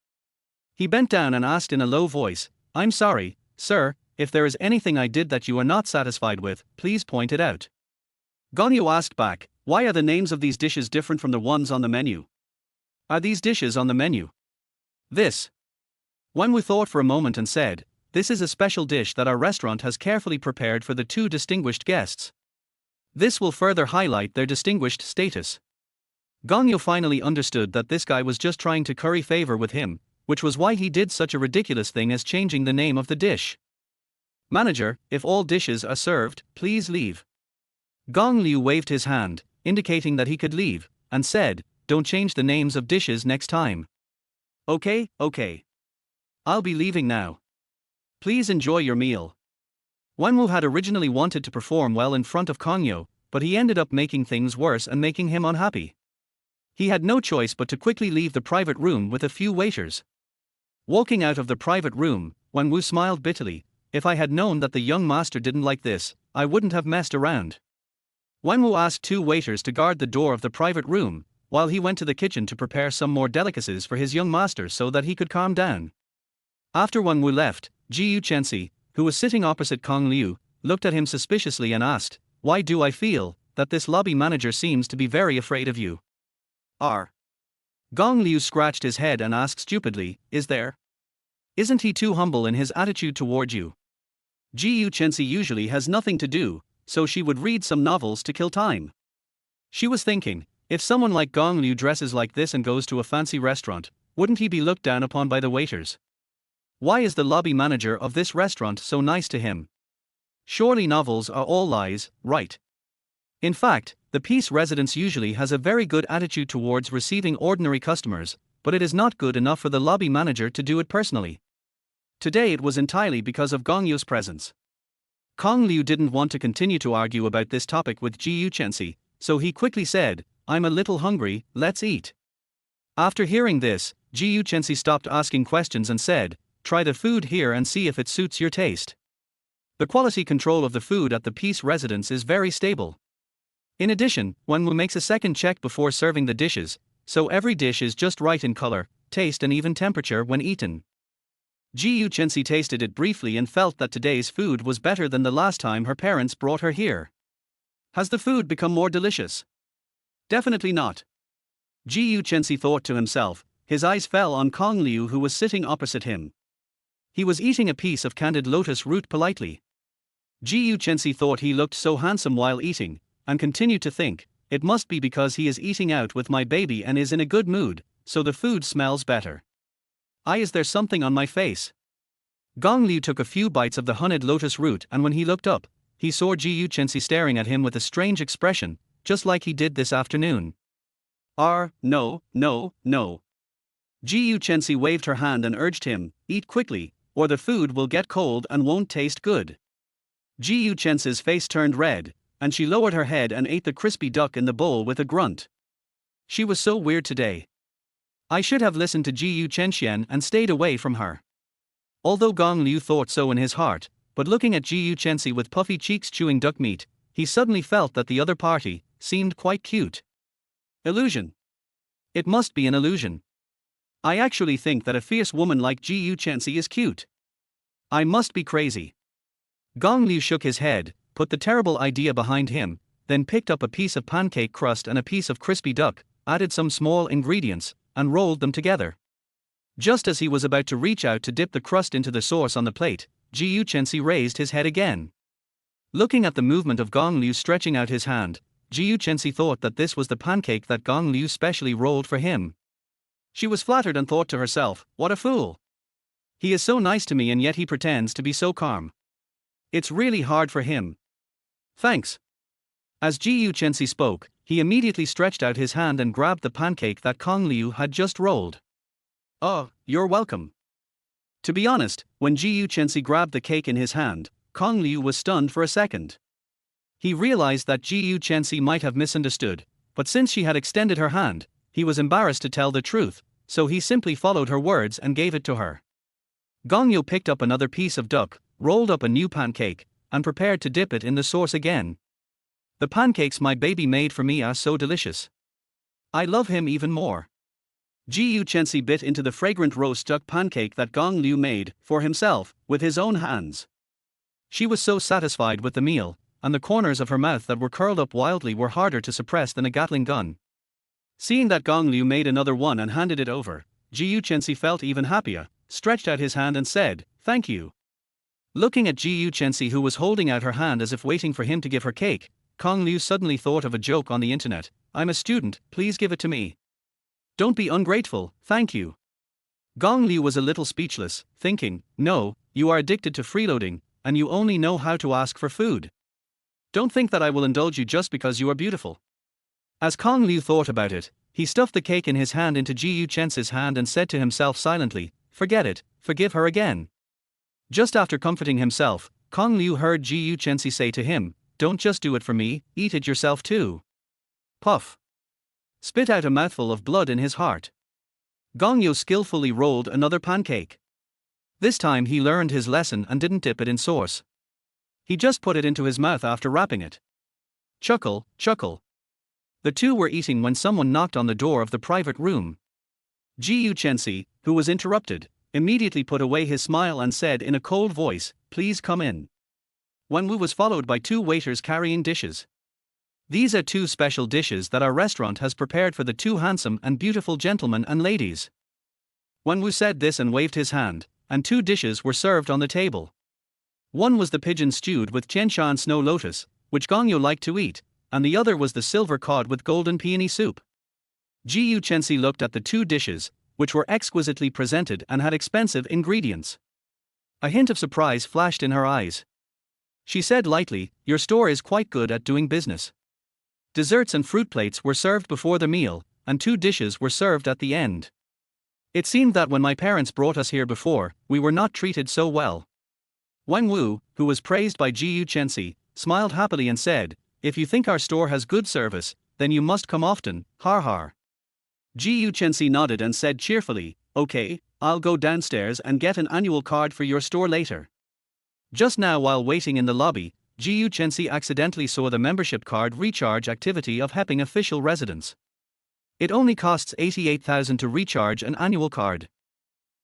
He bent down and asked in a low voice, "I'm sorry, sir, if there is anything I did that you are not satisfied with, please point it out." Gong Liu asked back, "Why are the names of these dishes different from the ones on the menu? Are these dishes on the menu?" This. Wang Wu thought for a moment and said, "This is a special dish that our restaurant has carefully prepared for the two distinguished guests. This will further highlight their distinguished status." Gong Yu finally understood that this guy was just trying to curry favor with him, which was why he did such a ridiculous thing as changing the name of the dish. "Manager, if all dishes are served, please leave." Gong Liu waved his hand, indicating that he could leave, and said, "Don't change the names of dishes next time." Okay. I'll be leaving now. Please enjoy your meal." Wang Wu had originally wanted to perform well in front of Kong Yu, but he ended up making things worse and making him unhappy. He had no choice but to quickly leave the private room with a few waiters. Walking out of the private room, Wang Wu smiled bitterly. "If I had known that the young master didn't like this, I wouldn't have messed around." Wang Wu asked two waiters to guard the door of the private room, while he went to the kitchen to prepare some more delicacies for his young master so that he could calm down. After Wang Wu left, Jiyu Chensi, who was sitting opposite Kong Liu, looked at him suspiciously and asked, "Why do I feel that this lobby manager seems to be very afraid of you?" Gong Liu scratched his head and asked stupidly, Isn't he too humble in his attitude toward you? Jiyu Chensi usually has nothing to do, so she would read some novels to kill time. She was thinking, if someone like Gong Liu dresses like this and goes to a fancy restaurant, wouldn't he be looked down upon by the waiters? Why is the lobby manager of this restaurant so nice to him? Surely novels are all lies, right? In fact, the Peace residence usually has a very good attitude towards receiving ordinary customers, but it is not good enough for the lobby manager to do it personally. Today it was entirely because of Gong Yu's presence. Kong Liu didn't want to continue to argue about this topic with Jiyu Chensi, so he quickly said, "I'm a little hungry, let's eat." After hearing this, Jiyu Chensi stopped asking questions and said, "Try the food here and see if it suits your taste." The quality control of the food at the Peace residence is very stable. In addition, Wang Wu makes a second check before serving the dishes, so every dish is just right in color, taste and even temperature when eaten. Jiyu Chensi tasted it briefly and felt that today's food was better than the last time her parents brought her here. Has the food become more delicious? Definitely not. Jiyu Chensi thought to himself. His eyes fell on Kong Liu, who was sitting opposite him. He was eating a piece of candied lotus root politely. Jiyu Chensi thought he looked so handsome while eating, and continued to think, it must be because he is eating out with my baby and is in a good mood, so the food smells better. Is there something on my face? Gong Liu took a few bites of the honeyed lotus root, and when he looked up, he saw Jiyu Chensi staring at him with a strange expression, just like he did this afternoon. No. Jiyu Chensi waved her hand and urged him, "Eat quickly, or the food will get cold and won't taste good." Jiyu Chensi's face turned red, and she lowered her head and ate the crispy duck in the bowl with a grunt. She was so weird today. I should have listened to Jiyu Chenxian and stayed away from her. Although Gong Liu thought so in his heart, but looking at Jiyu Chensi with puffy cheeks chewing duck meat, he suddenly felt that the other party seemed quite cute. Illusion. It must be an illusion. I actually think that a fierce woman like Jiyu Chensi is cute. I must be crazy. Gong Liu shook his head, put the terrible idea behind him, then picked up a piece of pancake crust and a piece of crispy duck, added some small ingredients, and rolled them together. Just as he was about to reach out to dip the crust into the sauce on the plate, Ji Yuchensi raised his head again. Looking at the movement of Gong Liu stretching out his hand, Ji Yuchensi thought that this was the pancake that Gong Liu specially rolled for him. She was flattered and thought to herself, what a fool. He is so nice to me and yet he pretends to be so calm. It's really hard for him. Thanks. As Ji Yuchensi spoke, he immediately stretched out his hand and grabbed the pancake that Gong Liu had just rolled. Oh, you're welcome. To be honest, when Ji Yuchensi grabbed the cake in his hand, Gong Liu was stunned for a second. He realized that Ji Yuchensi might have misunderstood, but since she had extended her hand, he was embarrassed to tell the truth, so he simply followed her words and gave it to her. Gong Liu picked up another piece of duck, rolled up a new pancake, and prepared to dip it in the sauce again. The pancakes my baby made for me are so delicious. I love him even more. Ji Yuchensi bit into the fragrant roast duck pancake that Gong Liu made for himself with his own hands. She was so satisfied with the meal, and the corners of her mouth that were curled up wildly were harder to suppress than a Gatling gun. Seeing that Gong Liu made another one and handed it over, Ji Yuchensi felt even happier, stretched out his hand and said, "Thank you." Looking at Ji Yuchensi, who was holding out her hand as if waiting for him to give her cake, Gong Liu suddenly thought of a joke on the internet. "I'm a student, please give it to me. Don't be ungrateful, thank you." Gong Liu was a little speechless, thinking, no, you are addicted to freeloading, and you only know how to ask for food. Don't think that I will indulge you just because you are beautiful. As Gong Liu thought about it, he stuffed the cake in his hand into Ji Yuchensi's hand and said to himself silently, "Forget it, forgive her again." Just after comforting himself, Gong Liu heard Ji Yuchensi say to him, "Don't just do it for me, eat it yourself too." Puff. Spit out a mouthful of blood in his heart. Gong Liu skillfully rolled another pancake. This time he learned his lesson and didn't dip it in sauce. He just put it into his mouth after wrapping it. Chuckle, chuckle. The two were eating when someone knocked on the door of the private room. Ji Yuchensi, who was interrupted, immediately put away his smile and said in a cold voice, "Please come in." Wenwu was followed by two waiters carrying dishes. "These are two special dishes that our restaurant has prepared for the two handsome and beautiful gentlemen and ladies." Wenwu said this and waved his hand, and two dishes were served on the table. One was the pigeon stewed with Tianshan snow lotus, which Gong Liu liked to eat, and the other was the silver cod with golden peony soup. Ji Yuchensi looked at the two dishes, which were exquisitely presented and had expensive ingredients. A hint of surprise flashed in her eyes. She said lightly, "Your store is quite good at doing business." Desserts and fruit plates were served before the meal, and two dishes were served at the end. It seemed that when my parents brought us here before, we were not treated so well. Wang Wu, who was praised by Ji Yuchensi, smiled happily and said, "If you think our store has good service, then you must come often, har har." Ji Yuchensi nodded and said cheerfully, "Okay, I'll go downstairs and get an annual card for your store later." Just now, while waiting in the lobby, Ji Yuchensi accidentally saw the membership card recharge activity of Heping official residence. It only costs 88,000 to recharge an annual card.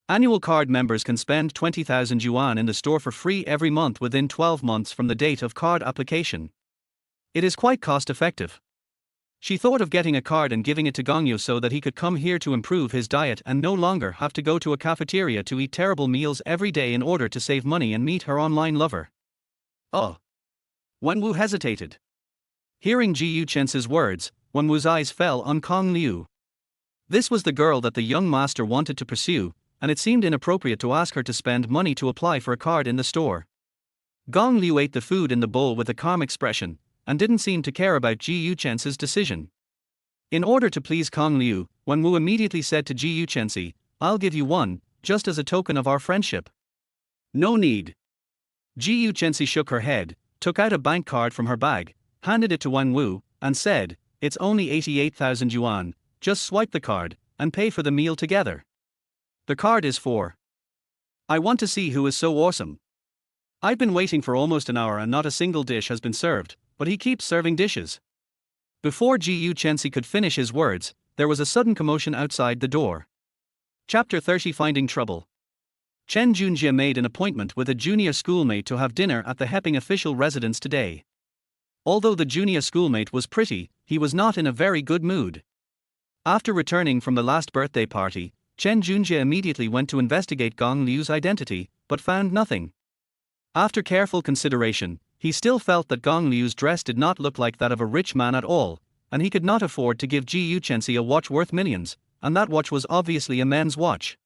Annual card members can spend 20,000 yuan in the store for free every month within 12 months from the date of card application. It is quite cost effective. She thought of getting a card and giving it to Gong Liu so that he could come here to improve his diet and no longer have to go to a cafeteria to eat terrible meals every day in order to save money and meet her online lover. Oh. Wenwu hesitated. Hearing Ji Yuchensi's words, Wenwu's eyes fell on Gong Liu. This was the girl that the young master wanted to pursue, and it seemed inappropriate to ask her to spend money to apply for a card in the store. Gong Liu ate the food in the bowl with a calm expression, and didn't seem to care about Ji Yuchensi's decision. In order to please Gong Liu, Wenwu immediately said to Ji Yuchensi, "I'll give you one, just as a token of our friendship." "No need." Ji Yuchensi shook her head, took out a bank card from her bag, handed it to Wenwu, and said, "It's only 88,000 yuan, just swipe the card, and pay for the meal together. The card is for. I want to see who is so awesome. I've been waiting for almost an hour and not a single dish has been served, but he keeps serving dishes." Before Ji Yuchensi could finish his words, there was a sudden commotion outside the door. Chapter 30, Finding Trouble. Chen Junjie made an appointment with a junior schoolmate to have dinner at the Heping official residence today. Although the junior schoolmate was pretty, he was not in a very good mood. After returning from the last birthday party, Chen Junjie immediately went to investigate Gong Liu's identity, but found nothing. After careful consideration, he still felt that Gong Liu's dress did not look like that of a rich man at all, and he could not afford to give Ji Yuchensi a watch worth millions, and that watch was obviously a men's watch.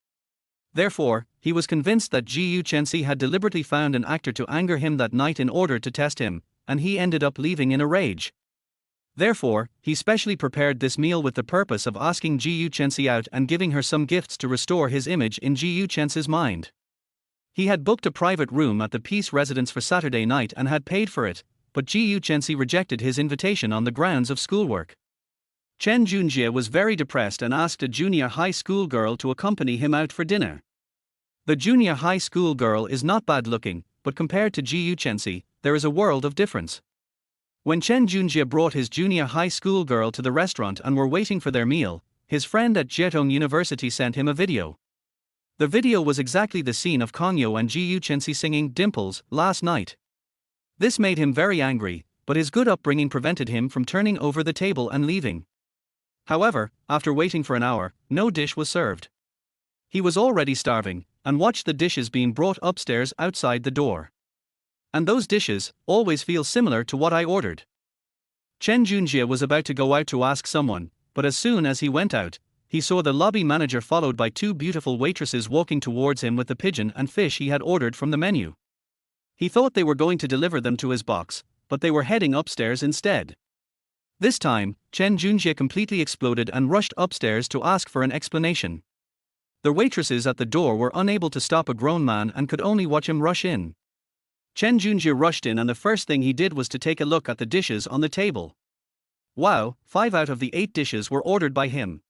Therefore, he was convinced that Ji Yuchensi had deliberately found an actor to anger him that night in order to test him, and he ended up leaving in a rage. Therefore, he specially prepared this meal with the purpose of asking Ji Yuchensi out and giving her some gifts to restore his image in Ji Yuchensi's mind. He had booked a private room at the Peace residence for Saturday night and had paid for it, but Ji Yuchensi rejected his invitation on the grounds of schoolwork. Chen Junjie was very depressed and asked a junior high school girl to accompany him out for dinner. The junior high school girl is not bad looking, but compared to Ji Yuchensi, there is a world of difference. When Chen Junjie brought his junior high school girl to the restaurant and were waiting for their meal, his friend at Jietong University sent him a video. The video was exactly the scene of Kongyo and Ji Yuchensi singing Dimples last night. This made him very angry, but his good upbringing prevented him from turning over the table and leaving. However, after waiting for an hour, no dish was served. He was already starving, and watched the dishes being brought upstairs outside the door. And those dishes always feel similar to what I ordered. Chen Junjie was about to go out to ask someone, but as soon as he went out, he saw the lobby manager followed by two beautiful waitresses walking towards him with the pigeon and fish he had ordered from the menu. He thought they were going to deliver them to his box, but they were heading upstairs instead. This time, Chen Junjie completely exploded and rushed upstairs to ask for an explanation. The waitresses at the door were unable to stop a grown man and could only watch him rush in. Chen Junjie rushed in and the first thing he did was to take a look at the dishes on the table. Wow, 5 out of the 8 dishes were ordered by him.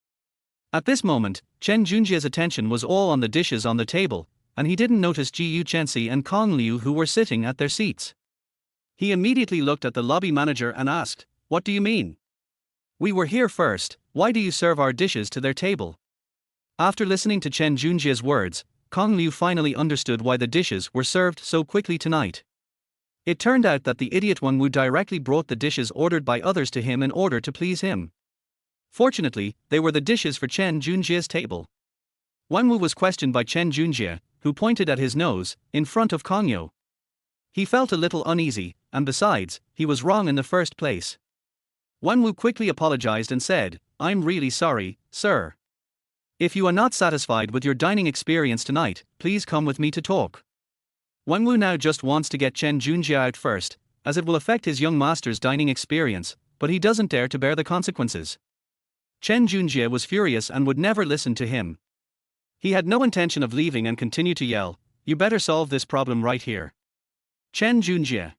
At this moment, Chen Junjie's attention was all on the dishes on the table, and he didn't notice Ji Yuchensi and Kong Liu who were sitting at their seats. He immediately looked at the lobby manager and asked, "What do you mean? We were here first, why do you serve our dishes to their table?" After listening to Chen Junjie's words, Kong Liu finally understood why the dishes were served so quickly tonight. It turned out that the idiot Wang Wu directly brought the dishes ordered by others to him in order to please him. Fortunately, they were the dishes for Chen Junjie's table. Wang Wu was questioned by Chen Junjie, who pointed at his nose, in front of Kongyo. He felt a little uneasy, and besides, he was wrong in the first place. Wang Wu quickly apologized and said, "I'm really sorry, sir. If you are not satisfied with your dining experience tonight, please come with me to talk." Wang Wu now just wants to get Chen Junjie out first, as it will affect his young master's dining experience, but he doesn't dare to bear the consequences. Chen Junjie was furious and would never listen to him. He had no intention of leaving and continued to yell, "You better solve this problem right here." Chen Junjie.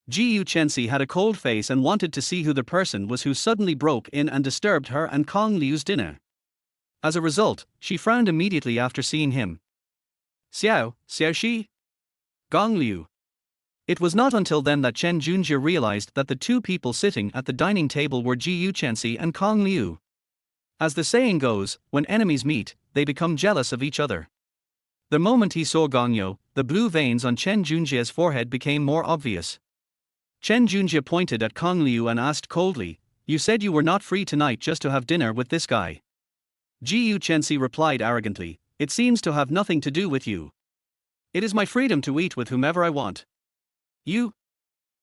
Ji Yuchensi had a cold face and wanted to see who the person was who suddenly broke in and disturbed her and Kong Liu's dinner. As a result, she frowned immediately after seeing him. Xiao Shi? Gong Liu. It was not until then that Chen Junjie realized that the two people sitting at the dining table were Ji Yuchensi and Kong Liu. As the saying goes, when enemies meet, they become jealous of each other. The moment he saw Gongyo, the blue veins on Chen Junjie's forehead became more obvious. Chen Junjie pointed at Kong Liu and asked coldly, "You said you were not free tonight just to have dinner with this guy." Ji Yuchensi replied arrogantly, "It seems to have nothing to do with you. It is my freedom to eat with whomever I want." You?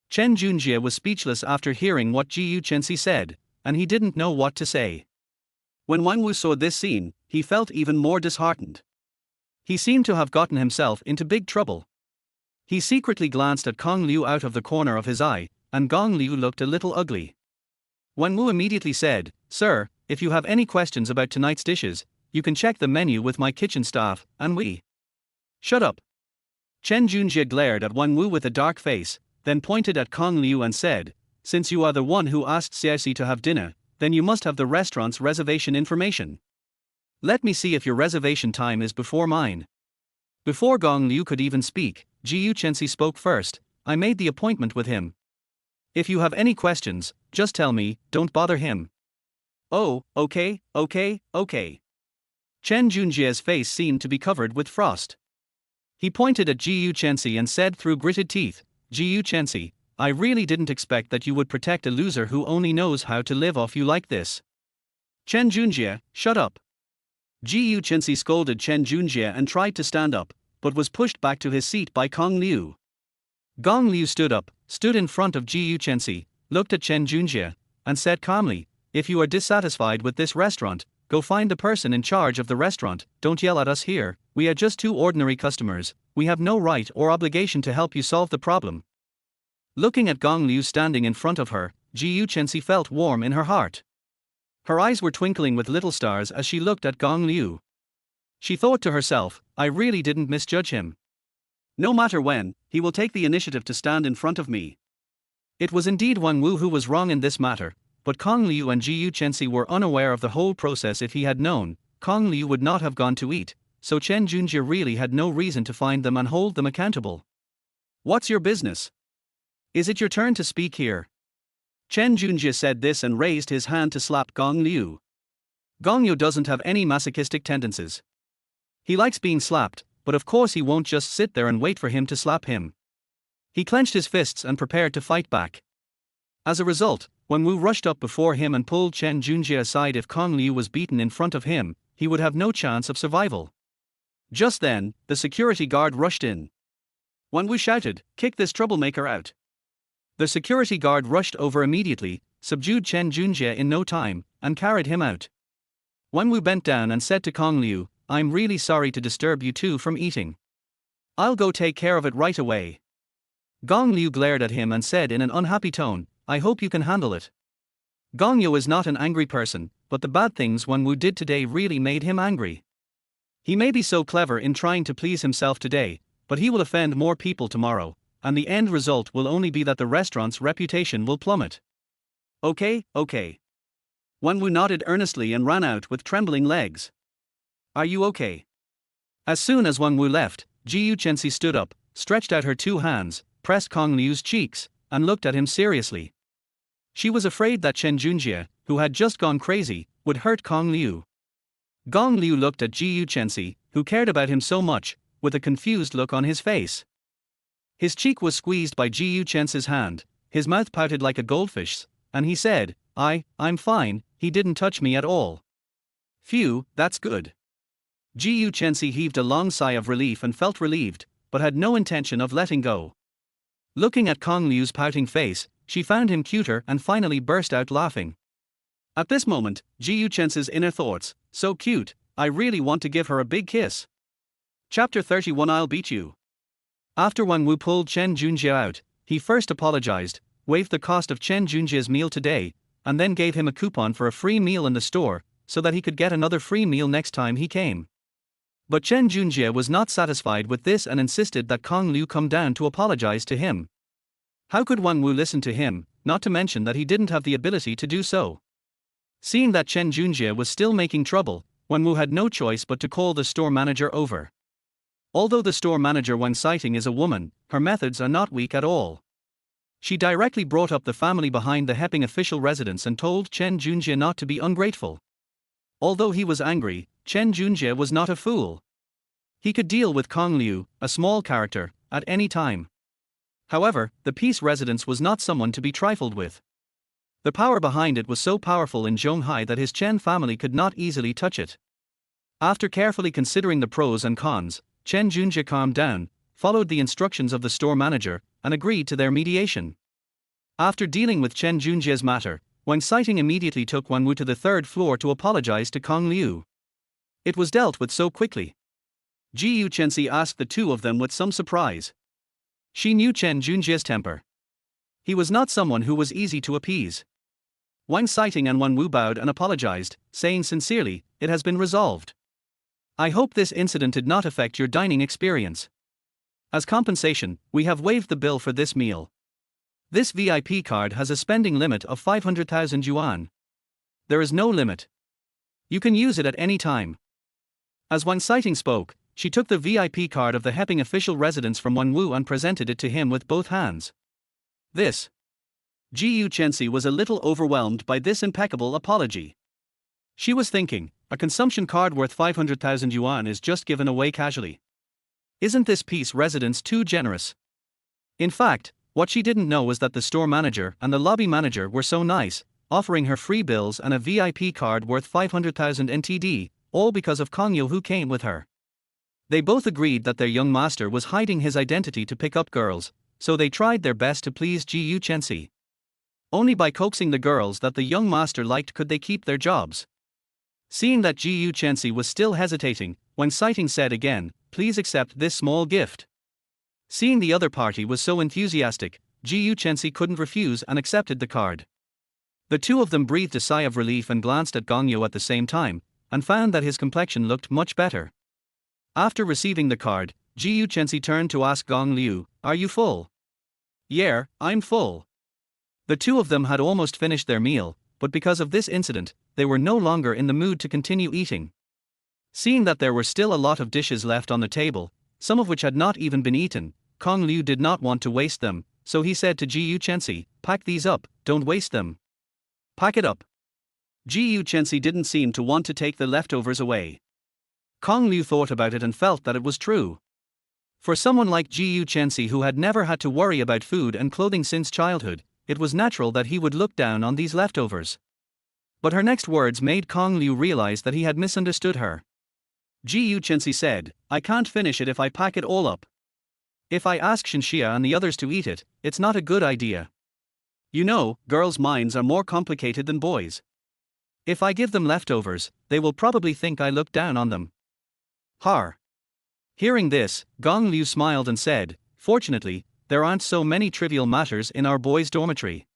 Chen Junjie was speechless after hearing what Ji Yuchensi said, and he didn't know what to say. When Wang Wu saw this scene, he felt even more disheartened. He seemed to have gotten himself into big trouble. He secretly glanced at Kong Liu out of the corner of his eye, and Gong Liu looked a little ugly. Wang Wu immediately said, "Sir, if you have any questions about tonight's dishes, you can check the menu with my kitchen staff, and we." "Shut up." Chen Junjie glared at Wang Wu with a dark face, then pointed at Kong Liu and said, "Since you are the one who asked Xiaoxi to have dinner, then you must have the restaurant's reservation information. Let me see if your reservation time is before mine." Before Gong Liu could even speak, Ji Yuchensi spoke first, "I made the appointment with him. If you have any questions, just tell me, don't bother him." "Oh, okay. Chen Junjie's face seemed to be covered with frost. He pointed at Ji Yuchensi and said through gritted teeth, "Ji Yuchensi, I really didn't expect that you would protect a loser who only knows how to live off you like this." "Chen Junjie, shut up." Ji Yuchensi scolded Chen Junjie and tried to stand up, but was pushed back to his seat by Kong Liu. Gong Liu stood in front of Ji Yuchensi, looked at Chen Junjie, and said calmly, "If you are dissatisfied with this restaurant, go find the person in charge of the restaurant. Don't yell at us here, we are just two ordinary customers, we have no right or obligation to help you solve the problem." Looking at Gong Liu standing in front of her, Ji Yuchensi felt warm in her heart. Her eyes were twinkling with little stars as she looked at Gong Liu. She thought to herself, I really didn't misjudge him. No matter when, he will take the initiative to stand in front of me. It was indeed Wang Wu who was wrong in this matter, but Gong Liu and Ji Yuchensi were unaware of the whole process. If he had known, Gong Liu would not have gone to eat, so Chen Junjie really had no reason to find them and hold them accountable. What's your business? Is it your turn to speak here? Chen Junjie said this and raised his hand to slap Gong Liu. Gong Liu doesn't have any masochistic tendencies. He likes being slapped, but of course he won't just sit there and wait for him to slap him. He clenched his fists and prepared to fight back. As a result, Wang Wu rushed up before him and pulled Chen Junjie aside. If Gong Liu was beaten in front of him, he would have no chance of survival. Just then, the security guard rushed in. Wang Wu shouted, "Kick this troublemaker out." The security guard rushed over immediately, subdued Chen Junjie in no time, and carried him out. Wang Wu bent down and said to Gong Liu, "I'm really sorry to disturb you two from eating. I'll go take care of it right away." Gong Liu glared at him and said in an unhappy tone, "I hope you can handle it." Gong Liu is not an angry person, but the bad things Wang Wu did today really made him angry. He may be so clever in trying to please himself today, but he will offend more people tomorrow, and the end result will only be that the restaurant's reputation will plummet. Okay. Wang Wu nodded earnestly and ran out with trembling legs. Are you okay? As soon as Wang Wu left, Ji Yuchensi stood up, stretched out her two hands, pressed Gong Liu's cheeks, and looked at him seriously. She was afraid that Chen Junjie, who had just gone crazy, would hurt Gong Liu. Gong Liu looked at Ji Yuchensi, who cared about him so much, with a confused look on his face. His cheek was squeezed by Ji Yuchensi's hand, his mouth pouted like a goldfish's, and he said, I'm fine, he didn't touch me at all. Phew, that's good. Ji Yuchensi heaved a long sigh of relief and felt relieved, but had no intention of letting go. Looking at Gong Liu's pouting face, she found him cuter and finally burst out laughing. At this moment, Ji Yuchensi's inner thoughts, so cute, I really want to give her a big kiss. Chapter 31 I'll beat you. After Wang Wu pulled Chen Junjie out, he first apologized, waived the cost of Chen Junjie's meal today, and then gave him a coupon for a free meal in the store, so that he could get another free meal next time he came. But Chen Junjie was not satisfied with this and insisted that Gong Liu come down to apologize to him. How could Wang Wu listen to him, not to mention that he didn't have the ability to do so? Seeing that Chen Junjie was still making trouble, Wang Wu had no choice but to call the store manager over. Although the store manager Wang Sighting is a woman, her methods are not weak at all. She directly brought up the family behind the Heping official residence and told Chen Junjie not to be ungrateful. Although he was angry, Chen Junjie was not a fool. He could deal with Gong Liu, a small character, at any time. However, the Peace residence was not someone to be trifled with. The power behind it was so powerful in Zhonghai that his Chen family could not easily touch it. After carefully considering the pros and cons, Chen Junjie calmed down, followed the instructions of the store manager, and agreed to their mediation. After dealing with Chen Junjie's matter, Wang Sighting immediately took Wang Wu to the third floor to apologize to Gong Liu. It was dealt with so quickly. Ji Yuchensi asked the two of them with some surprise. She knew Chen Junjie's temper. He was not someone who was easy to appease. Wang Sighting and Wang Wu bowed and apologized, saying sincerely, "It has been resolved. I hope this incident did not affect your dining experience. As compensation, we have waived the bill for this meal. This VIP card has a spending limit of 500,000 yuan. There is no limit. You can use it at any time." As Wang Sighting spoke, she took the VIP card of the Heping official residence from Wang Wu and presented it to him with both hands. This. Ji Yuchensi was a little overwhelmed by this impeccable apology. She was thinking, a consumption card worth 500,000 yuan is just given away casually. Isn't this Peace residence too generous? In fact, what she didn't know was that the store manager and the lobby manager were so nice, offering her free bills and a VIP card worth 500,000 NTD, all because of Gong Liu who came with her. They both agreed that their young master was hiding his identity to pick up girls, so they tried their best to please Ji Yu Chensi. Only by coaxing the girls that the young master liked could they keep their jobs. Seeing that Ji Yu Chensi was still hesitating, Wang Sighting said again, "Please accept this small gift." Seeing the other party was so enthusiastic, Ji Yu Chensi couldn't refuse and accepted the card. The two of them breathed a sigh of relief and glanced at Gong Yu at the same time, and found that his complexion looked much better. After receiving the card, Ji Yu Chensi turned to ask Gong Liu, "Are you full?" "Yeah, I'm full." The two of them had almost finished their meal, but because of this incident, they were no longer in the mood to continue eating. Seeing that there were still a lot of dishes left on the table, some of which had not even been eaten, Kong Liu did not want to waste them, so he said to Ji Yu Chensi, "Pack these up, don't waste them." "Pack it up." Ji Yu Chensi didn't seem to want to take the leftovers away. Kong Liu thought about it and felt that it was true. For someone like Ji Yu Chensi who had never had to worry about food and clothing since childhood, it was natural that he would look down on these leftovers. But her next words made Kong Liu realize that he had misunderstood her. Ji Yu Chensi said, "I can't finish it if I pack it all up. If I ask Shinxia and the others to eat it, it's not a good idea. You know, girls' minds are more complicated than boys. If I give them leftovers, they will probably think I look down on them." Har. Hearing this, Gong Liu smiled and said, "Fortunately, there aren't so many trivial matters in our boys' dormitory.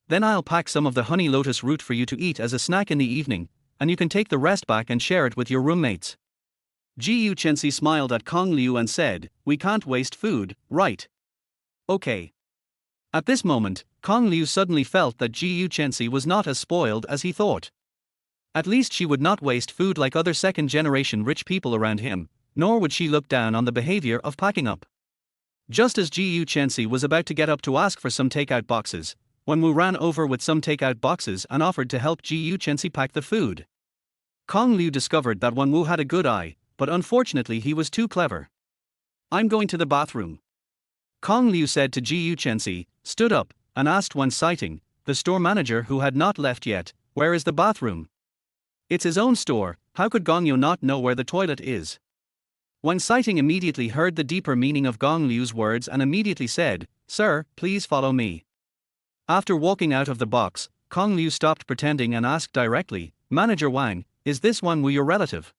Then I'll pack some of the honey lotus root for you to eat as a snack in the evening, and you can take the rest back and share it with your roommates." Ji Yu Chensi smiled at Kong Liu and said, "We can't waste food, right?" "Okay." At this moment, Kong Liu suddenly felt that Ji Yu Chensi was not as spoiled as he thought. At least she would not waste food like other second-generation rich people around him, nor would she look down on the behavior of packing up. Just as Ji Yu Chensi was about to get up to ask for some takeout boxes, Wenwu ran over with some takeout boxes and offered to help Ji Yu Chensi pack the food. Kong Liu discovered that Wenwu had a good eye, but unfortunately he was too clever. "I'm going to the bathroom." Kong Liu said to Ji Yu Chensi, stood up, and asked Wang Sighting, the store manager who had not left yet, "Where is the bathroom?" It's his own store, how could Gong Yu not know where the toilet is? Wang Sighting immediately heard the deeper meaning of Gong Liu's words and immediately said, "Sir, please follow me." After walking out of the box, Kong Liu stopped pretending and asked directly, "Manager Wang, is this Wenwu your relative?"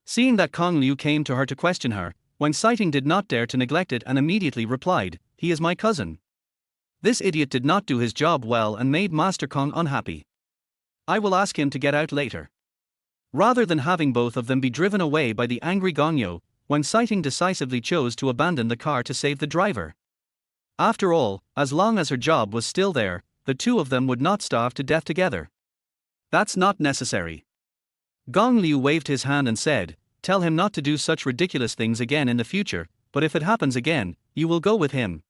Seeing that Kong Liu came to her to question her, Wang Sighting did not dare to neglect it and immediately replied, "He is my cousin." This idiot did not do his job well and made Master Kong unhappy. "I will ask him to get out later." Rather than having both of them be driven away by the angry Gong Yu, Wang Sighting decisively chose to abandon the car to save the driver. After all, as long as her job was still there, the two of them would not starve to death together. "That's not necessary." Gong Liu waved his hand and said, "Tell him not to do such ridiculous things again in the future, but if it happens again, you will go with him."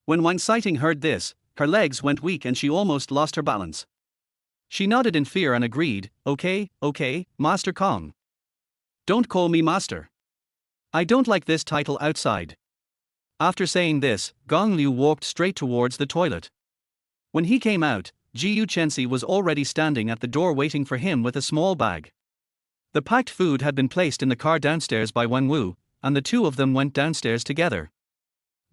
When Wang Sighting heard this, her legs went weak and she almost lost her balance. She nodded in fear and agreed, okay, Master Kong. "Don't call me Master. I don't like this title outside." After saying this, Gong Liu walked straight towards the toilet. When he came out, Ji Yu Chensi was already standing at the door waiting for him with a small bag. The packed food had been placed in the car downstairs by Wenwu, and the two of them went downstairs together.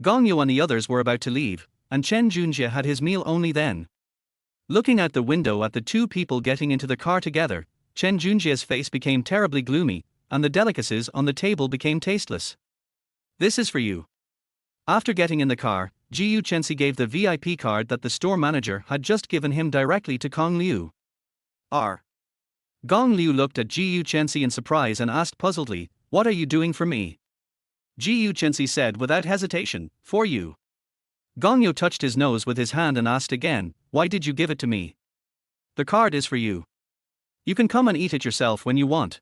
Gong Yu and the others were about to leave, and Chen Junjie had his meal only then. Looking out the window at the two people getting into the car together, Chen Junjie's face became terribly gloomy, and the delicacies on the table became tasteless. "This is for you." After getting in the car, Ji Yu Chensi gave the VIP card that the store manager had just given him directly to Kong Liu. R. Gong Liu looked at Ji Yu Chensi in surprise and asked puzzledly, "What are you doing for me?" Ji Yu Chensi said without hesitation, "For you." Gong Yu touched his nose with his hand and asked again, "Why did you give it to me?" "The card is for you. You can come and eat it yourself when you want."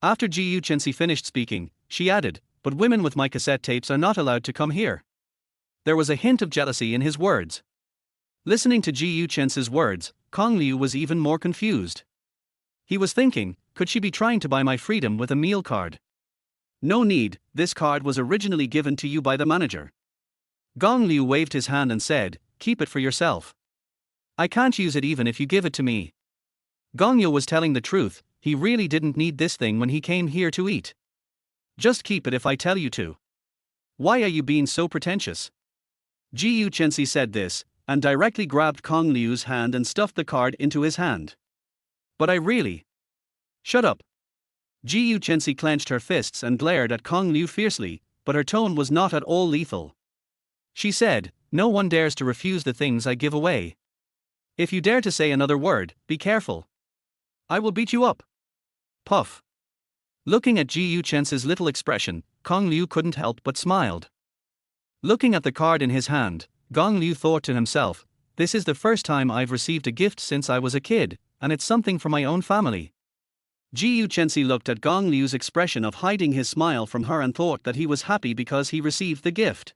After Ji Yu Chensi finished speaking, she added, "But women with my cassette tapes are not allowed to come here." There was a hint of jealousy in his words. Listening to Ji Yu Chensi's words, Kong Liu was even more confused. He was thinking, could she be trying to buy my freedom with a meal card? "No need, this card was originally given to you by the manager." Gong Liu waved his hand and said, "Keep it for yourself. I can't use it even if you give it to me." Gong Yu was telling the truth, he really didn't need this thing when he came here to eat. "Just keep it if I tell you to. Why are you being so pretentious?" Yu Chensi said this, and directly grabbed Kong Liu's hand and stuffed the card into his hand. But I really. Shut up. Yu Chensi clenched her fists and glared at Kong Liu fiercely, but her tone was not at all lethal. She said, "No one dares to refuse the things I give away. If you dare to say another word, be careful. I will beat you up." Puff. Looking at Yu Chensi's little expression, Kong Liu couldn't help but smiled. Looking at the card in his hand, Gong Liu thought to himself, "This is the first time I've received a gift since I was a kid, and it's something from my own family." Yu Chensi looked at Gong Liu's expression of hiding his smile from her and thought that he was happy because he received the gift.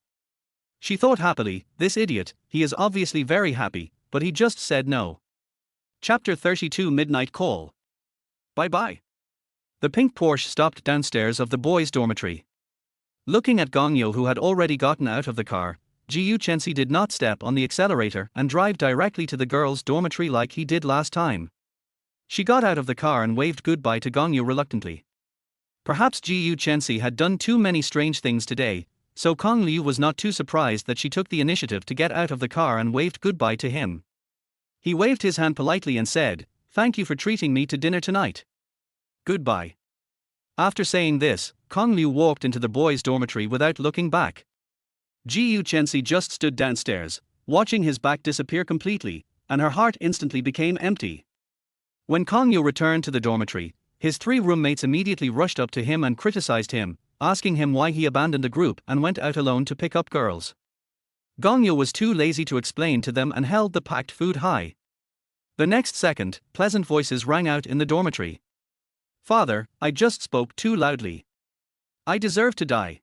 She thought happily, "This idiot, he is obviously very happy, but he just said no." Chapter 32 Midnight Call. Bye-bye. The pink Porsche stopped downstairs of the boys' dormitory. Looking at Gongyo, who had already gotten out of the car, Yu Chensi did not step on the accelerator and drive directly to the girls' dormitory like he did last time. She got out of the car and waved goodbye to Gongyo reluctantly. Perhaps Yu Chensi had done too many strange things today, so Kong Liu was not too surprised that she took the initiative to get out of the car and waved goodbye to him. He waved his hand politely and said, "Thank you for treating me to dinner tonight. Goodbye." After saying this, Kong Liu walked into the boys' dormitory without looking back. Yu Chensi just stood downstairs, watching his back disappear completely, and her heart instantly became empty. When Kong Liu returned to the dormitory, his three roommates immediately rushed up to him and criticized him, asking him why he abandoned the group and went out alone to pick up girls. Gongyo was too lazy to explain to them and held the packed food high. The next second, pleasant voices rang out in the dormitory. "Father, I just spoke too loudly. I deserve to die.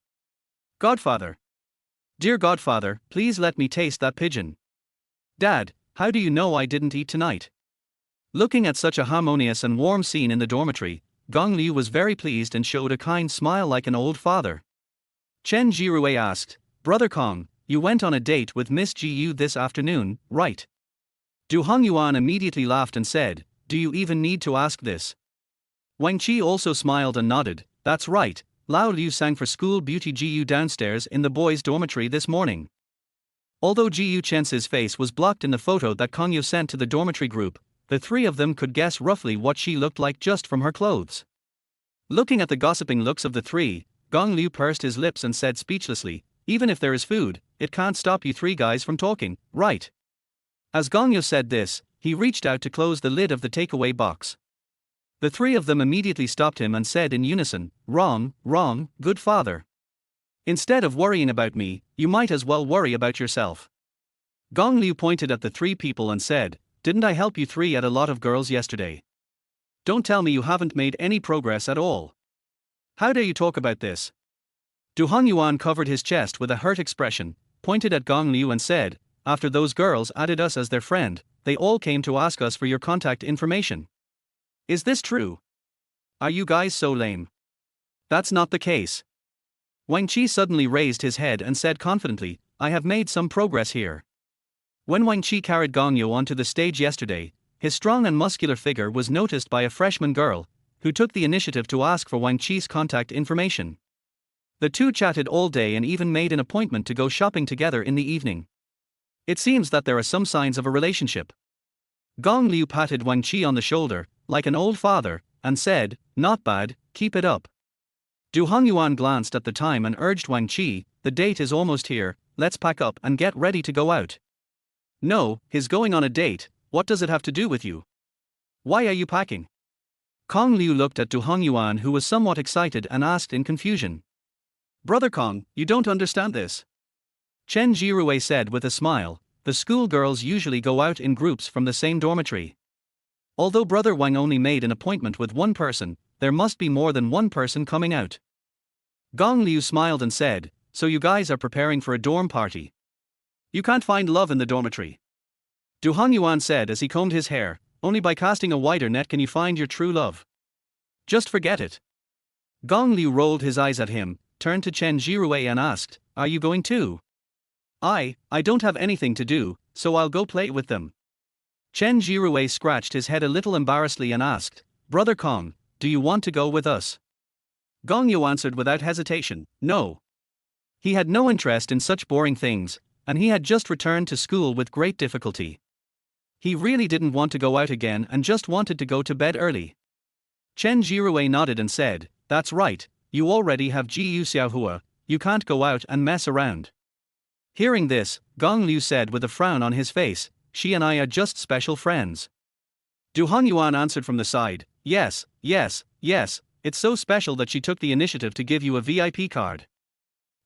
Godfather. Dear Godfather, please let me taste that pigeon. Dad, how do you know I didn't eat tonight?" Looking at such a harmonious and warm scene in the dormitory, Gong Liu was very pleased and showed a kind smile like an old father. Chen Jirue asked, "Brother Kong, you went on a date with Miss Yu this afternoon, right?" Du Hongyuan immediately laughed and said, "Do you even need to ask this?" Wang Qi also smiled and nodded, "That's right, Lao Liu sang for school beauty Yu downstairs in the boys' dormitory this morning." Although Yu Chensi's face was blocked in the photo that Kongyo sent to the dormitory group, the three of them could guess roughly what she looked like just from her clothes. Looking at the gossiping looks of the three, Gong Liu pursed his lips and said speechlessly, "Even if there is food, it can't stop you three guys from talking, right?" As Gongyo said this, he reached out to close the lid of the takeaway box. The three of them immediately stopped him and said in unison, "Wrong, wrong, good father. Instead of worrying about me, you might as well worry about yourself." Gong Liu pointed at the three people and said, "Didn't I help you three at a lot of girls yesterday? Don't tell me you haven't made any progress at all. How dare you talk about this?" Du Hongyuan covered his chest with a hurt expression, pointed at Gong Liu and said, "After those girls added us as their friend, they all came to ask us for your contact information. Is this true? Are you guys so lame?" "That's not the case." Wang Qi suddenly raised his head and said confidently, "I have made some progress here." When Wang Qi carried Gongyo onto the stage yesterday, his strong and muscular figure was noticed by a freshman girl, who took the initiative to ask for Wang Qi's contact information. The two chatted all day and even made an appointment to go shopping together in the evening. It seems that there are some signs of a relationship. Gong Liu patted Wang Qi on the shoulder, like an old father, and said, "Not bad, keep it up." Du Hongyuan glanced at the time and urged Wang Qi, "The date is almost here, let's pack up and get ready to go out." "No, his going on a date, what does it have to do with you? Why are you packing?" Kong Liu looked at Du Hongyuan, who was somewhat excited, and asked in confusion. "Brother Kong, you don't understand this." Chen Jirue said with a smile, "The schoolgirls usually go out in groups from the same dormitory. Although Brother Wang only made an appointment with one person, there must be more than one person coming out." Gong Liu smiled and said, "So you guys are preparing for a dorm party? You can't find love in the dormitory." Du Hongyuan said as he combed his hair, "Only by casting a wider net can you find your true love. Just forget it." Gong Liu rolled his eyes at him, turned to Chen Jirue and asked, "Are you going too?" I don't have anything to do, so I'll go play with them." Chen Jirue scratched his head a little embarrassedly and asked, "Brother Kong, do you want to go with us?" Gongyo answered without hesitation, "No." He had no interest in such boring things, and he had just returned to school with great difficulty. He really didn't want to go out again and just wanted to go to bed early. Chen Jirue nodded and said, "That's right, you already have Jiu Xiaohua, you can't go out and mess around." Hearing this, Gong Liu said with a frown on his face, "She and I are just special friends." Du Hongyuan answered from the side, "Yes, yes, yes, it's so special that she took the initiative to give you a VIP card."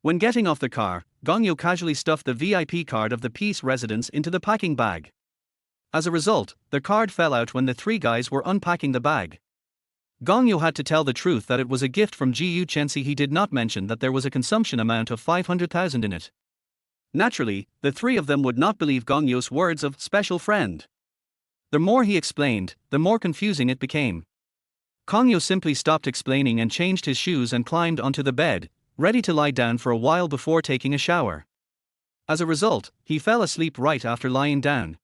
When getting off the car, Gong Yu casually stuffed the VIP card of the Peace residence into the packing bag. As a result, the card fell out when the three guys were unpacking the bag. Gong Yu had to tell the truth that it was a gift from Jiu Chensi. He did not mention that there was a consumption amount of 500,000 in it. Naturally, the three of them would not believe Gong Yu's words of special friend. The more he explained, the more confusing it became. Gong Yu simply stopped explaining and changed his shoes and climbed onto the bed, ready to lie down for a while before taking a shower. As a result, he fell asleep right after lying down.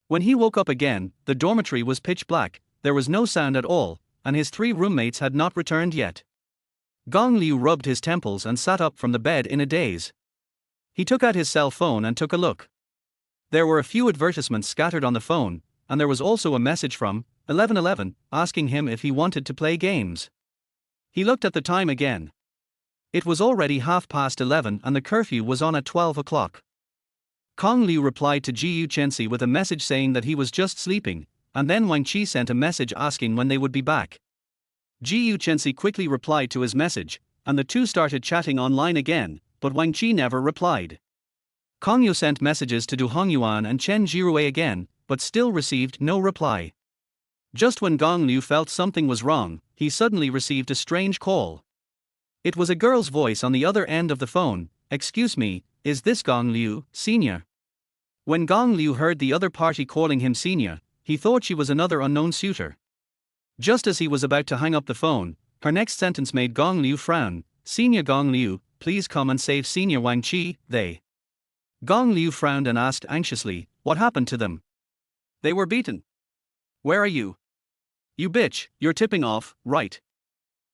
When he woke up again, the dormitory was pitch black, there was no sound at all, and his three roommates had not returned yet. Gong Liu rubbed his temples and sat up from the bed in a daze. He took out his cell phone and took a look. There were a few advertisements scattered on the phone, and there was also a message from 1111 asking him if he wanted to play games. He looked at the time again. It was already 11:30 and the curfew was on at 12 o'clock. Gong Liu replied to Jiu Chensi with a message saying that he was just sleeping, and then Wang Qi sent a message asking when they would be back. Jiu Chensi quickly replied to his message, and the two started chatting online again, but Wang Qi never replied. Gong Yu sent messages to Du Hongyuan and Chen Jirue again, but still received no reply. Just when Gong Liu felt something was wrong, he suddenly received a strange call. It was a girl's voice on the other end of the phone. "Excuse me, is this Gong Liu, Senior?" When Gong Liu heard the other party calling him Senior, he thought she was another unknown suitor. Just as he was about to hang up the phone, her next sentence made Gong Liu frown. "Senior Gong Liu, please come and save Senior Wang Qi, they." Gong Liu frowned and asked anxiously, "What happened to them?" "They were beaten." "Where are you?" "You bitch, you're tipping off, right?"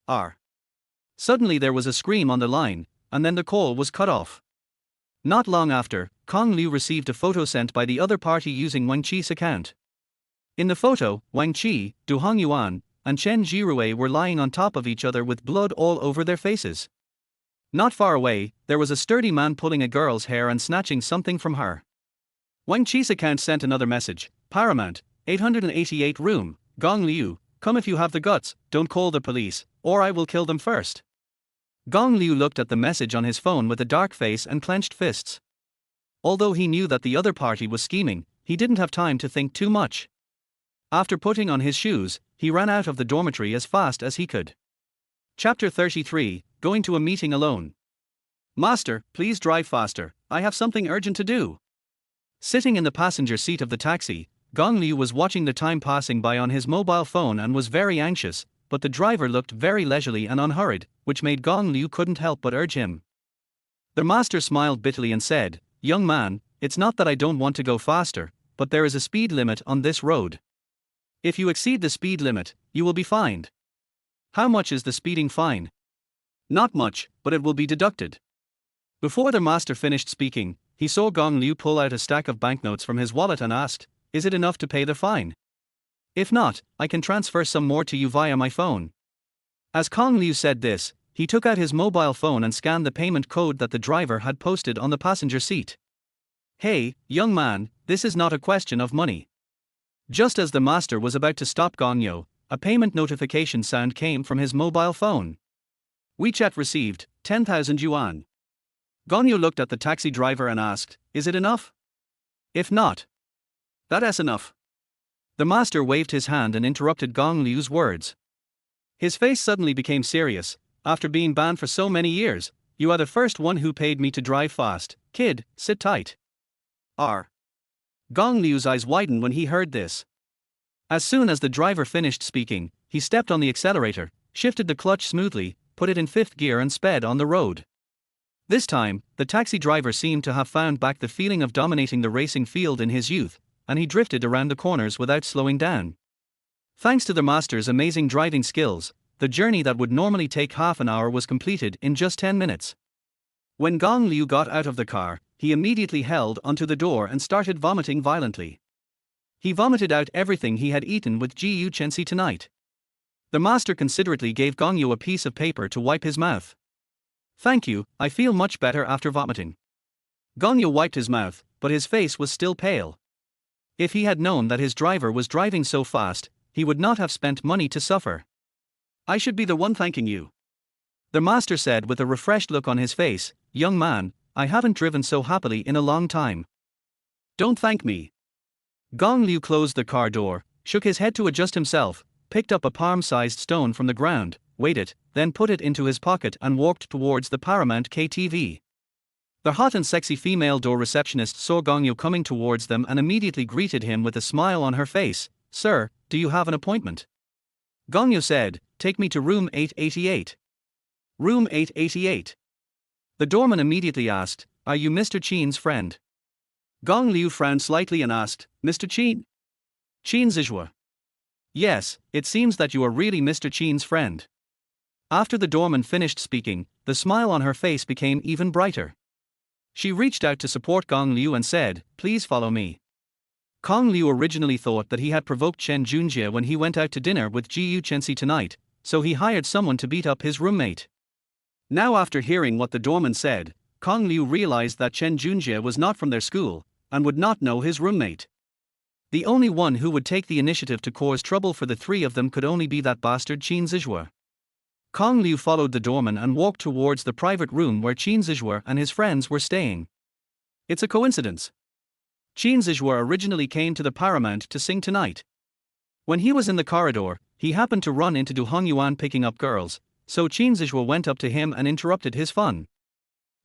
"R." Suddenly there was a scream on the line, and then the call was cut off. Not long after, Gong Liu received a photo sent by the other party using Wang Qi's account. In the photo, Wang Qi, Du Hongyuan, and Chen Jirue were lying on top of each other with blood all over their faces. Not far away, there was a sturdy man pulling a girl's hair and snatching something from her. Wang Qi's account sent another message, "Paramount, 888 room, Gong Liu, come if you have the guts, don't call the police, or I will kill them first." Gong Liu looked at the message on his phone with a dark face and clenched fists. Although he knew that the other party was scheming, he didn't have time to think too much. After putting on his shoes, he ran out of the dormitory as fast as he could. Chapter 33, Going to a Meeting Alone. "Master, please drive faster, I have something urgent to do." Sitting in the passenger seat of the taxi, Gong Liu was watching the time passing by on his mobile phone and was very anxious, but the driver looked very leisurely and unhurried, which made Gong Liu couldn't help but urge him. The master smiled bitterly and said, "Young man, it's not that I don't want to go faster, but there is a speed limit on this road. If you exceed the speed limit, you will be fined." "How much is the speeding fine?" "Not much, but it will be deducted." Before the master finished speaking, he saw Gong Liu pull out a stack of banknotes from his wallet and asked, "Is it enough to pay the fine? If not, I can transfer some more to you via my phone." As Gong Liu said this, he took out his mobile phone and scanned the payment code that the driver had posted on the passenger seat. "Hey, young man, this is not a question of money." Just as the master was about to stop Gong Liu, a payment notification sound came from his mobile phone. "WeChat received, 10,000 yuan. Gong Liu looked at the taxi driver and asked, "Is it enough?" "If not, that's enough." The master waved his hand and interrupted Gong Liu's words. His face suddenly became serious. "After being banned for so many years, you are the first one who paid me to drive fast. Kid, sit tight." R. Gong Liu's eyes widened when he heard this. As soon as the driver finished speaking, he stepped on the accelerator, shifted the clutch smoothly, put it in fifth gear and sped on the road. This time, the taxi driver seemed to have found back the feeling of dominating the racing field in his youth, and he drifted around the corners without slowing down. Thanks to the master's amazing driving skills, the journey that would normally take half an hour was completed in just 10 minutes. When Gong Liu got out of the car, he immediately held onto the door and started vomiting violently. He vomited out everything he had eaten with Gu Chensi tonight. The master considerately gave Gongyu a piece of paper to wipe his mouth. "Thank you, I feel much better after vomiting." Gongyu wiped his mouth, but his face was still pale. If he had known that his driver was driving so fast, he would not have spent money to suffer. "I should be the one thanking you," the master said with a refreshed look on his face. "Young man, I haven't driven so happily in a long time." "Don't thank me." Gong Liu closed the car door, shook his head to adjust himself, picked up a palm-sized stone from the ground, weighed it, then put it into his pocket and walked towards the Paramount KTV. The hot and sexy female door receptionist saw Gongyu coming towards them and immediately greeted him with a smile on her face. "Sir, do you have an appointment?" Gongyu said, "Take me to room 888. Room 888. The doorman immediately asked, "Are you Mr. Qin's friend?" Gong Liu frowned slightly and asked, "Mr. Qin? Qin Zizhua?" "Yes, it seems that you are really Mr. Qin's friend." After the doorman finished speaking, the smile on her face became even brighter. She reached out to support Gong Liu and said, "Please follow me." Gong Liu originally thought that he had provoked Chen Junjie when he went out to dinner with Gu Chensi tonight, so he hired someone to beat up his roommate. Now after hearing what the doorman said, Gong Liu realized that Chen Junjie was not from their school, and would not know his roommate. The only one who would take the initiative to cause trouble for the three of them could only be that bastard Qin Zizhua. Gong Liu followed the doorman and walked towards the private room where Qin Zizhua and his friends were staying. It's a coincidence. Qin Zizhua originally came to the Paramount to sing tonight. When he was in the corridor, he happened to run into Du Hongyuan picking up girls, so Qin Zizhua went up to him and interrupted his fun.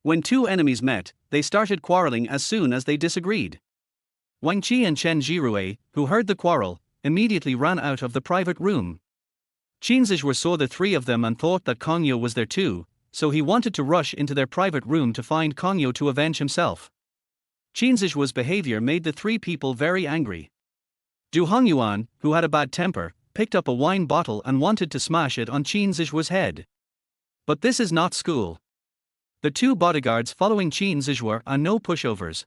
When two enemies met, they started quarreling as soon as they disagreed. Wang Qi and Chen Jirue, who heard the quarrel, immediately ran out of the private room. Qin Zizhua saw the three of them and thought that Gongyu was there too, so he wanted to rush into their private room to find Gongyu to avenge himself. Qin Zizhua's behavior made the three people very angry. Du Hongyuan, who had a bad temper, picked up a wine bottle and wanted to smash it on Qin Zizhua's head. But this is not school. The two bodyguards following Qin Zizhua are no pushovers.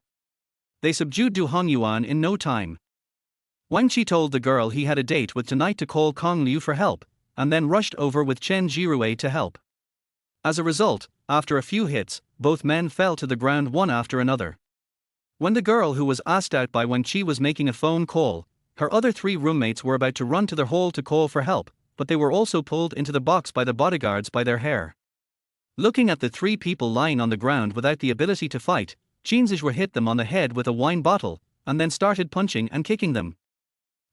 They subdued Du Hongyuan in no time. Wang Qi told the girl he had a date with tonight to call Gong Liu for help, and then rushed over with Chen Jirue to help. As a result, after a few hits, both men fell to the ground one after another. When the girl who was asked out by Wang Qi was making a phone call, her other three roommates were about to run to their hall to call for help, but they were also pulled into the box by the bodyguards by their hair. Looking at the three people lying on the ground without the ability to fight, Qin Zizhua hit them on the head with a wine bottle, and then started punching and kicking them.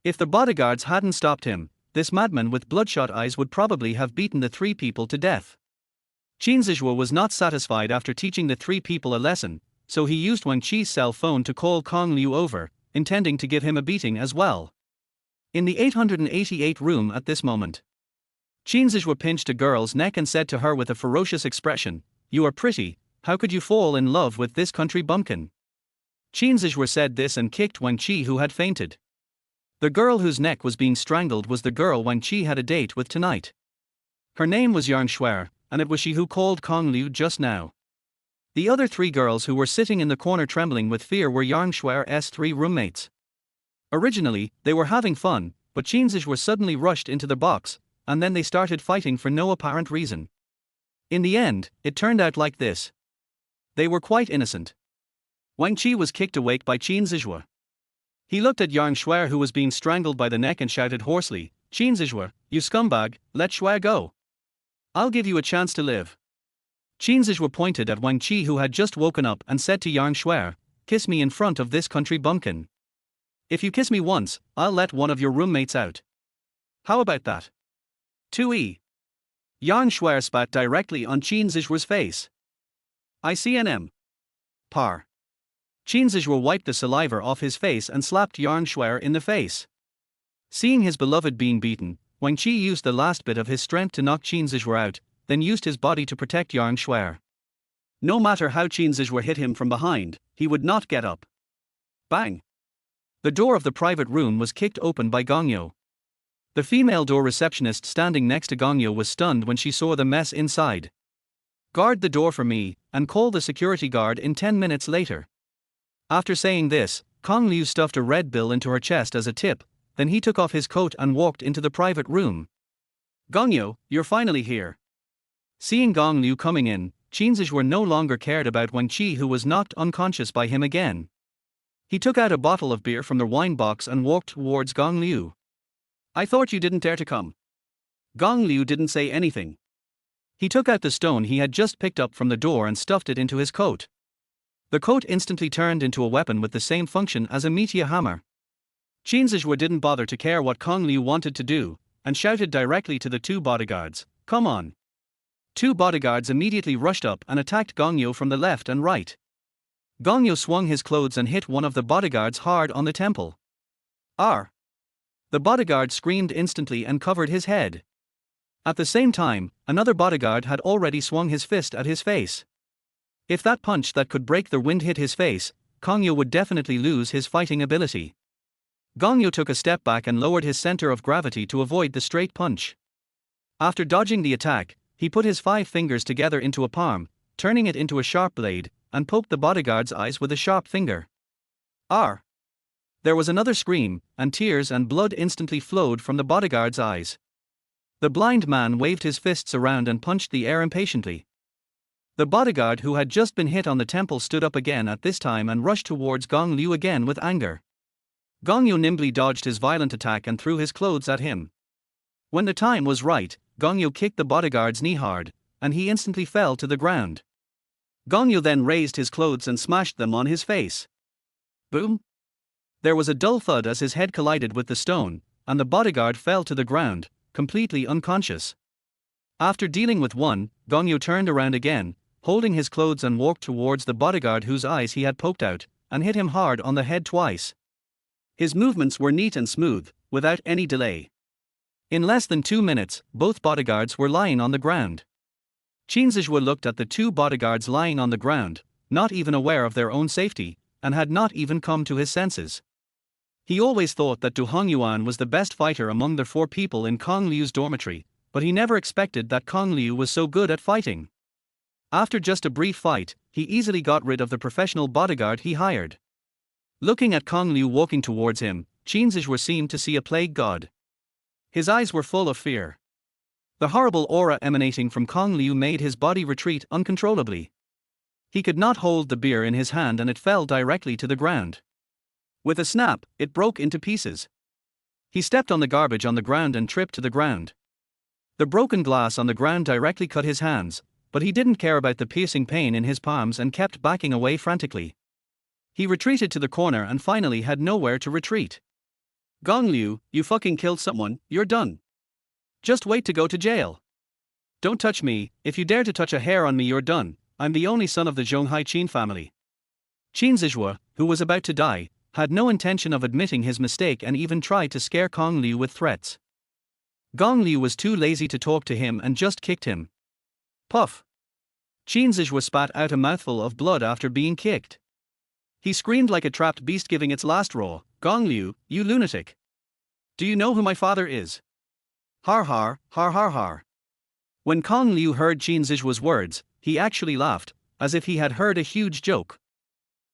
If the bodyguards hadn't stopped him, this madman with bloodshot eyes would probably have beaten the three people to death. Qin Zizhua was not satisfied after teaching the three people a lesson, so he used Wang Qi's cell phone to call Gong Liu over, intending to give him a beating as well. In the 888 room at this moment, Qin Zizhua pinched a girl's neck and said to her with a ferocious expression, "You are pretty, how could you fall in love with this country bumpkin?" Qin Zizhua said this and kicked Wang Qi, who had fainted. The girl whose neck was being strangled was the girl Wang Qi had a date with tonight. Her name was Yang Shuer, and it was she who called Gong Liu just now. The other three girls who were sitting in the corner trembling with fear were Yang Shuer's three roommates. Originally, they were having fun, but Qin Zizhua suddenly rushed into the box, and then they started fighting for no apparent reason. In the end, it turned out like this. They were quite innocent. Wang Qi was kicked awake by Qin Zizhua. He looked at Yang Shuer, who was being strangled by the neck, and shouted hoarsely, "Qin Zizhua, you scumbag, let Shuer go. I'll give you a chance to live." Qin Zizhua pointed at Wang Qi, who had just woken up, and said to Yang Shuer, "Kiss me in front of this country bumpkin. If you kiss me once, I'll let one of your roommates out. How about that?" 2e. Yang Shuer spat directly on Qin Zizhua's face. ICNM. Par. Qin Zizhua wiped the saliva off his face and slapped Yang Shuer in the face. Seeing his beloved being beaten, Wang Qi used the last bit of his strength to knock Qin Zizhua out, then used his body to protect Yang Shuer. No matter how Qin Zizhua hit him from behind, he would not get up. Bang! The door of the private room was kicked open by Gongyu. The female door receptionist standing next to Gongyu was stunned when she saw the mess inside. "Guard the door for me," and call the security guard in 10 minutes later. After saying this, Kong Liu stuffed a red bill into her chest as a tip, then he took off his coat and walked into the private room. Gongyo, you're finally here. Seeing Gong Liu coming in, Qinzhou no longer cared about Wen Qi, who was knocked unconscious by him again. He took out a bottle of beer from the wine box and walked towards Gong Liu. I thought you didn't dare to come. Gong Liu didn't say anything. He took out the stone he had just picked up from the door and stuffed it into his coat. The coat instantly turned into a weapon with the same function as a meteor hammer. Qinzhou didn't bother to care what Gong Liu wanted to do, and shouted directly to the two bodyguards, "Come on." Two bodyguards immediately rushed up and attacked Gongyo from the left and right. Gongyo swung his clothes and hit one of the bodyguards hard on the temple. "Arr!" The bodyguard screamed instantly and covered his head. At the same time, another bodyguard had already swung his fist at his face. If that punch that could break the wind hit his face, Gongyo would definitely lose his fighting ability. Gongyo took a step back and lowered his center of gravity to avoid the straight punch. After dodging the attack, he put his 5 fingers together into a palm, turning it into a sharp blade, and poked the bodyguard's eyes with a sharp finger. Arr! There was another scream, and tears and blood instantly flowed from the bodyguard's eyes. The blind man waved his fists around and punched the air impatiently. The bodyguard who had just been hit on the temple stood up again at this time and rushed towards Gong Liu again with anger. Gongyo nimbly dodged his violent attack and threw his clothes at him. When the time was right, Gongyo kicked the bodyguard's knee hard, and he instantly fell to the ground. Gongyo then raised his clothes and smashed them on his face. Boom! There was a dull thud as his head collided with the stone, and the bodyguard fell to the ground, completely unconscious. After dealing with one, Gongyo turned around again, holding his clothes, and walked towards the bodyguard whose eyes he had poked out, and hit him hard on the head twice. His movements were neat and smooth, without any delay. In less than 2 minutes, both bodyguards were lying on the ground. Qinzhou looked at the two bodyguards lying on the ground, not even aware of their own safety, and had not even come to his senses. He always thought that Du Hongyuan was the best fighter among the 4 people in Kong Liu's dormitory, but he never expected that Kong Liu was so good at fighting. After just a brief fight, he easily got rid of the professional bodyguard he hired. Looking at Kong Liu walking towards him, Qinzhou seemed to see a plague god. His eyes were full of fear. The horrible aura emanating from Kong Liu made his body retreat uncontrollably. He could not hold the beer in his hand and it fell directly to the ground. With a snap, it broke into pieces. He stepped on the garbage on the ground and tripped to the ground. The broken glass on the ground directly cut his hands, but he didn't care about the piercing pain in his palms and kept backing away frantically. He retreated to the corner and finally had nowhere to retreat. Gong Liu, you fucking killed someone, you're done. Just wait to go to jail. Don't touch me, if you dare to touch a hair on me you're done, I'm the only son of the Zhonghai Qin family. Qinzhou, who was about to die, had no intention of admitting his mistake and even tried to scare Gong Liu with threats. Gong Liu was too lazy to talk to him and just kicked him. Puff! Qinzhou spat out a mouthful of blood after being kicked. He screamed like a trapped beast giving its last roar, Gong Liu, you lunatic! Do you know who my father is? Har har, har har har. When Gong Liu heard Qinzhou's words, he actually laughed, as if he had heard a huge joke.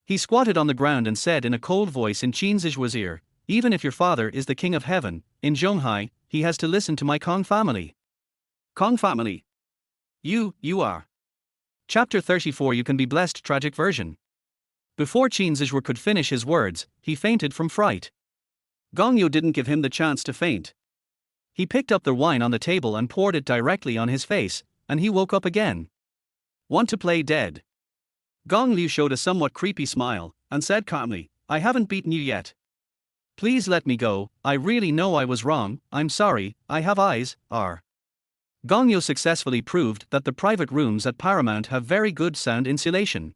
He squatted on the ground and said in a cold voice in Qinzhou's ear, even if your father is the king of heaven, in Zhonghai, he has to listen to my Kong family. Kong family. You are. Chapter 34 You Can Be Blessed Tragic Version. Before Qinzhou could finish his words, he fainted from fright. Gongyo didn't give him the chance to faint. He picked up the wine on the table and poured it directly on his face, and he woke up again. Want to play dead? Gong Liu showed a somewhat creepy smile, and said calmly, I haven't beaten you yet. Please let me go, I really know I was wrong, I'm sorry, I have eyes, are. Gongyo successfully proved that the private rooms at Paramount have very good sound insulation.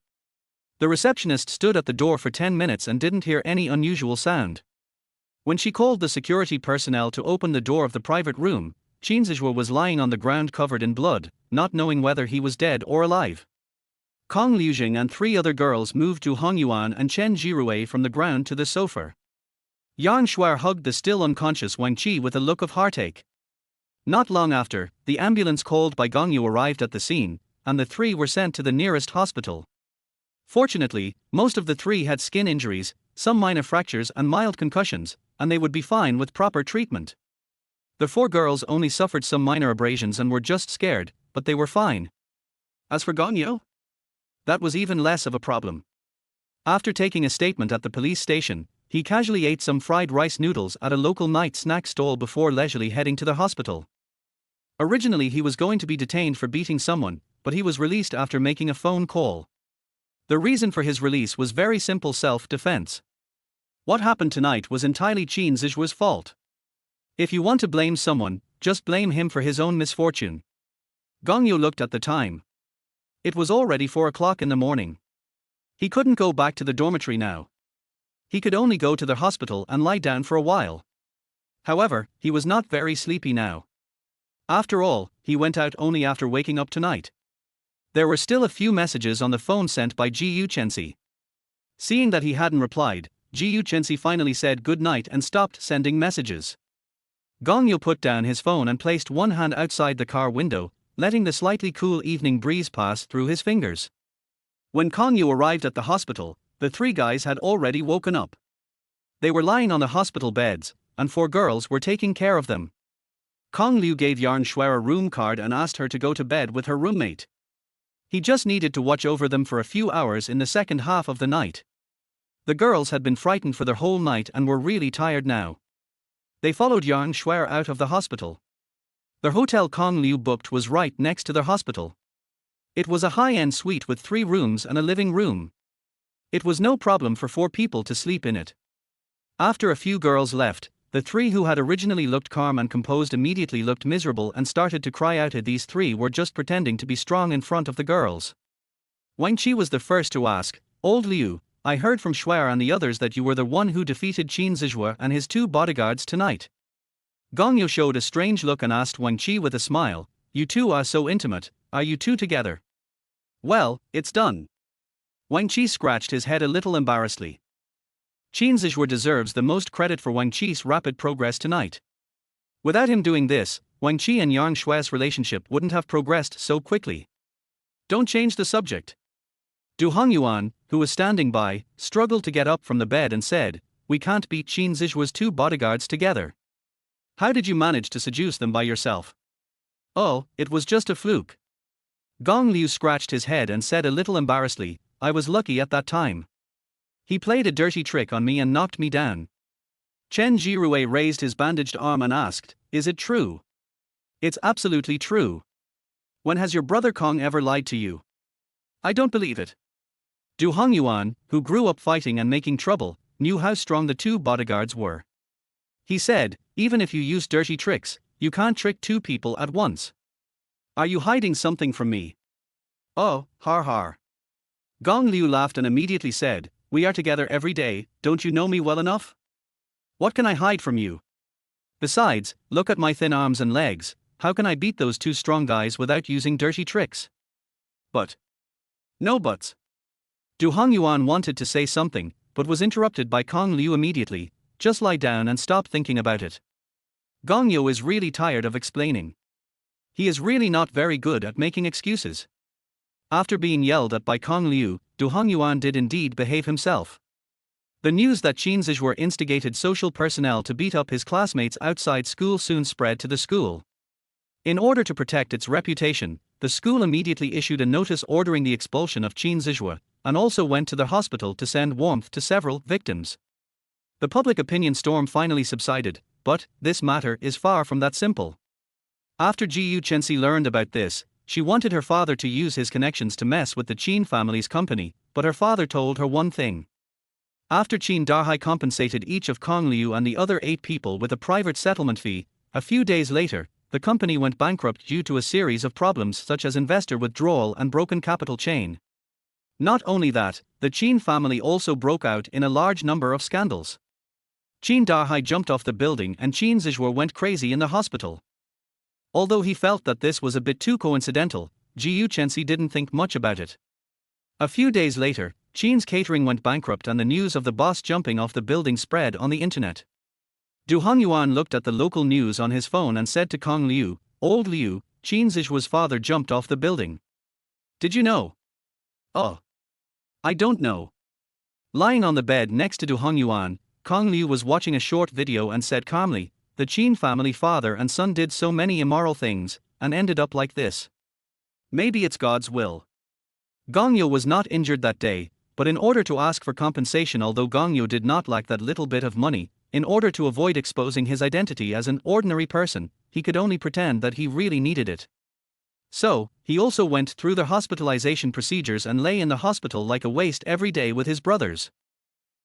The receptionist stood at the door for 10 minutes and didn't hear any unusual sound. When she called the security personnel to open the door of the private room, Qinzhou was lying on the ground covered in blood, not knowing whether he was dead or alive. Kong Liujing and 3 other girls moved Du Hongyuan and Chen Jirue from the ground to the sofa. Yang Shuar hugged the still unconscious Wang Qi with a look of heartache. Not long after, the ambulance called by Gongyu arrived at the scene, and the three were sent to the nearest hospital. Fortunately, most of the three had skin injuries, some minor fractures and mild concussions, and they would be fine with proper treatment. The four girls only suffered some minor abrasions and were just scared, but they were fine. As for Gongyo, that was even less of a problem. After taking a statement at the police station, he casually ate some fried rice noodles at a local night snack stall before leisurely heading to the hospital. Originally he was going to be detained for beating someone, but he was released after making a phone call. The reason for his release was very simple: self-defense. What happened tonight was entirely Qin Zizhua's fault. If you want to blame someone, just blame him for his own misfortune. Gongyu looked at the time. It was already 4 o'clock in the morning. He couldn't go back to the dormitory now. He could only go to the hospital and lie down for a while. However, he was not very sleepy now. After all, he went out only after waking up tonight. There were still a few messages on the phone sent by Ji Yuchensi. Seeing that he hadn't replied, Ji Yuchensi finally said good night and stopped sending messages. Gongyu put down his phone and placed one hand outside the car window, letting the slightly cool evening breeze pass through his fingers. When Gongyu arrived at the hospital, the three guys had already woken up. They were lying on the hospital beds, and four girls were taking care of them. Kong Liu gave Yarn Shuer a room card and asked her to go to bed with her roommate. He just needed to watch over them for a few hours in the second half of the night. The girls had been frightened for their whole night and were really tired now. They followed Yarn Shuer out of the hospital. The hotel Kong Liu booked was right next to their hospital. It was a high-end suite with 3 rooms and a living room. It was no problem for 4 people to sleep in it. After a few girls left, the 3 who had originally looked calm and composed immediately looked miserable and started to cry out. These 3 were just pretending to be strong in front of the girls. Wang Qi was the first to ask, "Old Liu, I heard from Shuer and the others that you were the one who defeated Qin Zizhua and his 2 bodyguards tonight." Gongyu showed a strange look and asked Wang Qi with a smile, "You two are so intimate, are you two together?" "Well, it's done." Wang Qi scratched his head a little embarrassedly. Qin Zizhua deserves the most credit for Wang Qi's rapid progress tonight. Without him doing this, Wang Qi and Yarn Shue's relationship wouldn't have progressed so quickly. "Don't change the subject." Du Hongyuan, who was standing by, struggled to get up from the bed and said, "We can't beat Qin Zizhua's 2 bodyguards together. How did you manage to seduce them by yourself?" "Oh, it was just a fluke." Gong Liu scratched his head and said a little embarrassedly, "I was lucky at that time. He played a dirty trick on me and knocked me down." Chen Jirue raised his bandaged arm and asked, "Is it true?" "It's absolutely true. When has your brother Kong ever lied to you?" "I don't believe it." Du Hongyuan, who grew up fighting and making trouble, knew how strong the 2 bodyguards were. He said, "Even if you use dirty tricks, you can't trick 2 people at once. Are you hiding something from me?" "Oh, har har." Gong Liu laughed and immediately said, "We are together every day, don't you know me well enough? What can I hide from you? Besides, look at my thin arms and legs, how can I beat those 2 strong guys without using dirty tricks?" "But." "No buts." Du Hongyuan wanted to say something, but was interrupted by Kong Liu immediately. "Just lie down and stop thinking about it." Gongyo is really tired of explaining. He is really not very good at making excuses. After being yelled at by Kong Liu, Du Hongyuan did indeed behave himself. The news that Qin Zizhua instigated social personnel to beat up his classmates outside school soon spread to the school. In order to protect its reputation, the school immediately issued a notice ordering the expulsion of Qin Zizhua, and also went to the hospital to send warmth to several victims. The public opinion storm finally subsided, but this matter is far from that simple. After Ji Yuchensi learned about this, she wanted her father to use his connections to mess with the Qin family's company, but her father told her one thing. After Qin Dahai compensated each of Kong Liu and the other 8 people with a private settlement fee, a few days later, the company went bankrupt due to a series of problems such as investor withdrawal and broken capital chain. Not only that, the Qin family also broke out in a large number of scandals. Qin Dahai jumped off the building and Qin Zizhua went crazy in the hospital. Although he felt that this was a bit too coincidental, Ji Yuchensi didn't think much about it. A few days later, Qin's catering went bankrupt and the news of the boss jumping off the building spread on the internet. Du Hongyuan looked at the local news on his phone and said to Kong Liu, "Old Liu, Qin Zizhua's father jumped off the building. Did you know? Oh. I don't know. Lying on the bed next to Do Hongyuan, Kong Liu was watching a short video and said calmly, the Qin family father and son did so many immoral things, and ended up like this. Maybe it's God's will. Gongyo was not injured that day, but in order to ask for compensation, although Gongyo did not lack that little bit of money, in order to avoid exposing his identity as an ordinary person, he could only pretend that he really needed it. So, he also went through the hospitalization procedures and lay in the hospital like a waste every day with his brothers.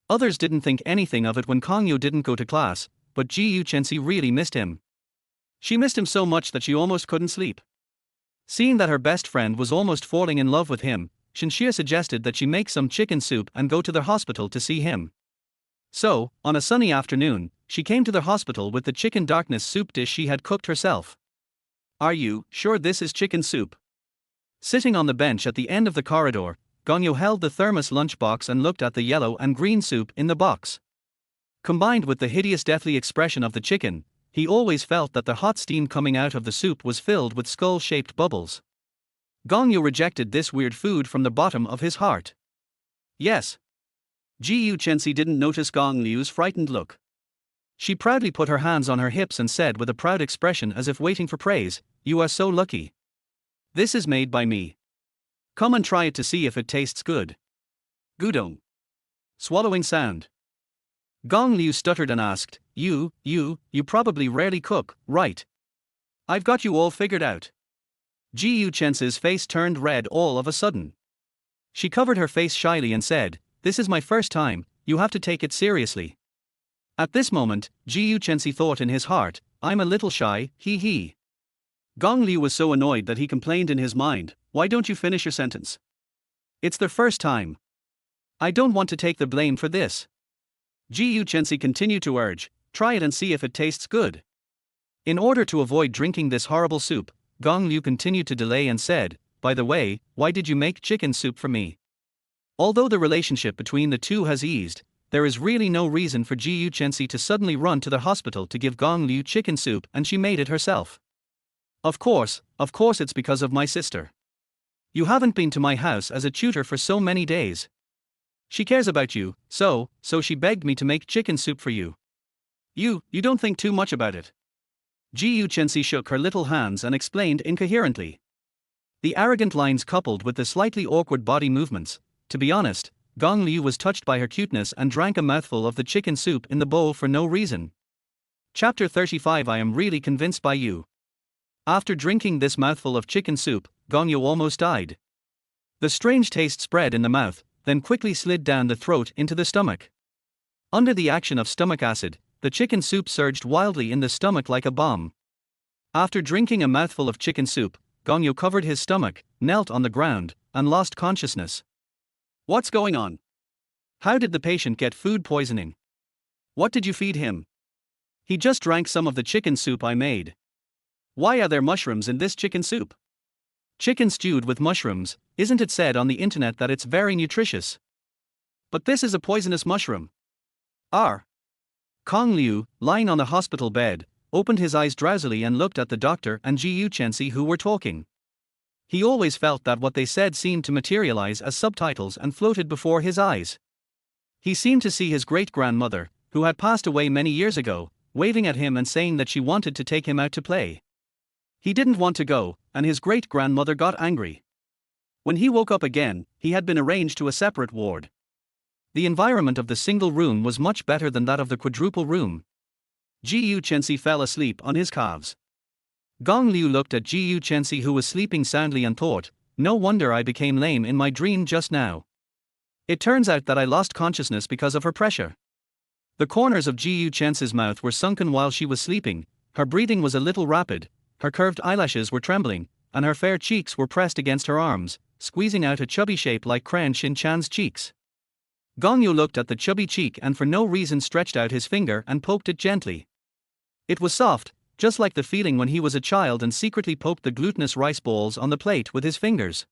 Others didn't think anything of it when Gongyo didn't go to class, but Ji Yuchensi really missed him. She missed him so much that she almost couldn't sleep. Seeing that her best friend was almost falling in love with him, Shinshia suggested that she make some chicken soup and go to the hospital to see him. So, on a sunny afternoon, she came to the hospital with the chicken darkness soup dish she had cooked herself. Are you sure this is chicken soup? Sitting on the bench at the end of the corridor, Gongyo held the thermos lunchbox and looked at the yellow and green soup in the box. Combined with the hideous deathly expression of the chicken, he always felt that the hot steam coming out of the soup was filled with skull-shaped bubbles. Gongyo rejected this weird food from the bottom of his heart. Yes. Ji Yuchensi didn't notice Gong Liu's frightened look. She proudly put her hands on her hips and said with a proud expression as if waiting for praise, "You are so lucky. This is made by me. Come and try it to see if it tastes good." Gudong. Swallowing sound. Gong Liu stuttered and asked, You probably rarely cook, right? I've got you all figured out. Ji Yuchensi's face turned red all of a sudden. She covered her face shyly and said, "This is my first time, you have to take it seriously." At this moment, Ji Yuchensi thought in his heart, "I'm a little shy, he. Gong Liu was so annoyed that he complained in his mind, "Why don't you finish your sentence? It's their first time. I don't want to take the blame for this." Ji Yuchensi continued to urge, "Try it and see if it tastes good." In order to avoid drinking this horrible soup, Gong Liu continued to delay and said, "By the way, why did you make chicken soup for me?" Although the relationship between the two has eased, there is really no reason for Ji Yuchensi to suddenly run to the hospital to give Gong Liu chicken soup, and she made it herself. Of course it's because of my sister. You haven't been to my house as a tutor for so many days. She cares about you, so she begged me to make chicken soup for you. You don't think too much about it. Ji Yuchensi shook her little hands and explained incoherently. The arrogant lines coupled with the slightly awkward body movements. To be honest, Gong Liu was touched by her cuteness and drank a mouthful of the chicken soup in the bowl for no reason. Chapter 35 I am really convinced by you. After drinking this mouthful of chicken soup, Gongyo almost died. The strange taste spread in the mouth, then quickly slid down the throat into the stomach. Under the action of stomach acid, the chicken soup surged wildly in the stomach like a bomb. After drinking a mouthful of chicken soup, Gongyo covered his stomach, knelt on the ground, and lost consciousness. What's going on? How did the patient get food poisoning? What did you feed him? He just drank some of the chicken soup I made. Why are there mushrooms in this chicken soup? Chicken stewed with mushrooms, isn't it said on the internet that it's very nutritious? But this is a poisonous mushroom. Kong Liu, lying on the hospital bed, opened his eyes drowsily and looked at the doctor and Ji Yuchensi who were talking. He always felt that what they said seemed to materialize as subtitles and floated before his eyes. He seemed to see his great-grandmother, who had passed away many years ago, waving at him and saying that she wanted to take him out to play. He didn't want to go, and his great-grandmother got angry. When he woke up again, he had been arranged to a separate ward. The environment of the single room was much better than that of the quadruple room. Ji Yuchensi fell asleep on his calves. Gong Liu looked at Ji Yuchensi who was sleeping soundly and thought, "No wonder I became lame in my dream just now. It turns out that I lost consciousness because of her pressure." The corners of Ji Yuchensi's mouth were sunken while she was sleeping, her breathing was a little rapid, her curved eyelashes were trembling, and her fair cheeks were pressed against her arms, squeezing out a chubby shape like Cran Shin Chan's cheeks. Gongyo looked at the chubby cheek and for no reason stretched out his finger and poked it gently. It was soft, just like the feeling when he was a child and secretly poked the glutinous rice balls on the plate with his fingers.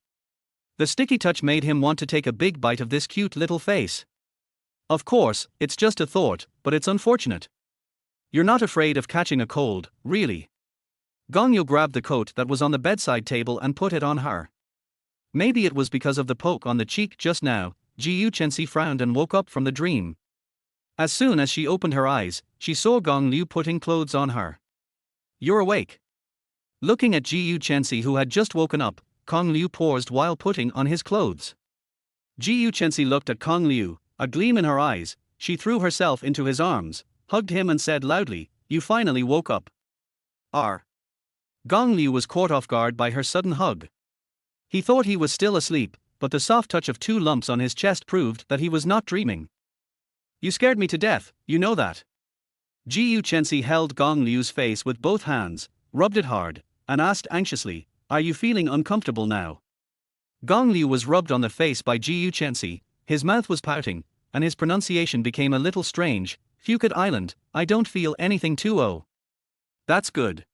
The sticky touch made him want to take a big bite of this cute little face. Of course, it's just a thought, but it's unfortunate. You're not afraid of catching a cold, really? Gongyo grabbed the coat that was on the bedside table and put it on her. Maybe it was because of the poke on the cheek just now. Ji Yuchensi frowned and woke up from the dream. As soon as she opened her eyes, she saw Gong Liu putting clothes on her. "You're awake." Looking at Ji Yuchensi, who had just woken up, Kong Liu paused while putting on his clothes. Ji Yuchensi looked at Kong Liu, a gleam in her eyes. She threw herself into his arms, hugged him and said loudly, "You finally woke up." R. Gong Liu was caught off guard by her sudden hug. He thought he was still asleep, but the soft touch of two lumps on his chest proved that he was not dreaming. "You scared me to death, you know that." Ji Yuchensi held Gong Liu's face with both hands, rubbed it hard, and asked anxiously, "Are you feeling uncomfortable now?" Gong Liu was rubbed on the face by Ji Yuchensi, his mouth was pouting, and his pronunciation became a little strange. "Phuket Island, I don't feel anything too. Oh. That's good."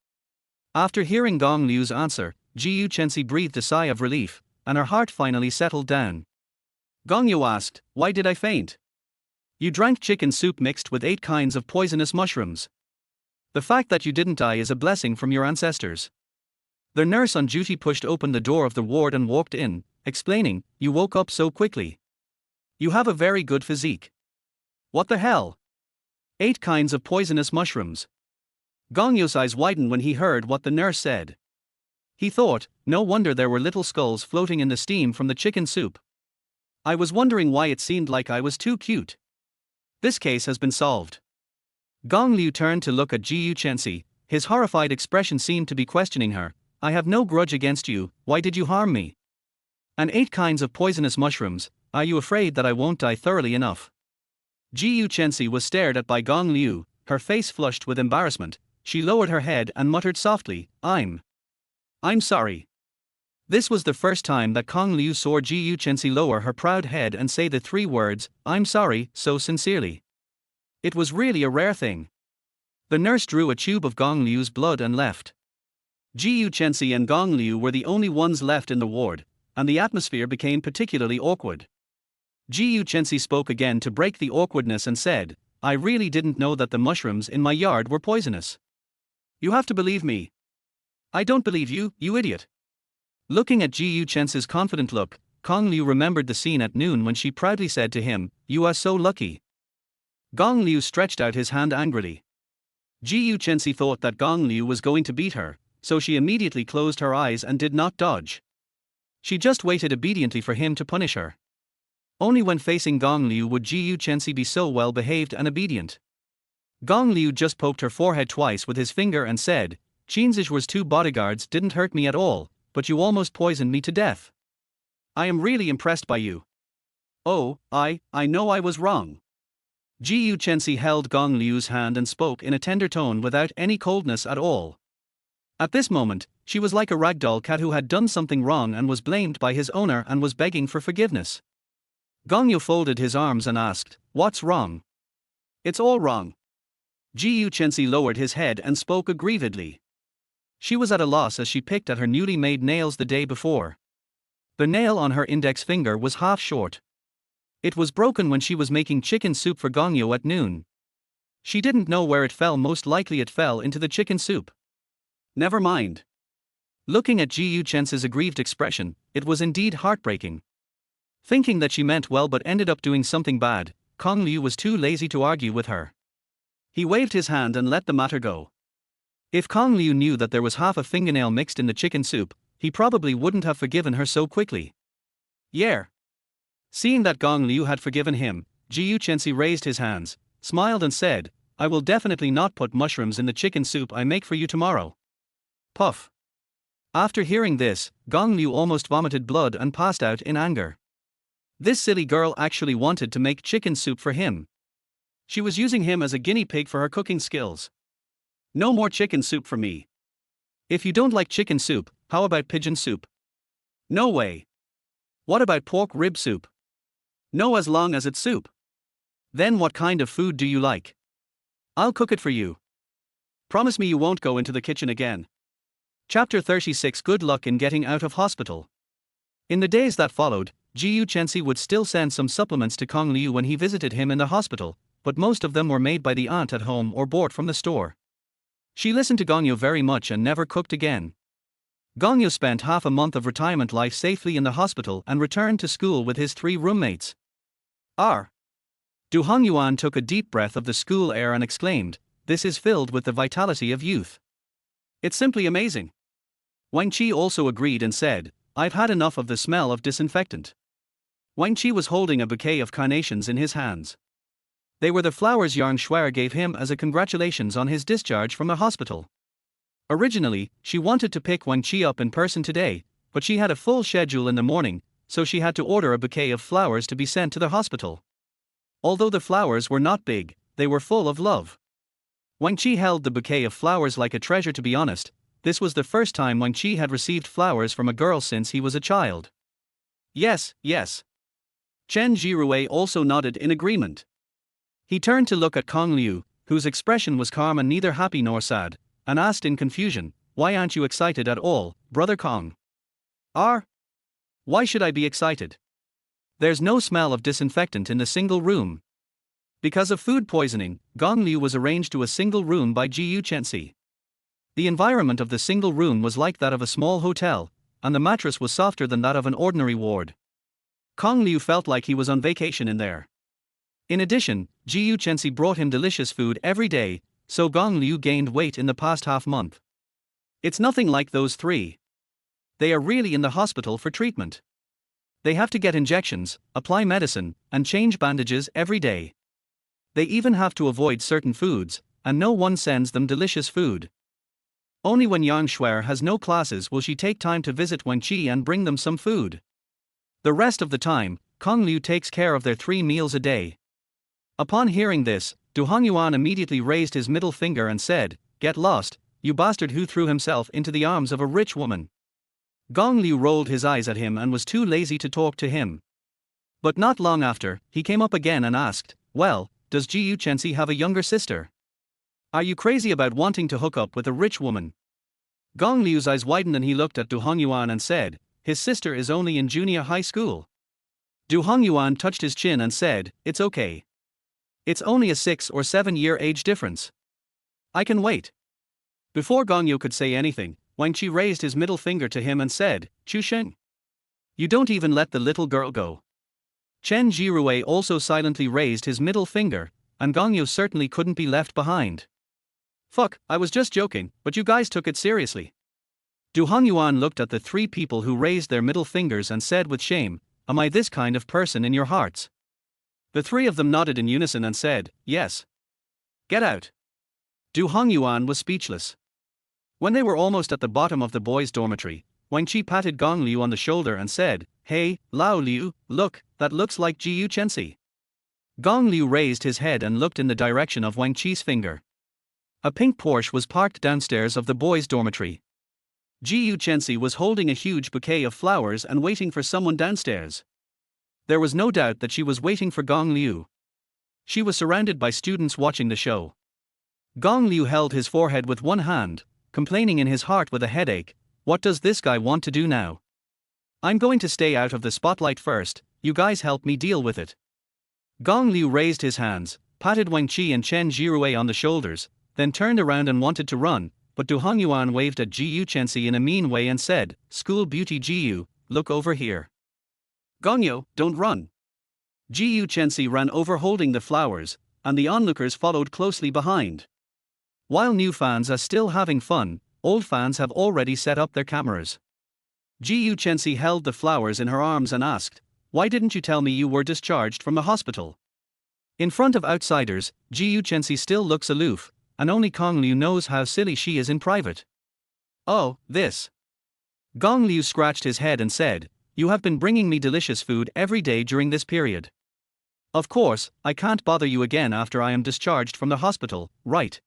After hearing Gong Liu's answer, Ji Yuchensi breathed a sigh of relief, and her heart finally settled down. Gong Liu asked, "Why did I faint?" "You drank chicken soup mixed with 8 kinds of poisonous mushrooms. The fact that you didn't die is a blessing from your ancestors." The nurse on duty pushed open the door of the ward and walked in, explaining, "You woke up so quickly. You have a very good physique." "What the hell? 8 kinds of poisonous mushrooms?" Gong Liu's eyes widened when he heard what the nurse said. He thought, no wonder there were little skulls floating in the steam from the chicken soup. "I was wondering why it seemed like I was too cute. This case has been solved." Gong Liu turned to look at Ji Yuchensi. His horrified expression seemed to be questioning her. "I have no grudge against you, why did you harm me? And 8 kinds of poisonous mushrooms, are you afraid that I won't die thoroughly enough?" Ji Yuchensi was stared at by Gong Liu, her face flushed with embarrassment. She lowered her head and muttered softly, I'm sorry." This was the first time that Kong Liu saw Ji Yuchensi lower her proud head and say the 3 words, "I'm sorry," so sincerely. It was really a rare thing. The nurse drew a tube of Gong Liu's blood and left. Ji Yuchensi and Gong Liu were the only ones left in the ward, and the atmosphere became particularly awkward. Ji Yuchensi spoke again to break the awkwardness and said, "I really didn't know that the mushrooms in my yard were poisonous. You have to believe me." "I don't believe you, you idiot." Looking at Ji Yuchensi's confident look, Kong Liu remembered the scene at noon when she proudly said to him, "You are so lucky." Gong Liu stretched out his hand angrily. Ji Yuchensi thought that Gong Liu was going to beat her, so she immediately closed her eyes and did not dodge. She just waited obediently for him to punish her. Only when facing Gong Liu would Ji Yuchensi be so well behaved and obedient. Gong Liu just poked her forehead twice with his finger and said, "Chinzishwar's 2 bodyguards didn't hurt me at all, but you almost poisoned me to death. I am really impressed by you." "Oh, I know I was wrong." Ji Yuchensi held Gong Liu's hand and spoke in a tender tone without any coldness at all. At this moment, she was like a ragdoll cat who had done something wrong and was blamed by his owner and was begging for forgiveness. Gong Liu folded his arms and asked, "What's wrong?" "It's all wrong." Ji Yuchensi lowered his head and spoke aggrievedly. She was at a loss as she picked at her newly made nails the day before. The nail on her index finger was half short. It was broken when she was making chicken soup for Gong Liu at noon. She didn't know where it fell, most likely it fell into the chicken soup. Never mind. Looking at Ji Yuchensi's aggrieved expression, it was indeed heartbreaking. Thinking that she meant well but ended up doing something bad, Kong Liu was too lazy to argue with her. He waved his hand and let the matter go. If Kong Liu knew that there was half a fingernail mixed in the chicken soup, he probably wouldn't have forgiven her so quickly. Yeah. Seeing that Gong Liu had forgiven him, Ji Yuchensi raised his hands, smiled and said, "I will definitely not put mushrooms in the chicken soup I make for you tomorrow." Puff. After hearing this, Gong Liu almost vomited blood and passed out in anger. This silly girl actually wanted to make chicken soup for him. She was using him as a guinea pig for her cooking skills. "No more chicken soup for me." "If you don't like chicken soup, how about pigeon soup?" "No way." "What about pork rib soup?" "No, as long as it's soup." "Then what kind of food do you like?" "I'll cook it for you. Promise me you won't go into the kitchen again." Chapter 36. Good luck in getting out of hospital. In the days that followed, Ji Yuchensi would still send some supplements to Kong Liu when he visited him in the hospital, but most of them were made by the aunt at home or bought from the store. She listened to Gong Liu very much and never cooked again. Gong Yu spent half a month of retirement life safely in the hospital and returned to school with his 3 roommates. R. Du Hongyuan took a deep breath of the school air and exclaimed, "This is filled with the vitality of youth. It's simply amazing." Wang Qi also agreed and said, "I've had enough of the smell of disinfectant." Wang Qi was holding a bouquet of carnations in his hands. They were the flowers Yang Shuer gave him as a congratulations on his discharge from the hospital. Originally, she wanted to pick Wang Qi up in person today, but she had a full schedule in the morning, so she had to order a bouquet of flowers to be sent to the hospital. Although the flowers were not big, they were full of love. Wang Qi held the bouquet of flowers like a treasure. To be honest, this was the first time Wang Qi had received flowers from a girl since he was a child. Yes, yes. Chen Jirue also nodded in agreement. He turned to look at Kong Liu, whose expression was calm and neither happy nor sad, and asked in confusion, "Why aren't you excited at all, Brother Kong?" Why should I be excited? There's no smell of disinfectant in the single room. Because of food poisoning, Gong Liu was arranged to a single room by Jiyu Chensi. The environment of the single room was like that of a small hotel, and the mattress was softer than that of an ordinary ward. Kong Liu felt like he was on vacation in there. In addition, Jiyu Chensi brought him delicious food every day, so Gong Liu gained weight in the past half month. It's nothing like those 3. They are really in the hospital for treatment. They have to get injections, apply medicine, and change bandages every day. They even have to avoid certain foods, and no one sends them delicious food. Only when Yang Shuer has no classes will she take time to visit Wang Qi and bring them some food. The rest of the time, Kong Liu takes care of their 3 meals a day. Upon hearing this, Du Hongyuan immediately raised his middle finger and said, "Get lost, you bastard who threw himself into the arms of a rich woman." Gong Liu rolled his eyes at him and was too lazy to talk to him. But not long after, he came up again and asked, "Well, does Jiyu Chensi have a younger sister? Are you crazy about wanting to hook up with a rich woman?" Gong Liu's eyes widened and he looked at Du Hongyuan and said, "His sister is only in junior high school." Du Hongyuan touched his chin and said, "It's okay. It's only a 6 or 7 year age difference. I can wait." Before Gong Yu could say anything, Wang Qi raised his middle finger to him and said, "Chu Sheng. You don't even let the little girl go." Chen Jirue also silently raised his middle finger, and Gong Yu certainly couldn't be left behind. "Fuck, I was just joking, but you guys took it seriously." Du Hongyuan looked at the 3 people who raised their middle fingers and said with shame, "Am I this kind of person in your hearts?" The 3 of them nodded in unison and said, "Yes." "Get out." Du Hongyuan was speechless. When they were almost at the bottom of the boys' dormitory, Wang Qi patted Gong Liu on the shoulder and said, "Hey, Lao Liu, look, that looks like Jiyu Chensi." Gong Liu raised his head and looked in the direction of Wang Qi's finger. A pink Porsche was parked downstairs of the boys' dormitory. Jiyu Chensi was holding a huge bouquet of flowers and waiting for someone downstairs. There was no doubt that she was waiting for Gong Liu. She was surrounded by students watching the show. Gong Liu held his forehead with one hand, complaining in his heart with a headache, "What does this guy want to do now? I'm going to stay out of the spotlight first, you guys help me deal with it." Gong Liu raised his hands, patted Wang Qi and Chen Jirue on the shoulders, then turned around and wanted to run, but Du Hongyuan waved at Jiyu Chensi in a mean way and said, "School beauty Jiyu, look over here." "Gongyo, don't run." Jiyu Chensi ran over holding the flowers, and the onlookers followed closely behind. While new fans are still having fun, old fans have already set up their cameras. Jiyu Chensi held the flowers in her arms and asked, "Why didn't you tell me you were discharged from the hospital?" In front of outsiders, Jiyu Chensi still looks aloof, and only Gong Liu knows how silly she is in private. "Oh, this." Gong Liu scratched his head and said, "You have been bringing me delicious food every day during this period. Of course, I can't bother you again after I am discharged from the hospital, right?"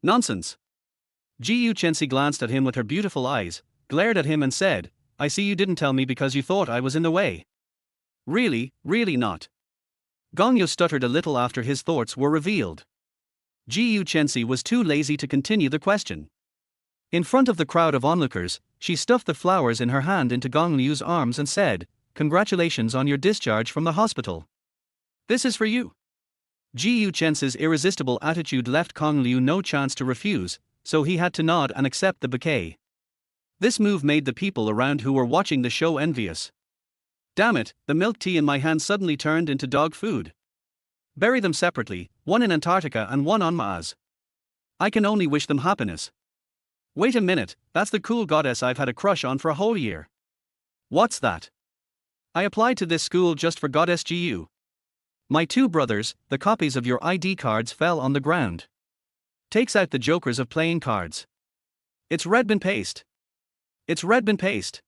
"Nonsense." Jiyu Chensi glanced at him with her beautiful eyes, glared at him and said, "I see you didn't tell me because you thought I was in the way." "Really, really not." Gongyo stuttered a little after his thoughts were revealed. Jiyu Chensi was too lazy to continue the question. In front of the crowd of onlookers, she stuffed the flowers in her hand into Gong Liu's arms and said, "Congratulations on your discharge from the hospital. This is for you." Jiyu Chensi's irresistible attitude left Gong Liu no chance to refuse, so he had to nod and accept the bouquet. This move made the people around who were watching the show envious. Damn it, the milk tea in my hand suddenly turned into dog food. Bury them separately, one in Antarctica and one on Mars. I can only wish them happiness. Wait a minute, that's the cool goddess I've had a crush on for a whole year. What's that? I applied to this school just for Goddess GU. My two brothers, the copies of your ID cards fell on the ground. Takes out the jokers of playing cards. It's red bin paste. It's red bin paste.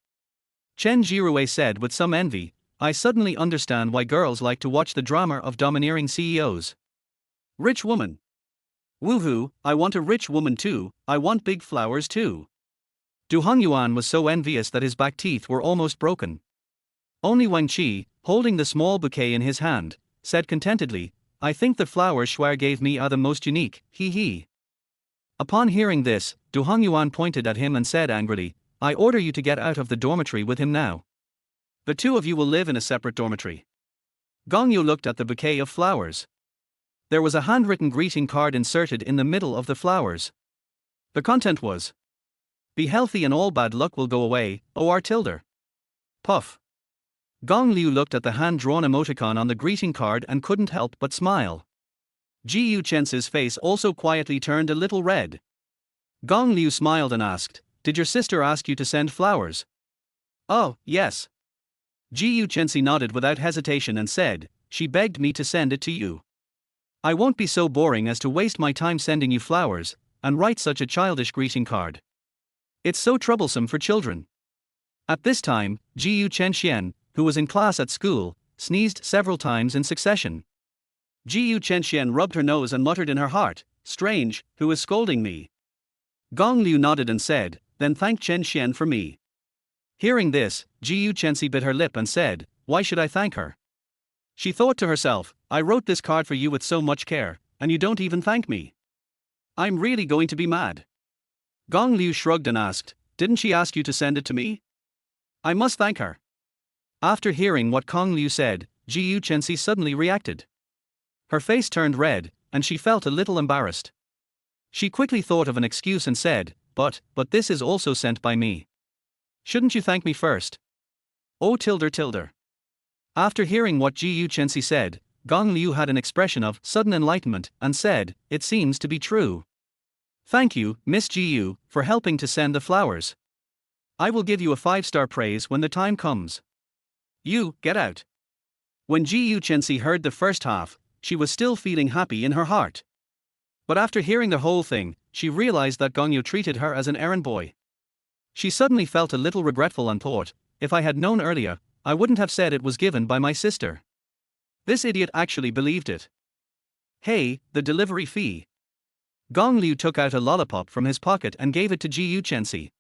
Chen Jirue said with some envy, I suddenly understand why girls like to watch the drama of domineering CEOs. Rich woman. Woohoo, I want a rich woman too, I want big flowers too. Du Hongyuan was so envious that his back teeth were almost broken. Only Wang Qi, holding the small bouquet in his hand, said contentedly, I think the flowers Shuai gave me are the most unique, he. Upon hearing this, Du Hongyuan pointed at him and said angrily, I order you to get out of the dormitory with him now. The two of you will live in a separate dormitory. Gong Yu looked at the bouquet of flowers. There was a handwritten greeting card inserted in the middle of the flowers. The content was, be healthy and all bad luck will go away, O.R. Tilder. Puff. Gong Liu looked at the hand-drawn emoticon on the greeting card and couldn't help but smile. Ji Yu Chen's face also quietly turned a little red. Gong Liu smiled and asked, did your sister ask you to send flowers? Oh, yes. Ji Yu Chen nodded without hesitation and said, she begged me to send it to you. I won't be so boring as to waste my time sending you flowers, and write such a childish greeting card. It's so troublesome for children. At this time, Ji Yu Chen, who was in class at school, sneezed several times in succession. Ji Yu Chen rubbed her nose and muttered in her heart, strange, who is scolding me? Gong Liu nodded and said, then thank Chen for me. Hearing this, Ji Yu Chen bit her lip and said, why should I thank her? She thought to herself, I wrote this card for you with so much care, and you don't even thank me. I'm really going to be mad. Gong Liu shrugged and asked, didn't she ask you to send it to me? I must thank her. After hearing what Gong Liu said, Ji Yu Chen suddenly reacted. Her face turned red, and she felt a little embarrassed. She quickly thought of an excuse and said, but this is also sent by me. Shouldn't you thank me first? Oh tilder. After hearing what Ji Yu Chen said, Gong Liu had an expression of sudden enlightenment and said, it seems to be true. Thank you, Miss Ji Yu, for helping to send the flowers. I will give you a 5-star praise when the time comes. You, get out. When Ji Yu Chen heard the first half, she was still feeling happy in her heart. But after hearing the whole thing, she realized that Gong Yu treated her as an errand boy. She suddenly felt a little regretful and thought, if I had known earlier, I wouldn't have said it was given by my sister. This idiot actually believed it. Hey, the delivery fee. Gong Liu took out a lollipop from his pocket and gave it to Ji Yu Chen. Ji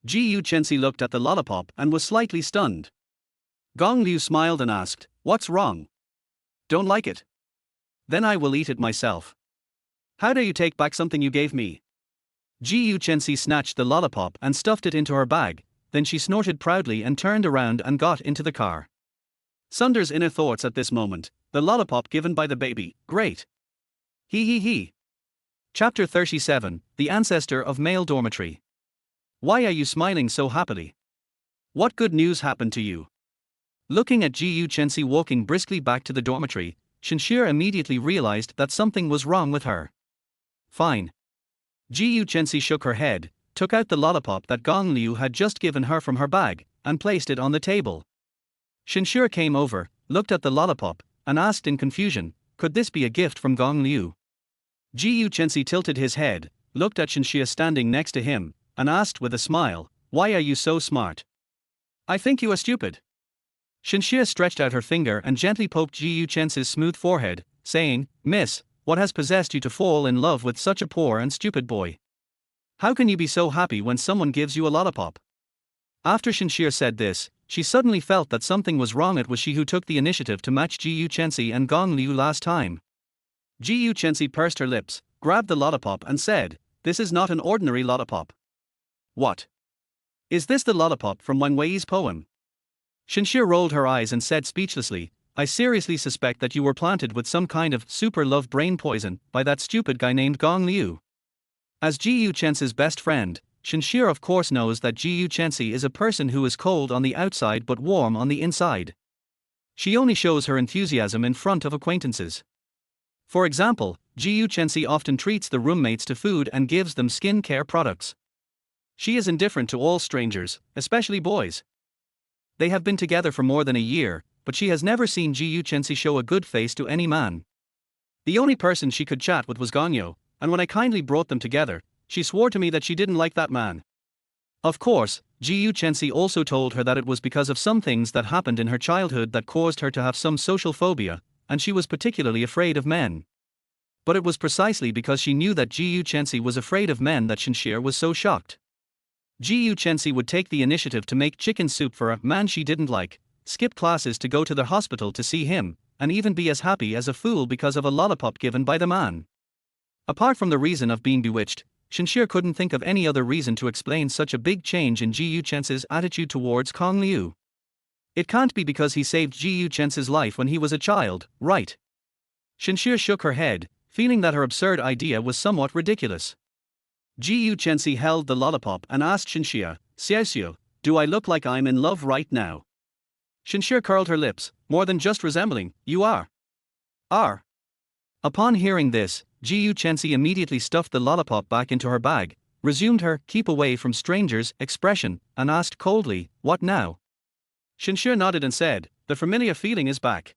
Yu Chen looked at the lollipop and was slightly stunned. Gong Liu smiled and asked, what's wrong? Don't like it? Then I will eat it myself. How dare you take back something you gave me? Ji Yu Chen snatched the lollipop and stuffed it into her bag, then she snorted proudly and turned around and got into the car. Sunder's inner thoughts at this moment, the lollipop given by the baby, great. He. Chapter 37, The Ancestor of Male Dormitory. Why are you smiling so happily? What good news happened to you? Looking at Ji Yu Chen walking briskly back to the dormitory, Shenxue immediately realized that something was wrong with her. Fine. Ji Yu Chen shook her head, took out the lollipop that Gong Liu had just given her from her bag, and placed it on the table. Shenxue came over, looked at the lollipop, and asked in confusion, could this be a gift from Gong Liu? Ji Yu Chen tilted his head, looked at Shenxue standing next to him, and asked with a smile, why are you so smart? I think you are stupid. Shenxue stretched out her finger and gently poked Ji Yu Chen's smooth forehead, saying, Miss, what has possessed you to fall in love with such a poor and stupid boy? How can you be so happy when someone gives you a lollipop? After Shenxue said this, she suddenly felt that something was wrong. It was she who took the initiative to match Ji Yu Chen and Gong Liu last time. Ji Yu Chen pursed her lips, grabbed the lollipop and said, this is not an ordinary lollipop. What? Is this the lollipop from Wang Wei's poem? Shenxue rolled her eyes and said speechlessly, I seriously suspect that you were planted with some kind of super love brain poison by that stupid guy named Gong Liu. As Ji Yu Chen's best friend, Shinshir of course knows that Jiyu Chensi is a person who is cold on the outside but warm on the inside. She only shows her enthusiasm in front of acquaintances. For example, Jiyu Chensi often treats the roommates to food and gives them skin care products. She is indifferent to all strangers, especially boys. They have been together for more than a year, but she has never seen Jiyu Chensi show a good face to any man. The only person she could chat with was Gongyo, and when I kindly brought them together, she swore to me that she didn't like that man. Of course, Jiyu Chensi also told her that it was because of some things that happened in her childhood that caused her to have some social phobia, and she was particularly afraid of men. But it was precisely because she knew that Jiyu Chensi was afraid of men that Shinshir was so shocked. Jiyu Chensi would take the initiative to make chicken soup for a man she didn't like, skip classes to go to the hospital to see him, and even be as happy as a fool because of a lollipop given by the man. Apart from the reason of being bewitched, Shinshir couldn't think of any other reason to explain such a big change in Jiyu Chensi's attitude towards Kong Liu. It can't be because he saved Jiyu Chensi's life when he was a child, right? Shinshir shook her head, feeling that her absurd idea was somewhat ridiculous. Jiyu Chensi held the lollipop and asked Shinshir, "Xiaoxiu, do I look like I'm in love right now?" Shinshir curled her lips, more than just resembling, "You are." "Are." Upon hearing this, Jiyu Chensi immediately stuffed the lollipop back into her bag, resumed her "keep away from strangers" expression, and asked coldly, "What now?" Shinshir nodded and said, "The familiar feeling is back."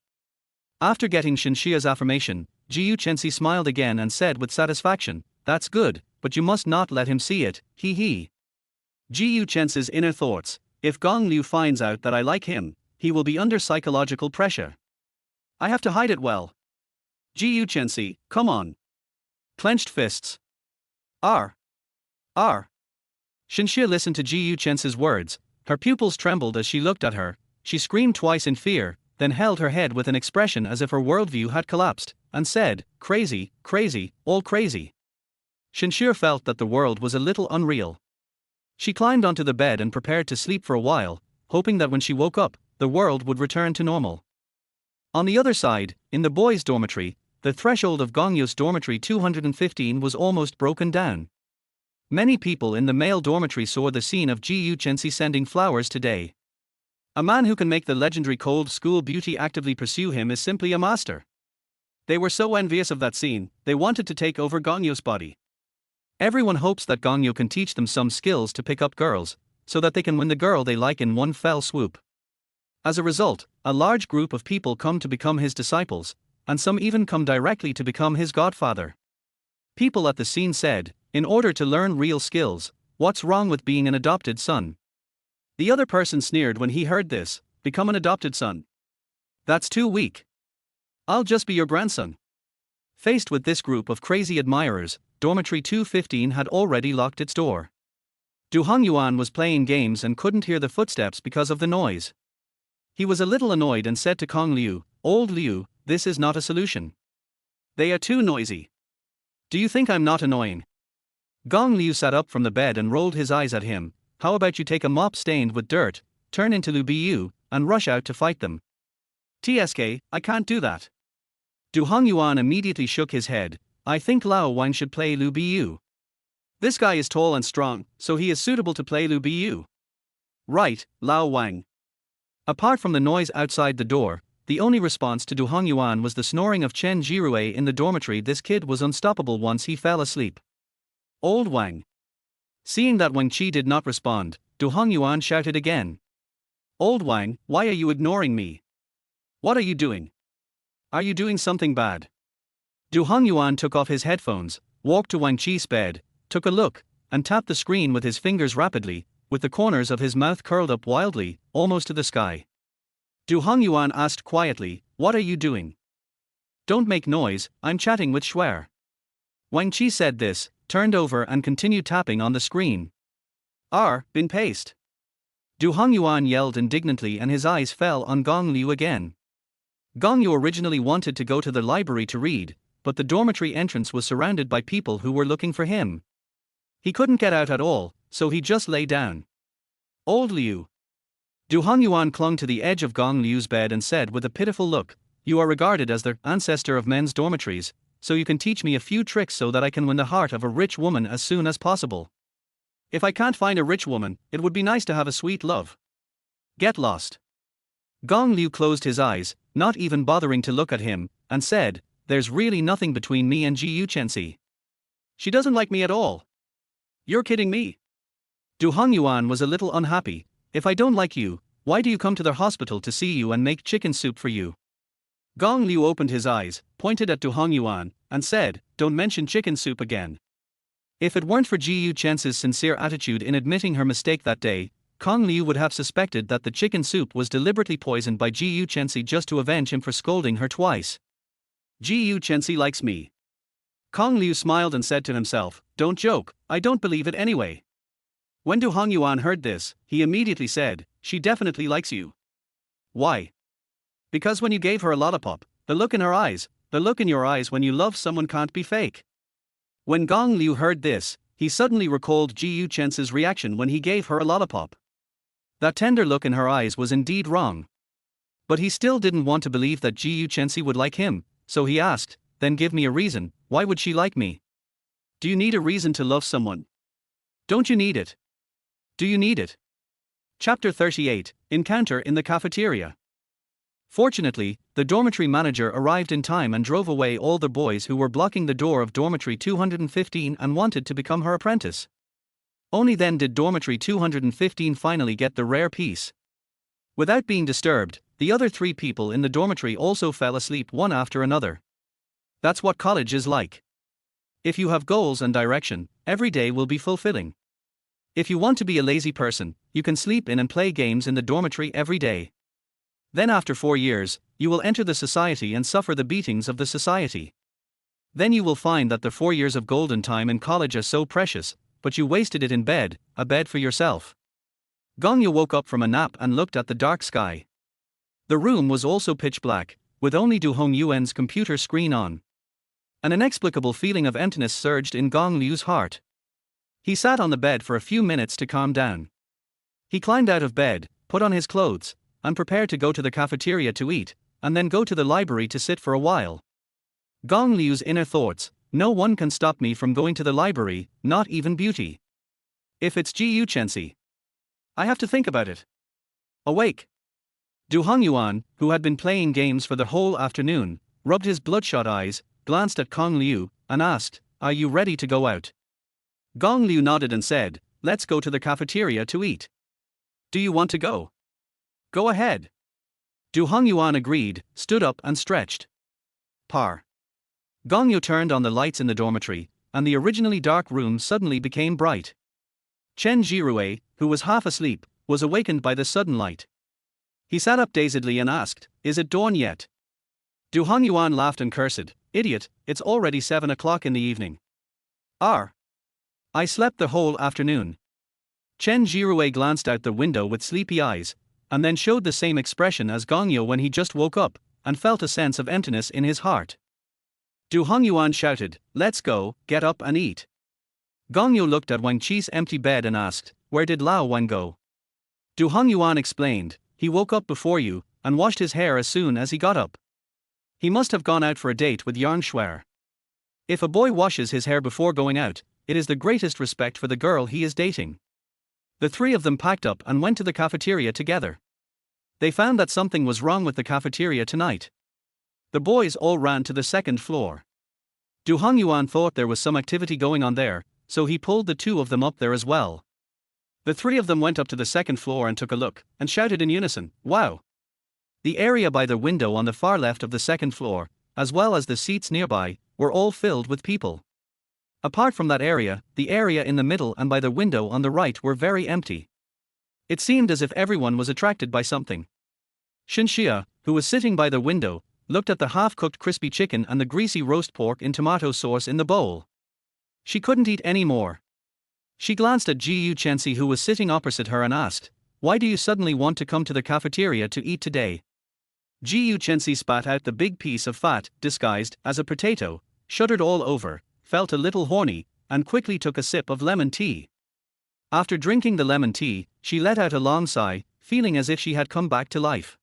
After getting Shinshir's affirmation, Jiyu Chensi smiled again and said with satisfaction, "That's good, but you must not let him see it, he he." Jiyu Chensi's inner thoughts: if Gong Liu finds out that I like him, he will be under psychological pressure. I have to hide it well. Jiyu Chensi, come on. Clenched fists. R. Shinshir listened to Jiyu Chensi's words. Her pupils trembled as she looked at her. She screamed twice in fear, then held her head with an expression as if her worldview had collapsed, and said, "Crazy, crazy, all crazy." Shinshir felt that the world was a little unreal. She climbed onto the bed and prepared to sleep for a while, hoping that when she woke up, the world would return to normal. On the other side, in the boys' dormitory, the threshold of Gongyo's dormitory 215 was almost broken down. Many people in the male dormitory saw the scene of Jiyu Chensi sending flowers today. A man who can make the legendary cold school beauty actively pursue him is simply a master. They were so envious of that scene, they wanted to take over Gongyo's body. Everyone hopes that Gongyo can teach them some skills to pick up girls, so that they can win the girl they like in one fell swoop. As a result, a large group of people come to become his disciples, and some even come directly to become his godfather. People at the scene said, "In order to learn real skills, what's wrong with being an adopted son?" The other person sneered when he heard this, "Become an adopted son? That's too weak. I'll just be your grandson." Faced with this group of crazy admirers, dormitory 215 had already locked its door. Du Hongyuan was playing games and couldn't hear the footsteps because of the noise. He was a little annoyed and said to Kong Liu, "Old Liu, this is not a solution. They are too noisy. Do you think I'm not annoying?" Gong Liu sat up from the bed and rolled his eyes at him. "How about you take a mop stained with dirt, turn into Lu Biyu, and rush out to fight them?" "TSK, I can't do that." Du Hongyuan immediately shook his head. "I think Lao Wang should play Lu Biyu. This guy is tall and strong, so he is suitable to play Lu Biyu." "Right, Lao Wang." Apart from the noise outside the door, the only response to Du Hongyuan was the snoring of Chen Jirue in the dormitory. This kid was unstoppable once he fell asleep. "Old Wang." Seeing that Wang Qi did not respond, Du Hongyuan shouted again. "Old Wang, why are you ignoring me? What are you doing? Are you doing something bad?" Du Hongyuan took off his headphones, walked to Wang Qi's bed, took a look, and tapped the screen with his fingers rapidly, with the corners of his mouth curled up wildly, almost to the sky. Du Hongyuan asked quietly, "What are you doing?" "Don't make noise, I'm chatting with Shuer." Wang Qi said this, turned over and continued tapping on the screen. Been paste." Du Hongyuan yelled indignantly and his eyes fell on Gong Liu again. Gong Liu originally wanted to go to the library to read, but the dormitory entrance was surrounded by people who were looking for him. He couldn't get out at all, so he just lay down. "Old Liu." Du Hongyuan clung to the edge of Gong Liu's bed and said with a pitiful look, "You are regarded as the ancestor of men's dormitories, so you can teach me a few tricks so that I can win the heart of a rich woman as soon as possible." If I can't find a rich woman, it would be nice to have a sweet love. Get lost. Gong Liu closed his eyes, not even bothering to look at him, and said, there's really nothing between me and Ji Yu Chenxi. She doesn't like me at all. You're kidding me. Du Hongyuan was a little unhappy. If I don't like you, why do you come to the hospital to see you and make chicken soup for you? Gong Liu opened his eyes, pointed at Du Hongyuan, and said, don't mention chicken soup again. If it weren't for Ji Yu Chen's sincere attitude in admitting her mistake that day, Gong Liu would have suspected that the chicken soup was deliberately poisoned by Ji Yu Chenxi just to avenge him for scolding her twice. Ji Yu Chenxi likes me. Gong Liu smiled and said to himself, don't joke, I don't believe it anyway. When Du Hongyuan heard this, he immediately said, she definitely likes you. Why? Because when you gave her a lollipop, the look in your eyes when you love someone can't be fake. When Gong Liu heard this, he suddenly recalled Ji Yu Chen's reaction when he gave her a lollipop. That tender look in her eyes was indeed wrong. But he still didn't want to believe that Ji Yu Chenxi would like him, so he asked, then give me a reason, why would she like me? Do you need a reason to love someone? Don't you need it? Do you need it? Chapter 38, Encounter in the Cafeteria. Fortunately, the dormitory manager arrived in time and drove away all the boys who were blocking the door of dormitory 215 and wanted to become her apprentice. Only then did dormitory 215 finally get the rare piece. Without being disturbed, the other 3 people in the dormitory also fell asleep one after another. That's what college is like. If you have goals and direction, every day will be fulfilling. If you want to be a lazy person, you can sleep in and play games in the dormitory every day. Then after 4 years, you will enter the society and suffer the beatings of the society. Then you will find that the 4 years of golden time in college are so precious, but you wasted it in bed, a bed for yourself. Gong Yu woke up from a nap and looked at the dark sky. The room was also pitch black, with only Du Hongyuan's computer screen on. An inexplicable feeling of emptiness surged in Gong Liu's heart. He sat on the bed for a few minutes to calm down. He climbed out of bed, put on his clothes, and prepared to go to the cafeteria to eat, and then go to the library to sit for a while. Gong Liu's inner thoughts, no one can stop me from going to the library, not even beauty. If it's Ji Yu Chenxi. I have to think about it. Awake. Du Hongyuan, who had been playing games for the whole afternoon, rubbed his bloodshot eyes, glanced at Gong Liu, and asked, are you ready to go out? Gong Liu nodded and said, let's go to the cafeteria to eat. Do you want to go? Go ahead. Du Hongyuan agreed, stood up and stretched. Par. Gong Yu turned on the lights in the dormitory, and the originally dark room suddenly became bright. Chen Jirue, who was half asleep, was awakened by the sudden light. He sat up dazedly and asked, is it dawn yet? Du Hongyuan laughed and cursed, idiot, it's already 7 o'clock in the evening. I slept the whole afternoon. Chen Jirue glanced out the window with sleepy eyes, and then showed the same expression as Gong Yu when he just woke up, and felt a sense of emptiness in his heart. Du Hongyuan shouted, let's go, get up and eat. Gong Yu looked at Wang Qi's empty bed and asked, where did Lao Wan go? Du Hongyuan explained, he woke up before you, and washed his hair as soon as he got up. He must have gone out for a date with Yang Shuer. If a boy washes his hair before going out, it is the greatest respect for the girl he is dating. The 3 of them packed up and went to the cafeteria together. They found that something was wrong with the cafeteria tonight. The boys all ran to the 2nd floor. Du Hongyuan thought there was some activity going on there, so he pulled the 2 of them up there as well. The 3 of them went up to the 2nd floor and took a look, and shouted in unison, wow! The area by the window on the far left of the 2nd floor, as well as the seats nearby, were all filled with people. Apart from that area, the area in the middle and by the window on the right were very empty. It seemed as if everyone was attracted by something. Shinxia, who was sitting by the window, looked at the half-cooked crispy chicken and the greasy roast pork in tomato sauce in the bowl. She couldn't eat any more. She glanced at Ji Yu Chenxi, who was sitting opposite her, and asked, why do you suddenly want to come to the cafeteria to eat today? Ji Yu Chenxi spat out the big piece of fat, disguised as a potato, shuddered all over, felt a little horny, and quickly took a sip of lemon tea. After drinking the lemon tea, she let out a long sigh, feeling as if she had come back to life.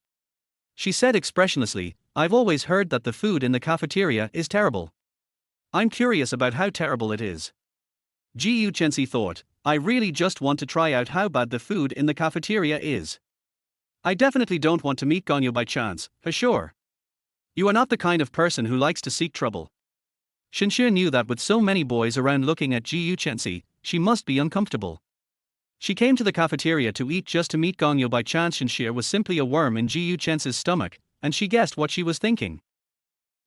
She said expressionlessly, I've always heard that the food in the cafeteria is terrible. I'm curious about how terrible it is. Ji Yu Chenxi thought, I really just want to try out how bad the food in the cafeteria is. I definitely don't want to meet Gongyo by chance, for sure. You are not the kind of person who likes to seek trouble. Shinshir knew that with so many boys around looking at Ji Yuchensi, she must be uncomfortable. She came to the cafeteria to eat just to meet Gongyo by chance. Shinshir was simply a worm in Ji Yuchensi's stomach, and she guessed what she was thinking.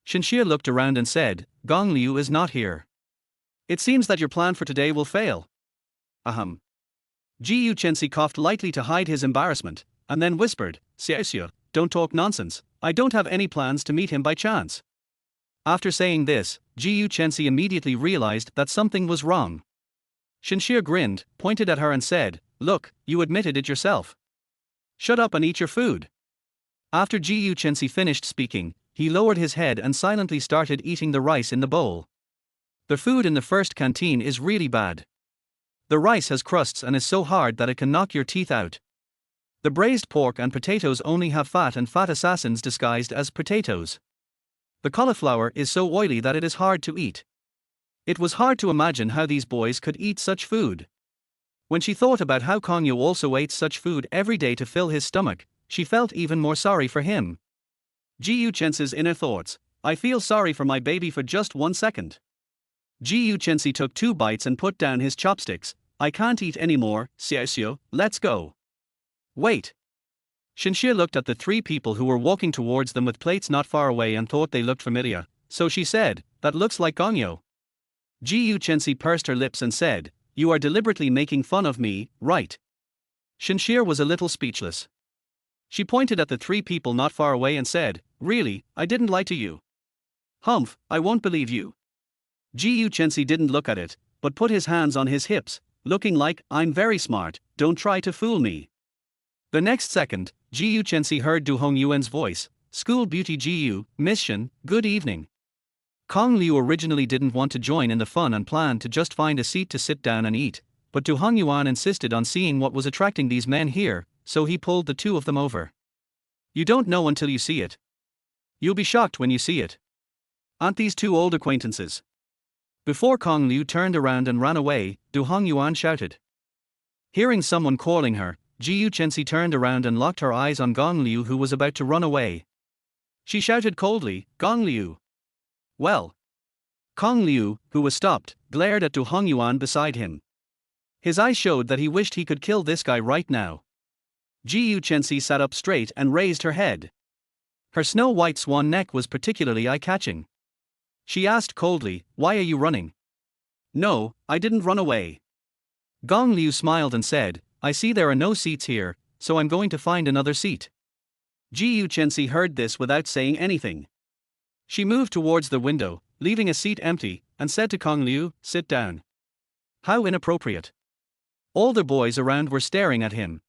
Shinshir looked around and said, Gong Liu is not here. It seems that your plan for today will fail. Ahem. Ji Yuchensi coughed lightly to hide his embarrassment, and then whispered, Xiaoxiu, don't talk nonsense, I don't have any plans to meet him by chance. After saying this, Ji Yuchensi immediately realized that something was wrong. Shinshir grinned, pointed at her and said, Look, you admitted it yourself. Shut up and eat your food. After Ji Yuchensi finished speaking, he lowered his head and silently started eating the rice in the bowl. The food in the first canteen is really bad. The rice has crusts and is so hard that it can knock your teeth out. The braised pork and potatoes only have fat and fat assassins disguised as potatoes. The cauliflower is so oily that it is hard to eat. It was hard to imagine how these boys could eat such food. When she thought about how Gongyo also ate such food every day to fill his stomach, she felt even more sorry for him. Ji Yuchensi's inner thoughts, I feel sorry for my baby for just 1 second. Ji Yuchensi took 2 bites and put down his chopsticks. I can't eat anymore, Xiaoxiu, let's go. Wait. Shinshir looked at the 3 people who were walking towards them with plates not far away and thought they looked familiar, so she said, that looks like Gongyo. Ji Yuchensi pursed her lips and said, You are deliberately making fun of me, right? Shinshir was a little speechless. She pointed at the 3 people not far away and said, Really, I didn't lie to you. Humph, I won't believe you. Ji Yuchensi didn't look at it, but put his hands on his hips, looking like, I'm very smart, don't try to fool me. The next second, Ji Yuchensi heard Du Hongyuan's voice, School Beauty Ji Yu, Miss Shin, good evening. Gong Liu originally didn't want to join in the fun and planned to just find a seat to sit down and eat, but Du Hongyuan insisted on seeing what was attracting these men here, so he pulled the 2 of them over. You don't know until you see it. You'll be shocked when you see it. Aren't these 2 old acquaintances? Before Gong Liu turned around and ran away, Du Hongyuan shouted. Hearing someone calling her, Ji Yuchensi turned around and locked her eyes on Gong Liu, who was about to run away. She shouted coldly, Gong Liu. Well. Gong Liu, who was stopped, glared at Du Hongyuan beside him. His eyes showed that he wished he could kill this guy right now. Ji Yuchensi sat up straight and raised her head. Her snow-white swan neck was particularly eye-catching. She asked coldly, Why are you running? No, I didn't run away. Gong Liu smiled and said, I see there are no seats here, so I'm going to find another seat. Ji Yuchensi heard this without saying anything. She moved towards the window, leaving a seat empty, and said to Gong Liu, Sit down. How inappropriate. All the boys around were staring at him.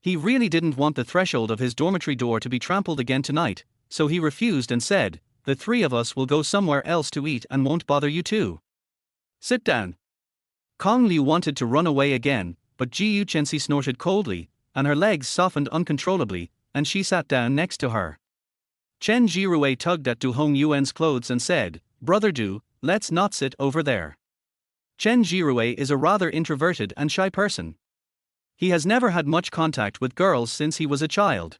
He really didn't want the threshold of his dormitory door to be trampled again tonight, so he refused and said, The 3 of us will go somewhere else to eat and won't bother you too. Sit down. Gong Liu wanted to run away again, but Ji Yuchensi snorted coldly, and her legs softened uncontrollably, and she sat down next to her. Chen Jirue tugged at Du Hongyuan's clothes and said, Brother Du, let's not sit over there. Chen Jirue is a rather introverted and shy person. He has never had much contact with girls since he was a child.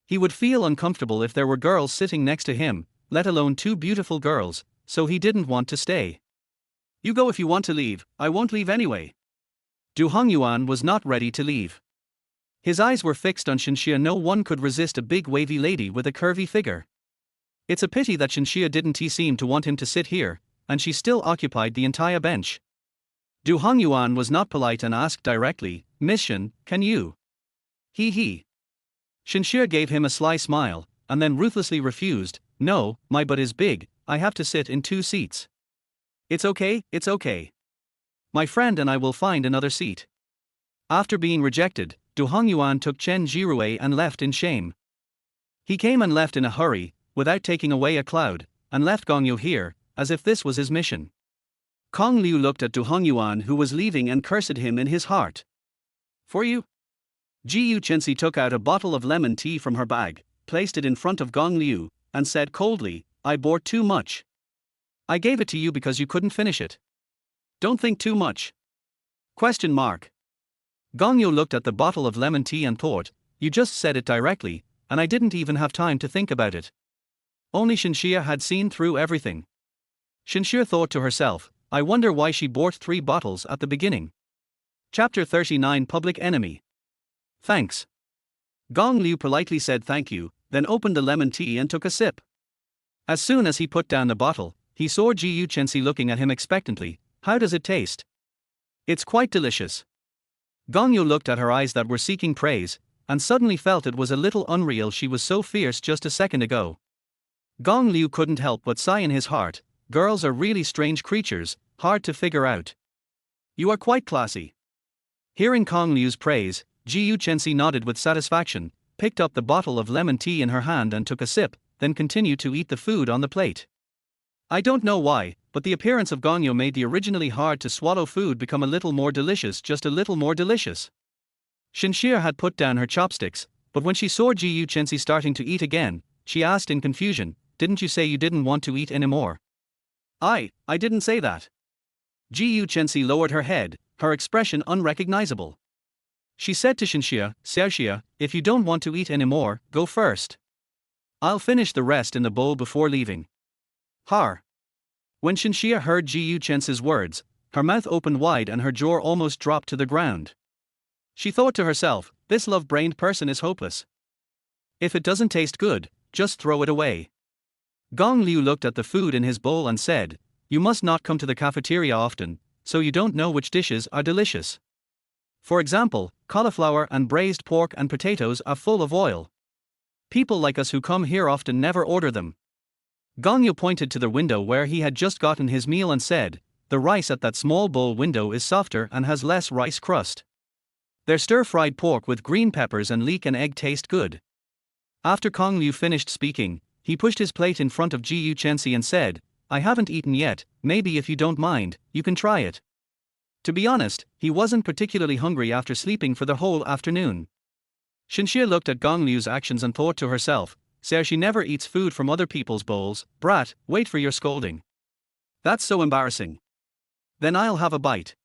He would feel uncomfortable if there were girls sitting next to him, let alone 2 beautiful girls, so he didn't want to stay. You go if you want to leave, I won't leave anyway. Du Hongyuan was not ready to leave. His eyes were fixed on Shinshia. No one could resist a big wavy lady with a curvy figure. It's a pity that Shinshia didn't seem to want him to sit here, and she still occupied the entire bench. Du Hongyuan was not polite and asked directly, Miss Shin, can you? He. Shinshia gave him a sly smile, and then ruthlessly refused, No, my butt is big, I have to sit in 2 seats. It's okay. My friend and I will find another seat. After being rejected, Du Hongyuan took Chen Jirue and left in shame. He came and left in a hurry, without taking away a cloud, and left Gongyo here, as if this was his mission. Gong Liu looked at Du Hongyuan, who was leaving, and cursed him in his heart. For you? Ji Yuchensi took out a bottle of lemon tea from her bag, placed it in front of Gong Liu, and said coldly, I bought too much. I gave it to you because you couldn't finish it. Don't think too much. Question mark. Gongyo looked at the bottle of lemon tea and thought, you just said it directly, and I didn't even have time to think about it. Only Shinshia had seen through everything. Shinshia thought to herself, I wonder why she bought 3 bottles at the beginning. Chapter 39 Public Enemy. Thanks. Gong Liu politely said thank you, then opened the lemon tea and took a sip. As soon as he put down the bottle, he saw Ji Yu Chensi looking at him expectantly. How does it taste? It's quite delicious. Gong Yu looked at her eyes that were seeking praise, and suddenly felt it was a little unreal she was so fierce just a second ago. Gong Liu couldn't help but sigh in his heart, girls are really strange creatures, hard to figure out. You are quite classy. Hearing Gong Liu's praise, Ji Yu Chensi nodded with satisfaction, picked up the bottle of lemon tea in her hand and took a sip, then continued to eat the food on the plate. I don't know why, but the appearance of Gongyo made the originally hard to swallow food become a little more delicious, just a little more delicious. Shinshia had put down her chopsticks, but when she saw Ji Yu Chensi starting to eat again, she asked in confusion, didn't you say you didn't want to eat anymore? I didn't say that. Ji Yu Chensi lowered her head, her expression unrecognizable. She said to Shinshia, Xiaoxia, if you don't want to eat anymore, go first. I'll finish the rest in the bowl before leaving. Har. When Shinshia heard Ji Yu Chensi's words, her mouth opened wide and her jaw almost dropped to the ground. She thought to herself, this love-brained person is hopeless. If it doesn't taste good, just throw it away. Gong Liu looked at the food in his bowl and said, you must not come to the cafeteria often, so you don't know which dishes are delicious. For example, cauliflower and braised pork and potatoes are full of oil. People like us who come here often never order them. Gongyo pointed to the window where he had just gotten his meal and said, the rice at that small bowl window is softer and has less rice crust. Their stir-fried pork with green peppers and leek and egg taste good. After Gong Liu finished speaking, he pushed his plate in front of Ji Yu Chensi and said, I haven't eaten yet, maybe if you don't mind, you can try it. To be honest, he wasn't particularly hungry after sleeping for the whole afternoon. Shinshia looked at Gong Liu's actions and thought to herself, Sir, she never eats food from other people's bowls, brat, wait for your scolding. That's so embarrassing. Then I'll have a bite.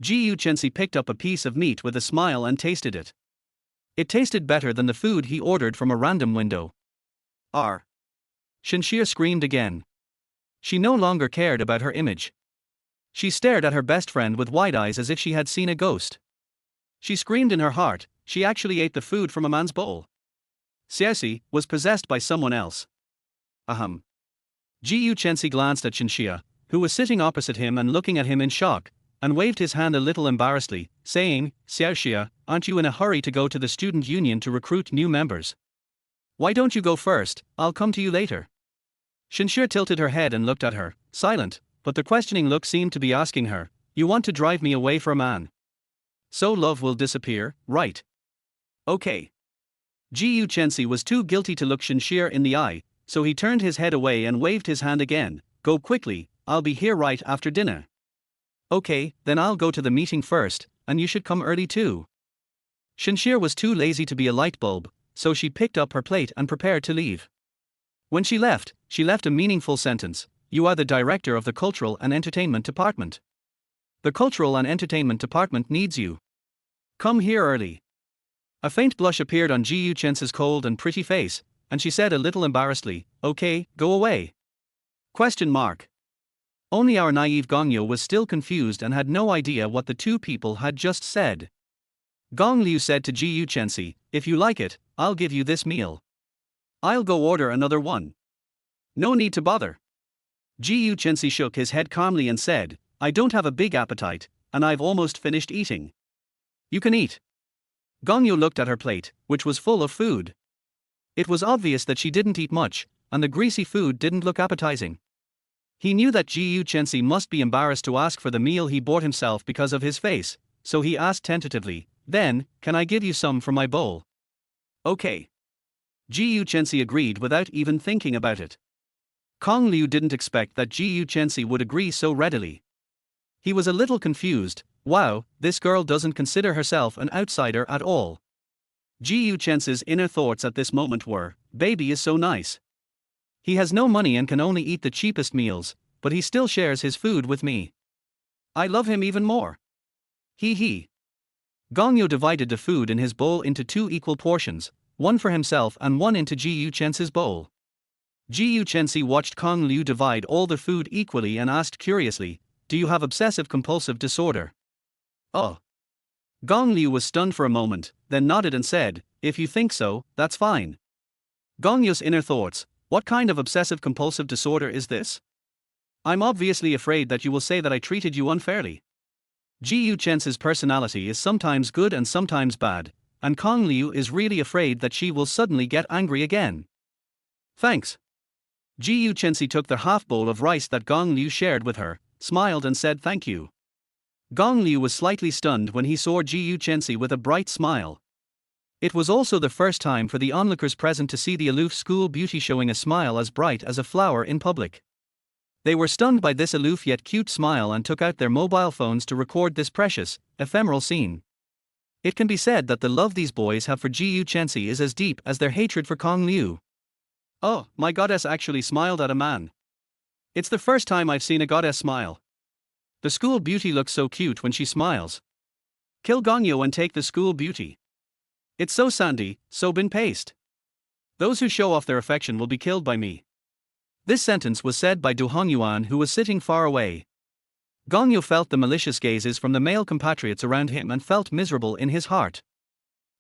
Ji Yu Chensi picked up a piece of meat with a smile and tasted it. It tasted better than the food he ordered from a random window. R. Shinshia screamed again. She no longer cared about her image. She stared at her best friend with wide eyes as if she had seen a ghost. She screamed in her heart, she actually ate the food from a man's bowl. Xiaoxi was possessed by someone else. Ahem. Ji Yu Chensi glanced at Shinshia, who was sitting opposite him and looking at him in shock, and waved his hand a little embarrassedly, saying, Xiaoxia, aren't you in a hurry to go to the student union to recruit new members? Why don't you go first, I'll come to you later. Shinshia tilted her head and looked at her, silent, but the questioning look seemed to be asking her, you want to drive me away for a man? So love will disappear, right? Okay. Ji Yu Chensi was too guilty to look Shinshia in the eye, so he turned his head away and waved his hand again, go quickly, I'll be here right after dinner. Okay, then I'll go to the meeting first, and you should come early too. Shinshia was too lazy to be a light bulb, so she picked up her plate and prepared to leave. When she left a meaningful sentence, you are the director of the Cultural and Entertainment Department. The Cultural and Entertainment Department needs you. Come here early. A faint blush appeared on Ji Yu Chensi's cold and pretty face, and she said a little embarrassedly, okay, go away. Question mark. Only our naive Gongyo was still confused and had no idea what the two people had just said. Gong Liu said to Ji Yu Chensi, if you like it, I'll give you this meal. I'll go order another one. No need to bother. Ji Yu Chensi shook his head calmly and said, I don't have a big appetite, and I've almost finished eating. You can eat. Gongyo looked at her plate, which was full of food. It was obvious that she didn't eat much, and the greasy food didn't look appetizing. He knew that Ji Yu Chensi must be embarrassed to ask for the meal he bought himself because of his face, so he asked tentatively, then, can I give you some from my bowl? Okay. Ji Yu Chensi agreed without even thinking about it. Gong Liu didn't expect that Ji Yu Chensi would agree so readily. He was a little confused. Wow, this girl doesn't consider herself an outsider at all. Ji Yu Chensi's inner thoughts at this moment were, baby is so nice. He has no money and can only eat the cheapest meals, but he still shares his food with me. I love him even more. Hee hee. Gongyo divided the food in his bowl into two equal portions, one for himself and one into Ji Yu Chen's bowl. Ji Yu Chen watched Kong Liu divide all the food equally and asked curiously, "Do you have obsessive compulsive disorder?" Oh. Gong Liu was stunned for a moment, then nodded and said, "If you think so, that's fine." Gongyo's inner thoughts: what kind of obsessive compulsive disorder is this? I'm obviously afraid that you will say that I treated you unfairly. Ji Yu Chen's personality is sometimes good and sometimes bad, and Kong Liu is really afraid that she will suddenly get angry again. Thanks. Ji Yu Chen took the half bowl of rice that Gong Liu shared with her, smiled and said thank you. Gong Liu was slightly stunned when he saw Ji Yu Chen with a bright smile. It was also the first time for the onlookers present to see the aloof school beauty showing a smile as bright as a flower in public. They were stunned by this aloof yet cute smile and took out their mobile phones to record this precious, ephemeral scene. It can be said that the love these boys have for Ji Yu Chen is as deep as their hatred for Kong Liu. Oh, my goddess actually smiled at a man. It's the first time I've seen a goddess smile. The school beauty looks so cute when she smiles. Kill Gongyo and take the school beauty. It's so sandy, so bin paste. Those who show off their affection will be killed by me. This sentence was said by Du Hongyuan, who was sitting far away. Gongyo felt the malicious gazes from the male compatriots around him and felt miserable in his heart.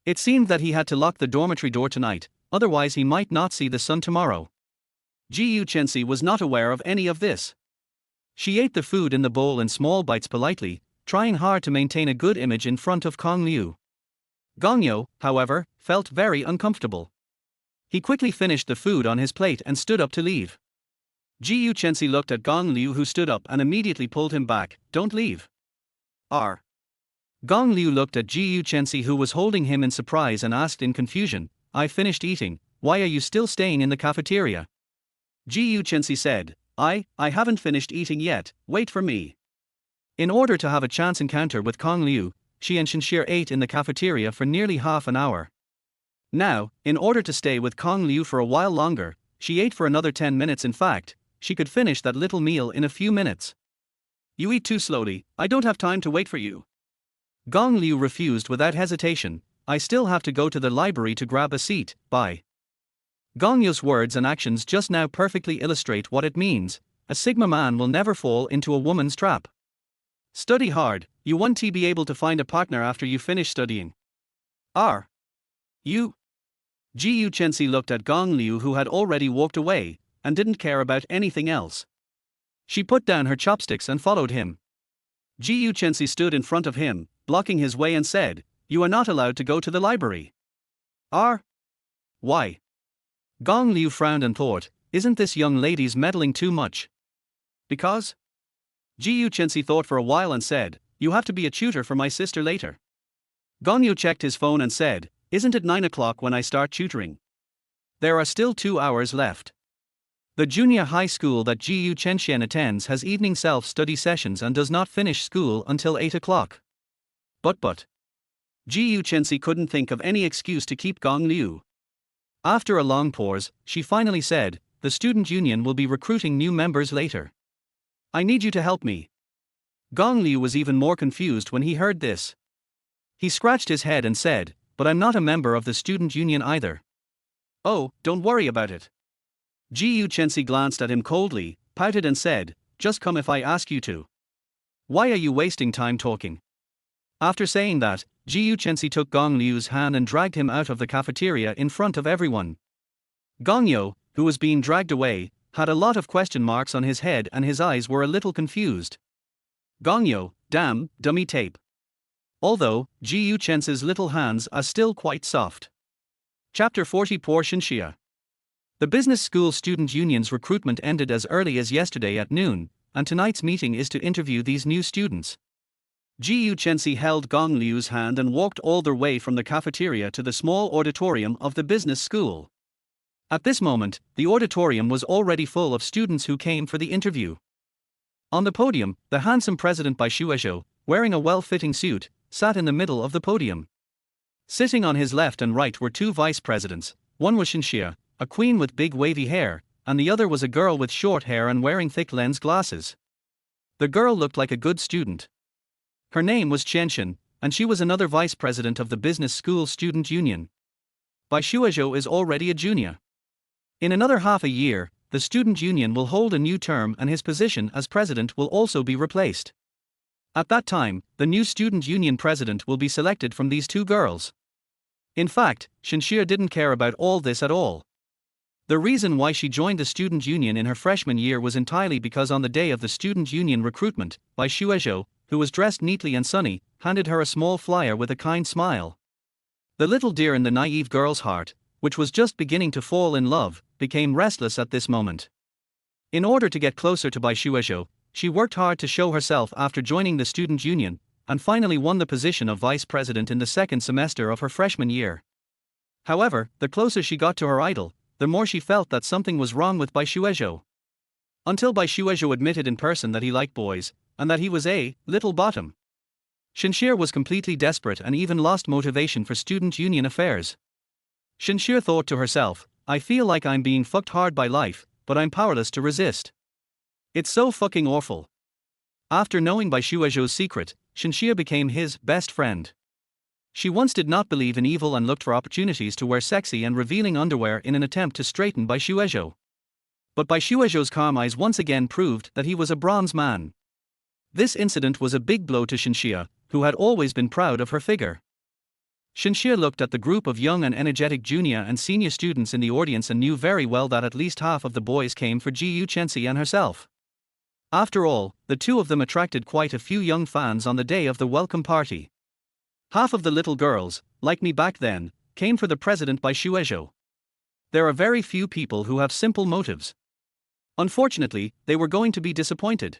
It seemed that he had to lock the dormitory door tonight, otherwise he might not see the sun tomorrow. Ji Yu Chen was not aware of any of this. She ate the food in the bowl in small bites politely, trying hard to maintain a good image in front of Kong Liu. Gongyo, however, felt very uncomfortable. He quickly finished the food on his plate and stood up to leave. Ji Yu Chen looked at Gong Liu, who stood up and immediately pulled him back. "Don't leave." R. Gong Liu looked at Ji Yu Chen, who was holding him in surprise, and asked in confusion, "I finished eating, why are you still staying in the cafeteria?" Ji Yu Chen said, I haven't finished eating yet, wait for me." In order to have a chance encounter with Kong Liu, she and Shinshir ate in the cafeteria for nearly half an hour. Now, in order to stay with Kong Liu for a while longer, she ate for another 10 minutes. In fact, she could finish that little meal in a few minutes. "You eat too slowly, I don't have time to wait for you." Gong Liu refused without hesitation. "I still have to go to the library to grab a seat, bye." Gongyo's words and actions just now perfectly illustrate what it means: a Sigma man will never fall into a woman's trap. Study hard, you won't be able to find a partner after you finish studying. R. You. Ji Yu Chen looked at Gong Liu, who had already walked away, and didn't care about anything else. She put down her chopsticks and followed him. Ji Yu Chen stood in front of him, blocking his way, and said, "You are not allowed to go to the library." R. Why? Gong Liu frowned and thought, isn't this young lady's meddling too much? Because? Ji Yu Chen thought for a while and said, "You have to be a tutor for my sister later." Gongyo checked his phone and said, "Isn't it 9 o'clock when I start tutoring? There are still 2 hours left." The junior high school that Ji Yu Chen attends has evening self-study sessions and does not finish school until 8 o'clock. But. Ji Yu Chen couldn't think of any excuse to keep Gong Liu. After a long pause, she finally said, "The student union will be recruiting new members later. I need you to help me." Gong Liu was even more confused when he heard this. He scratched his head and said, "But I'm not a member of the student union either." "Oh, don't worry about it." Ji Yu Chen glanced at him coldly, pouted and said, "Just come if I ask you to. Why are you wasting time talking?" After saying that, Ji Yu Chen took Gong Liu's hand and dragged him out of the cafeteria in front of everyone. Gongyo, who was being dragged away, had a lot of question marks on his head and his eyes were a little confused. Gongyo, damn, dummy tape. Although, Ji Yu Chen's little hands are still quite soft. Chapter 40 Poor Shinshia. The business school student union's recruitment ended as early as yesterday at noon, and tonight's meeting is to interview these new students. Ji Yu Chen held Gong Liu's hand and walked all the way from the cafeteria to the small auditorium of the business school. At this moment, the auditorium was already full of students who came for the interview. On the podium, the handsome president Bai Shuezhou, wearing a well-fitting suit, sat in the middle of the podium. Sitting on his left and right were 2 vice presidents. One was Shinshia, a queen with big wavy hair, and the other was a girl with short hair and wearing thick lens glasses. The girl looked like a good student. Her name was Chen, and she was another vice president of the business school student union. Bai Shuozhou is already a junior. In another half a year, the student union will hold a new term and his position as president will also be replaced. At that time, the new student union president will be selected from these two girls. In fact, Shinshir didn't care about all this at all. The reason why she joined the student union in her freshman year was entirely because on the day of the student union recruitment, Bai Shuozhou, who was dressed neatly and sunny, handed her a small flyer with a kind smile. The little deer in the naive girl's heart, which was just beginning to fall in love, became restless at this moment. In order to get closer to Bai Shuozhou, she worked hard to show herself after joining the student union, and finally won the position of vice president in the second semester of her freshman year. However, the closer she got to her idol, the more she felt that something was wrong with Bai Shuozhou. Until Bai Shuozhou admitted in person that he liked boys, and that he was a little bottom. Shinshir was completely desperate and even lost motivation for student union affairs. Shinshir thought to herself, I feel like I'm being fucked hard by life, but I'm powerless to resist. It's so fucking awful. After knowing Bai Shuozhou's secret, Shinshir became his best friend. She once did not believe in evil and looked for opportunities to wear sexy and revealing underwear in an attempt to straighten Bai Shuozhou. But Bai Shuozhou's calm eyes once again proved that he was a bronze man. This incident was a big blow to Shinshir, who had always been proud of her figure. Shinshir looked at the group of young and energetic junior and senior students in the audience and knew very well that at least half of the boys came for Gu Chensi and herself. After all, the two of them attracted quite a few young fans on the day of the welcome party. Half of the little girls, like me back then, came for the president Bai Shuozhou. There are very few people who have simple motives. Unfortunately, they were going to be disappointed.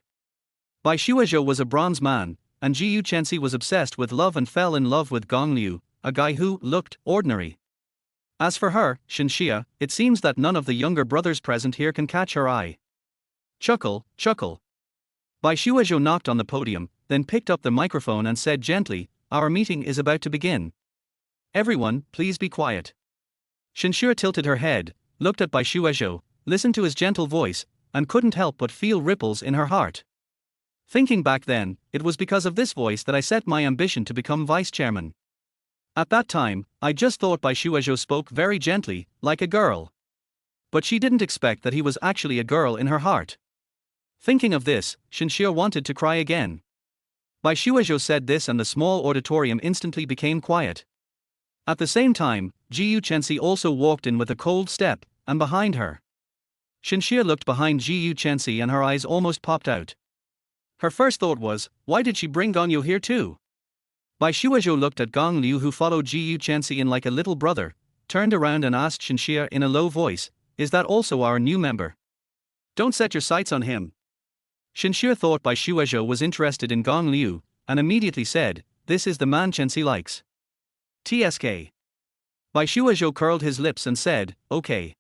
Bai Shuozhou was a bronze man, and Gu Chensi was obsessed with love and fell in love with Gong Liu, a guy who looked ordinary. As for her, Shinshir, it seems that none of the younger brothers present here can catch her eye. Chuckle, chuckle. Bai Shuozhou knocked on the podium, then picked up the microphone and said gently, Our meeting is about to begin. Everyone, please be quiet. Shinshir tilted her head, looked at Bai Shuozhou, listened to his gentle voice, and couldn't help but feel ripples in her heart. Thinking back then, it was because of this voice that I set my ambition to become vice chairman. At that time, I just thought Bai Shuozhou spoke very gently, like a girl. But she didn't expect that he was actually a girl in her heart. Thinking of this, Shinshir wanted to cry again. Bai Shuozhou said this and the small auditorium instantly became quiet. At the same time, Gu Chensi also walked in with a cold step, and behind her. Shinshir looked behind Gu Chensi and her eyes almost popped out. Her first thought was, why did she bring Gong Liu here too? Bai Shuozhou looked at Gong Liu who followed Gu Chensi in like a little brother, turned around and asked Shinshir in a low voice, is that also our new member? Don't set your sights on him. Shinshir thought Bai Shuozhou was interested in Gong Liu, and immediately said, this is the man Chensi likes. TSK. Bai Shuozhou curled his lips and said, okay.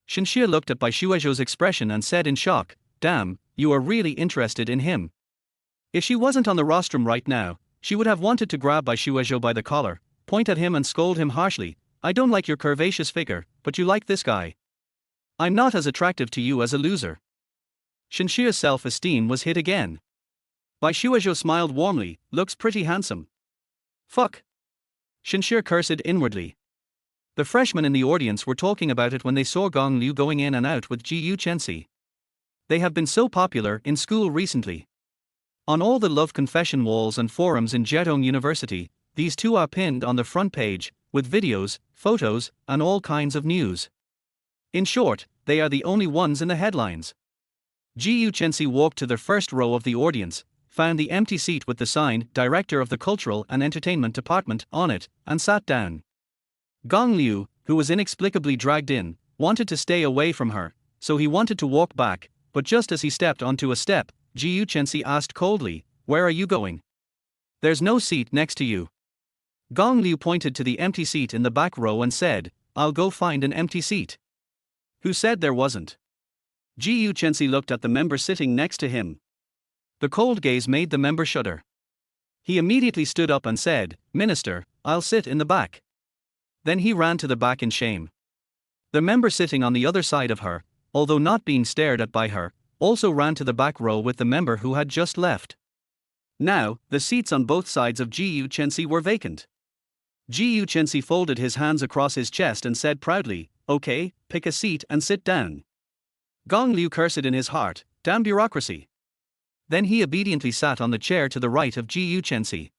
Shinshir looked at Bai Shuozhou's expression and said in shock, damn, you are really interested in him. If she wasn't on the rostrum right now, she would have wanted to grab Bai Shuozhou by the collar, point at him and scold him harshly, I don't like your curvaceous figure, but you like this guy. I'm not as attractive to you as a loser. Shinshir's self-esteem was hit again. Bai Shuozhou smiled warmly, looks pretty handsome. Fuck. Shinshir cursed inwardly. The freshmen in the audience were talking about it when they saw Gong Liu going in and out with Gu Chensi. They have been so popular in school recently. On all the love confession walls and forums in Zhejiang University, these two are pinned on the front page, with videos, photos, and all kinds of news. In short, they are the only ones in the headlines. Gu Chensi walked to the first row of the audience, found the empty seat with the sign, Director of the Cultural and Entertainment Department, on it, and sat down. Gong Liu, who was inexplicably dragged in, wanted to stay away from her, so he wanted to walk back, but just as he stepped onto a step, Gu Chensi asked coldly, where are you going? There's no seat next to you. Gong Liu pointed to the empty seat in the back row and said, I'll go find an empty seat. Who said there wasn't? Gu Chensi looked at the member sitting next to him. The cold gaze made the member shudder. He immediately stood up and said, Minister, I'll sit in the back. Then he ran to the back in shame. The member sitting on the other side of her, although not being stared at by her, also ran to the back row with the member who had just left. Now, the seats on both sides of Gu Chensi were vacant. Gu Chensi folded his hands across his chest and said proudly, "Okay, pick a seat and sit down." Gong Liu cursed in his heart, "Damn bureaucracy." Then he obediently sat on the chair to the right of Gu Chensi.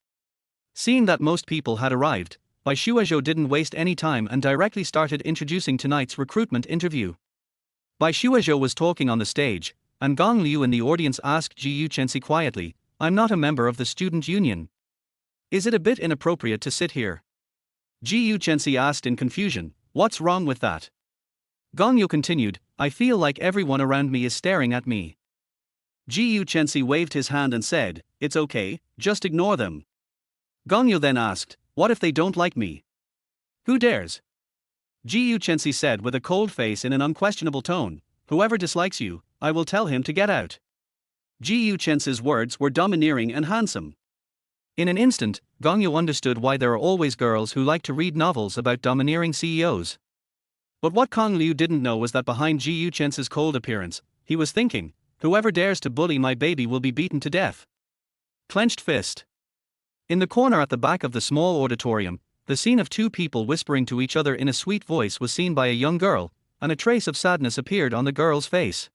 Seeing that most people had arrived, Bai Shuazhou didn't waste any time and directly started introducing tonight's recruitment interview. Bai Shuazhou was talking on the stage, and Gong Liu in the audience asked Gu Chensi quietly, "I'm not a member of the student union. Is it a bit inappropriate to sit here?" Gu Chensi asked in confusion, "What's wrong with that?" Gong Liu continued, "I feel like everyone around me is staring at me." Gu Chensi waved his hand and said, "It's okay, just ignore them." Gong Liu then asked, "What if they don't like me?" "Who dares?" Gu Chensi said with a cold face in an unquestionable tone, "Whoever dislikes you, I will tell him to get out." Gu Chensi's words were domineering and handsome. In an instant, Gong Liu understood why there are always girls who like to read novels about domineering CEOs. But what Gong Liu didn't know was that behind Gu Chensi's cold appearance, he was thinking, "Whoever dares to bully my baby will be beaten to death." Clenched fist. In the corner at the back of the small auditorium, the scene of two people whispering to each other in a sweet voice was seen by a young girl, and a trace of sadness appeared on the girl's face.